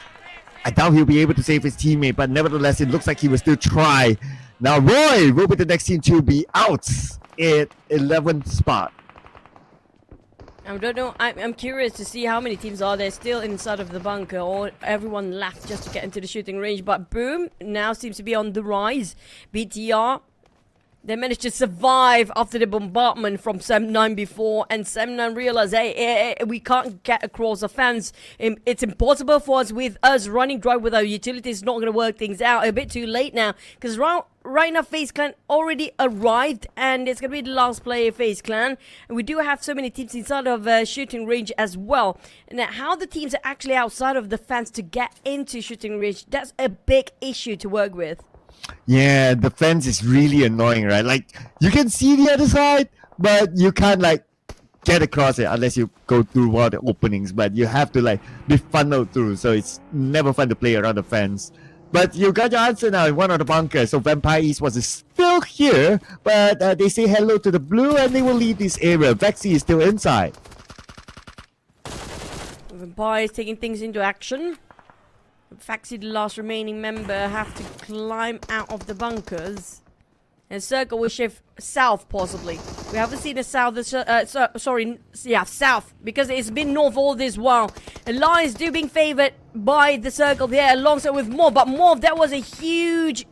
N: I doubt he'll be able to save his teammate, but nevertheless, it looks like he will still try. Now ROY will be the next team to be out at 11th spot.
O: I don't know. I'm curious to see how many teams are there still inside of the bunker, or everyone left just to get into the shooting range. But Boom now seems to be on the rise. BTR, they managed to survive after the bombardment from Sam9 before, and Sam9 realized, hey, we can't get across the fence. It's impossible for us with us running dry with our utilities. Not going to work things out. A bit too late now, because right now FaZe Clan already arrived, and it's going to be the last player FaZe Clan. And we do have so many teams inside of shooting range as well. Now, how the teams are actually outside of the fence to get into shooting range, that's a big issue to work with.
N: Yeah, the fence is really annoying, right? Like, you can see the other side, but you can't, like, get across it unless you go through all the openings. But you have to, like, be funneled through, so it's never fun to play around the fence. But you got your answer now in one of the bunkers. So Vampire Esports is still here, but they say hello to the blue and they will leave this area. Vexy is still inside.
O: Vampire is taking things into action. Vexy, the last remaining member, have to climb out of the bunkers. And Circle will shift south, possibly. We haven't seen a south, south, because it's been north all this while. Alliance do being favored by the Circle here, alongside with Morph. But Morph, that was a huge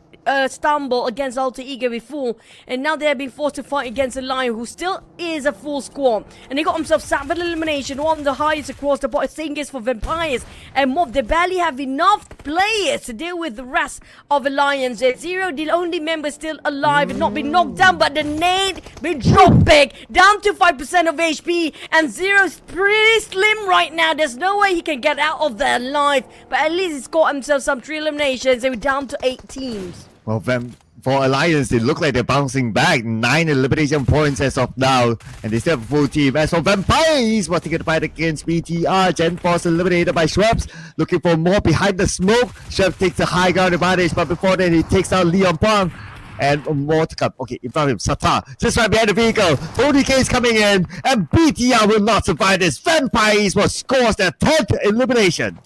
O: stumble against Alter Ego before, and now they're being forced to fight against a Lion who still is a full squad. And he got himself savage elimination, one of the highest across the board. Same is for Vampires and Mob. They barely have enough players to deal with the rest of Alliance. Zero, the only member still alive and not been knocked down, but the nade been dropped big, down to 5% of HP, and Zero's pretty slim right now. There's no way he can get out of there alive, but at least he's got himself some 3 eliminations. They were down to 8 teams.
N: Well, for Alliance, they look like they're bouncing back. 9 elimination points as of now, and they still have a full team. As for Vampires, was taking the fight against BTR. Gen Force eliminated by Schweppes. Looking for more behind the smoke. Schweppes takes the high ground advantage, but before that, he takes out Leon Pong. And more to come. Okay, in front of him, Sata, just right behind the vehicle. Tony K is coming in, and BTR will not survive this. Vampires will score their 10th elimination.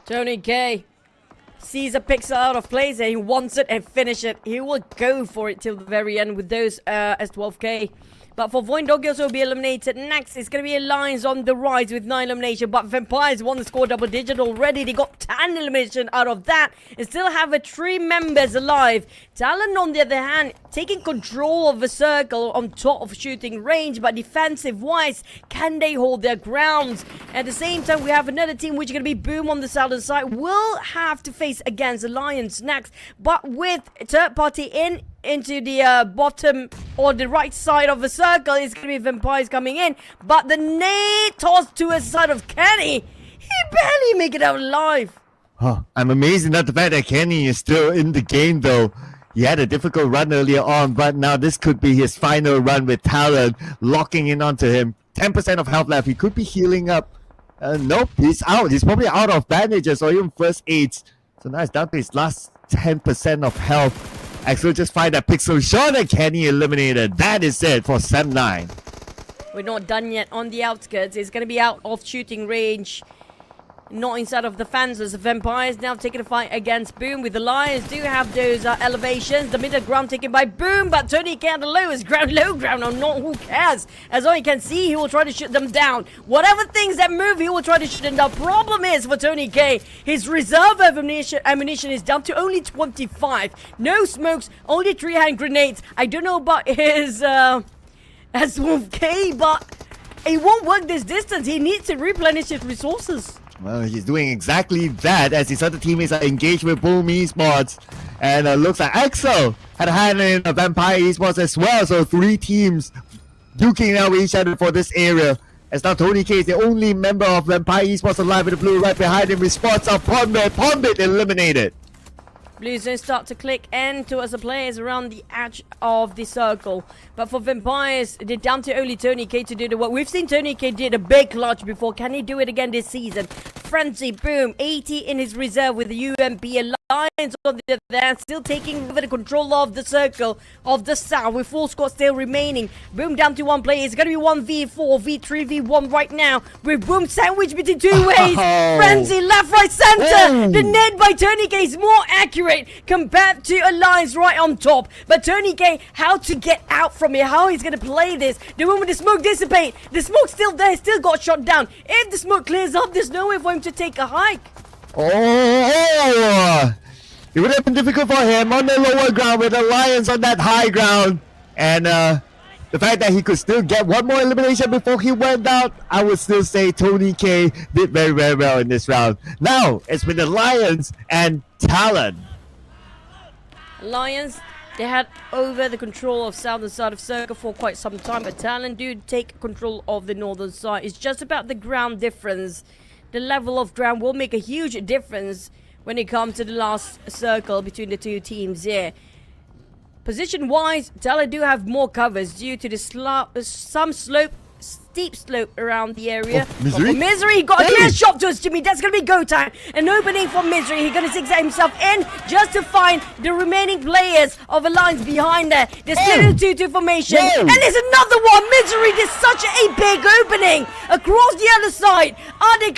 O: Tony K sees a pixel out of place and he wants it and finish it. He will go for it till the very end with those S12K. But for Void Doggies will be eliminated. Next, it's going to be Alliance on the rise with 9 elimination. But Vampires won the score double digit already. They got 10 elimination out of that. And still have 3 members alive. Talon, on the other hand, taking control of the circle on top of shooting range. But defensive-wise, can they hold their grounds? At the same time, we have another team which is going to be Boom on the southern side. Will have to face against Alliance next. But with third party into the bottom or the right side of the circle, it's going to be Vampires coming in. But the nade tossed to the side of Kenny. He barely make it out alive.
N: Huh. I'm amazed at the fact that Kenny is still in the game, though. He had a difficult run earlier on, but now this could be his final run with Talon locking in onto him. 10% of health left. He could be healing up. Nope, he's out. He's probably out of bandages or even first aids. So now it's down to his last 10% of health. Axel just find that pixel shot and Kenny eliminated. That is it for Sam9.
O: We're not done yet on the outskirts. It's going to be out of shooting range. Not inside of the fans as the Vampires now taking a fight against Boom. With the Lions do have those elevations. The middle ground taken by Boom, but Tony K on the lowest ground, low ground, or not, who cares? As all you can see, he will try to shoot them down. Whatever things that move, he will try to shoot them down. Problem is for Tony K, his reserve ammunition is down to only 25. No smokes, only 3 hand grenades. I don't know about his S1K, but it won't work this distance. He needs to replenish his resources.
N: Well, he's doing exactly that as his other teammates are engaged with Boom Esports. And looks like Axel had a hand in Vampire Esports as well. So 3 teams duking out with each other for this area. As now Tony K is the only member of Vampire Esports alive with the blue right behind him with spots of Pombit. Pombit eliminated.
O: Blue zone start to click in towards the players around the edge of the circle. But for Vampires, they're down to only Tony K to do the work. We've seen Tony K did a big clutch before. Can he do it again this season? Frenzy, boom, 80 in his reserve with the UMP Alliance on the other hand, still taking over the control of the circle of the south with 4 squads still remaining. Boom down to 1 player. It's going to be 1v4, v3, v1 right now with Boom sandwiched between 2 ways. Frenzy, left, right, center. The nade by Tony K is more accurate compared to Alliance right on top. But Tony K, how to get out from here, how he's going to play this. The moment the smoke dissipate, the smoke's still there, still got shot down. If the smoke clears up, there's no way for him to take a hike.
N: Oh! It would have been difficult for him on the lower ground with Alliance on that high ground. And the fact that he could still get 1 more elimination before he went out, I would still say Tony K did very, very well in this round. Now, it's with Alliance and Talon.
O: Alliance, they had over the control of southern side of circle for quite some time, but Talon do take control of the northern side. It's just about the ground difference. The level of ground will make a huge difference when it comes to the last circle between the 2 teams here. Position-wise, Talon do have more covers due to the steep slope around the area.
N: Misery?
O: Misery got a clear shot to us, Jimmy. That's going to be go time. An opening for Misery. He's going to zigzag himself in just to find the remaining players of Alliance behind there. They're split into 2-2 formation. And there's another one. Misery did such a big opening across the other side.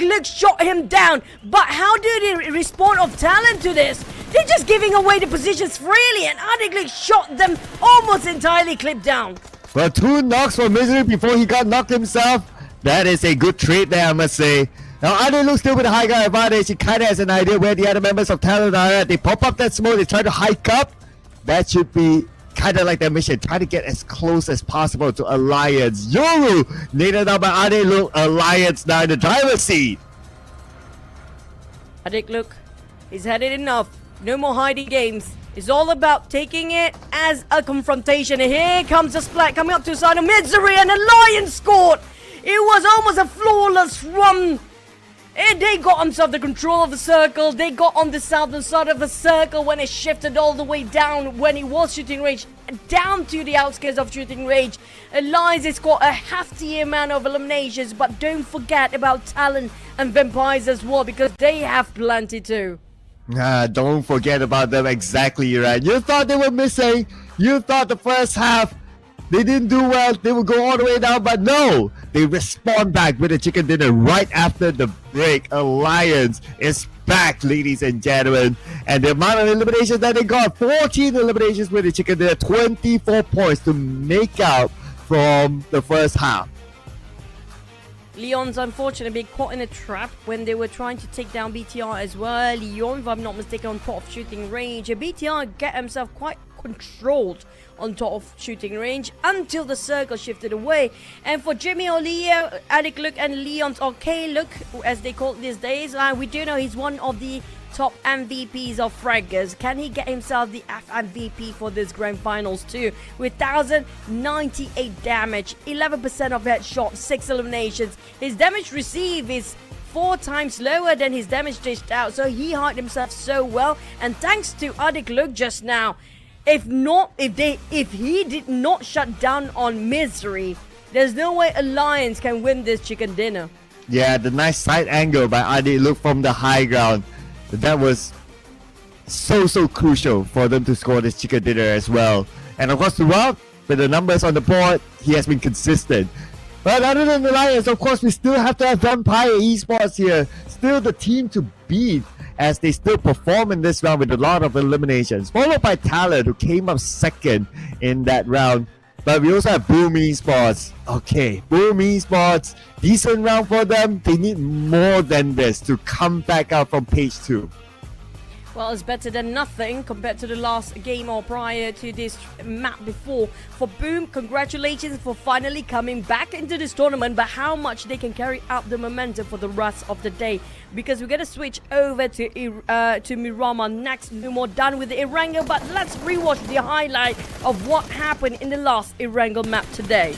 O: Look shot him down. But how do they respond of Talent to this? They're just giving away the positions freely, and Look shot them almost entirely clipped down.
N: Well, 2 knocks for Misery before he got knocked himself. That is a good trade there, I must say. Now, Ade still with the high ground advantage. He kind of has an idea where the other members of Talon are at. They pop up that smoke. They try to hike up. That should be kind of like their mission. Try to get as close as possible to Alliance. Yoru needed out by Ade. Alliance now in the driver's seat.
O: Look, he's had it enough. No more hiding games. It's all about taking it as a confrontation. And here comes the splat coming up to the side of Misery, and Alliance scored. It was almost a flawless run. And they got themselves the control of the circle. They got on the southern side of the circle when it shifted all the way down when it was shooting range, down to the outskirts of shooting range. Alliance has got a hefty amount of eliminations, but don't forget about Talon and Vampires as well, because they have plenty too.
N: Don't forget about them. Exactly right. You thought they were missing. You thought the first half they didn't do well. They would go all the way down, but no. They respond back with a chicken dinner right after the break. Alliance is back, ladies and gentlemen. And the amount of eliminations that they got, 14 eliminations with the chicken dinner, 24 points to make out from the first half.
O: Leon's unfortunately been caught in a trap when they were trying to take down BTR as well. Leon, if I'm not mistaken, on top of shooting range. BTR get himself quite controlled on top of shooting range until the circle shifted away. And for Jimmy O'Lear, Addict Look and Leon's OK Look, as they call it these days, we do know he's one of the top MVPs of Fraggers. Can he get himself the MVP for this grand finals too? With 1,098 damage, 11% of headshot, 6 eliminations. His damage received is 4 times lower than his damage dished out, so he hid himself so well. And thanks to Addict Look just now, if he did not shut down on Misery, there's no way Alliance can win this chicken dinner.
N: Yeah, the nice side angle by Adi Look from the high ground. That was so crucial for them to score this chicken dinner as well. And of course throughout, with the numbers on the board, he has been consistent. But other than the Lions, of course, we still have to have Vampire Esports here. Still the team to beat as they still perform in this round with a lot of eliminations. Followed by Talon, who came up second in that round. But we also have Boom Esports. Okay, Boom Esports, decent round for them. They need more than this to come back out from page 2.
O: Well, it's better than nothing compared to the last game or prior to this map before. For Boom, congratulations for finally coming back into this tournament, but how much they can carry out the momentum for the rest of the day. Because we're going to switch over to Miramar next. No more done with the Erangel, but let's rewatch the highlight of what happened in the last Erangel map today.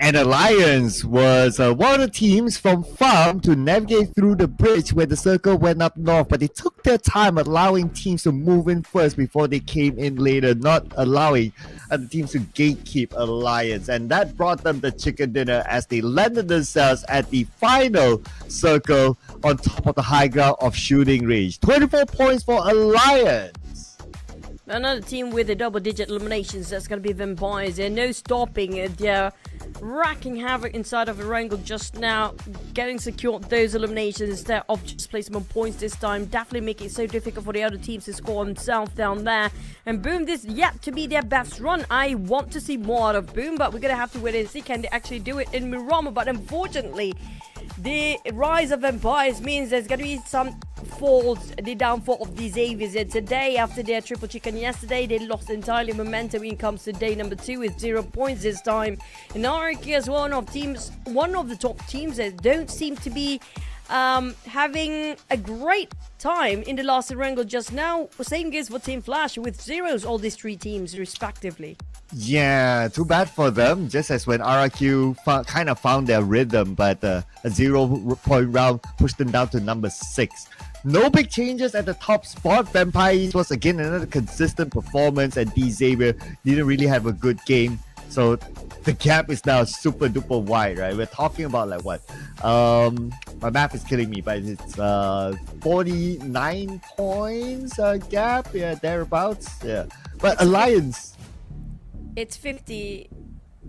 N: And Alliance was one of the teams from farm to navigate through the bridge where the circle went up north, but they took their time allowing teams to move in first before they came in later, not allowing other teams to gatekeep Alliance. And that brought them the chicken dinner as they landed themselves at the final circle on top of the high ground of shooting range. 24 points for Alliance.
O: Another team with a double-digit eliminations, that's going to be Vampires. There's no stopping it. They're racking havoc inside of Erangel just now, getting secured those eliminations instead of just placement points this time. Definitely making it so difficult for the other teams to score themselves down there. And Boom, this yet to be their best run. I want to see more out of Boom, but we're going to have to wait and see can they actually do it in Miramar. But unfortunately, the rise of Vampires means there's going to be some falls, the downfall of the Xaviers. And today, after their triple chicken yesterday, they lost entirely momentum when it comes to day number 2 with 0 points this time. And ROY is one of the top teams that don't seem to be having a great time in the last Erangel just now. Same goes for Team Flash with zeros, all these 3 teams respectively.
N: Yeah, too bad for them. Just as when RRQ kind of found their rhythm, but a 0-point round pushed them down to number 6. No big changes at the top spot. Vampires was again another consistent performance, and D Xavier didn't really have a good game. So the gap is now super duper wide, right? We're talking about like what? My math is killing me, but it's 49 points gap, yeah, thereabouts. Yeah, but Alliance.
O: It's 50.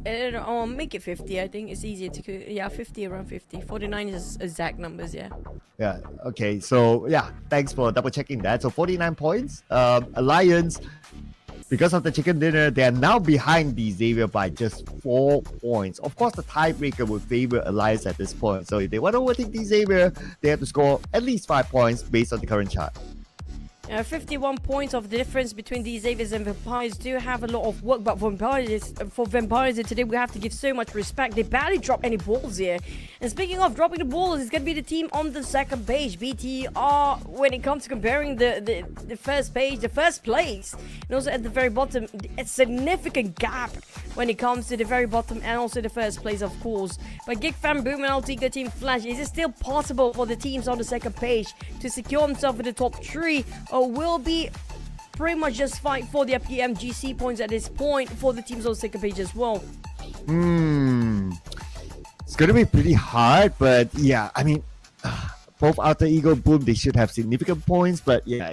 O: I'll make it 50. I think it's easier to, yeah, 50, around 50. 49 is exact numbers, yeah.
N: Yeah, okay, so yeah, thanks for double checking that. So 49 points. Alliance because of the chicken dinner, they are now behind the Xavier by just 4 points. Of course, the tiebreaker would favor Alliance at this point. So if they want to overtake the Xavier, they have to score at least 5 points based on the current chart.
O: 51 points of the difference between the Xaviers and Vampires do have a lot of work, but for Vampires today we have to give so much respect. They barely drop any balls here. And speaking of dropping the balls, it's going to be the team on the second page. BTR, when it comes to comparing the first page, the first place, and also at the very bottom, a significant gap when it comes to the very bottom and also the first place, of course. But GiGFam, Boom and Altigo Team Flash, is it still possible for the teams on the second page to secure themselves in the top 3? Or will be pretty much just fight for their PMGC points at this point for the teams on the second page as well?
N: It's gonna be pretty hard, but yeah, I mean, both Alter Ego, Boom, they should have significant points, but yeah,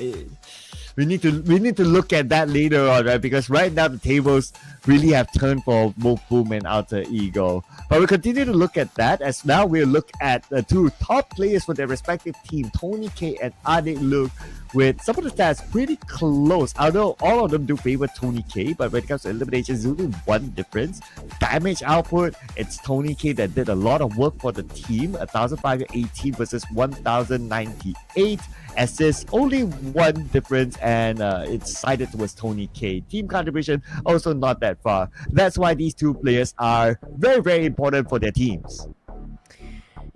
N: we need to look at that later on, right? Because right now the tables really have turned for both Boom and Alter Ego. But we continue to look at that, as now we'll look at the 2 top players for their respective team, Tony K and Ade Luke, with some of the stats pretty close. Although all of them do favor Tony K, but when it comes to eliminations, there's only one difference. Damage output, it's Tony K that did a lot of work for the team, 1,518 versus 1,098. Assists, only one difference, and it's sided towards Tony K. Team contribution, also not that far. That's why these 2 players are very, very important for their teams.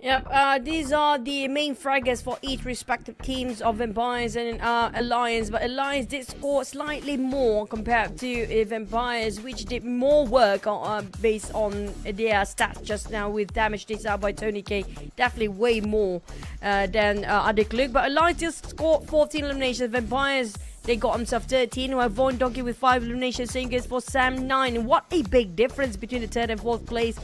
O: Yep, these are the main fraggers for each respective teams of Vampires and Alliance, but Alliance did score slightly more compared to Vampires, which did more work based on their stats just now, with damage dished out by Tony K, definitely way more than Adik Luke. But Alliance just scored 14 eliminations. Vampires, they got themselves 13, while Von Donkey with 5 eliminations, same goes for Sam 9. What a big difference between the 3rd and 4th place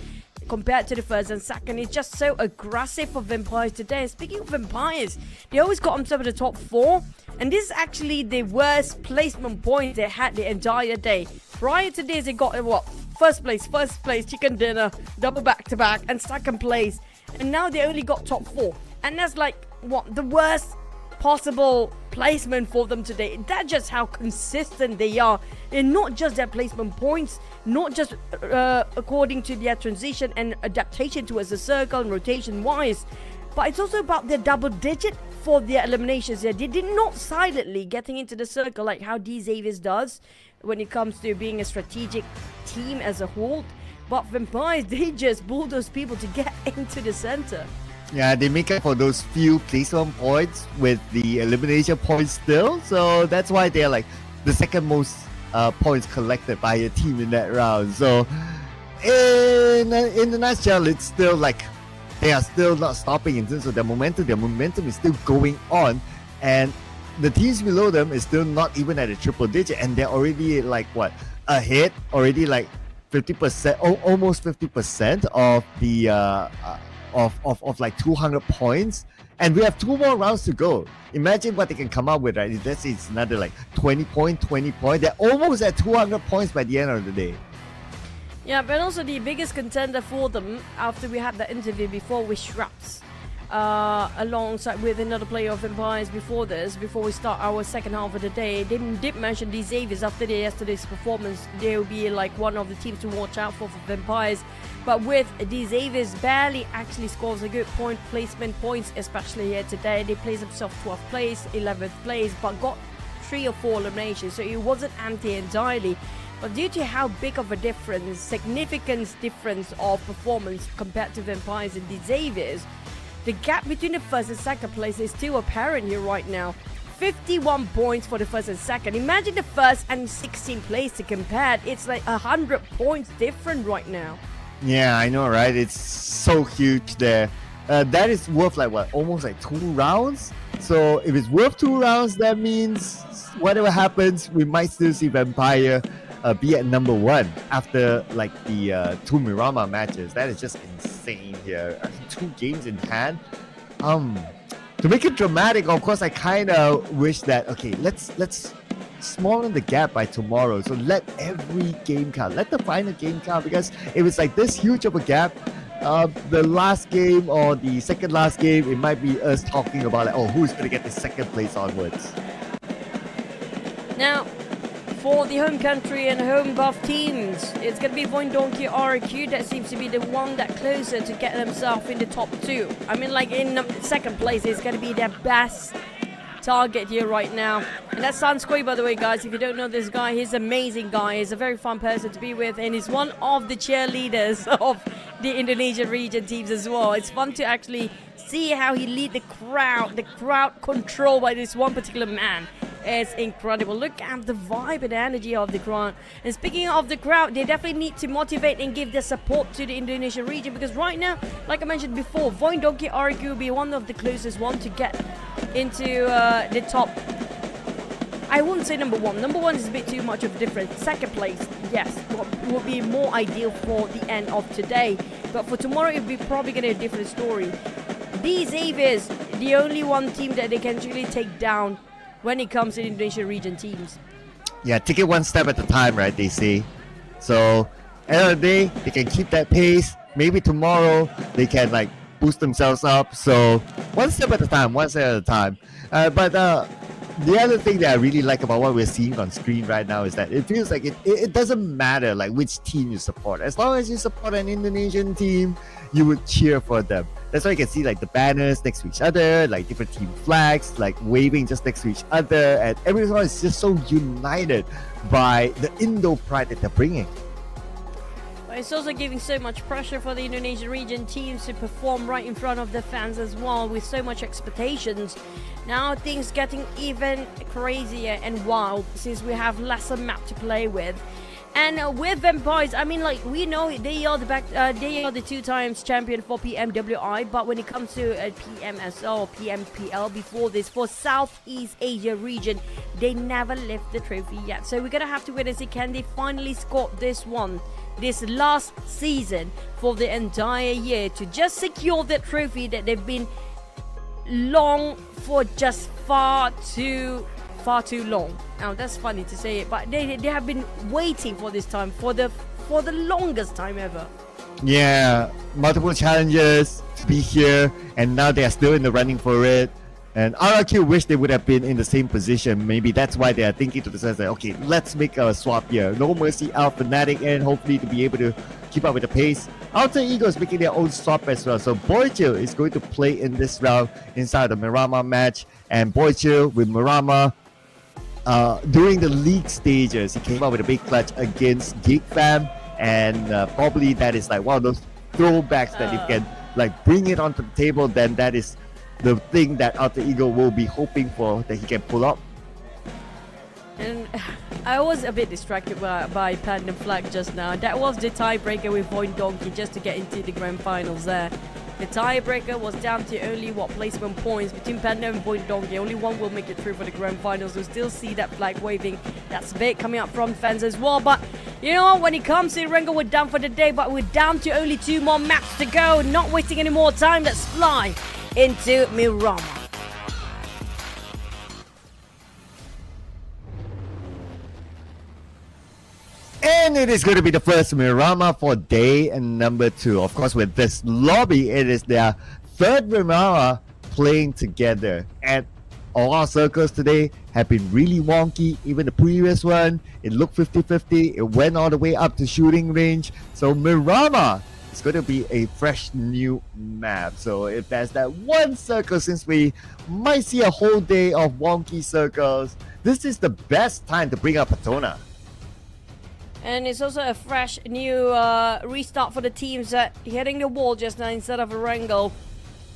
O: compared to the 1st and 2nd. It's just so aggressive for Vampires today. And speaking of Vampires, they always got themselves in the top 4, and this is actually the worst placement point they had the entire day. Prior to this, they got what? First place, chicken dinner, double back-to-back, and 2nd place. And now they only got top 4. And that's like, what? The worst possible placement for them today. That's just how consistent they are. And not just their placement points, not just according to their transition and adaptation towards the circle and rotation wise, but it's also about their double digit for their eliminations. They did not silently getting into the circle like how D Xavier does when it comes to being a strategic team as a whole. But Vampires, they just bulldoze people to get into the center.
N: Yeah, they make up for those few placement points with the elimination points still. So that's why they're like the 2nd most points collected by a team in that round. So in the nutshell, it's still like they are still not stopping in terms of their momentum. Their momentum is still going on. And the teams below them is still not even at a triple digit. And they're already like what? Ahead, already like 50%, almost 50% of the of like 200 points, and we have 2 more rounds to go. Imagine what they can come up with, right? Let's say it's another like 20 point. They're almost at 200 points by the end of the day.
O: Yeah, but also the biggest contender for them after we had that interview before with Shraps, alongside with another player of Vampires before we start our 2nd half of the day. They did mention the Xaviers after yesterday's performance. They will be like one of the teams to watch out for Vampires. But with the Xaviers barely actually scores a good point placement points, especially here today. They placed themselves 12th place, 11th place, but got 3 or 4 eliminations, so it wasn't empty entirely. But due to how big of a difference, significant difference of performance compared to Vampires and the Xaviers, the gap between the 1st and 2nd place is still apparent here right now. 51 points for the 1st and 2nd. Imagine the 1st and 16th place to compare. It's like 100 points different right now.
N: Yeah, I know, right? It's so huge there. That is worth like what? Almost like 2 rounds. So if it's worth 2 rounds, that means whatever happens, we might still see Vampire be at number 1 after like the 2 Miramar matches. That is just insane here. 2 games in hand. To make it dramatic, of course, I kind of wish that, okay, let's smaller the gap by tomorrow. So let every game count. Let the final game count, because if it's like this huge of a gap, the last game or the 2nd last game, it might be us talking about like, oh, who's going to get the 2nd place onwards.
O: Now, for the home country and home buff teams. It's going to be VINH RQ that seems to be the one that closer to get themselves in the top 2. I mean, like in second place, it's going to be their best target here right now. And that's Sanskoi, by the way, guys. If you don't know this guy, he's an amazing guy. He's a very fun person to be with, and he's one of the cheerleaders of the Indonesian region teams as well. It's fun to actually see how he lead the crowd controlled by this one particular man. It's incredible. Look at the vibe and energy of the crowd. And speaking of the crowd, they definitely need to motivate and give their support to the Indonesia region, because right now, like I mentioned before, VINH RQ will be one of the closest one to get into the top. I wouldn't say number 1. Number 1 is a bit too much of a difference. Second place, yes, will be more ideal for the end of today. But for tomorrow, it'll be probably going to be a different story. These Xaviers, the only one team that they can really take down when it comes to the Indonesia region teams.
N: Yeah, take it one step at a time, right, they say. So, end of the day, they can keep that pace. Maybe tomorrow, they can, like, boost themselves up. So, one step at a time, one step at a time. But the other thing that I really like about what we're seeing on screen right now is that it feels like it doesn't matter, like, which team you support. As long as you support an Indonesian team, you would cheer for them. That's why you can see like the banners next to each other, like different team flags, like waving just next to each other, and everyone is just so united by the Indo pride that they're bringing.
O: But it's also giving so much pressure for the Indonesian region teams to perform right in front of the fans as well, with so much expectations. Now things getting even crazier and wild since we have lesser map to play with. And with Vampires, I mean, like, we know they are the 2 times champion for PMWI, but when it comes to PMSL or PMPL before this, for Southeast Asia region, they never lift the trophy yet. So we're gonna have to wait and see, can they finally score this last season for the entire year to just secure the trophy that they've been long for, just far too long. Now that's funny to say it, but they have been waiting for this time for the longest time ever.
N: Yeah, multiple challenges to be here, and now they are still in the running for it. And RRQ wish they would have been in the same position. Maybe that's why they are thinking to themselves that, okay, let's make a swap here. No Mercy out, Fnatic in, hopefully to be able to keep up with the pace. Alter Ego is making their own swap as well. So Boychill is going to play in this round inside the Miramar match. And Boychill with Miramar, during the league stages, he came up with a big clutch against GIGFAM, and probably that is like one of those throwbacks that if you can like bring it onto the table, then that is the thing that Alter Ego will be hoping for, that he can pull up.
O: And I was a bit distracted by Platinum Flag just now. That was the tiebreaker with VoidDonkey just to get into the grand finals there. The tiebreaker was down to only placement points between Panda and VoidDonkey. Only one will make it through for the grand finals. We'll still see that flag waving. That's big coming up from fans as well. But you know what? When it comes to Rengo, we're done for the day. But we're down to only 2 more maps to go. Not wasting any more time. Let's fly into Miramar.
N: And it is going to be the first Miramar for day number 2. Of course, with this lobby, it is their 3rd Miramar playing together. And all our circles today have been really wonky. Even the previous one, it looked 50-50. It went all the way up to shooting range. So Miramar is going to be a fresh new map. So if there's that one circle, since we might see a whole day of wonky circles, this is the best time to bring up Patona.
O: And it's also a fresh new restart for the teams that hitting the wall just now instead of a wrangle.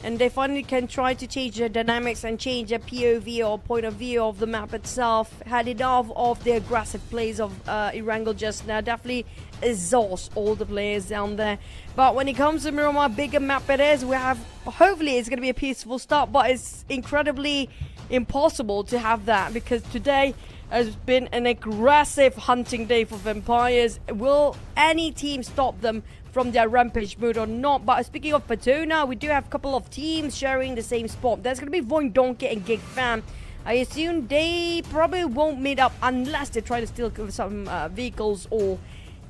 O: And they finally can try to change the dynamics and change the POV or point of view of the map itself. Had enough of the aggressive plays of Erangel just now. Definitely exhaust all the players down there. But when it comes to Miramar, bigger map it is. We have, hopefully it's going to be a peaceful start, but it's incredibly impossible to have that because today has been an aggressive hunting day for Vampires. Will any team stop them from their rampage mode or not? But speaking of Patona, we do have a couple of teams sharing the same spot. There's going to be VoidDonkey and GIGFAM. I assume they probably won't meet up unless they try to steal some vehicles or,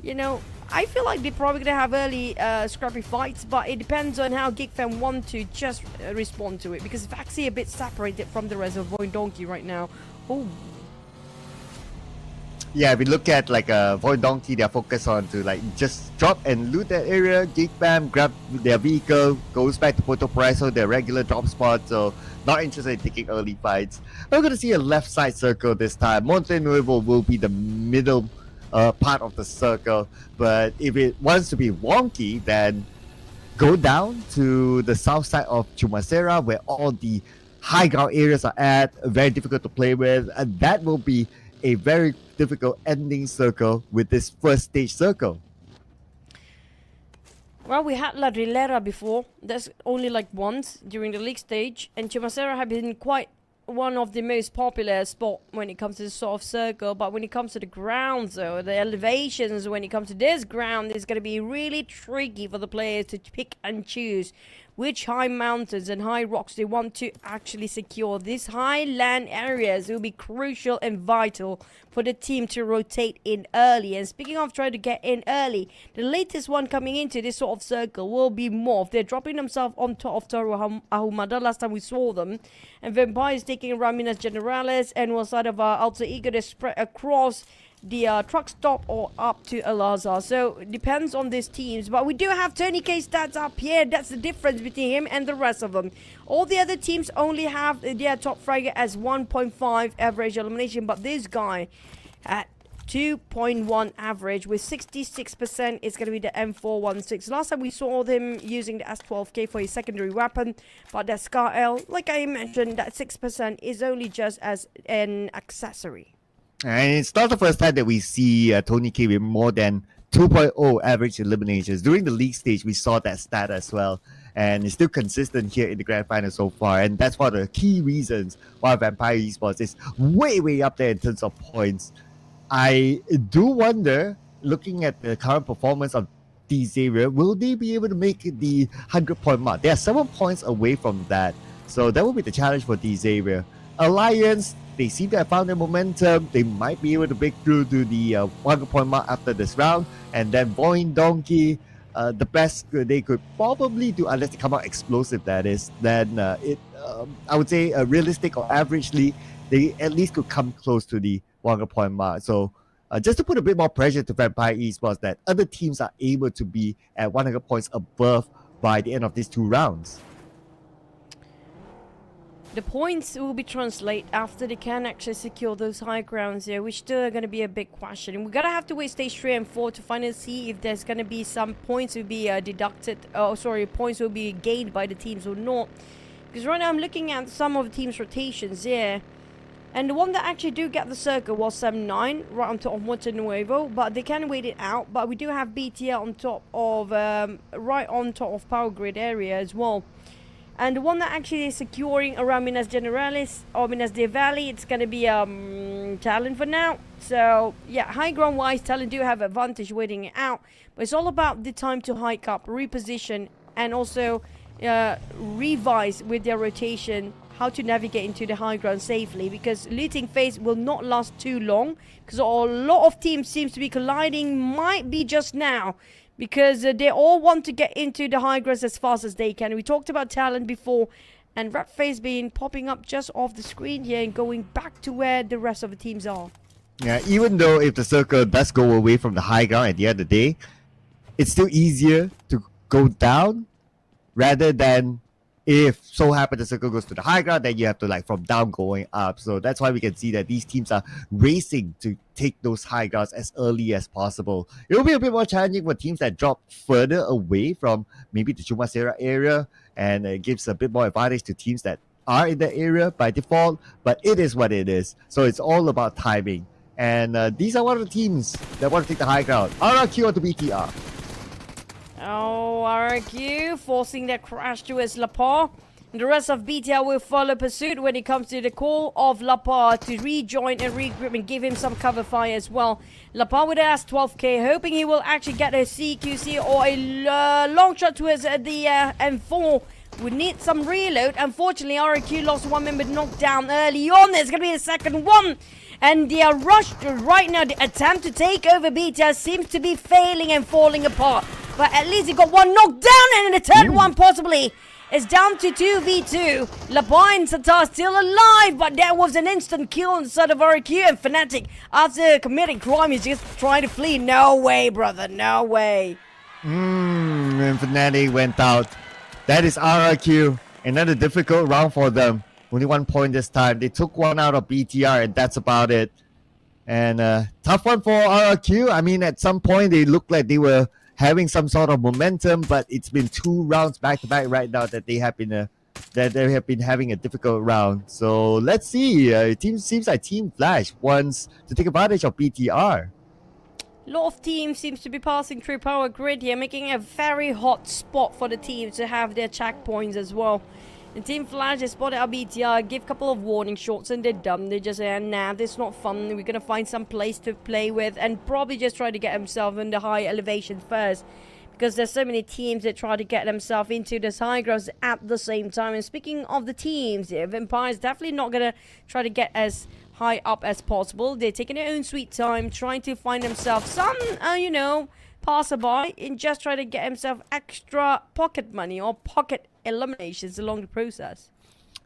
O: you know, I feel like they're probably going to have early scrappy fights, but it depends on how GIGFAM want to just respond to it because Vaxi a bit separated from the rest of VoidDonkey right now. Oh.
N: Yeah, we look at like Void Donkey, they're focused on to like just drop and loot that area, gig bam, grab their vehicle, goes back to Puerto Paraiso, their regular drop spot, so not interested in taking early fights. We're going to see a left side circle this time. Monte Nuevo will be the middle part of the circle, but if it wants to be wonky, then go down to the south side of Chumacera where all the high ground areas are at, very difficult to play with, and that will be a very difficult ending circle with this first stage circle.
O: Well, we had La Rilera before. That's only like once during the league stage, and Chumacera have been quite one of the most popular spot when it comes to the sort of circle. But when it comes to the grounds, though, the elevations, when it comes to this ground, it's going to be really tricky for the players to pick and choose which high mountains and high rocks they want to actually secure. These high land areas will be crucial and vital for the team to rotate in early. And speaking of trying to get in early, the latest one coming into this sort of circle will be Morph. They're dropping themselves on top of Toru Ahumada. Last time we saw them. And Vampire is taking around Minas Generales, and one side of Alter Ego, they spread across the truck stop or up to Al-Azhar. So it depends on these teams, but we do have Tony K stats up here. That's the difference between him and the rest of them. All the other teams only have their top fragger as 1.5 average elimination, but this guy at 2.1 average with 66% is going to be the M416. Last time we saw him using the S12K for his secondary weapon, but that Scar L, like I mentioned, that 6% is only just as an accessory.
N: And it's not the first time that we see Tony K with more than 2.0 average eliminations. During the league stage, we saw that stat as well. And it's still consistent here in the grand final so far. And that's one of the key reasons why Vampire Esports is way, way up there in terms of points. I do wonder, looking at the current performance of D Xavier, will they be able to make the 100-point mark? They are 7 points away from that. So that will be the challenge for D Xavier. Alliance, they seem to have found their momentum. They might be able to break through to the 100-point mark after this round. And then Void Donkey, the best they could probably do, unless they come out explosive, that is, then I would say realistic or averagely, they at least could come close to the 100-point mark. So just to put a bit more pressure to Vampire Esports, that other teams are able to be at 100 points above by the end of these 2 rounds.
O: The points will be translated after they can actually secure those high grounds here, which still are going to be a big question. And we're going to have to wait stage 3 and 4 to finally see if there's going to be some points will be points will be gained by the teams or not. Because right now I'm looking at some of the teams' rotations here. And the one that actually do get the circle was 7-9, right on top of Monte Nuevo, but they can wait it out. But we do have BTL on top of, right on top of Power Grid area as well. And the one that actually is securing around Minas Generales or Minas del Valle, it's going to be Talon for now. So, yeah, high ground wise, Talon do have advantage waiting it out. But it's all about the time to hike up, reposition, and also revise with their rotation how to navigate into the high ground safely. Because looting phase will not last too long. Because a lot of teams seems to be colliding, might be just now. Because they all want to get into the high grounds as fast as they can. We talked about Talent before, and Red Face being popping up just off the screen here and going back to where the rest of the teams are.
N: Yeah, even though if the circle does go away from the high ground at the end of the day, it's still easier to go down rather than if so happen the circle goes to the high ground, then you have to like from down going up. So that's why we can see that these teams are racing to take those high grounds as early as possible. It will be a bit more challenging for teams that drop further away from maybe the Chumacera area, and it gives a bit more advantage to teams that are in the area by default, but it is what it is. So it's all about timing. And these are one of the teams that want to take the high ground. RRQ onto BTR.
O: Oh, RQ forcing their crash towards La Paz. The rest of BTR will follow pursuit when it comes to the call of La Paz to rejoin and regroup and give him some cover fire as well. La Paz with us 12k, hoping he will actually get a CQC or a long shot towards the M4. We need some reload. Unfortunately, RQ lost one member knocked down early on. There's going to be a second one. And they are rushed right now. The attempt to take over BTR seems to be failing and falling apart. But at least he got one knocked down, and the third one possibly It's down to 2v2. Labai and Satar still alive, but that was an instant kill inside of RQ, and Fnatic, after committing crime, is just trying to flee. No way, brother, no way.
N: And Fnatic went out. That is RRQ. Another difficult round for them. Only 1 point this time. They took one out of BTR, and that's about it. And tough one for RRQ. I mean, at some point, they looked like they were having some sort of momentum, but it's been 2 rounds back to back right now that they have been having a difficult round. So let's see. It seems like Team Flash wants to take advantage of BTR.
O: A lot of teams seems to be passing through power grid here, making a very hot spot for the teams to have their checkpoints as well. And Team Flash has spotted our BTR, give a couple of warning shots, and they're done. They just say, nah, this is not fun. We're going to find some place to play with, and probably just try to get himself in the high elevation first. Because there's so many teams that try to get themselves into this high grounds at the same time. And speaking of the teams here, Vampire is definitely not going to try to get as high up as possible. They're taking their own sweet time, trying to find themselves some, passerby, and just try to get himself extra pocket money or pocket eliminations along the process.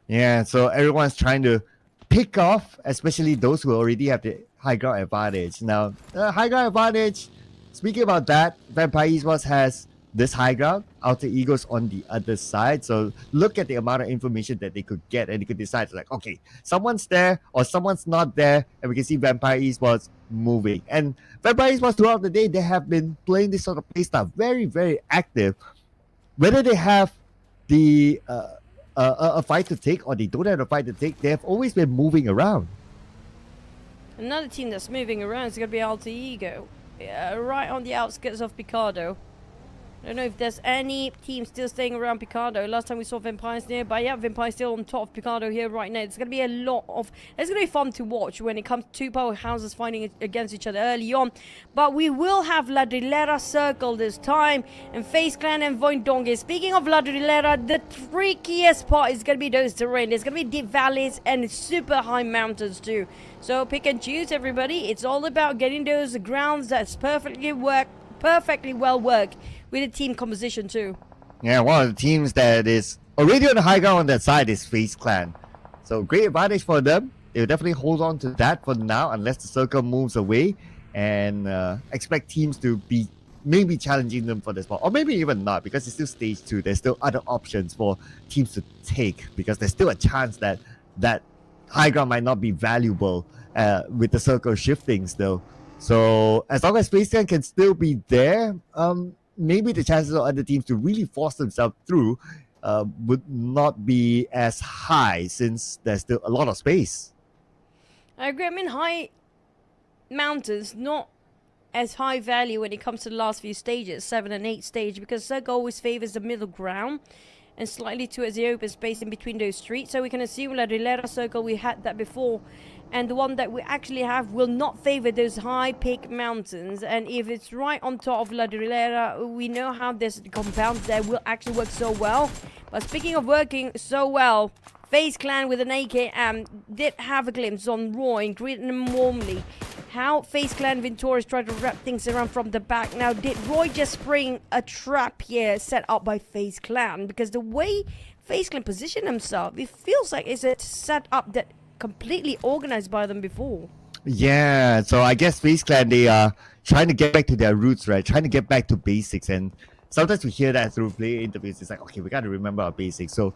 N: Yeah, so everyone's trying to pick off, especially those who already have the high ground advantage. Now, high ground advantage, speaking about that, Vampire Esports has this high ground, Alter Egos on the other side. So look at the amount of information that they could get, and they could decide like, okay, someone's there or someone's not there, and we can see Vampire Esports moving. And Vampire Esports throughout the day, they have been playing this sort of play style, very, very active. Whether they have the a fight to take or they don't have a fight to take, they have always been moving around.
O: Another team that's moving around is going to be Alter Ego, right on the outskirts of Picardo. I don't know if there's any team still staying around Picardo. Last time we saw Vampires nearby. Yeah, Vampires still on top of Picardo here right now. It's going to be a lot of... It's going to be fun to watch when it comes to 2 powerhouses fighting against each other early on. But we will have Ladrilera Circle this time. And FaZe Clan and VINH. Speaking of Ladrilera, the trickiest part is going to be those terrain. There's going to be deep valleys and super high mountains too. So pick and choose, everybody. It's all about getting those grounds that's perfectly well worked. With the team composition too.
N: Yeah, one of the teams that is already on the high ground on that side is FaZe Clan. So great advantage for them. They'll definitely hold on to that for now unless the circle moves away, and expect teams to be maybe challenging them for this spot, or maybe even not, because it's still stage 2. There's still other options for teams to take, because there's still a chance that that high ground might not be valuable with the circle shifting still. So as long as FaZe Clan can still be there, maybe the chances of other teams to really force themselves through would not be as high, since there's still a lot of space.
O: I agree. I mean, high mountains, not as high value when it comes to the last few stages, 7 and 8 stage, because Zerg always favors the middle ground and slightly towards the open space in between those streets. So we can assume that the Ladrilera Circle, we had that before. And the one that we actually have will not favor those high peak mountains. And if it's right on top of Ladrilera, we know how this compound there will actually work so well. But speaking of working so well, FaZe Clan with an AKM did have a glimpse on ROY and greeted them warmly. How FaZe Clan Vintorious tried to wrap things around from the back. Now, did ROY just spring a trap here set up by FaZe Clan? Because the way FaZe Clan positioned himself, it feels like it's a setup that completely organized by them before.
N: Yeah, so I guess FaZe Clan, they are trying to get back to their roots, right? Trying to get back to basics. And sometimes we hear that through player interviews. It's like, okay, we got to remember our basics. So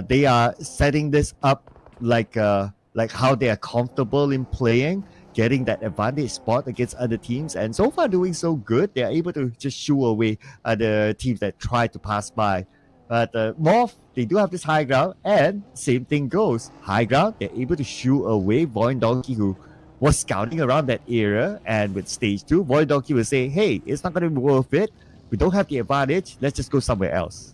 N: they are setting this up like how they are comfortable in playing, getting that advantage spot against other teams. And so far doing so good. They are able to just shoo away other teams that try to pass by. But Morph, they do have this high ground, and same thing goes. High ground, they're able to shoo away Void Donkey, who was scouting around that area. And with stage 2, Void Donkey will say, hey, it's not going to be worth it. We don't have the advantage. Let's just go somewhere else.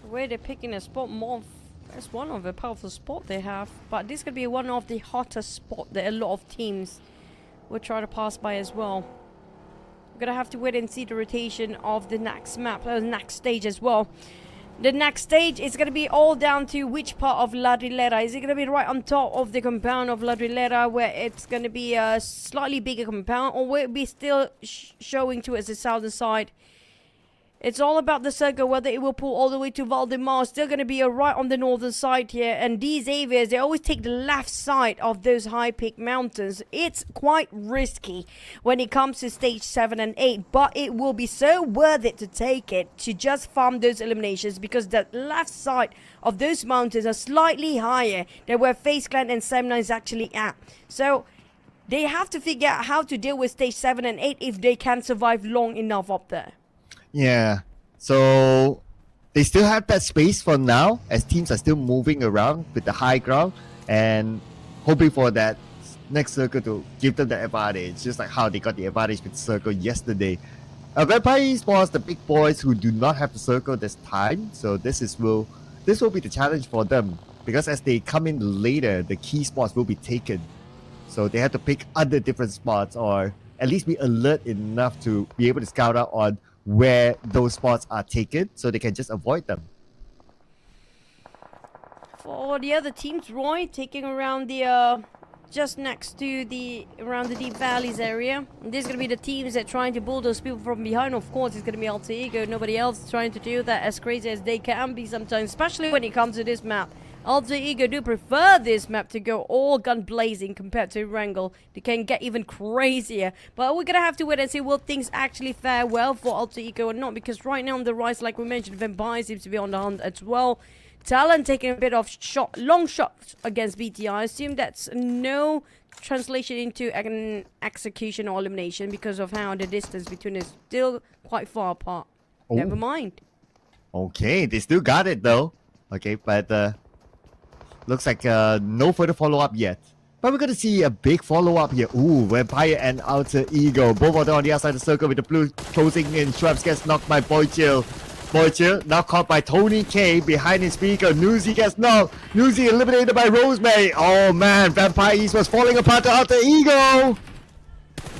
O: Where they're picking a spot, Morph, that's one of the powerful spot they have. But this could be one of the hottest spot that a lot of teams will try to pass by as well. We're gonna have to wait and see the rotation of the next map, next stage as well. The next stage is gonna be all down to which part of Ladrilera. Is it gonna be right on top of the compound of Ladrilera, where it's gonna be a slightly bigger compound, or will it be still showing towards the southern side? It's all about the circle, whether it will pull all the way to Valdemar. Still going to be right on the northern side here. And these aviars, they always take the left side of those high peak mountains. It's quite risky when it comes to stage 7 and 8. But it will be so worth it to take it, to just farm those eliminations. Because the left side of those mountains are slightly higher than where FaZe Clan and SEM9 is actually at. So they have to figure out how to deal with stage 7 and 8 if they can survive long enough up there.
N: Yeah, so they still have that space for now as teams are still moving around with the high ground and hoping for that next circle to give them the advantage, just like how they got the advantage with circle yesterday. Vampire Esports, the big boys who do not have the circle this time, so this will be the challenge for them, because as they come in later, the key spots will be taken. So they have to pick other different spots, or at least be alert enough to be able to scout out on where those spots are taken, so they can just avoid them.
O: For the other teams, ROY taking around the just next to around the deep valleys area. And these are gonna be the teams that are trying to bulldoze people from behind. Of course, it's gonna be Alter Ego. Nobody else trying to do that as crazy as they can be sometimes, especially when it comes to this map. Alter Ego do prefer this map to go all gun blazing compared to Wrangle. They can get even crazier. But we're gonna have to wait and see will things actually fare well for Alter Ego or not. Because right now on the rise, like we mentioned, Vampire seems to be on the hunt as well. Talon taking a bit of long shots against BTI. I assume that's no translation into an execution or elimination because of how the distance between is still quite far apart.
N: Oh.
O: Never mind.
N: Okay, they still got it though. Okay, but looks like no further follow-up yet. But we're going to see a big follow-up here. Ooh, Vampire and Alter Ego. Both of them on the outside of the circle with the blue closing in. Schweppes gets knocked by Boychill. Boychill now caught by Tony K behind his speaker. NÚNG gets knocked. NÚNG eliminated by Rosemary. Oh man, Vampire Esports falling apart to Alter Ego.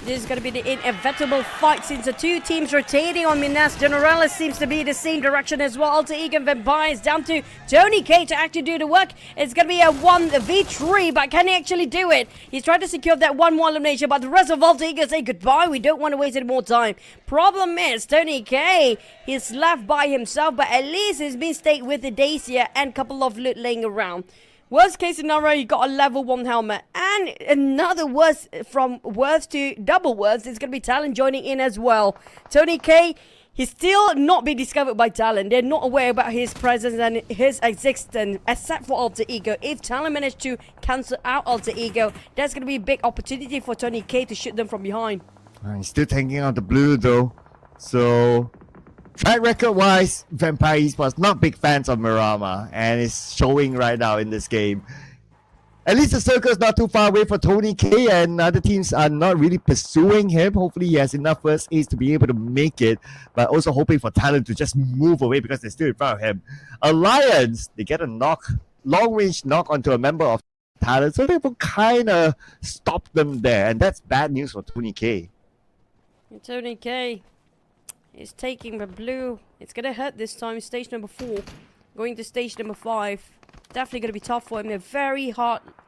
O: This is going to be the inevitable fight since the two teams rotating on Minas Generales seems to be the same direction as well. Alter Ego and Vampire is down to Tony K to actually do the work. It's going to be a 1v3, but can he actually do it? He's trying to secure that one more elimination, but the rest of Alter Ego say goodbye. We don't want to waste any more time. Problem is, Tony K, he's left by himself, but at least he's been stayed with the Dacia and a couple of loot laying around. Worst case scenario, you got a level 1 helmet. And another worst, from worst to double worst, is going to be Talon joining in as well. Tony K, he's still not been discovered by Talon. They're not aware about his presence and his existence, except for Alter Ego. If Talon managed to cancel out Alter Ego, that's going to be a big opportunity for Tony K to shoot them from behind.
N: He's still taking out the blue though. So track record wise, Vampire Esports not big fans of Miramar, and it's showing right now in this game. At least the circle is not too far away for Tony K, and other teams are not really pursuing him. Hopefully he has enough first aids to be able to make it, but also hoping for Talon to just move away because they're still in front of him. Alliance, they get a knock, long range knock onto a member of Talon, so they will kind of stop them there, and that's bad news for Tony K.
O: And Tony K is taking the blue. It's going to hurt this time. Stage number 4. Going to stage number 5. Definitely going to be tough for him. A very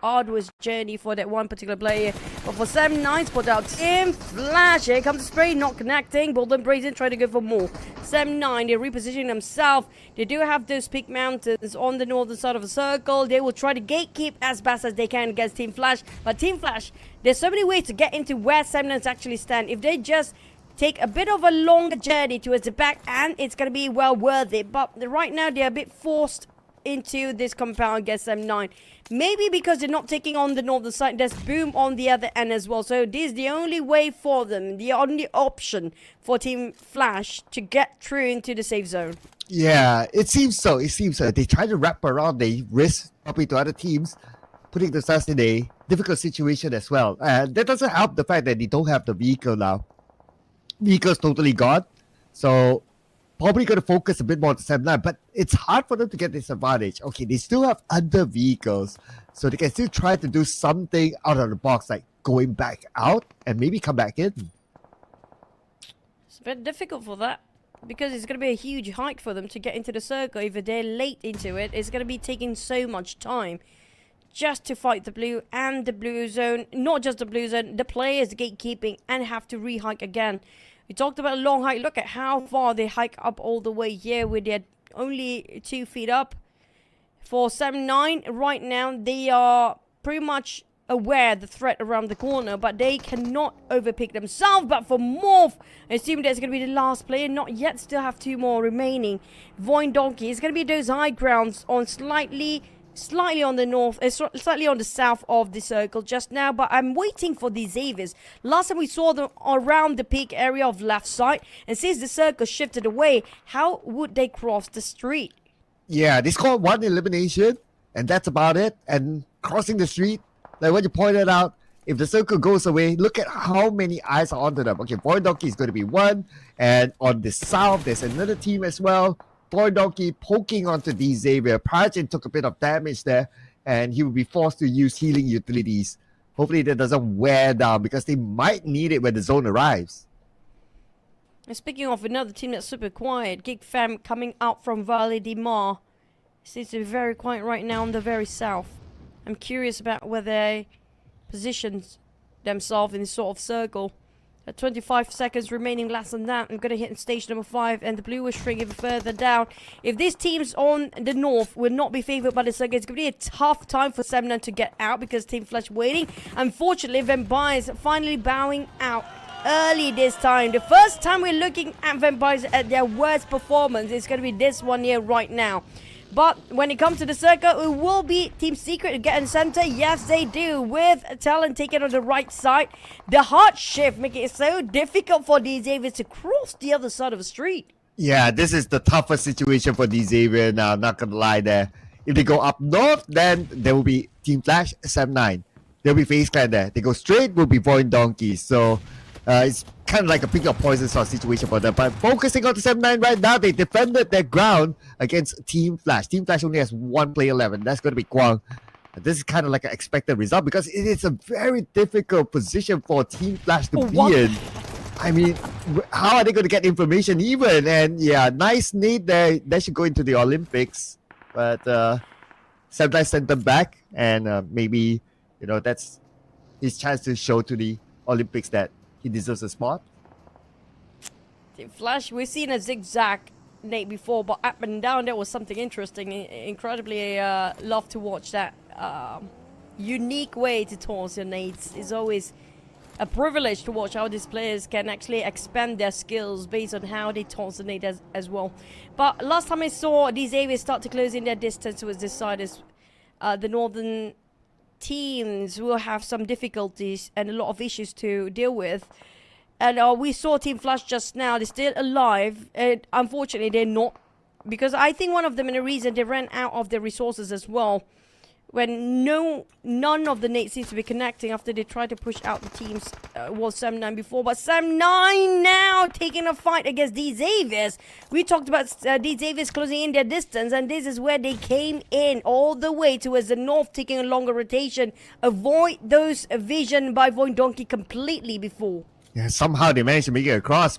O: arduous journey for that one particular player. But for SEM9, spot out Team Flash. Here comes the spray, not connecting. Bolden Brazen trying to go for more. SEM9, they're repositioning themselves. They do have those peak mountains on the northern side of the circle. They will try to gatekeep as best as they can against Team Flash. But Team Flash, there's so many ways to get into where SEM9 actually stand. If they just take a bit of a longer journey towards the back, and it's going to be well worth it. But right now, they're a bit forced into this compound against M9. Maybe because they're not taking on the northern side. There's Boom on the other end as well. So this is the only way for them, the only option for Team Flash to get through into the safe zone.
N: Yeah, it seems so. It seems so. They try to wrap around. They risk probably to other teams, putting themselves in a difficult situation as well. And that doesn't help the fact that they don't have the vehicle now. Vehicle's totally gone, so probably going to focus a bit more on the SEM9, but it's hard for them to get this advantage. Okay, they still have other vehicles, so they can still try to do something out of the box, like going back out and maybe come back in.
O: It's a bit difficult for that, because it's going to be a huge hike for them to get into the circle. If they're late into it, it's going to be taking so much time just to fight the blue and the blue zone. Not just the blue zone, the players gatekeeping and have to re-hike again. We talked about a long hike. Look at how far they hike up all the way here with their only 2 feet up. For NgəNG, right now, they are pretty much aware the threat around the corner, but they cannot overpick themselves. But for Morph, I assume that's going to be the last player. Not yet, still have 2 more remaining. VOING is going to be those high grounds on slightly on the north, slightly on the south of the circle just now, but I'm waiting for these Xaviers. Last time we saw them around the peak area of left side, and since the circle shifted away, how would they cross the street?
N: Yeah, they scored 1 elimination, and that's about it. And crossing the street, like what you pointed out, if the circle goes away, look at how many eyes are onto them. Okay, VOING is going to be 1, and on the south, there's another team as well. VOING poking onto the Xavier. Parajin took a bit of damage there, and he will be forced to use healing utilities. Hopefully that doesn't wear down, because they might need it when the zone arrives.
O: And speaking of another team that's super quiet, GIGFAM coming out from Valley de Mar. Seems to be very quiet right now on the very south. I'm curious about where they position themselves in this sort of circle. 25 seconds remaining, less than that. I'm going to hit in stage number 5, and the blue will shrink even further down. If these teams on the north will not be favored by the circle, it's going to be a tough time for NgəNG to get out, because Team Flash waiting. Unfortunately, Vampires finally bowing out early this time. The first time we're looking at Vampires at their worst performance is going to be this one here right now. But when it comes to the circle, it will be Team Secret to get in center. Yes, they do, with Talent taken on the right side. The hard shift making it so difficult for these Xaviers to cross the other side of the street.
N: Yeah, this is the toughest situation for the Xavier now, not gonna lie there. If they go up north, then there will be Team Flash, NgəNG. There'll be FaZe Clan there. They go straight, will be VOING. So it's kind of like a pick of poison sort of situation for them. But focusing on the NgəNG right now, they defended their ground against Team Flash. Team Flash only has 1 player left, and that's going to be QUANG. This is kind of like an expected result, because it is a very difficult position for Team Flash to be in. I mean, how are they going to get information even? And yeah, nice need there. They should go into the Olympics. But NgəNG sent them back, and maybe, you know, that's his chance to show to the Olympics that he deserves a spot.
O: Team Flash, we've seen a zigzag nade before, but up and down, that was something interesting. Incredibly love to watch that unique way to toss your nades. It's always a privilege to watch how these players can actually expand their skills based on how they toss the nade as well. But last time I saw these areas start to close in their distance was this side, as the northern teams will have some difficulties and a lot of issues to deal with. And we saw Team Flash just now. They're still alive, and unfortunately they're not, because I think one of them, and the reason they ran out of their resources as well, when none of the nades seems to be connecting after they tried to push out the teams, was NgəNG before. But NgəNG now taking a fight against these Xaviers. We talked about these Xaviers closing in their distance, and this is where they came in all the way towards the north, taking a longer rotation, avoid those vision by VOING completely before.
N: Yeah, somehow they managed to make it across,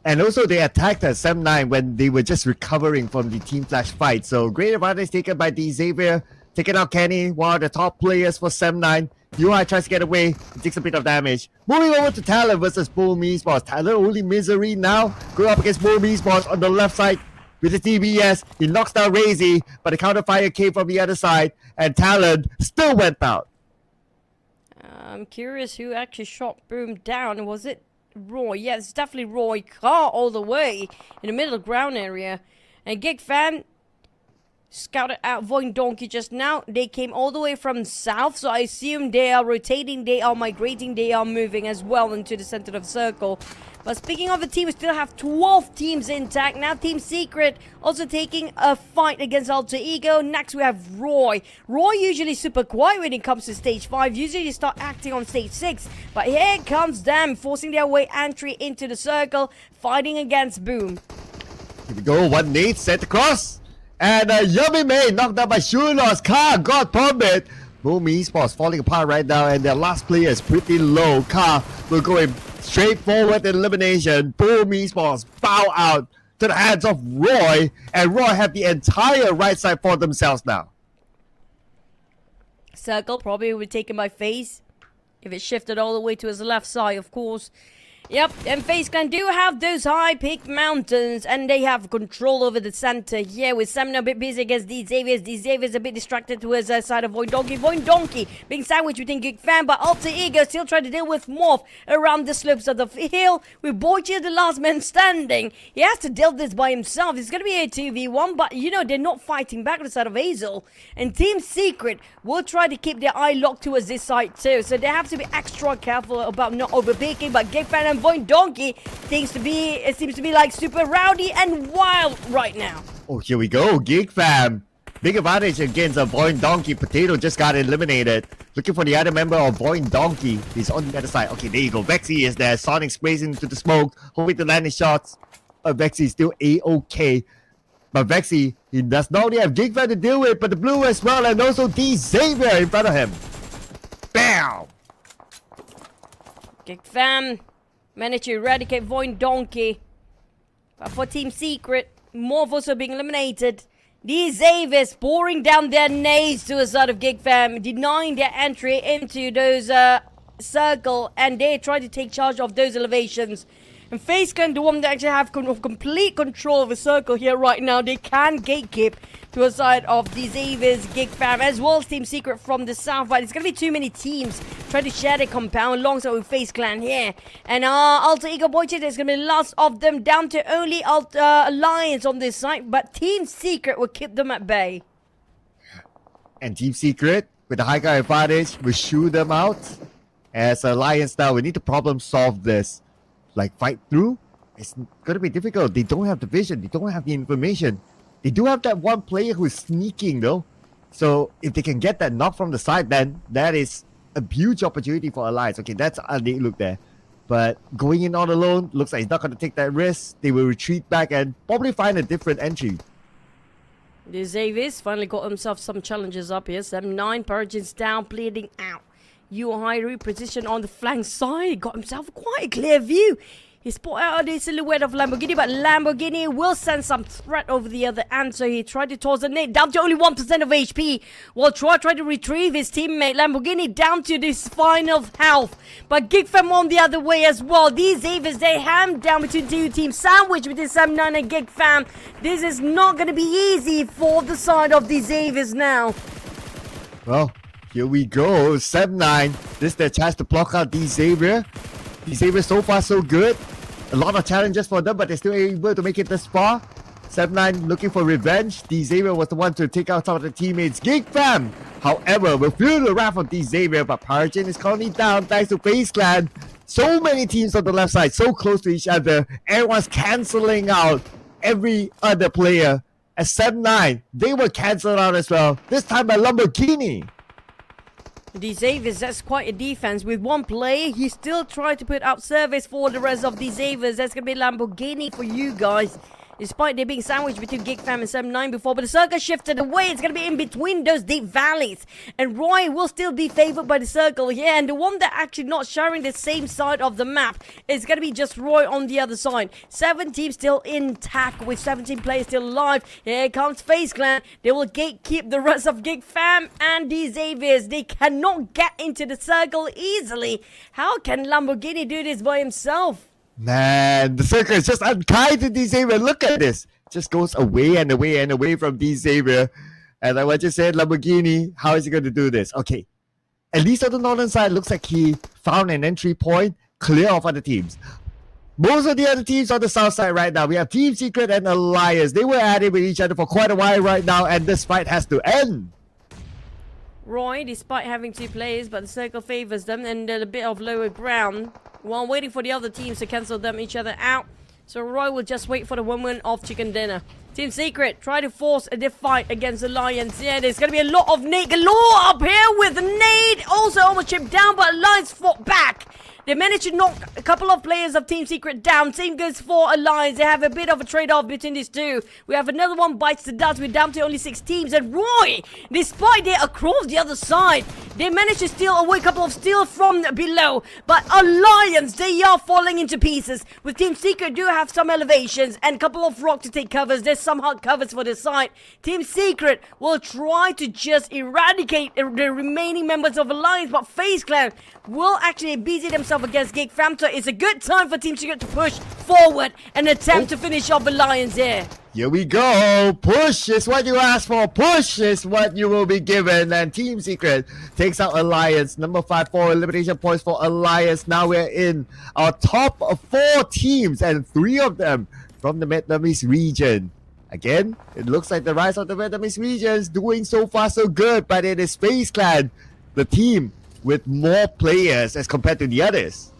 N: and also they attacked NgəNG when they were just recovering from the Team Flash fight. So great advantage taken by the Xavier, taking out Kenny, one of the top players for NgəNG. UI tries to get away, he takes a bit of damage. Moving over to Talent versus Boom Esports. Talent only misery now, going up against Boom Esports on the left side with the TBS. He knocks down Razy, but the counter fire came from the other side, and Talent still went out.
O: I'm curious who actually shot Boom down. Was it ROY? Yeah, it's definitely ROY. Car all the way in the middle ground area. And GIGFAM scouted out VOING just now. They came all the way from south, so I assume they are rotating, they are migrating, they are moving as well into the center of the circle. But speaking of the team, we still have 12 teams intact. Now Team Secret also taking a fight against Alter Ego. Next we have ROY. ROY usually super quiet when it comes to stage 5. Usually they start acting on stage 6. But here comes them, forcing their way entry into the circle, fighting against Boom.
N: Here we go, one nade set across. And Yummy May knocked out by Shulos. Car got bombed. Boom Esports falling apart right now, and their last player is pretty low. Car will go in straight forward elimination. Boom Esports bow out to the hands of ROY, and ROY have the entire right side for themselves now.
O: Circle probably will be taken by FaZe. If it shifted all the way to his left side, of course. Yep, and FaZe Clan do have those high-peaked mountains, and they have control over the center here, with Sam a bit busy against Xavier. Xavier's a bit distracted to his side of voinDonkey. voinDonkey being sandwiched between GiGFam, but Alter Ego still trying to deal with Morph around the slopes of the hill, with Boychi the last man standing. He has to deal this by himself. It's going to be a 2v1, but you know, they're not fighting back on the side of Hazel. And Team Secret will try to keep their eye locked towards this side too, so they have to be extra careful about not overpeaking, but GiGFam and voinDonkey seems to be like super rowdy and wild right now.
N: Oh, here we go. GiGFam. Big advantage against a voinDonkey. Potato just got eliminated. Looking for the other member of voinDonkey. He's on the other side. Okay, there you go. Vexy is there. Sonic sprays into the smoke. Hoping to land his shots. Vexy is still A-OK. But Vexy, he does not only have GiGFam to deal with, but the blue as well. And also Xavier in front of him. Bam!
O: GiGFam managed to eradicate voinDonkey. But for Team Secret, Morph also being eliminated. These Xaviers pouring down their nades to the side of GiGFam, denying their entry into those circle, and they try to take charge of those elevations. And FaZe Clan, the one that actually have complete control of the circle here right now, they can gatekeep to the side of the Xaviers, GiGFam, as well as Team Secret from the south. But it's going to be too many teams trying to share the compound alongside with FaZe Clan here. And Alter Ego Boychi, there's going to be lots of them, down to only Alliance on this side. But Team Secret will keep them at bay.
N: And Team Secret, with the high guy advantage, will shoo them out. As Alliance now, we need to problem solve this. Like, fight through, it's going to be difficult. They don't have the vision. They don't have the information. They do have that one player who is sneaking, though. So, if they can get that knock from the side, then that is a huge opportunity for Alliance. Okay, that's a neat look there. But going in all alone, looks like he's not going to take that risk. They will retreat back and probably find a different entry.
O: The Xaviers finally got himself some challenges up here. 7-9, Purgeon's down, bleeding out. UI repositioned on the flank side, got himself quite a clear view. He spotted out the silhouette of Lamborghini, but Lamborghini will send some threat over the other end, so he tried to toss a nade down to only 1% of HP, while Troy tried to retrieve his teammate. Lamborghini down to this final health, but GiGFam on the other way as well. These Xaviers, they ham down between two teams, sandwich between 7-9 and GiGFam. This is not going to be easy for the side of the Xaviers now.
N: Well, here we go. 7-9. This is their chance to block out the Xavier. The Xavier so far so good. A lot of challenges for them, but they're still able to make it this far. 7-9 looking for revenge. The Xavier was the one to take out some of the teammates. GiGFam, however, will feel the wrath of the Xavier, but Parjin is currently down thanks to FaZe Clan. So many teams on the left side, so close to each other. Everyone's cancelling out every other player. At 7-9, they were cancelled out as well. This time by Lamborghini.
O: The Xaviers, that's quite a defense. With one player, he still tried to put out service for the rest of the Xaviers. That's going to be Lamborghini for you guys. Despite they being sandwiched between GiGFam and 7-9 before, but the circle shifted away. It's going to be in between those deep valleys. And ROY will still be favored by the circle here. And the one that actually not sharing the same side of the map is going to be just ROY on the other side. 7 teams still intact with 17 players still alive. Here comes FaZe Clan. They will gatekeep the rest of GiGFam and the Xaviers. They cannot get into the circle easily. How can Lamborghini do this by himself?
N: Man, the circle is just unkind to D Xavier. Look at this. Just goes away and away and away from D Xavier. And like what you said, Lamborghini, how is he going to do this? Okay. At least on the northern side, looks like he found an entry point clear of other teams. Most of the other teams on the south side right now, we have Team Secret and Alliance. They were at it with each other for quite a while right now, and this fight has to end.
O: ROY, despite having 2 players, but the circle favors them and a bit of lower ground while waiting for the other teams to cancel them each other out. So ROY will just wait for the woman of chicken dinner. Team Secret try to force a fight against Alliance. Yeah, there's going to be a lot of nade galore up here with nade. Also almost chipped down, but Alliance fought back. They managed to knock a couple of players of Team Secret down. Same goes for Alliance. They have a bit of a trade-off between these two. We have another one bites the dust. We're down to only 6 teams. And ROY, despite they're across the other side, they managed to steal away a couple of steals from below. But Alliance, they are falling into pieces. With Team Secret do have some elevations and a couple of rock to take covers. There's some hard covers for the side. Team Secret will try to just eradicate the remaining members of Alliance, but FaZe Clan will actually busy themselves against GIG So it's a good time for Team Secret to push forward and attempt to finish off Alliance here.
N: Here we go. Push is what you asked for. Push is what you will be given. And Team Secret takes out Alliance. Number 5 for elimination points for Alliance. Now we're in our top of 4 teams, and 3 of them from the Vietnamese region. Again, it looks like the rise of the Vietnamese region is doing so far so good, but it is FaZe Clan, the team with more players as compared to the others.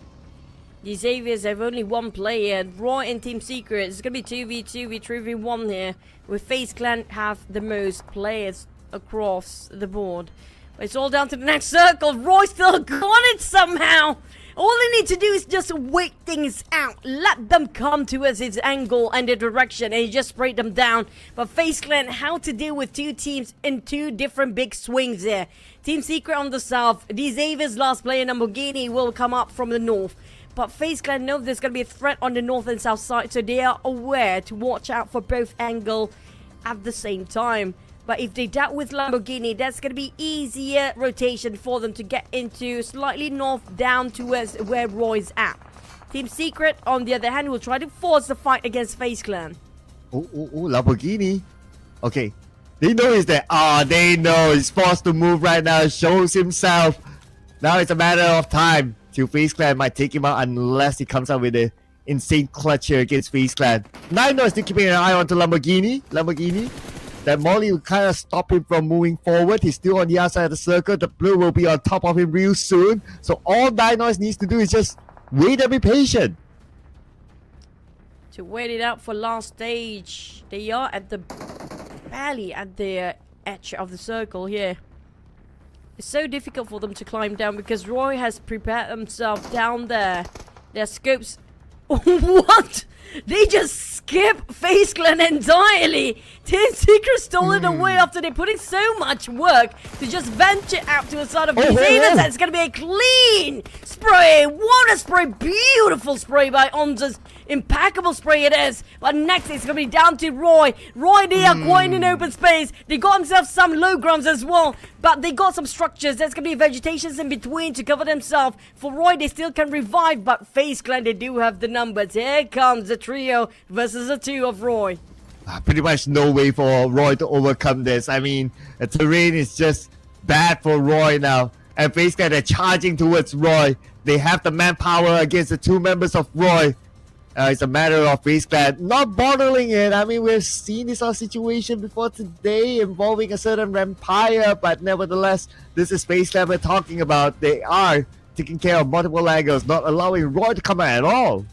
O: The Xaviers have only 1 player. ROY and Team Secret. It's going to be 2v2, 3v1 here. With FaZe Clan have the most players across the board. But it's all down to the next circle. ROY still got it somehow. All they need to do is just wait things out. Let them come towards its angle and the direction, and you just spray them down. But FaZe Clan, how to deal with 2 teams in 2 different big swings there. Team Secret on the south. The Xaviers' last player, Lamborghini, will come up from the north. But FaZe Clan know there's going to be a threat on the north and south side, so they are aware to watch out for both angles at the same time. But if they dealt with Lamborghini, that's going to be easier rotation for them to get into slightly north down towards where ROY's at. Team Secret, on the other hand, will try to force the fight against FaZe Clan.
N: Oh, Lamborghini. Okay. They know he's there. They know he's forced to move right now. Shows himself. Now it's a matter of time till FaZe Clan might take him out unless he comes out with an insane clutch here against FaZe Clan. NｙNo is still keeping an eye on to Lamborghini. That Molly will kind of stop him from moving forward. He's still on the outside of the circle. The blue will be on top of him real soon. So all NyNo needs to do is just wait and be patient.
O: To wait it out for last stage. They are at the barely at the edge of the circle here. It's so difficult for them to climb down because ROY has prepared himself down there. Their scopes... What? They just skip FaZe Clan entirely. Team Secret stole it away after they put in so much work to just venture out to the side of these Xaviers. It's going to be a clean spray. What a spray. Beautiful spray by Onza's. Impeccable spray it is. But next it's going to be down to ROY. ROY, they are quite in open space. They got themselves some low grounds as well. But they got some structures. There's going to be vegetations in between to cover themselves. For ROY, they still can revive. But FaZe Clan, they do have the numbers. Here comes the trio versus the 2 of ROY.
N: Pretty much no way for ROY to overcome this. I mean, the terrain is just bad for ROY now. And FaZe Clan are charging towards ROY. They have the manpower against the 2 members of ROY. It's a matter of FaZe Clan not bottling it. I mean, we've seen this sort of situation before today involving a certain vampire, but nevertheless, this is FaZe Clan we're talking about. They are taking care of multiple angles, not allowing ROY to come out at all.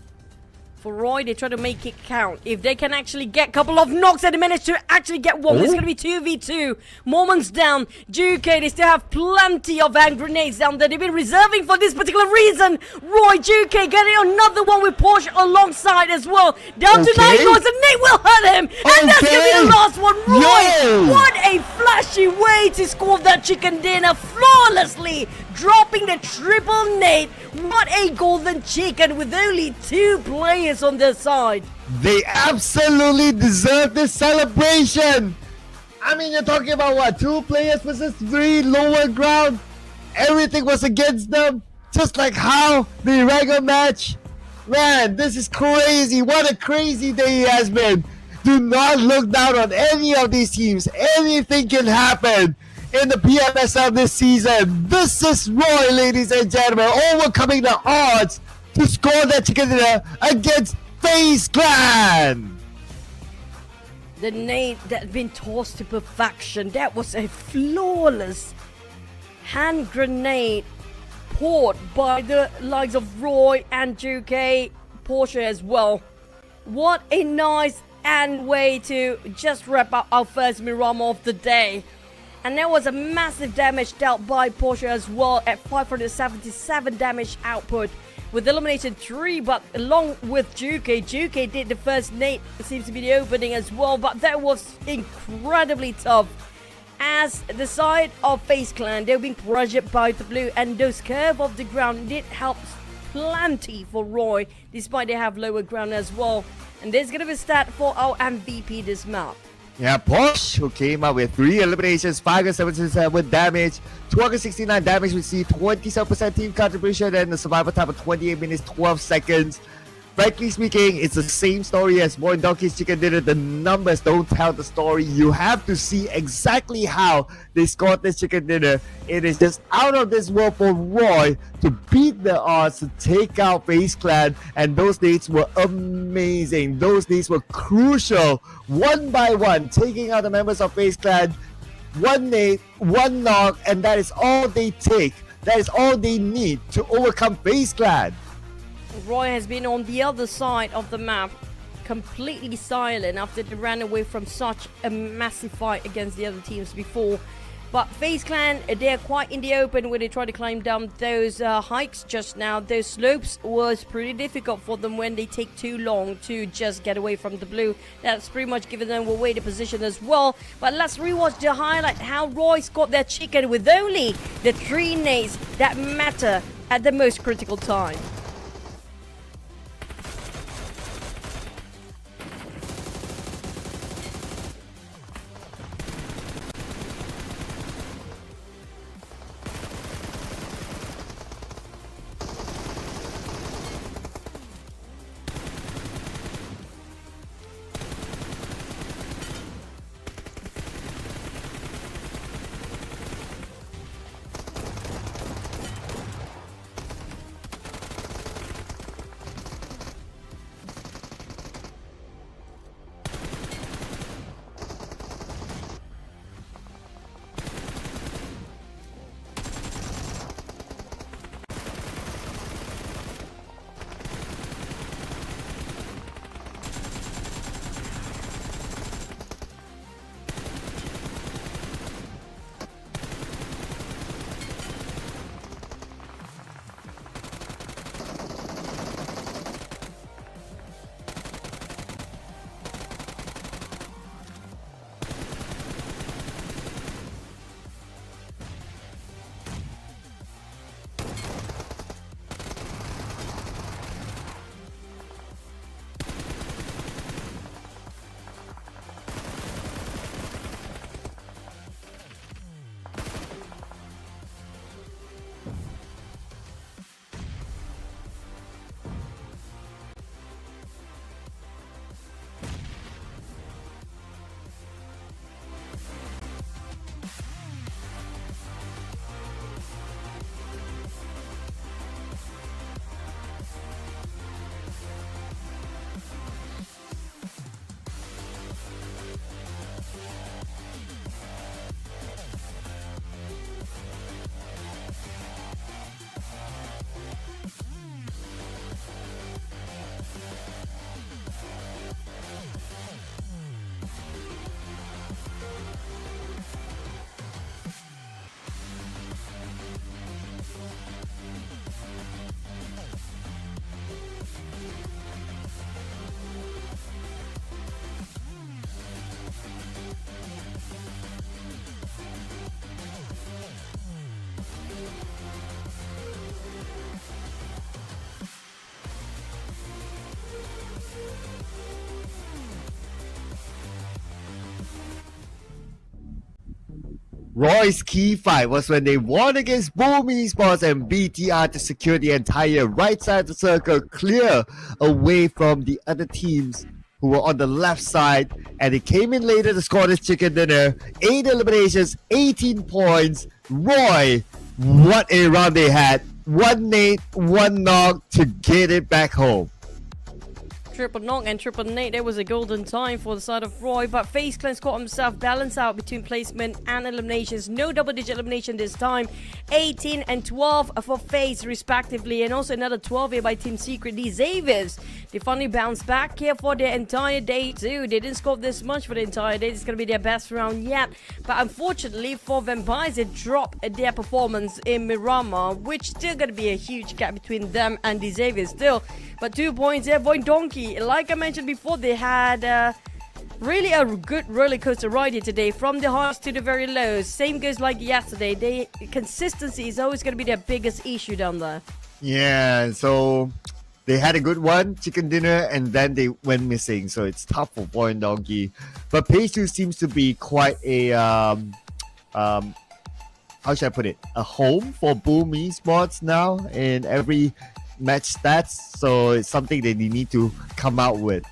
O: For ROY, they try to make it count. If they can actually get a couple of knocks and they manage to actually get one, it's going to be 2v2. Moments down. GK, they still have plenty of hand grenades down there. They've been reserving for this particular reason. ROY, GK getting another one with Porsche alongside as well. Down to NyNo, and Nate will hurt him. And that's going to be the last one. ROY, what a flashy way to score that chicken dinner flawlessly. Dropping the triple Nate. What a golden chicken with only 2 players on their side.
N: They absolutely deserve this celebration. I mean, you're talking about what? 2 players versus 3 lower ground. Everything was against them. Just like how the regular match. Man, this is crazy. What a crazy day it has been. Do not look down on any of these teams. Anything can happen in the PMSL this season. This is ROY, ladies and gentlemen, overcoming the odds to score that chicken dinner against FaZe Clan.
O: The nade that had been tossed to perfection. That was a flawless hand grenade poured by the likes of ROY and GK Porsche as well. What a nice and way to just wrap up our first Miramar of the day. And there was a massive damage dealt by Porsche as well at 577 damage output with eliminated 3, but along with GK did the first nade. It seems to be the opening as well, but that was incredibly tough. As the side of FaZe Clan, they've been pressured by the blue, and those curve of the ground did help plenty for ROY, despite they have lower ground as well. And there's gonna be stat for our MVP this map.
N: Yeah, Posh, who came out with 3 eliminations, 577 damage, 269 damage received, 27% team contribution, and the survival time of 28 minutes, 12 seconds. Frankly speaking, it's the same story as More Donkey's Chicken Dinner. The numbers don't tell the story. You have to see exactly how they scored this Chicken Dinner. It is just out of this world for ROY to beat the odds, to take out FaZe Clan, and those dates were amazing. Those dates were crucial. One by one, taking out the members of FaZe Clan. 1 nade, 1 knock, and that is all they take. That is all they need to overcome FaZe Clan.
O: ROY has been on the other side of the map, completely silent after they ran away from such a massive fight against the other teams before. But FaZe Clan, they're quite in the open when they try to climb down those hikes just now. Those slopes was pretty difficult for them when they take too long to just get away from the blue. That's pretty much giving them away the position as well. But let's rewatch the highlight how ROY scored their chicken with only the 3 nades that matter at the most critical time.
N: ROY's key fight was when they won against Boom Esports and BTR to secure the entire right side of the circle clear away from the other teams who were on the left side, and they came in later to score this chicken dinner. 8 eliminations, 18 points. ROY, what a round they had. 1 nade, 1 knock to get it back home.
O: Triple knock and triple nade. There was a golden time for the side of ROY, but FaZe Clan got himself balanced out between placement and eliminations. No double-digit elimination this time. 18 and 12 for FaZe respectively, and also another 12 here by Team Secret. The Xaviers, they finally bounced back here for their entire day too. They didn't score this much for the entire day. It's going to be their best round yet. But unfortunately for Vampires, they dropped their performance in Miramar, which still going to be a huge gap between them and the Xaviers still. But 2 points there, Boy Donkey. Like I mentioned before, they had really a good roller coaster ride here today, from the highs to the very lows. Same goes like yesterday. Consistency is always going to be their biggest issue down there.
N: Yeah, so They had a good one, chicken dinner, and then they went missing. So it's tough for Boy and Donkey. But Page 2 seems to be quite a how should I put it? A home for Boom Esports now in every match stats. So it's something that they need to come out with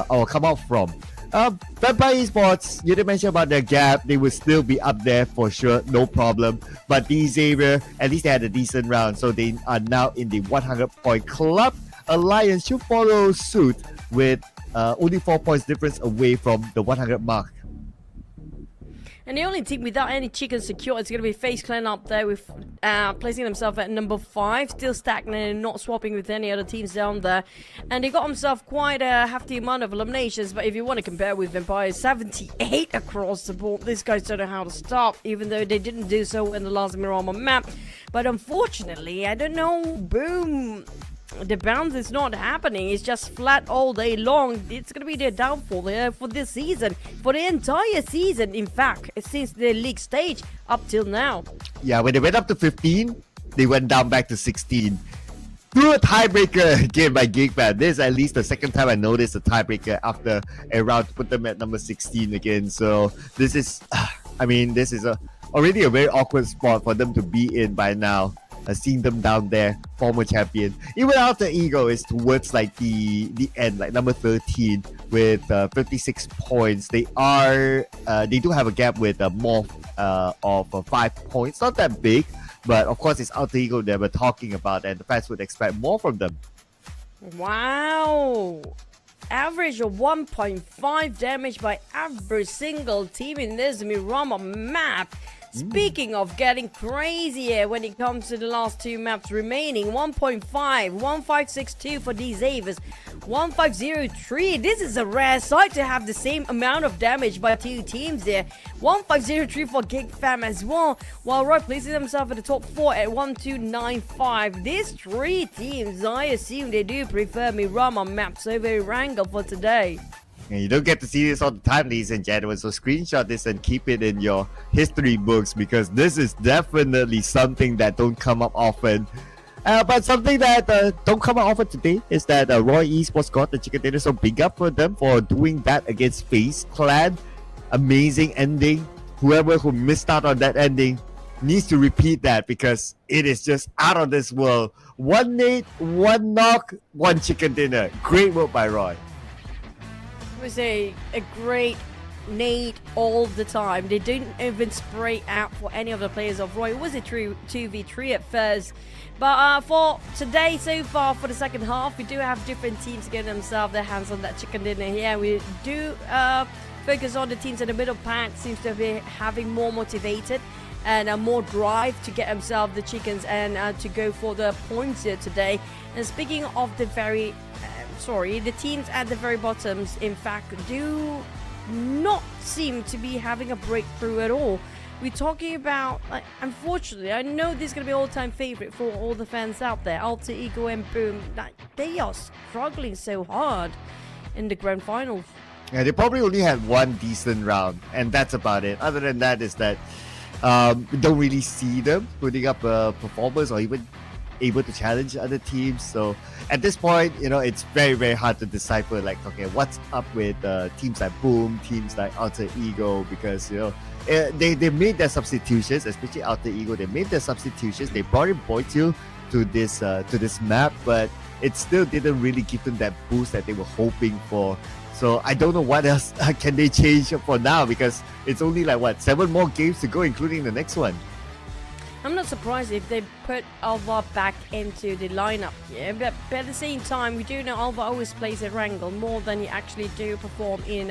N: or come out from. Vampire Esports, you did mention about their gap. They will still be up there for sure, no problem. But DingoZ Xavier, at least they had a decent round. So they are now in the 100-point club. Alliance should follow suit with only 4 points difference away from the 100 mark.
O: And the only team without any chicken secure is going to be FaZe Clan up there with placing themselves at number 5, still stagnant and not swapping with any other teams down there. And they got themselves quite a hefty amount of eliminations, but if you want to compare with Vampire, 78 across the board. These guys don't know how to stop, even though they didn't do so in the last Miramar map. But unfortunately, I don't know, Boom, the bounce is not happening. It's just flat all day long. It's going to be their downfall there for this season, for the entire season, in fact, since the league stage up till now.
N: Yeah, when they went up to 15, they went down back to 16. Through a tiebreaker again by GiGFam. This is at least the second time I noticed a tiebreaker after a round to put them at number 16 again. So this is, I mean, this is already a very awkward spot for them to be in by now. Seeing them down there, former champion. Even Alter Ego is towards like the end, like number 13 with 56 points. They do have a gap with more of 5 points. Not that big, but of course it's Alter Ego that we're talking about, and the fans would expect more from them.
O: Wow! Average of 1.5 damage by every single team in this Miramar map. Speaking of getting crazier when it comes to the last 2 maps remaining, 1.5, 1562 for DingoZ Xavier, 1503. This is a rare sight to have the same amount of damage by 2 teams there. 1503 for GiGFam as well, while ROY places himself at the top 4 at 1295. These 3 teams, I assume they do prefer Miramar maps over Wrangle for today.
N: And you don't get to see this all the time, ladies and gentlemen, so screenshot this and keep it in your history books, because this is definitely something that don't come up often. But something that don't come up often today is that ROY Esports got the chicken dinner, so big up for them for doing that against FaZe Clan. Amazing ending. Whoever who missed out on that ending needs to repeat that, because it is just out of this world. 1 nade, 1 knock, 1 chicken dinner. Great work by ROY.
O: It was a great nade all the time. They didn't even spray out for any of the players of ROY. It was a true 2v3 at first. But for today, so far, for the second half, we do have different teams getting themselves their hands on that chicken dinner here. We do focus on the teams in the middle pack. Seems to be having more motivated and more drive to get themselves the chickens and to go for the points here today. And speaking of the the teams at the very bottoms, in fact, do not seem to be having a breakthrough at all. We're talking about, unfortunately, I know this is going to be all-time favorite for all the fans out there, Alter Ego and Boom. They are struggling so hard in the grand finals.
N: Yeah, they probably only had 1 decent round, and that's about it. Other than that is that we don't really see them putting up performance or even able to challenge other teams. So at this point, it's very, very hard to decipher, like, okay, what's up with teams like Boom, teams like Alter Ego, because they made their substitutions, especially Alter Ego. They made their substitutions. They brought in Boytu to this map, but it still didn't really give them that boost that they were hoping for. So I don't know what else can they change for now, because it's only like 7 more games to go, including the next one.
O: I'm not surprised if they put Alva back into the lineup here, but at the same time, we do know Alva always plays at Wrangle more than he actually do perform in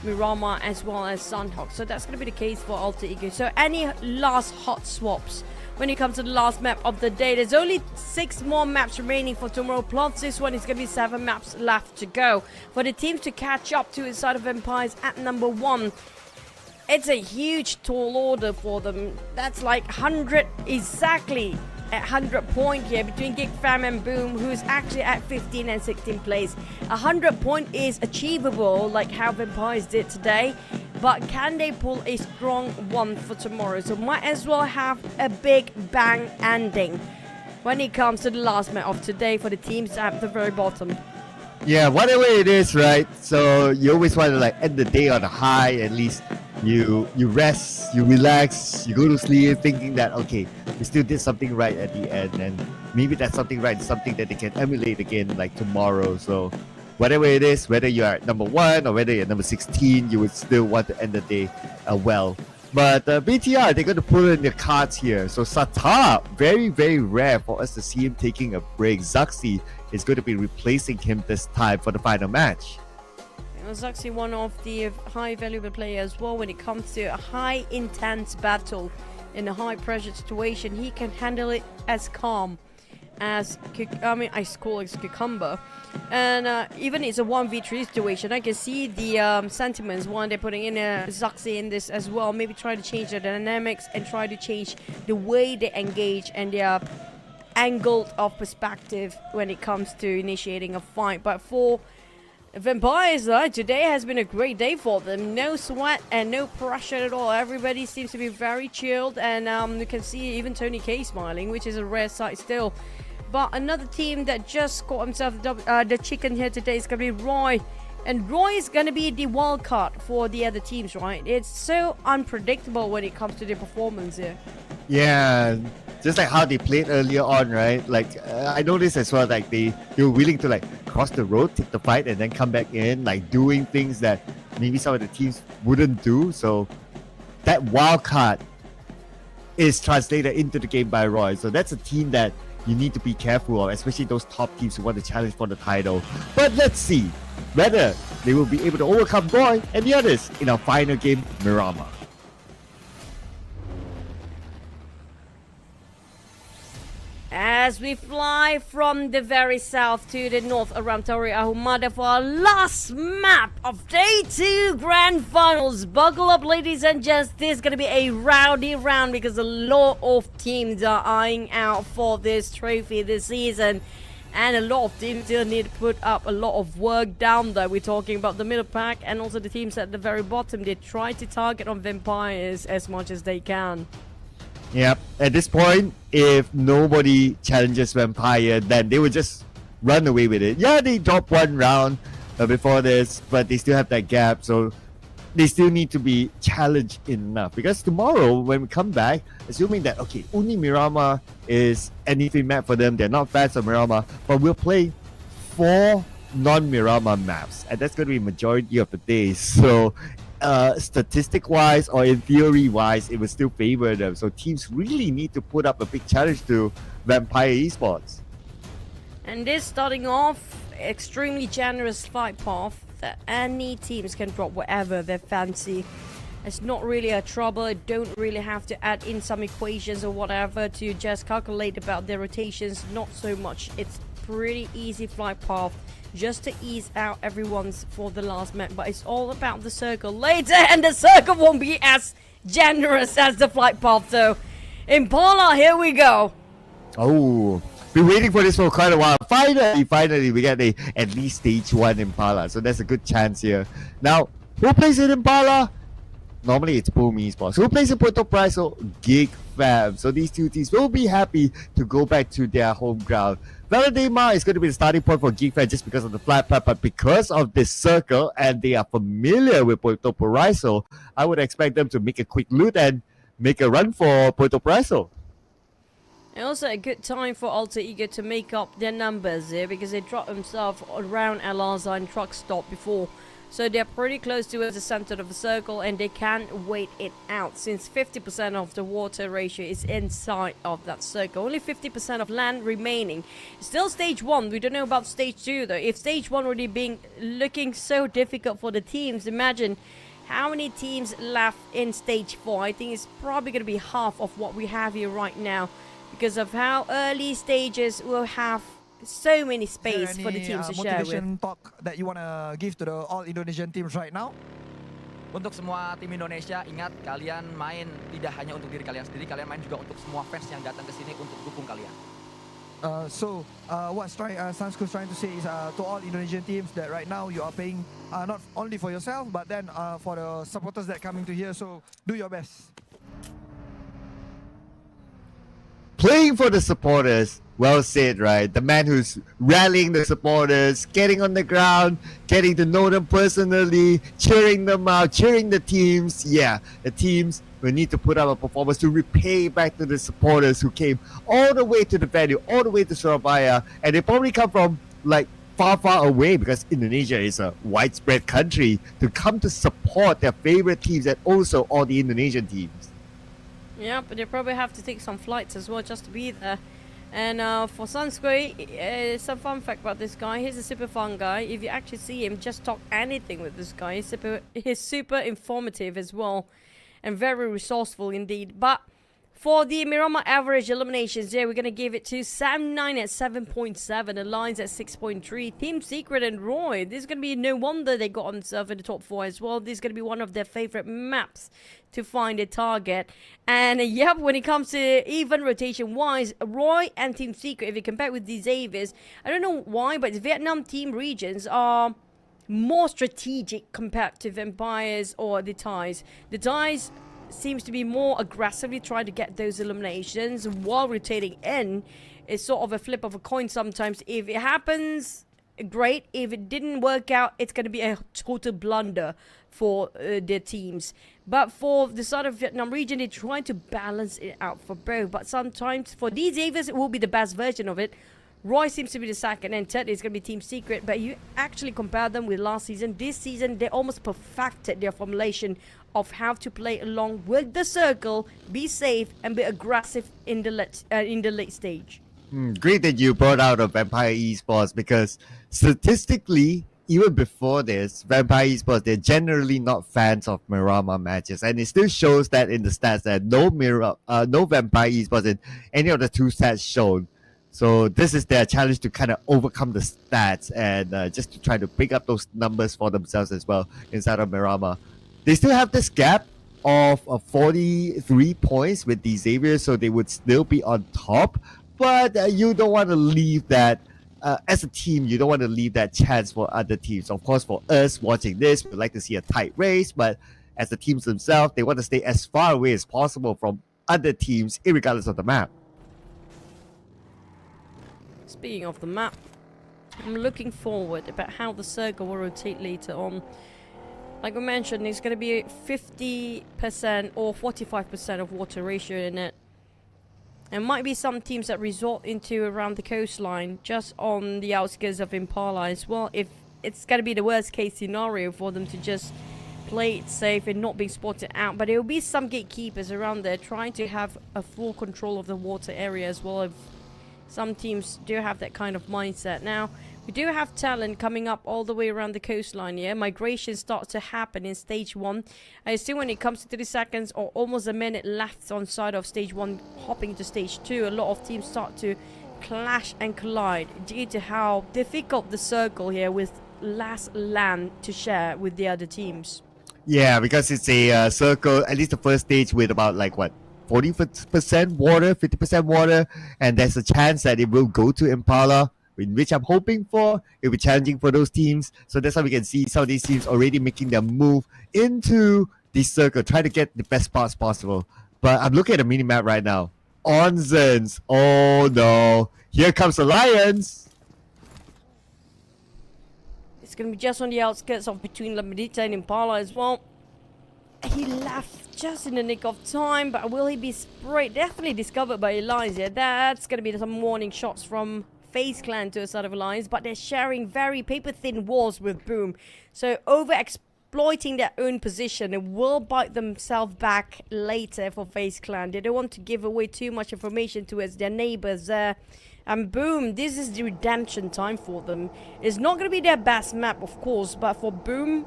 O: Miramar as well as Sunhawk. So that's going to be the case for Alter Ego. So any last hot swaps when it comes to the last map of the day? There's only 6 more maps remaining for tomorrow, plus this one is going to be 7 maps left to go for the teams to catch up to inside of Empires at number 1. It's a huge tall order for them. That's like 100 exactly at 100 point here between GiGFam and Boom, who's actually at 15 and 16 place. 100 point is achievable, like how Vampires did today, but can they pull a strong one for tomorrow? So might as well have a big bang ending. when it comes to the last match of today for the teams at the very bottom.
N: Yeah, whatever it is, right? So you always want to like end the day on a high. At least you rest, you relax, you go to sleep thinking that okay, we still did something right at the end, and maybe that's something right, something that they can emulate again like tomorrow. So whatever it is, whether you are number 1 or whether you're number 16, you would still want to end the day well. But BTR, they're going to put in their cards here. So Sata, very, very rare for us to see him taking a break. Zaxi is going to be replacing him this time for the final match.
O: Zaxi, one of the high valuable players as well when it comes to a high intense battle in a high pressure situation. He can handle it as calm as ice cool as cucumber, and even it's a 1v3 situation. I can see the sentiments when they're putting in Zaxi in this as well. Maybe try to change the dynamics and try to change the way they engage and their angle of perspective when it comes to initiating a fight. But for Vampires, today has been a great day for them. No sweat and no pressure at all. Everybody seems to be very chilled, and you can see even Tony K smiling, which is a rare sight still. But another team that just got himself the chicken here today is going to be ROY. And ROY is going to be the wild card for the other teams, right? It's so unpredictable when it comes to their performance here.
N: Yeah, just like how they played earlier on, right? Like I noticed as well, like they were willing to like cross the road, take the fight, and then come back in, like doing things that maybe some of the teams wouldn't do. So that wild card is translated into the game by ROY. So that's a team that you need to be careful of, especially those top teams who want to challenge for the title. But let's see whether they will be able to overcome ROY and the others in our final game, Miramar.
O: As we fly from the very south to the north around Torre Ahumada for our last map of Day 2 Grand Finals. Buckle up, ladies and gents. This is going to be a rowdy round because a lot of teams are eyeing out for this trophy this season. And a lot of teams still need to put up a lot of work down there. We're talking about the middle pack and also the teams at the very bottom. They try to target on Vampires as much as they can.
N: Yep. At this point, if nobody challenges Vampire, then they would just run away with it. Yeah, they dropped one round before this, but they still have that gap. So they still need to be challenged enough. Because tomorrow, when we come back, assuming that, okay, only Miramar is anything map for them. They're not fans of Miramar. But we'll play 4 non-Miramar maps. And that's going to be majority of the days. So statistic wise or in theory wise, it will still favor them. So teams really need to put up a big challenge to Vampire Esports.
O: And this starting off extremely generous fight path that any teams can drop whatever they fancy. It's not really a trouble. You don't really have to add in some equations or whatever to just calculate about their rotations. Not so much. It's pretty easy flight path just to ease out everyone's for the last map, but it's all about the circle later, and the circle won't be as generous as the flight path. So Impala, here we go.
N: Oh, been waiting for this for quite a while. Finally we get at least stage 1 Impala, so that's a good chance here. Now, who plays in Impala? Normally it's PMGC Esports. Who plays in Puerto Priso? GIG So these two teams will be happy to go back to their home ground. Valadema is going to be the starting point for GIG just because of the flat path, but because of this circle and they are familiar with Puerto Priso, I would expect them to make a quick loot and make a run for Puerto Priso.
O: And also a good time for Alter Ego to make up their numbers here because they dropped themselves around Al-Azhar and truck stop before. So they're pretty close to the center of the circle and they can't wait it out since 50% of the water ratio is inside of that circle. Only 50% of land remaining. Still stage 1. We don't know about stage 2 though. If stage 1 already looking so difficult for the teams, imagine how many teams left in stage 4. I think it's probably going to be half of what we have here right now because of how early stages will have so many space for the teams to share with.
I: Motivation talk that you want to give to the all Indonesian teams right now?
P: Untuk semua tim Indonesia, ingat kalian main tidak hanya untuk diri kalian sendiri, kalian main juga untuk semua fans yang datang ke sini untuk dukung kalian.
I: What Sansku's trying to say is to all Indonesian teams that right now you are playing not only for yourself but then for the supporters that coming to here. So do your best.
N: Playing praying for the supporters. Well said, right? The man who's rallying the supporters, getting on the ground, getting to know them personally, cheering them out, cheering the teams. Yeah, the teams will need to put up a performance to repay back to the supporters who came all the way to the venue, all the way to Surabaya, and they probably come from like far away because Indonesia is a widespread country to come to support their favorite teams and also all the Indonesian teams.
O: Yeah, but they probably have to take some flights as well just to be there. And for GIØI, some fun fact about this guy. He's a super fun guy. If you actually see him, just talk anything with this guy. He's super informative as well, and very resourceful indeed. But for the Miramar average eliminations, yeah, we're going to give it to Sam9 at 7.7, Alliance at 6.3, Team Secret and ROY. This is going to be no wonder they got on themselves in the top 4 as well. This is going to be one of their favorite maps to find a target. And yep, when it comes to even rotation-wise, ROY and Team Secret, if you compare with the Xaviers, I don't know why, but the Vietnam team regions are more strategic compared to Vampires or the Thais. The Thais seems to be more aggressively trying to get those eliminations, while rotating in is sort of a flip of a coin sometimes. If it happens, great. If it didn't work out, it's going to be a total blunder for their teams. But for the side of Vietnam region, they're trying to balance it out for both. But sometimes for these Xaviers, it will be the best version of it. ROY seems to be the second, and third is going to be Team Secret. But you actually compare them with last season. This season, they almost perfected their formulation of how to play along with the circle, be safe, and be aggressive in the late stage.
N: Great that you brought out of Vampire Esports, because statistically, even before this, Vampire Esports, they're generally not fans of Miramar matches, and it still shows that in the stats that no Vampire Esports in any of the 2 stats shown. So this is their challenge to kind of overcome the stats and just to try to pick up those numbers for themselves as well inside of Miramar. They still have this gap of 43 points with the Xavier, so they would still be on top. But you don't want to leave that, as a team, you don't want to leave that chance for other teams. Of course, for us watching this, we'd like to see a tight race, but as the teams themselves, they want to stay as far away as possible from other teams, irregardless of the map.
O: Speaking of the map, I'm looking forward about how the circle will rotate later on. Like we mentioned, it's going to be 50% or 45% of water ratio in it. And might be some teams that resort into around the coastline, just on the outskirts of Impala as well. If it's going to be the worst case scenario for them to just play it safe and not being spotted out. But there will be some gatekeepers around there trying to have a full control of the water area as well. If some teams do have that kind of mindset. Now, we do have talent coming up all the way around the coastline here. Migration starts to happen in stage 1. I assume when it comes to 30 seconds or almost a minute left on side of stage 1, hopping to stage 2, a lot of teams start to clash and collide due to how difficult the circle here with less land to share with the other teams.
N: Yeah, because it's a circle, at least the first stage, with about like what, 40% water, 50% water, and there's a chance that it will go to Impala, in which I'm hoping for. It'll be challenging for those teams. So that's how we can see some of these teams already making their move into the circle, try to get the best spots possible. But I'm looking at the mini-map right now. Onzens. Oh no. Here comes Alliance.
O: It's going to be just on the outskirts of between La Medita and Impala as well. He left just in the nick of time, but will he be sprayed? Definitely discovered by Elijah. That's going to be some warning shots from FaZe Clan to a side of Alliance, but they're sharing very paper-thin walls with Boom. So over-exploiting their own position, it will bite themselves back later for FaZe Clan. They don't want to give away too much information towards their neighbors there. And Boom, this is the redemption time for them. It's not going to be their best map, of course, but for Boom,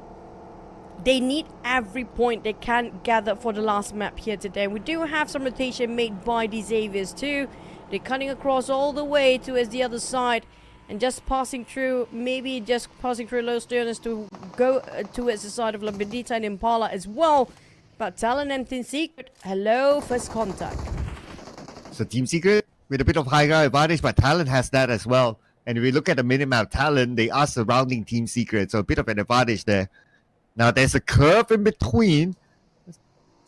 O: they need every point they can gather for the last map here today. We do have some rotation made by the Xaviers too. They're cutting across all the way towards the other side and just passing through, maybe just passing through Los Leones to go towards the side of La Bendita and Impala as well. But Talon and Team Secret, hello, first contact.
N: So Team Secret with a bit of high ground advantage, but Talon has that as well. And if we look at the minimap, Talon, they are surrounding Team Secret, so a bit of an advantage there. Now there's a curve in between.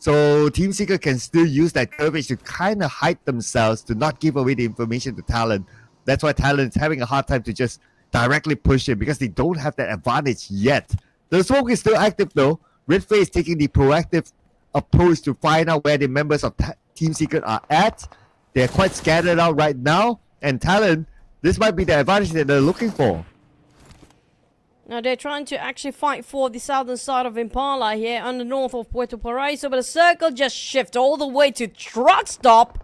N: So Team Secret can still use that coverage to kind of hide themselves, to not give away the information to Talon. That's why Talon is having a hard time to just directly push it, because they don't have that advantage yet. The smoke is still active though. Red Face is taking the proactive approach to find out where the members of Team Secret are at. They're quite scattered out right now, and Talon, this might be the advantage that they're looking for.
O: Now they're trying to actually fight for the southern side of Impala here on the north of Puerto Paraíso, but the circle just shifts all the way to Truck Stop.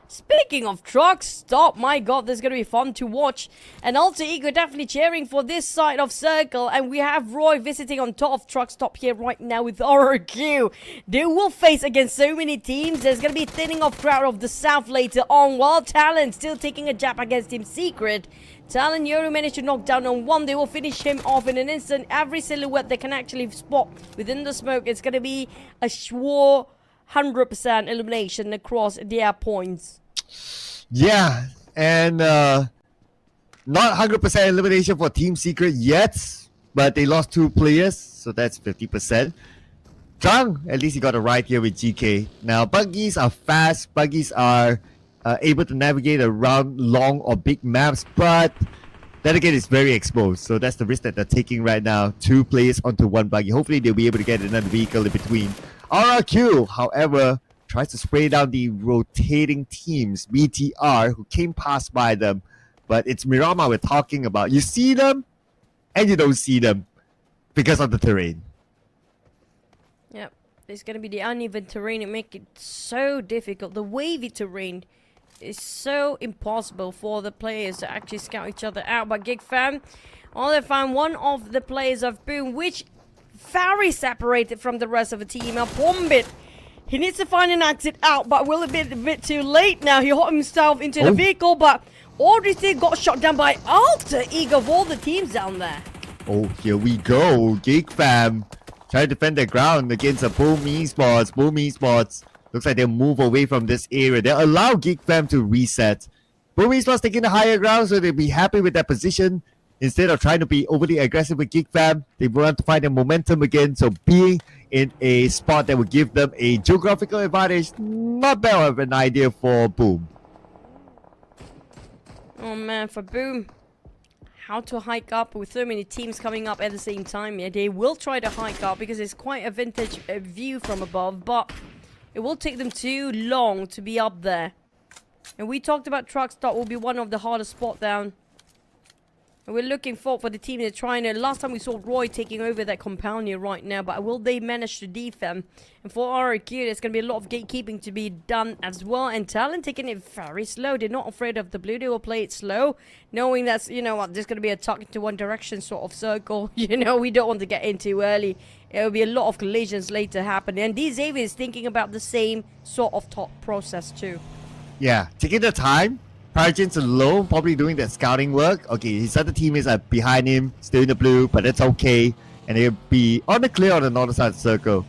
O: Speaking of Truck Stop, my god, this is going to be fun to watch. And Alter Ego definitely cheering for this side of circle, and we have Roy visiting on top of Truck Stop here right now with RRQ. They will face against so many teams. There's going to be thinning of crowd of the south later on, while Talon still taking a jab against Team Secret. Talon Yoru managed to knock down on one. They will finish him off in an instant. Every silhouette they can actually spot within the smoke, it's going to be a sure 100% elimination across their points.
N: Yeah, and not 100% elimination for Team Secret yet, but they lost 2 players, so that's 50%. Zhang, at least he got a ride here with GK. Now, buggies are fast, buggies are able to navigate around long or big maps, but then again, it's very exposed. So that's the risk that they're taking right now. 2 players onto 1 buggy. Hopefully, they'll be able to get another vehicle in between. RRQ, however, tries to spray down the rotating teams, BTR, who came past by them. But it's Mirama we're talking about. You see them, and you don't see them because of the terrain.
O: Yep, it's going to be the uneven terrain and make it so difficult. The wavy terrain is so impossible for the players to actually scout each other out. But GiGFam, they found one of the players of Boom, which very separated from the rest of the team. Now, Bombit, he needs to find an exit out, but will it be a bit too late now? He hot himself into the vehicle, but already still got shot down by Alter Ego of all the teams down there.
N: Oh, here we go. GiGFam trying to defend their ground against a Boom Esports. Boom Esports looks like they'll move away from this area. They'll allow GiGFam to reset. Boom Esports taking the higher ground, so they'll be happy with that position. Instead of trying to be overly aggressive with GiGFam, they want to find their momentum again. So being in a spot that would give them a geographical advantage, not bad of an idea for Boom.
O: Oh man, for Boom, how to hike up with so many teams coming up at the same time. Yeah, they will try to hike up because it's quite a vintage view from above, but it will take them too long to be up there. And we talked about Truck Stop will be one of the hardest spot down. And we're looking for the team that are trying to... Last time we saw Roy taking over that compound here right now, but will they manage to defend? And for RRQ, there's going to be a lot of gatekeeping to be done as well. And Talon taking it very slow. They're not afraid of the blue. They will play it slow, knowing that's, you know what, there's going to be a tuck into one direction sort of circle. You know, we don't want to get in too early. There will be a lot of collisions later happening. And Xavier is thinking about the same sort of thought process too.
N: Yeah, taking the time. Paragins alone, probably doing that scouting work. Okay, his other teammates are behind him, still in the blue, but that's okay. And they'll be on the clear on the northern side of the circle.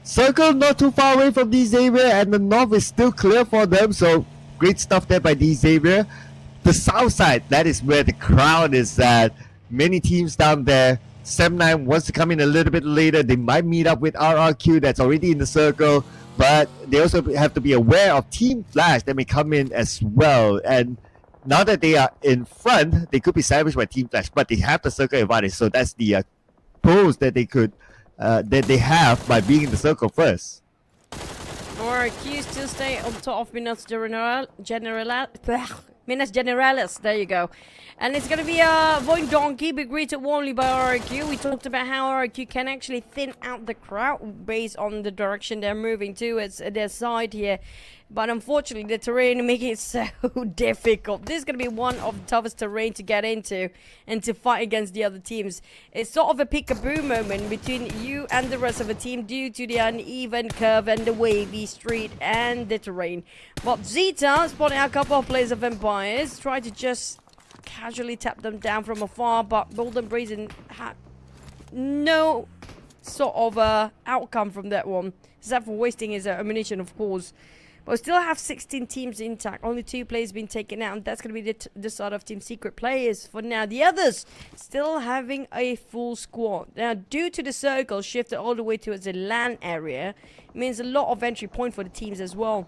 N: Circle not too far away from Xavier, and the north is still clear for them. So great stuff there by Xavier. The south side, that is where the crowd is at. Many teams down there. 7-9 wants to come in a little bit later. They might meet up with RRQ that's already in the circle. But they also have to be aware of Team Flash that may come in as well. And now that they are in front, they could be savaged by Team Flash, but they have the circle advantage. So that's the pros that they could that they have by being in the circle first.
O: Alright, Q still stay on top of Minas Generalis. There you go. And it's going to be a VINH Donkey, but greeted warmly by RRQ. We talked about how RRQ can actually thin out the crowd based on the direction they're moving to. It's their side here. But unfortunately, the terrain making it so difficult. This is going to be one of the toughest terrain to get into and to fight against the other teams. It's sort of a peekaboo moment between you and the rest of the team due to the uneven curve and the wavy street and the terrain. But Zeta spotting out a couple of players of Empires. Try to just casually tap them down from afar, but Golden Brazen had no sort of outcome from that one, except for wasting his ammunition, of course. But we still have 16 teams intact. Only 2 players being taken out. And that's going to be the sort of Team Secret players for now. The others still having a full squad. Now, due to the circle shifted all the way towards the LAN area, it means a lot of entry point for the teams as well.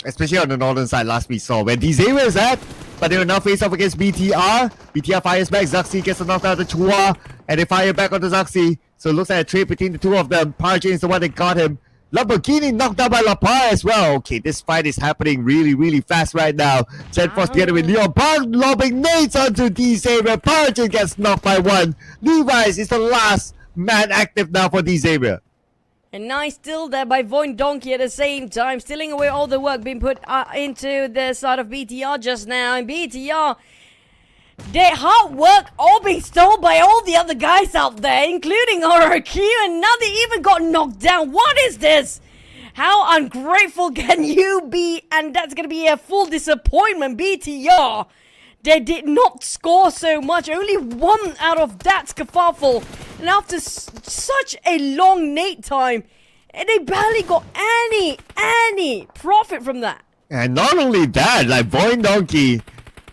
N: Especially on the northern side, last we saw where DZavier is at, but they will now face off against BTR. BTR fires back, ZachC gets a knockdown to Chua, and they fire back onto ZachC. So it looks like a trade between the two of them. Parjin is the one that got him. Lamborghini knocked down by Lapar as well. Okay, this fight is happening really, really fast right now. Genforce together with Leon Bang lobbing nades onto DZavier. Parjin gets knocked by 1. Levi's is the last man active now for DZavier.
O: And nice still there by VOINH at the same time, stealing away all the work being put into the side of BTR just now. And BTR, their hard work all being stolen by all the other guys out there, including RRQ, and now they even got knocked down. What is this? How ungrateful can you be? And that's going to be a full disappointment. BTR, they did not score so much. Only 1 out of that kerfuffle. And after such a long nade time, they barely got any profit from that.
N: And not only that, like VOINH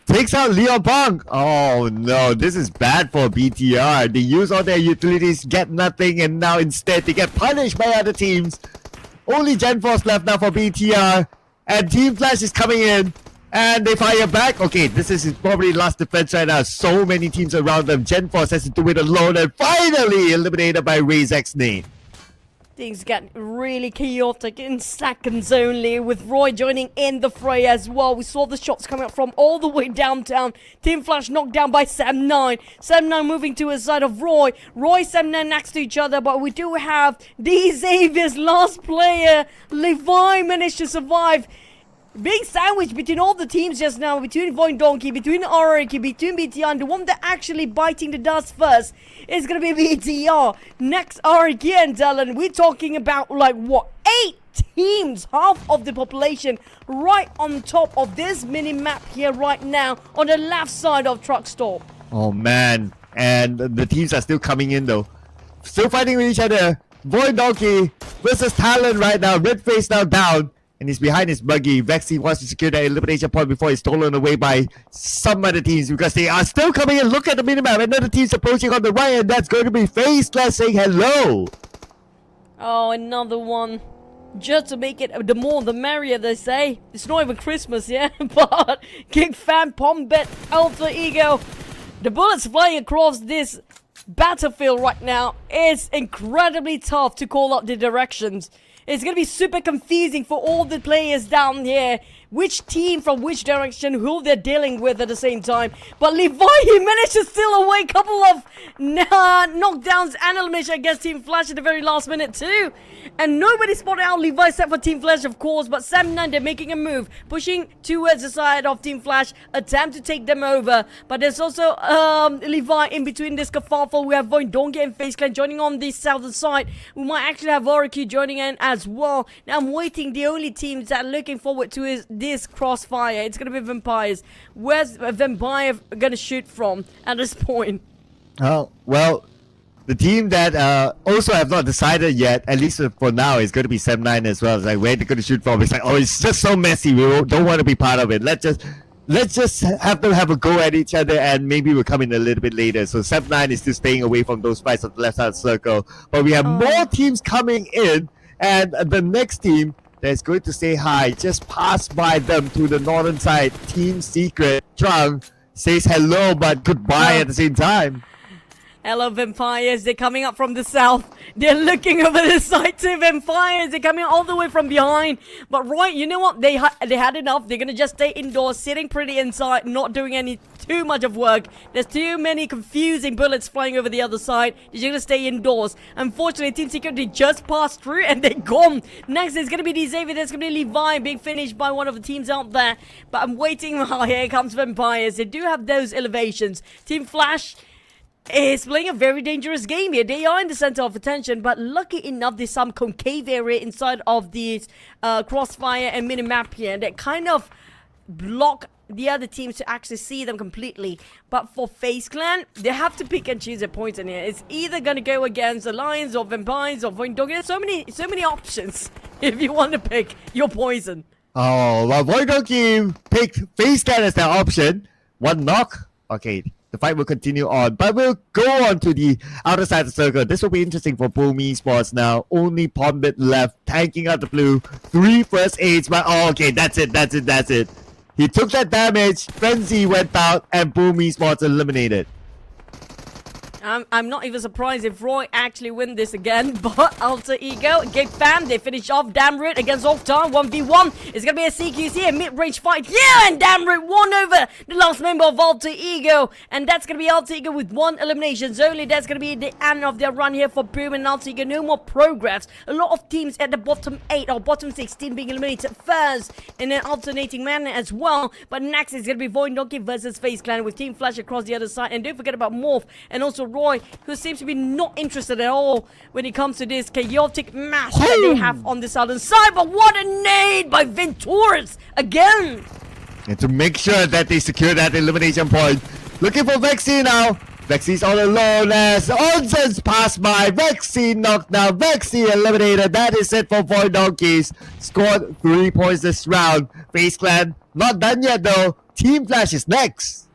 N: takes out Leon Bang. Oh no, this is bad for BTR. They use all their utilities, get nothing, and now instead they get punished by other teams. Only Genforce left now for BTR. And Team Flash is coming in. And they fire back. Okay, this is probably last defense right now. So many teams around them. Genforce has to do it alone and finally eliminated by RayZach's name.
O: Things get really chaotic in seconds only, with ROY joining in the fray as well. We saw the shots coming up from all the way downtown. Team Flash knocked down by Sam9. Sam9 moving to his side of ROY. ROY, Sam9 next to each other, but we do have DZavier's last player. Levi managed to survive. Being sandwiched between all the teams just now, between VOINH, between RRQ, between BTR, and the one that actually biting the dust first is going to be BTR. Next, RRQ and Talon. We're talking about, like, what, 8 teams, half of the population, right on top of this mini-map here right now, on the left side of Truck Stop.
N: Oh, man. And the teams are still coming in, though. Still fighting with each other. VOINH versus Talon right now. Red face now down. And he's behind his buggy. Vexy wants to secure that elimination point before he's stolen away by some other teams, because they are still coming in. Look at the minimap. Another team's approaching on the right, and that's going to be FaZe saying hello.
O: Oh, another one. Just to make it the more the merrier, they say. It's not even Christmas, yeah? But King Fan, Pombet, Alter Ego. The bullets flying across this battlefield right now is incredibly tough to call out the directions. It's going to be super confusing for all the players down here. Which team from which direction, who they're dealing with at the same time. But Levi, he managed to steal away a couple of knockdowns and elimination against Team Flash at the very last minute too. And nobody spotted out Levi except for Team Flash, of course. But Sam9, they're making a move, pushing towards the side of Team Flash, attempt to take them over. But there's also Levi in between this kerfuffle. We have VOINH and FaZe Clan joining on the southern side. We might actually have RRQ joining in as well. Now I'm waiting. The only teams that are looking forward to is this crossfire. It's going to be Vampires. Where's Vampire going to shoot from at this point?
N: Oh, well, the team that also have not decided yet, at least for now, is going to be Sam9 as well. It's like, where they're going to shoot from. It's like, oh, it's just so messy. We don't want to be part of it. Let's just have them have a go at each other, and maybe we'll come in a little bit later. So Sam9 is still staying away from those fights on the left side circle. But we have more teams coming in, and the next team that's going to say hi just passed by them to the northern side. Team Secret, Trung, says hello but goodbye at the same time.
O: Hello, Vampires. They're coming up from the south. They're looking over the side to Vampires. They're coming all the way from behind. But ROY, you know what? They had enough. They're going to just stay indoors, sitting pretty inside, not doing too much of work. There's too many confusing bullets flying over the other side. They're going to stay indoors. Unfortunately, Team Secret, they just passed through and they're gone. Next, there's going to be DZavier. There's going to be Levi being finished by one of the teams out there. But I'm waiting. Oh, here comes Vampires. They do have those elevations. Team Flash is playing a very dangerous game here. They are in the center of attention, but lucky enough, there's some concave area inside of these crossfire and minimap here that kind of block the other teams to actually see them completely. But for FaZe Clan, they have to pick and choose their points in here. It's either going to go against Alliance or Vampires or VOINH. There's so many options if you want to pick your poison.
N: Oh, well, void.Q picked face scan as their option. One knock. Okay, the fight will continue on, but we'll go on to the outer side of the circle. This will be interesting for PMGC Esports now. Only PMBit left, tanking out the blue. 3 first aids, but oh, okay, that's it. He took that damage, Frenzy went out, and PMGC Esports eliminated.
O: I'm not even surprised if ROY actually win this again, but Alter Ego, Gig Fam, they finish off Damrit against Oftar, 1v1. It's going to be a CQC, a mid-range fight here, and Damrit won over the last member of Alter Ego, and that's going to be Alter Ego with 1 elimination only. That's going to be the end of their run here for Boom and Alter Ego. No more progress. A lot of teams at the bottom 8 or bottom 16 being eliminated first in an alternating manner as well, but next is going to be void.Q versus FaZe Clan with Team Flash across the other side, and don't forget about Morph and also ROY, who seems to be not interested at all when it comes to this chaotic match that they have on the southern side. But what a nade by Venturas again!
N: And to make sure that they secure that elimination point, looking for Vexy now. Vexy's all alone as Onsens passed by. Vexy knocked down. Vexy eliminated. That is it for void.Q's. Scored 3 points this round. FaZe Clan not done yet though. Team Flash is next.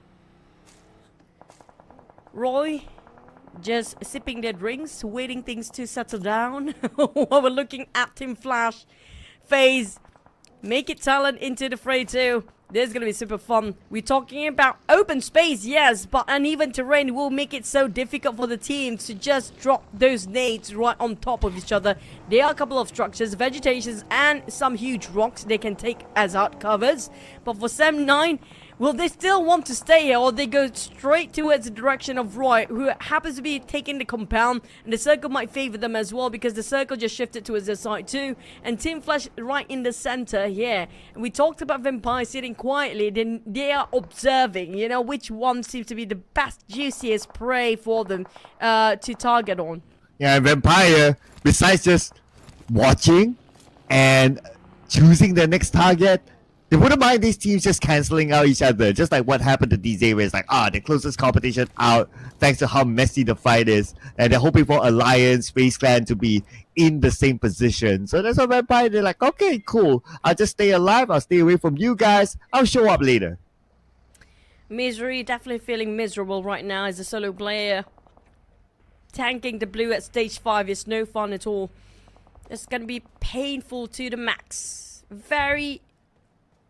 O: ROY just sipping their drinks, waiting things to settle down while we're looking at Team Flash. FaZe make it talent into the fray too. This is gonna be super fun. We're talking about open space, yes, but uneven terrain will make it so difficult for the teams to just drop those nades right on top of each other. There are a couple of structures, vegetations, and some huge rocks they can take as out covers. But for Sem9, will they still want to stay here, or they go straight towards the direction of ROY, who happens to be taking the compound, and the circle might favor them as well because the circle just shifted towards their side too. And Team Flash right in the center here. And we talked about Vampire sitting quietly, then they are observing, you know, which one seems to be the best, juiciest prey for them to target on.
N: Yeah, and Vampire, besides just watching and choosing their next target, they wouldn't mind these teams just cancelling out each other, just like what happened to DZ, where it's like, the closest competition out, thanks to how messy the fight is. And they're hoping for Alliance, FaZe Clan to be in the same position. So that's why Vampire, they're like, okay, cool. I'll just stay alive. I'll stay away from you guys. I'll show up later.
O: Misery, definitely feeling miserable right now as a solo player. Tanking the blue at stage 5 is no fun at all. It's going to be painful to the max. Very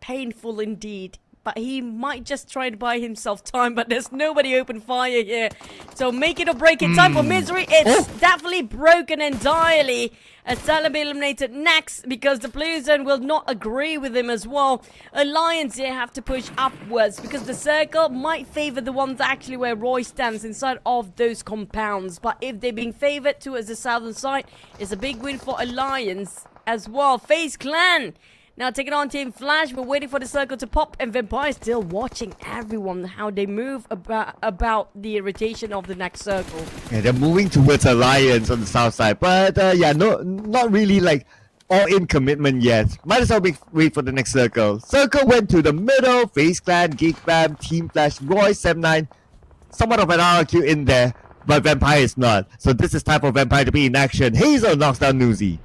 O: painful indeed, but he might just try to buy himself time, but there's nobody open fire here, so make it or break it. Time for Misery. It's definitely broken entirely as Talon eliminated next because the blue zone will not agree with him as well. Alliance here have to push upwards because the circle might favor the ones actually where ROY stands inside of those compounds, but if they're being favored towards the southern side, it's a big win for Alliance as well. FaZe Clan now taking on Team Flash. We're waiting for the circle to pop, and Vampire still watching everyone, how they move about the rotation of the next circle.
N: Yeah, they're moving towards Alliance on the south side, but not really like all-in commitment yet. Might as well wait for the next circle. Circle went to the middle. FaZe Clan, Geek Fam, Team Flash, ROY, Sem9. Somewhat of an RQ in there, but Vampire is not. So this is time for Vampire to be in action. Hazel knocks down NÚZI.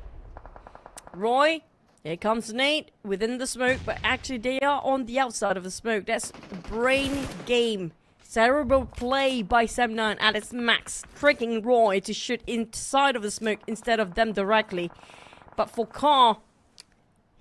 O: ROY, here comes Nate within the smoke, but actually they are on the outside of the smoke. That's brain game. Cerebral play by Sem9 at its max, tricking ROY to shoot inside of the smoke instead of them directly. But for Car,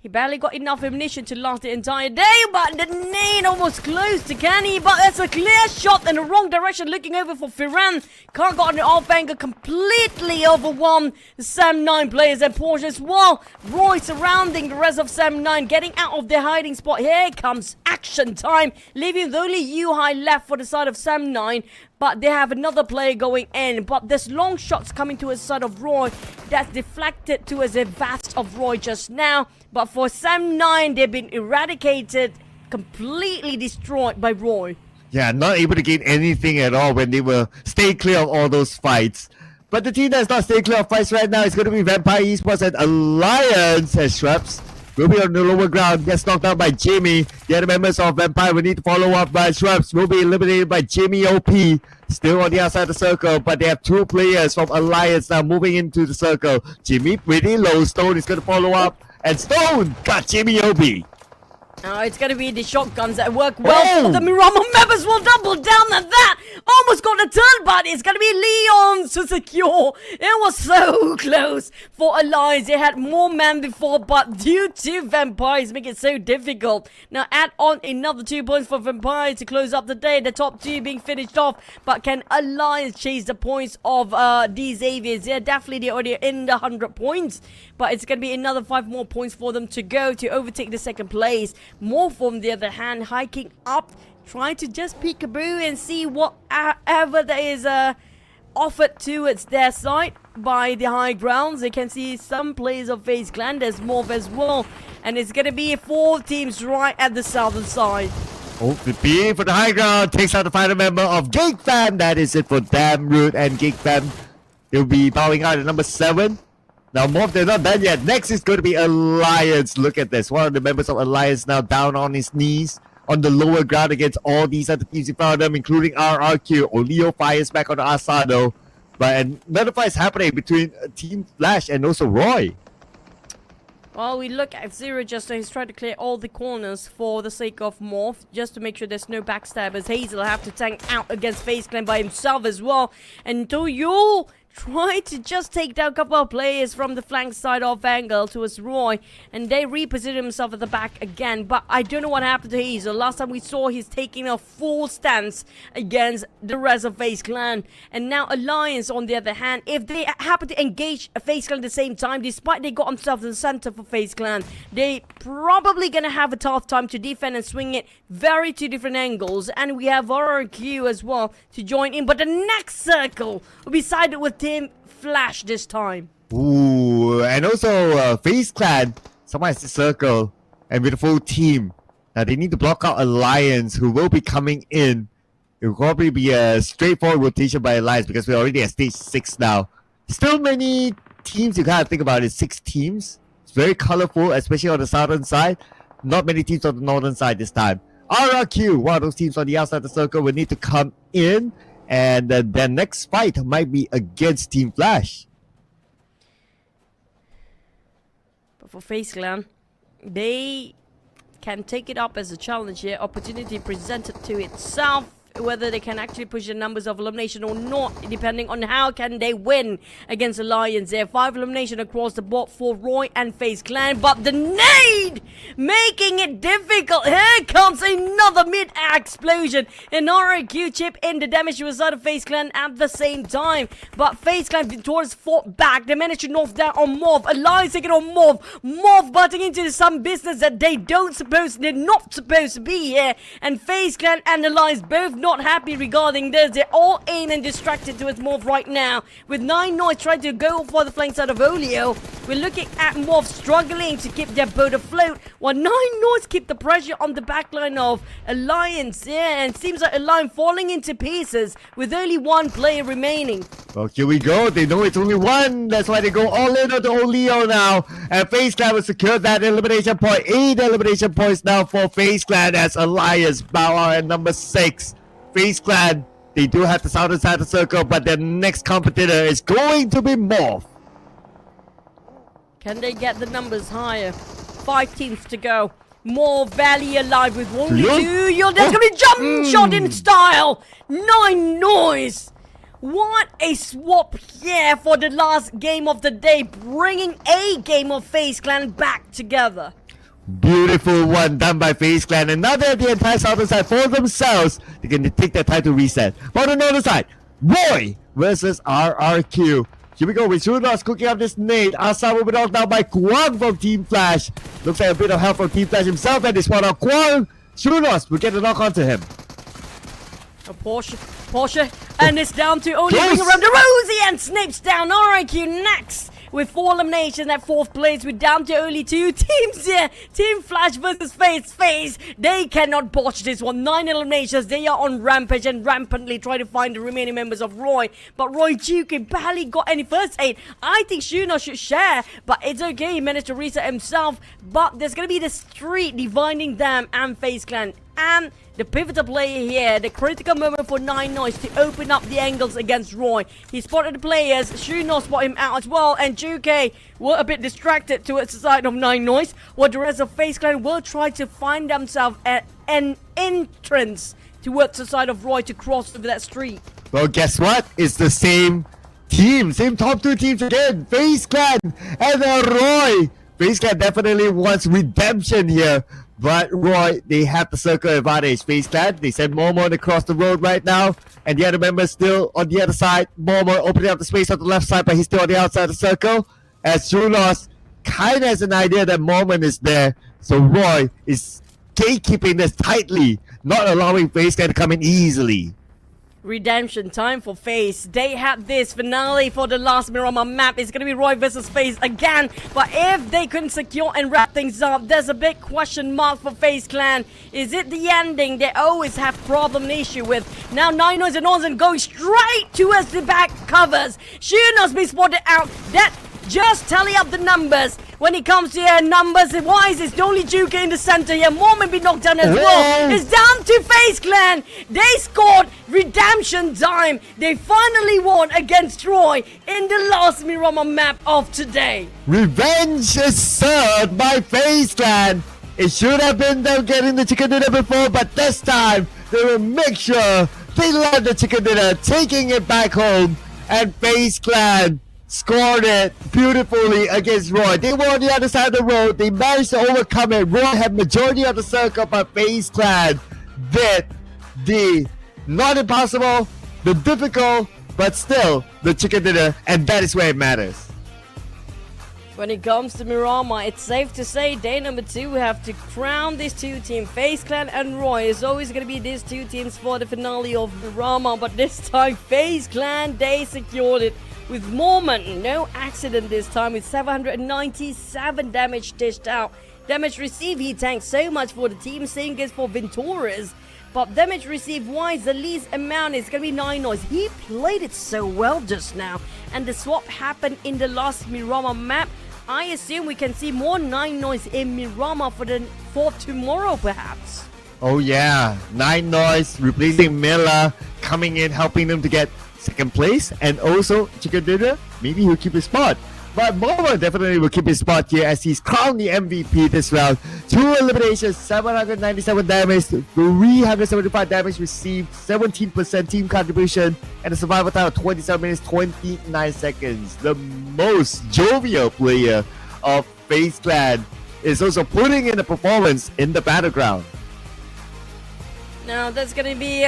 O: he barely got enough ammunition to last the entire day, but the nade almost close to Kenny, but that's a clear shot in the wrong direction, looking over for Firan. Car got an off angle, completely overwhelmed the Sem9 players and Porsche as well. ROY surrounding the rest of Sem9, getting out of their hiding spot. Here comes action time, leaving only U-High left for the side of Sem9. But they have another player going in. But there's long shots coming to the side of ROY that's deflected towards the vast of ROY just now. But for Sem9, they've been eradicated, completely destroyed by ROY.
N: Yeah, not able to gain anything at all when they were stay clear of all those fights. But the team that's not staying clear of fights right now is going to be Vampire Esports and Alliance as Shrubs will be on the lower ground, gets knocked out by Jimmy. The other members of Vampire will need to follow up by Shrubs, will be eliminated by Jimmy OP. still on the outside of the circle, but they have two players from Alliance now moving into the circle. Jimmy pretty low. Stone is going to follow up, and Stone got Jimmy Obi.
O: Oh, it's going to be the shotguns that work well for the Miramar members will double down on that. Almost got the turn, but it's going to be Leon to secure. It was so close for Alliance. They had more men before, but due to Vampires make it so difficult. Now add on another 2 points for Vampires to close up the day. The top 2 being finished off, but can Alliance chase the points of the Xaviers? Yeah, definitely they're already in the 100 points, but it's going to be another 5 more points for them to go to overtake the second place. Morph, on the other hand, hiking up, trying to just peekaboo and see whatever there is offered towards their side by the high grounds. They can see some players of FaZe Clan. There's Morph as well, and it's gonna be 4 teams right at the southern side.
N: OPP for the high ground takes out the final member of GIGFAM. That is it for Damn Root and GIGFAM. He'll be bowing out at number 7. Now, Morph, they're not done yet. Next is going to be Alliance. Look at this. One of the members of Alliance now down on his knees on the lower ground against all these other teams in front of them, including RRQ. Olio fires back on the Asado. But another fight is happening between Team Flash and also ROY.
O: Well, we look at Zero just now. He's trying to clear all the corners for the sake of Morph, just to make sure there's no backstabbers. Hazel have to tank out against FaZe Clan by himself as well. And Toyo try to just take down a couple of players from the flank side of Angle towards ROY, and they reposition himself at the back again. But I don't know what happened to Hazel. Last time we saw he's taking a full stance against the rest of FaZe Clan. And now Alliance, on the other hand, if they happen to engage FaZe Clan at the same time, despite they got themselves in the center for FaZe Clan, they probably gonna have a tough time to defend and swing it very 2 different angles. And we have RRQ as well to join in, but the next circle will be sided with Team Flash this time.
N: Ooh, and also FaZe Clan, someone has the circle, and with a full team. Now they need to block out Alliance, who will be coming in. It will probably be a straightforward rotation by Alliance because we're already at stage 6 now. Still many teams you gotta think about it. 6 teams. It's very colorful, especially on the southern side. Not many teams on the northern side this time. RRQ, one of those teams on the outside of the circle, will need to come in. And their next fight might be against Team Flash.
O: But for FaZe Clan, they can take it up as a challenge here. Opportunity presented to itself. Whether they can actually push the numbers of elimination or not, depending on how can they win against Alliance. There are 5 elimination across the board for ROY and FaZe Clan, but the nade making it difficult. Here comes another mid-air explosion, and RRQ chip in the damage to the side of FaZe Clan at the same time. But FaZe Clan victorious fought back. They managed to knock down on Morph. Alliance taking on Morph. Morph butting into some business that they're not supposed to be here. And FaZe Clan and Alliance both not happy regarding this. They're all in and distracted towards Morph right now, with NÄNG trying to go for the flank side of Olio. We're looking at Morph struggling to keep their boat afloat, while NÄNG keep the pressure on the backline of Alliance. Yeah, and it seems like Alliance falling into pieces with only 1 player remaining.
N: Well, here we go. They know it's only 1. That's why they go all in on the Olio now. And FaZe Clan will secure that elimination point. 8 elimination points now for FaZe Clan as Alliance bow out at number 6. FaZe Clan, they do have the southern side of the circle, but their next competitor is going to be Morph.
O: Can they get the numbers higher? 5 teams to go. More Valley alive with only 2. There's gonna be jump shot in style. NÄNG. What a swap here for the last game of the day, bringing a game of FaZe Clan back together.
N: Beautiful one done by FaZe Clan, and now they have the entire southern side for themselves. They can take their time to reset. But on the other side, ROY versus RRQ. Here we go with Shunos cooking up this nade. Asa will be knocked down by QUANG from Team Flash. Looks like a bit of help from Team Flash himself, and they spot out QUANG. Shunos will get a knock onto him.
O: A Porsche, and it's down to only ring around the rosy, and Snape's down. RRQ next with 4 eliminations at 4th place. We're down to only 2 teams here. Team Flash versus FaZe. They cannot botch this one. 9 eliminations. They are on rampage and rampantly try to find the remaining members of ROY. But ROY Juki barely got any first aid. I think Shuno should share, but it's okay. He managed to reset himself. But there's going to be the street dividing them and FaZe Clan. And the pivotal player here, the critical moment for NÄNG to open up the angles against ROY. He spotted the players, Shuno spotted him out as well, and Juke were a bit distracted towards the side of NÄNG, while the rest of FaZe Clan will try to find themselves at an entrance towards the side of ROY to cross over that street.
N: Well, guess what? It's the same team, same top 2 teams again. FaZe Clan and ROY. FaZe Clan definitely wants redemption here. But ROY, they have the circle advantage. FaZe Clan, they send Momo across the road right now. And the other members still on the other side. Momo opening up the space on the left side, but he's still on the outside of the circle. As Junos kind of has an idea that Moment is there. So ROY is gatekeeping this tightly, not allowing FaZe Clan to come in easily.
O: Redemption time for FaZe. They had this finale for the last Miramar map. It's gonna be ROY versus FaZe again. But if they couldn't secure and wrap things up, there's a big question mark for FaZe Clan. Is it the ending they always have problem and issue with? Now NÄNG and NGØI going straight towards the back covers. Shuno's been spotted out. That just tally up the numbers. When it comes to numbers, why is it only Juke in the center here? Moment be knocked down as well. It's down to FaZe Clan. They scored redemption time. They finally won against ROY in the last Miramar map of today.
N: Revenge is served by FaZe Clan. It should have been them getting the chicken dinner before, but this time they will make sure they land the chicken dinner, taking it back home. And FaZe Clan scored it beautifully against ROY. They were on the other side of the road. They managed to overcome it. ROY had majority of the circle, but FaZe Clan did the not impossible, the difficult, but still the chicken dinner, and that is where it matters.
O: When it comes to Miramar, it's safe to say day number 2 we have to crown these two teams. FaZe Clan and ROY. It's always going to be these two teams for the finale of Miramar, but this time FaZe Clan, they secured it with Moment. No accident this time, with 797 damage dished out. Damage received, he tanked so much for the team, same goes for Venturas. But damage received wise, the least amount is going to be NÄNG. He played it so well just now. And the swap happened in the last Miramar map. I assume we can see more NÄNG in Miramar for tomorrow perhaps.
N: Oh yeah, NÄNG replacing Miller, coming in, helping them to get second place, and also Chicken Dinner, maybe he'll keep his spot. But Momo definitely will keep his spot here as he's crowned the MVP this round. 2 eliminations, 797 damage, 375 damage received, 17% team contribution, and a survival time of 27 minutes, 29 seconds. The most jovial player of FaZe Clan is also putting in a performance in the battleground.
O: Now that's gonna be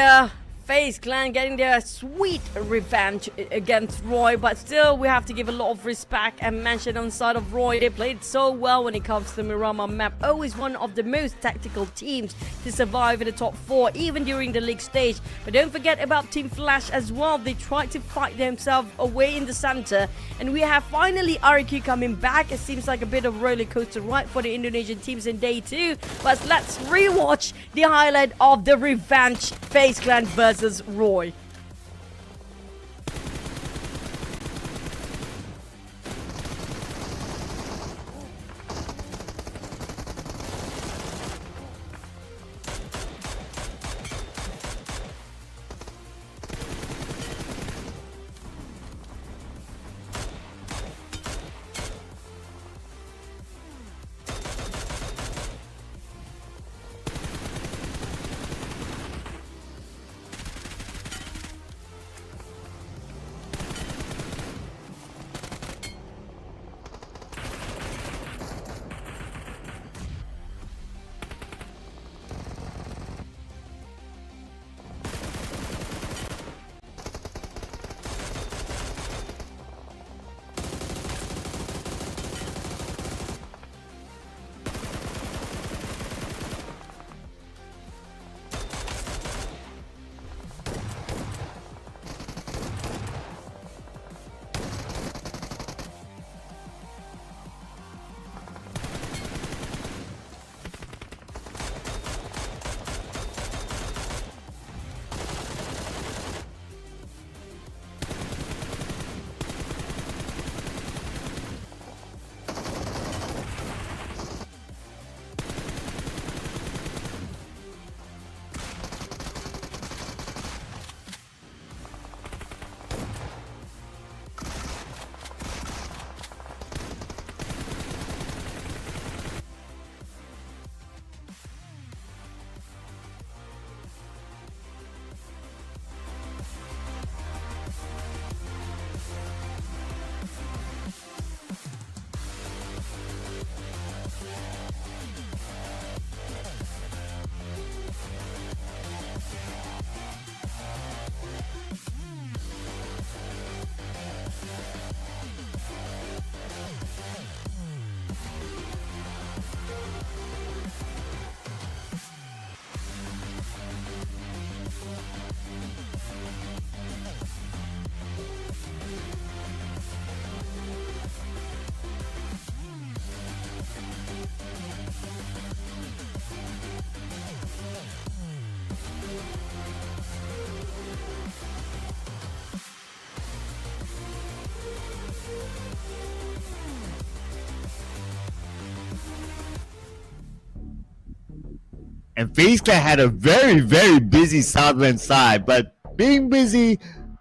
O: FaZe Clan getting their sweet revenge against ROY, but still we have to give a lot of respect and mention on the side of ROY. They played so well when it comes to the Miramar map. Always one of the most tactical teams to survive in the top 4, even during the league stage. But don't forget about Team Flash as well. They tried to fight themselves away in the center, and we have finally RQ coming back. It seems like a bit of roller coaster ride for the Indonesian teams in day 2. But let's rewatch the highlight of the revenge FaZe Clan versus ROY.
N: And FaZe Clan had a very, very busy Southland side, but being busy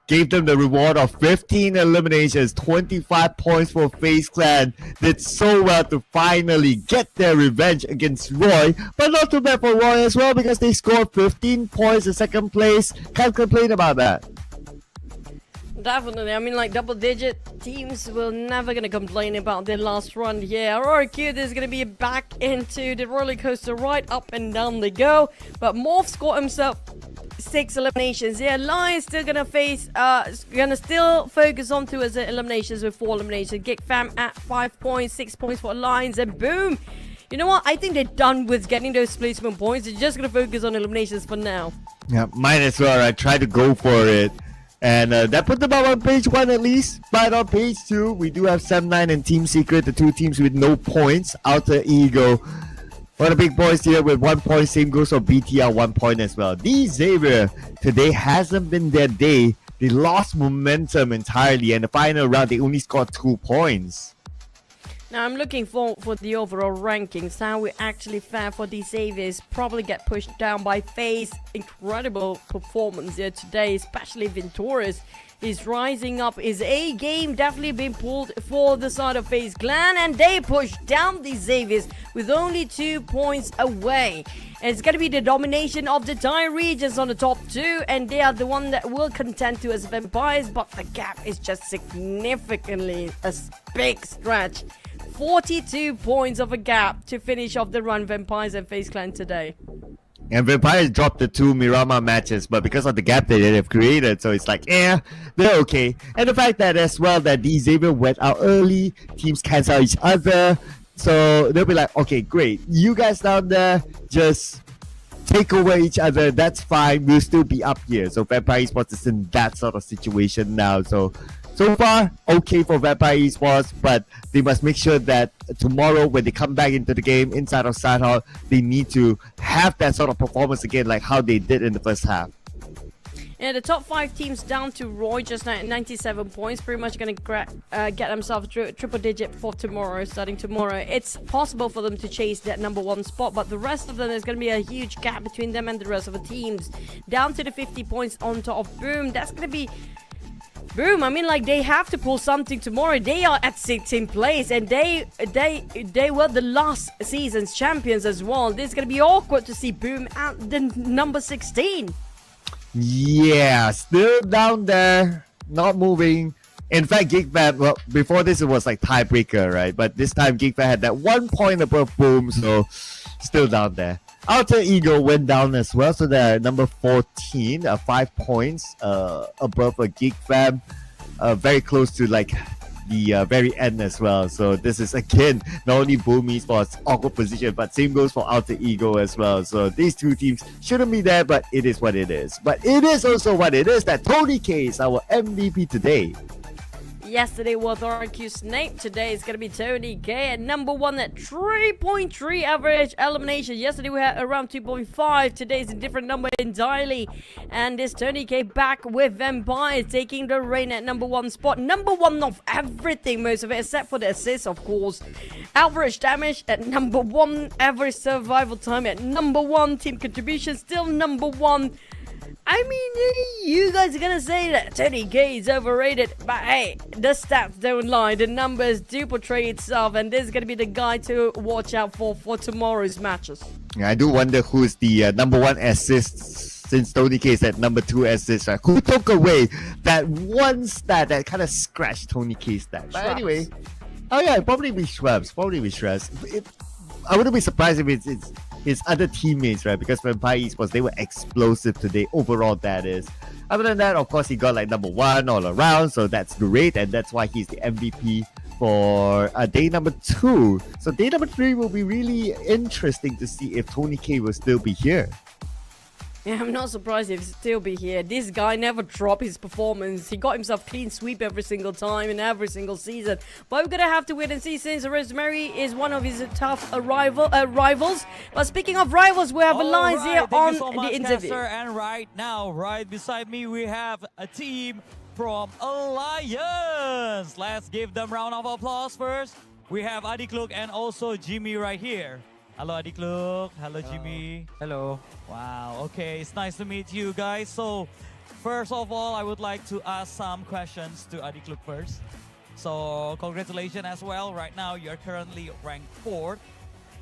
N: gave them the reward of 15 eliminations, 25 points for FaZe Clan. Did so well to finally get their revenge against ROY, but not too bad for ROY as well because they scored 15 points in second place. Can't complain about that.
O: Definitely, I mean, like, double-digit teams will never gonna complain about their last run here. ROQ is gonna be back into the roller coaster, right up and down they go. But Morph scored himself 6 eliminations. Yeah, Lions still gonna still focus on 2 as eliminations with 4 eliminations. GIGFAM at 5 points, 6 points for Lions, and boom. You know what? I think they're done with getting those placement points. They're just gonna focus on eliminations for now.
N: Yeah, might as well. I tried to go for it. And that put them up on page 1 at least. But on page 2, we do have Sam9 and Team Secret, the 2 teams with no points. Alter Ego, one of the big boys here with 1 point. Same goes for BTR, 1 point as well. These Xavier, today hasn't been their day. They lost momentum entirely. And the final round, they only scored 2 points.
O: Now I'm looking for the overall rankings. How we actually fare for these Xaviers. Probably get pushed down by FaZe. Incredible performance here today, especially Venturis is rising up. His A game definitely been pulled for the side of FaZe Clan, and they push down the Xaviers with only 2 points away. And it's gonna be the domination of the entire regions on the top 2, and they are the one that will contend to as Vampires, but the gap is just significantly a big stretch. 42 points of a gap to finish off the run, Vampires and FaZe Clan today.
N: And Vampires dropped the 2 Miramar matches, but because of the gap that they have created, so it's like, they're okay. And the fact that as well that these Xavier went out early, teams cancel each other, so they'll be like, okay, great. You guys down there, just take over each other. That's fine. We'll still be up here. So Vampire Esports is in that sort of situation now. So far, okay for Vampire Esports, but they must make sure that tomorrow when they come back into the game inside of Side Hall, they need to have that sort of performance again like how they did in the first half.
O: Yeah, the top 5 teams down to ROY just now at 97 points. Pretty much going to get themselves triple digit for tomorrow, starting tomorrow. It's possible for them to chase that number 1 spot, but the rest of them, there's going to be a huge gap between them and the rest of the teams. Down to the 50 points on top of Boom. That's going to be... Boom, I mean, like, they have to pull something tomorrow. They are at 16th place, and they were the last season's champions as well. This is going to be awkward to see Boom at the number 16.
N: Yeah, still down there, not moving. In fact, GIGFAM, well, before this it was like tiebreaker, right? But this time GIGFAM had that 1 point above Boom, so still down there. Alter Ego went down as well, so they're number 14, 5 points above a GIGFAM, very close to like the very end as well. So this is again not only Boom Esports awkward position, but same goes for Alter Ego as well. So these 2 teams shouldn't be there, but it is what it is. But it is also what it is that Tony K is our MVP today.
O: Yesterday was RQ Snape. Today is going to be Tony K at number 1 at 3.3 average elimination. Yesterday we had around 2.5. Today is a different number entirely. And this Tony K back with Vampires taking the reign at number 1 spot. Number 1 of everything, most of it, except for the assists, of course. Average damage at number 1. Average survival time at number 1. Team contribution still number 1. I mean, you guys are gonna say that Tony K is overrated, but hey, the stats don't lie, the numbers do portray itself, and this is gonna be the guy to watch out for tomorrow's matches.
N: Yeah, I do wonder who's the number 1 assist since Tony K is at number 2 assist, right? Who took away that one stat that kind of scratched Tony K's stat? But anyway, oh yeah, probably be Schwabs, I wouldn't be surprised if it's his other teammates, right? Because Vampire Esports, they were explosive today, overall that is. Other than that, of course, he got like number 1 all around, so that's great, and that's why he's the MVP for day number 2. So day number 3 will be really interesting to see if Tony K will still be here.
O: Yeah, I'm not surprised if he'll still be here. This guy never dropped his performance. He got himself clean sweep every single time in every single season. But we're going to have to wait and see since Rosemary is one of his tough rivals. But speaking of rivals, we have Alliance here on the interview.
E: And right now, right beside me, we have a team from Alliance. Let's give them a round of applause first. We have Adi Kluk and also Jimmy right here. Halo Adik Luk, halo Jimmy.
Q: Hello.
E: Wow, okay, it's nice to meet you guys. So, first of all, I would like to ask some questions to Adik Luk first. So, congratulations as well. Right now, you're currently ranked 4th.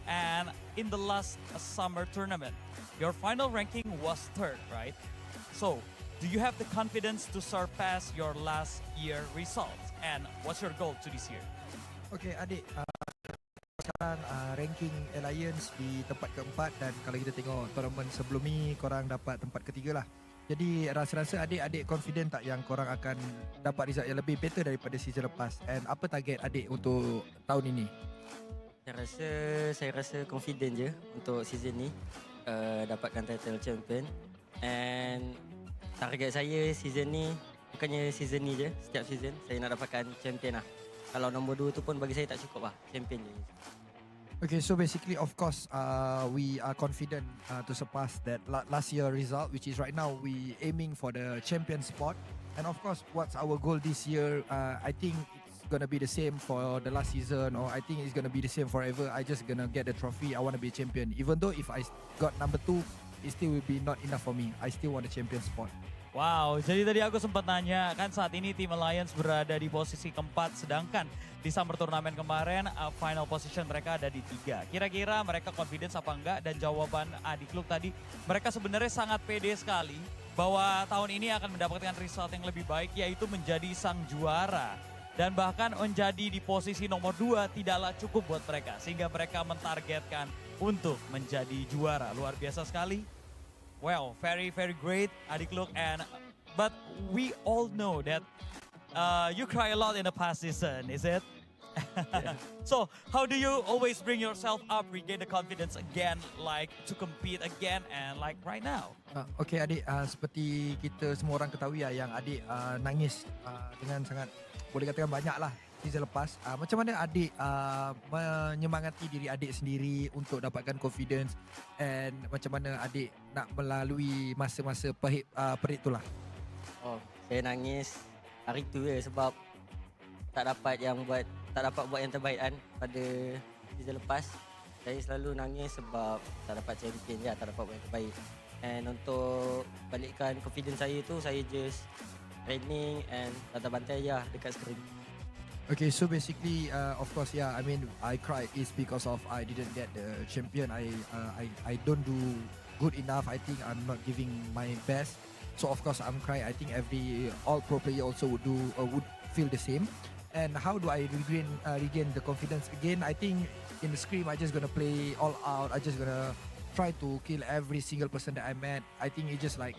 E: And in the last summer tournament, your final ranking was 3rd, right? So, do you have the confidence to surpass your last year results? And what's your goal to this year?
I: Okay, adik. Sekarang ranking Alliance di tempat keempat dan kalau kita tengok tournament sebelum ni korang dapat tempat ketiga lah. Jadi rasa-rasa adik-adik confident tak yang korang akan dapat result yang lebih better daripada season lepas? And apa target adik untuk tahun ini?
Q: Saya rasa confident je untuk season ni dapatkan title champion. And target saya season ni bukannya season ni je, setiap season saya nak dapatkan champion lah. Kalau nombor 2 tu pun bagi saya tak cukup lah, champion je.
I: Okay, so basically of course we are confident to surpass that last year result, which is right now we aiming for the champion spot. And of course what's our goal this year, I think it's gonna be the same for the last season, or I think it's gonna be the same forever. I just gonna get the trophy, I want to be a champion. Even though if I got number 2, it still will be not enough for me. I still want the champion spot.
E: Wow, jadi tadi aku sempat nanya kan saat ini tim Alliance berada di posisi keempat, sedangkan di summer turnamen kemarin final position mereka ada di 3. Kira-kira mereka confidence apa enggak? Dan jawaban Adik Luk tadi, mereka sebenarnya sangat pede sekali bahwa tahun ini akan mendapatkan result yang lebih baik, yaitu menjadi sang juara. Dan bahkan menjadi di posisi nomor 2 tidaklah cukup buat mereka, sehingga mereka mentargetkan untuk menjadi juara. Luar biasa sekali. Well, very great, Adik Luk. But we all know that you cry a lot in the past season, is it? Yeah. So, how do you always bring yourself up, regain the confidence again, like to compete again, and like right now?
I: Okay, adik, seperti kita semua orang ketahui yang adik nangis dengan sangat, boleh katakan banyak lah season lepas. Macam mana adik menyemangati diri adik sendiri untuk dapatkan confidence, and macam mana adik nak melalui masa-masa perit tu lah?
Q: Oh, saya nangis hari tu sebab tak dapat buat yang terbaik kan pada season lepas. Saya selalu nangis sebab tak dapat champion je, tak dapat buat yang terbaik. And untuk balikkan confidence saya tu, saya just training and bantai-bantai je dekat screen.
I: Okay, so basically, of course, yeah, I mean, I cried is because of I didn't get the champion. I don't do good enough. I think I'm not giving my best. So of course, I'm crying. I think all pro player also would feel the same. And how do I regain the confidence again? I think in the scrim, I just gonna play all out. I just gonna try to kill every single person that I met. I think it just like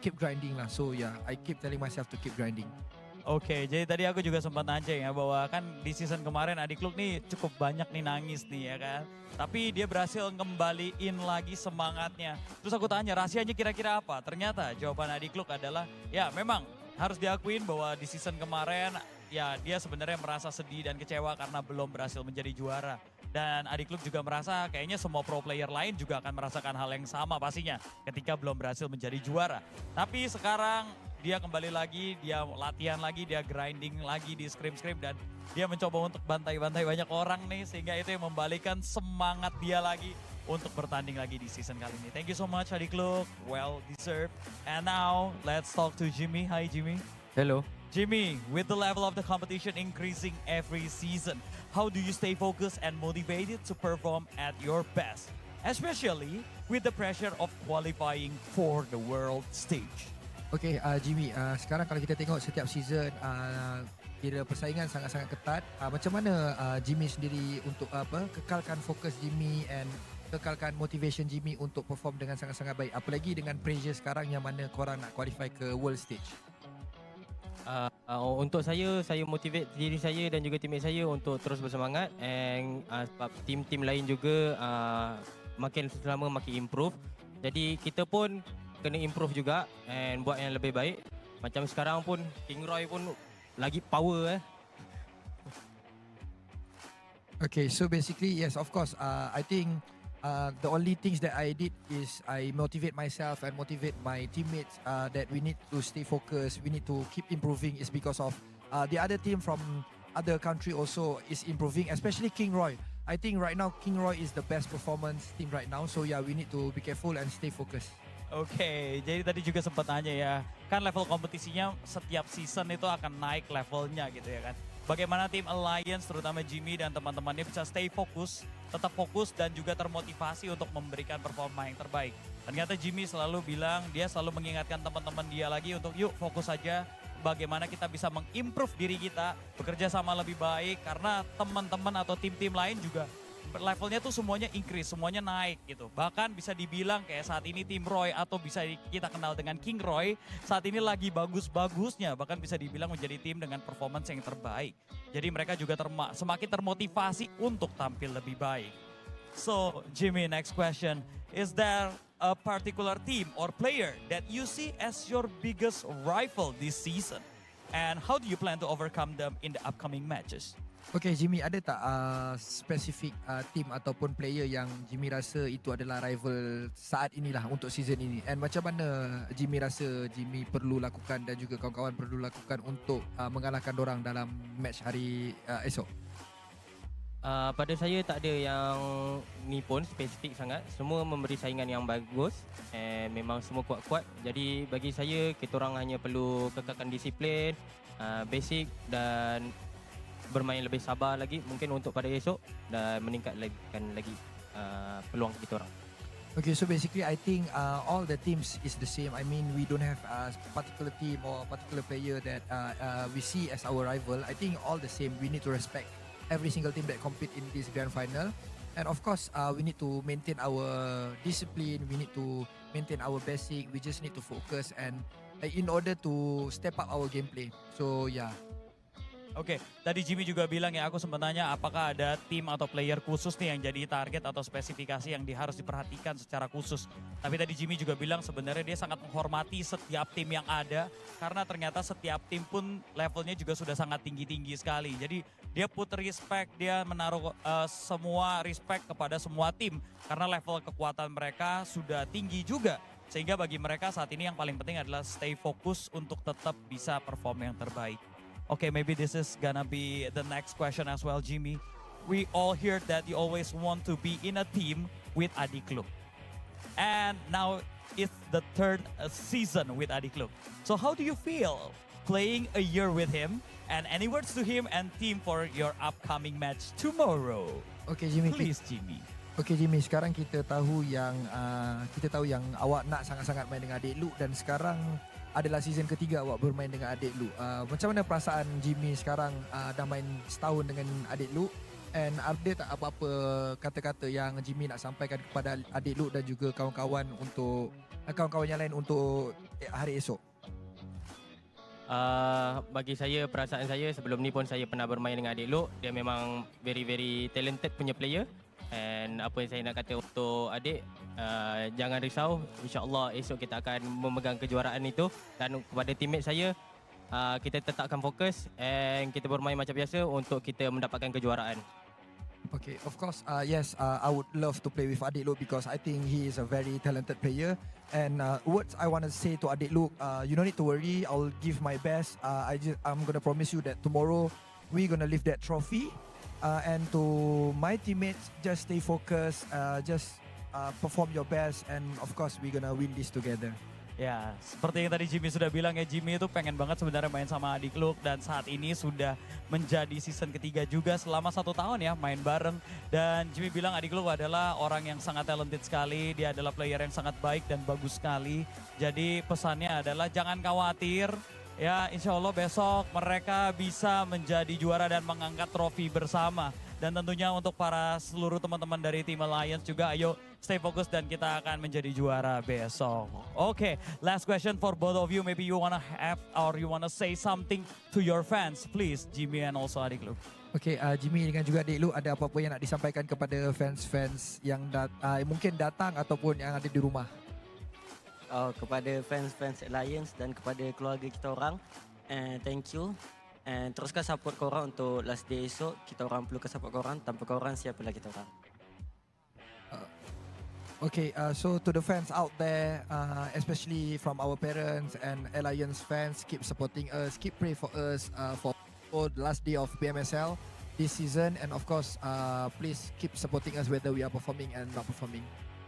I: keep grinding lah. So yeah, I keep telling myself to keep grinding.
E: Oke, jadi tadi aku juga sempat nanya ya bahwa kan di season kemarin Adik Luk nih cukup banyak nih nangis nih ya kan. Tapi dia berhasil ngembaliin lagi semangatnya. Terus aku tanya rahasianya kira-kira apa? Ternyata jawaban Adik Luk adalah ya memang harus diakuin bahwa di season kemarin ya dia sebenarnya merasa sedih dan kecewa karena belum berhasil menjadi juara. Dan Adik Luk juga merasa kayaknya semua pro player lain juga akan merasakan hal yang sama pastinya ketika belum berhasil menjadi juara. Tapi sekarang dia kembali lagi, dia latihan lagi, dia grinding lagi di scrim-scrim dan dia mencoba untuk bantai-bantai banyak orang nih sehingga itu yang membalikan semangat dia lagi untuk bertanding lagi di season kali ini. Thank you so much Adik Luk, well deserved. And now let's talk to Jimmy. Hi Jimmy.
Q: Hello.
E: Jimmy, with the level of the competition increasing every season, how do you stay focused and motivated to perform at your best? Especially with the pressure of qualifying for the world stage.
I: Okay, Jimmy, sekarang kalau kita tengok setiap season, kira persaingan sangat-sangat ketat. Macam mana Jimmy sendiri untuk kekalkan fokus Jimmy and kekalkan motivation Jimmy untuk perform dengan sangat-sangat baik? Apalagi dengan pressure sekarang yang mana korang nak qualify ke world stage.
Q: Untuk saya motivate diri saya dan juga teammate saya untuk terus bersemangat, and sebab tim-tim lain juga makin lama makin improve. Jadi kita pun kena improve juga and buat yang lebih baik. Macam sekarang pun ROY pun lagi power
I: Okay, so basically yes, of course, I think the only things that I did is I motivate myself and motivate my teammates that we need to stay focused, we need to keep improving, is because of the other team from other country also is improving, especially ROY. I think right now King Roy is the best performance team right now. So yeah, we need to be careful and stay focused.
E: Oke, jadi tadi juga sempat nanya ya, kan level kompetisinya setiap season itu akan naik levelnya gitu ya kan. Bagaimana tim Alliance terutama Jimmy dan teman-temannya bisa stay fokus, tetap fokus dan juga termotivasi untuk memberikan performa yang terbaik. Ternyata Jimmy selalu bilang, dia selalu mengingatkan teman-teman dia lagi untuk yuk fokus saja bagaimana kita bisa mengimprove diri kita, bekerja sama lebih baik karena teman-teman atau tim-tim lain juga levelnya tuh semuanya increase, semuanya naik gitu. Bahkan bisa dibilang kayak saat ini tim Roy atau bisa kita kenal dengan King Roy, saat ini lagi bagus-bagusnya. Bahkan bisa dibilang menjadi tim dengan performance yang terbaik. Jadi mereka juga semakin termotivasi untuk tampil lebih baik. So Jimmy, next question. Is there a particular team or player that you see as your biggest rival this season? And how do you plan to overcome them in the upcoming matches?
I: Okay Jimmy, ada tak spesifik team ataupun player yang Jimmy rasa itu adalah rival saat inilah untuk season ini? And macam mana Jimmy rasa Jimmy perlu lakukan dan juga kawan-kawan perlu lakukan untuk mengalahkan dorang dalam match hari esok?
R: Pada saya tak ada yang ni pun spesifik sangat. Semua memberi saingan yang bagus and memang semua kuat-kuat. Jadi bagi saya, kita orang hanya perlu kekalkan disiplin, basic dan bermain lebih sabar lagi mungkin untuk pada esok dan meningkatkan lagi peluang kita orang.
I: Okay, so basically I think all the teams is the same. I mean, we don't have a particular team or a particular player that we see as our rival. I think all the same. We need to respect every single team that compete in this grand final. And of course, we need to maintain our discipline. We need to maintain our basic. We just need to focus and in order to step up our gameplay. So yeah.
E: Oke, tadi Jimmy juga bilang ya, aku sempat tanya apakah ada tim atau player khusus nih yang jadi target atau spesifikasi yang harus diperhatikan secara khusus. Tapi tadi Jimmy juga bilang sebenarnya dia sangat menghormati setiap tim yang ada karena ternyata setiap tim pun levelnya juga sudah sangat tinggi-tinggi sekali. Jadi dia put respect, dia menaruh semua respect kepada semua tim karena level kekuatan mereka sudah tinggi juga. Sehingga bagi mereka saat ini yang paling penting adalah stay fokus untuk tetap bisa perform yang terbaik. Okay, maybe this is gonna be the next question as well, Jimmy. We all hear that you always want to be in a team with Adi Klub. And now it's the third season with Adi Klub. So how do you feel playing a year with him? And any words to him and team for your upcoming match tomorrow?
I: Okay, Jimmy.
E: Please, Jimmy.
I: Okay, Jimmy. Sekarang kita tahu yang awak nak sangat-sangat main dengan adik Lu dan sekarang adalah season ketiga awak bermain dengan adik Lu. Macam mana perasaan Jimmy sekarang dah main setahun dengan adik Lu? And ada tak apa-apa kata-kata yang Jimmy nak sampaikan kepada adik Lu dan juga kawan-kawan untuk kawan-kawan yang lain untuk hari esok?
R: Bagi saya, perasaan saya sebelum ni pun saya pernah bermain dengan adik Lu. Dia memang very talented punya player. And apa yang saya nak kata untuk adik, jangan risau, insyaAllah esok kita akan memegang kejuaraan itu. Dan kepada teammate saya, kita tetapkan fokus and kita bermain macam biasa untuk kita mendapatkan kejuaraan.
I: Okay, of course, yes, I would love to play with Adik Lu because I think he is a very talented player. And words I want to say to Adik Lu, you don't need to worry, I'll give my best. I'm going to promise you that tomorrow we're going to lift that trophy. And to my teammates, just stay focused, just perform your best, and of course we're gonna win this together.
E: Ya, seperti yang tadi Jimmy sudah bilang ya, Jimmy itu pengen banget sebenarnya main sama adik Lu dan saat ini sudah menjadi season ketiga juga selama 1 tahun ya main bareng. Dan Jimmy bilang adik Lu adalah orang yang sangat talented sekali, dia adalah player yang sangat baik dan bagus sekali. Jadi pesannya adalah jangan khawatir. Ya, insya Allah besok mereka bisa menjadi juara dan mengangkat trofi bersama. Dan tentunya untuk para seluruh teman-teman dari tim Alliance juga, ayo stay fokus dan kita akan menjadi juara besok. Okay, last question for both of you. Maybe you wanna have or you wanna say something to your fans, please, Jimmy and also Adik Lu.
I: Okay, Jimmy dengan juga Adik Lu, ada apa-apa yang nak disampaikan kepada fans-fans yang mungkin datang ataupun yang ada di rumah?
Q: Kepada fans-fans Alliance dan kepada keluarga kita orang, thank you. And teruskan support korang untuk last day esok. Kita orang perlukan support korang. Tanpa korang, siapalah kita orang.
I: Okay, so to the fans out there, especially from our parents and Alliance fans, keep supporting us, keep praying for us for the last day of PMSL. this season, and of course, please keep supporting us whether we are performing and not performing.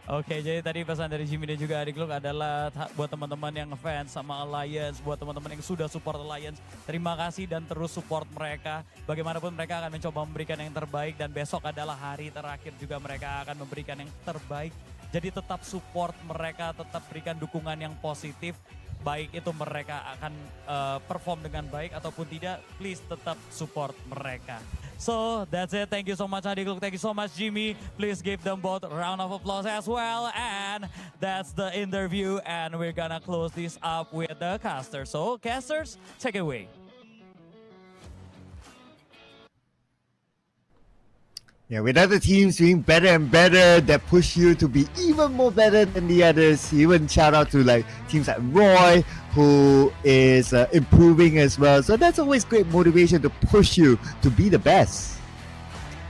E: Oke, jadi tadi pesan dari Jimmy dan juga Adik Luk adalah buat teman-teman yang ngefans sama Alliance, buat teman-teman yang sudah support Alliance, terima kasih dan terus support mereka. Bagaimanapun mereka akan mencoba memberikan yang terbaik dan besok adalah hari terakhir juga mereka akan memberikan yang terbaik. Jadi tetap support mereka, tetap berikan dukungan yang positif. Baik itu mereka akan perform dengan baik ataupun tidak, please tetap support mereka. So that's it. Thank you so much Adik Luk. Thank you so much Jimmy. Please give them both a round of applause as well. And that's the interview. And we're gonna close this up with the casters. So casters, take it away.
N: Yeah, with other teams doing better and better, that push you to be even more better than the others. Even shout out to like teams like ROY, who is improving as well. So that's always great motivation to push you to be the best.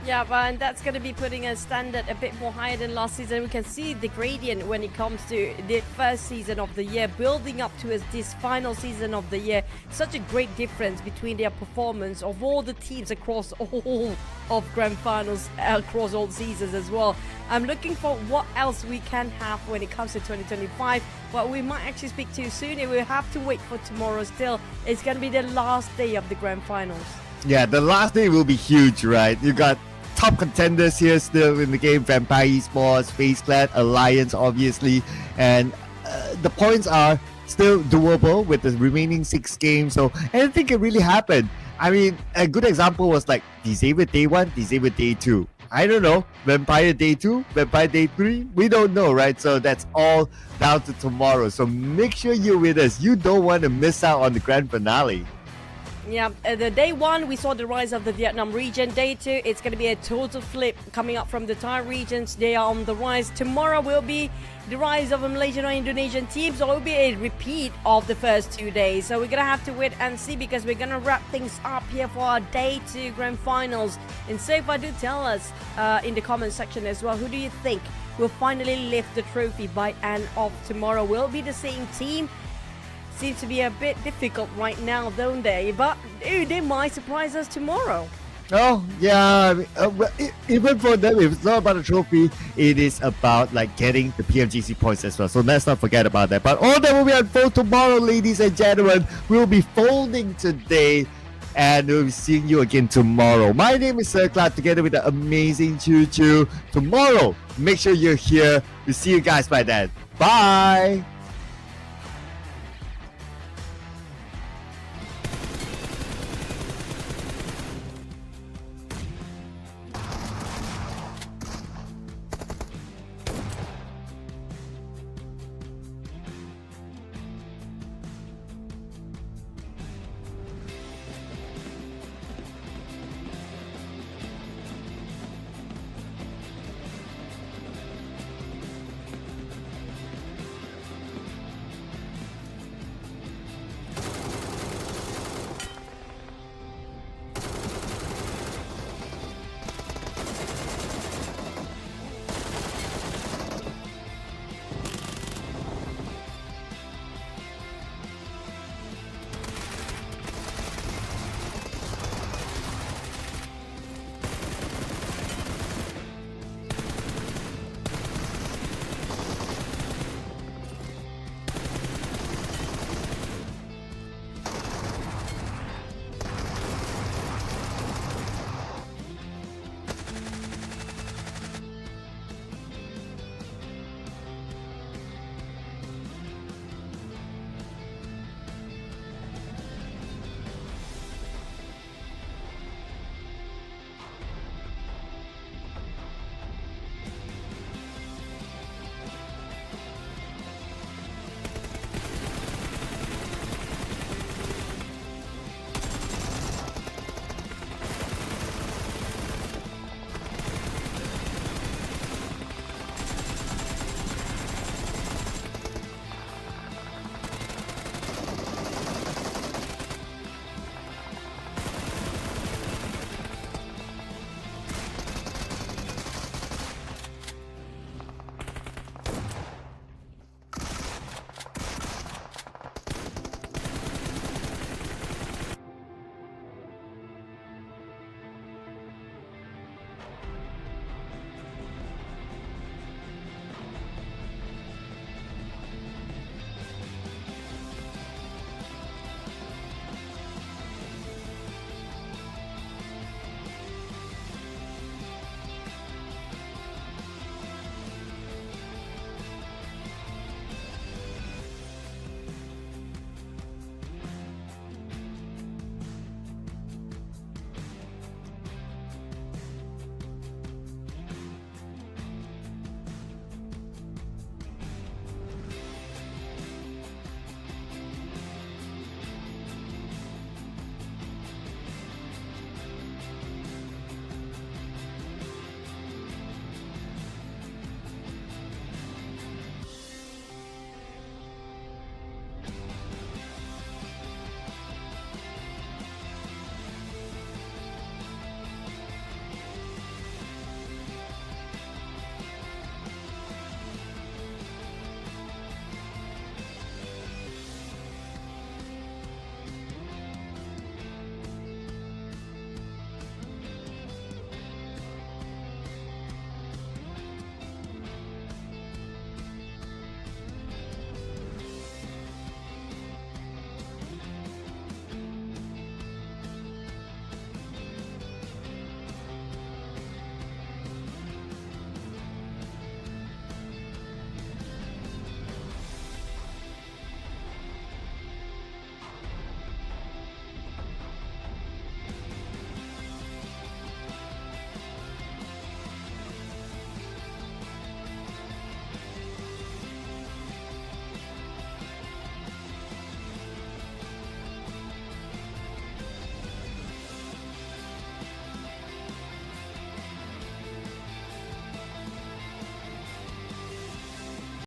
O: Yeah, and that's going to be putting a standard a bit more higher than last season. We can see the gradient when it comes to the first season of the year, building up to this final season of the year. Such a great difference between their performance of all the teams across all of grand finals, across all seasons as well. I'm looking for what else we can have when it comes to 2025, but we might actually speak too soon and we'll have to wait for tomorrow still. It's going to be the last day of the grand finals.
N: Yeah, the last day will be huge, right? You got top contenders here still in the game: ROY Esports, FaceClan, Alliance, obviously, and the points are still doable with the remaining 6 games. So anything can really happen. I mean, a good example was like Xavier Day 1, Xavier Day 2. I don't know, Vampire Day 2, Vampire Day 3, we don't know, right? So that's all down to tomorrow. So make sure you're with us. You don't want to miss out on the grand finale.
O: Yeah, the day 1 we saw the rise of the Vietnam region. Day 2 it's going to be a total flip coming up from the Thai regions. They are on the rise. Tomorrow will be the rise of a Malaysian or Indonesian team, so it will be a repeat of the first 2 days. So we're going to have to wait and see, because we're going to wrap things up here for our day 2 grand finals. And so far, do tell us in the comment section as well, who do you think will finally lift the trophy by end of tomorrow? Will it be the same team? Seems to be a bit difficult right now, don't they? But they might surprise us tomorrow.
N: Oh, yeah. Well, even for them, if it's not about a trophy, it is about like getting the PMGC points as well. So let's not forget about that. But all that will be unfold tomorrow, ladies and gentlemen. We'll be folding today, and we'll be seeing you again tomorrow. My name is CHÍNH, together with the amazing Choo Choo. Tomorrow, make sure you're here. We'll see you guys by then. Bye.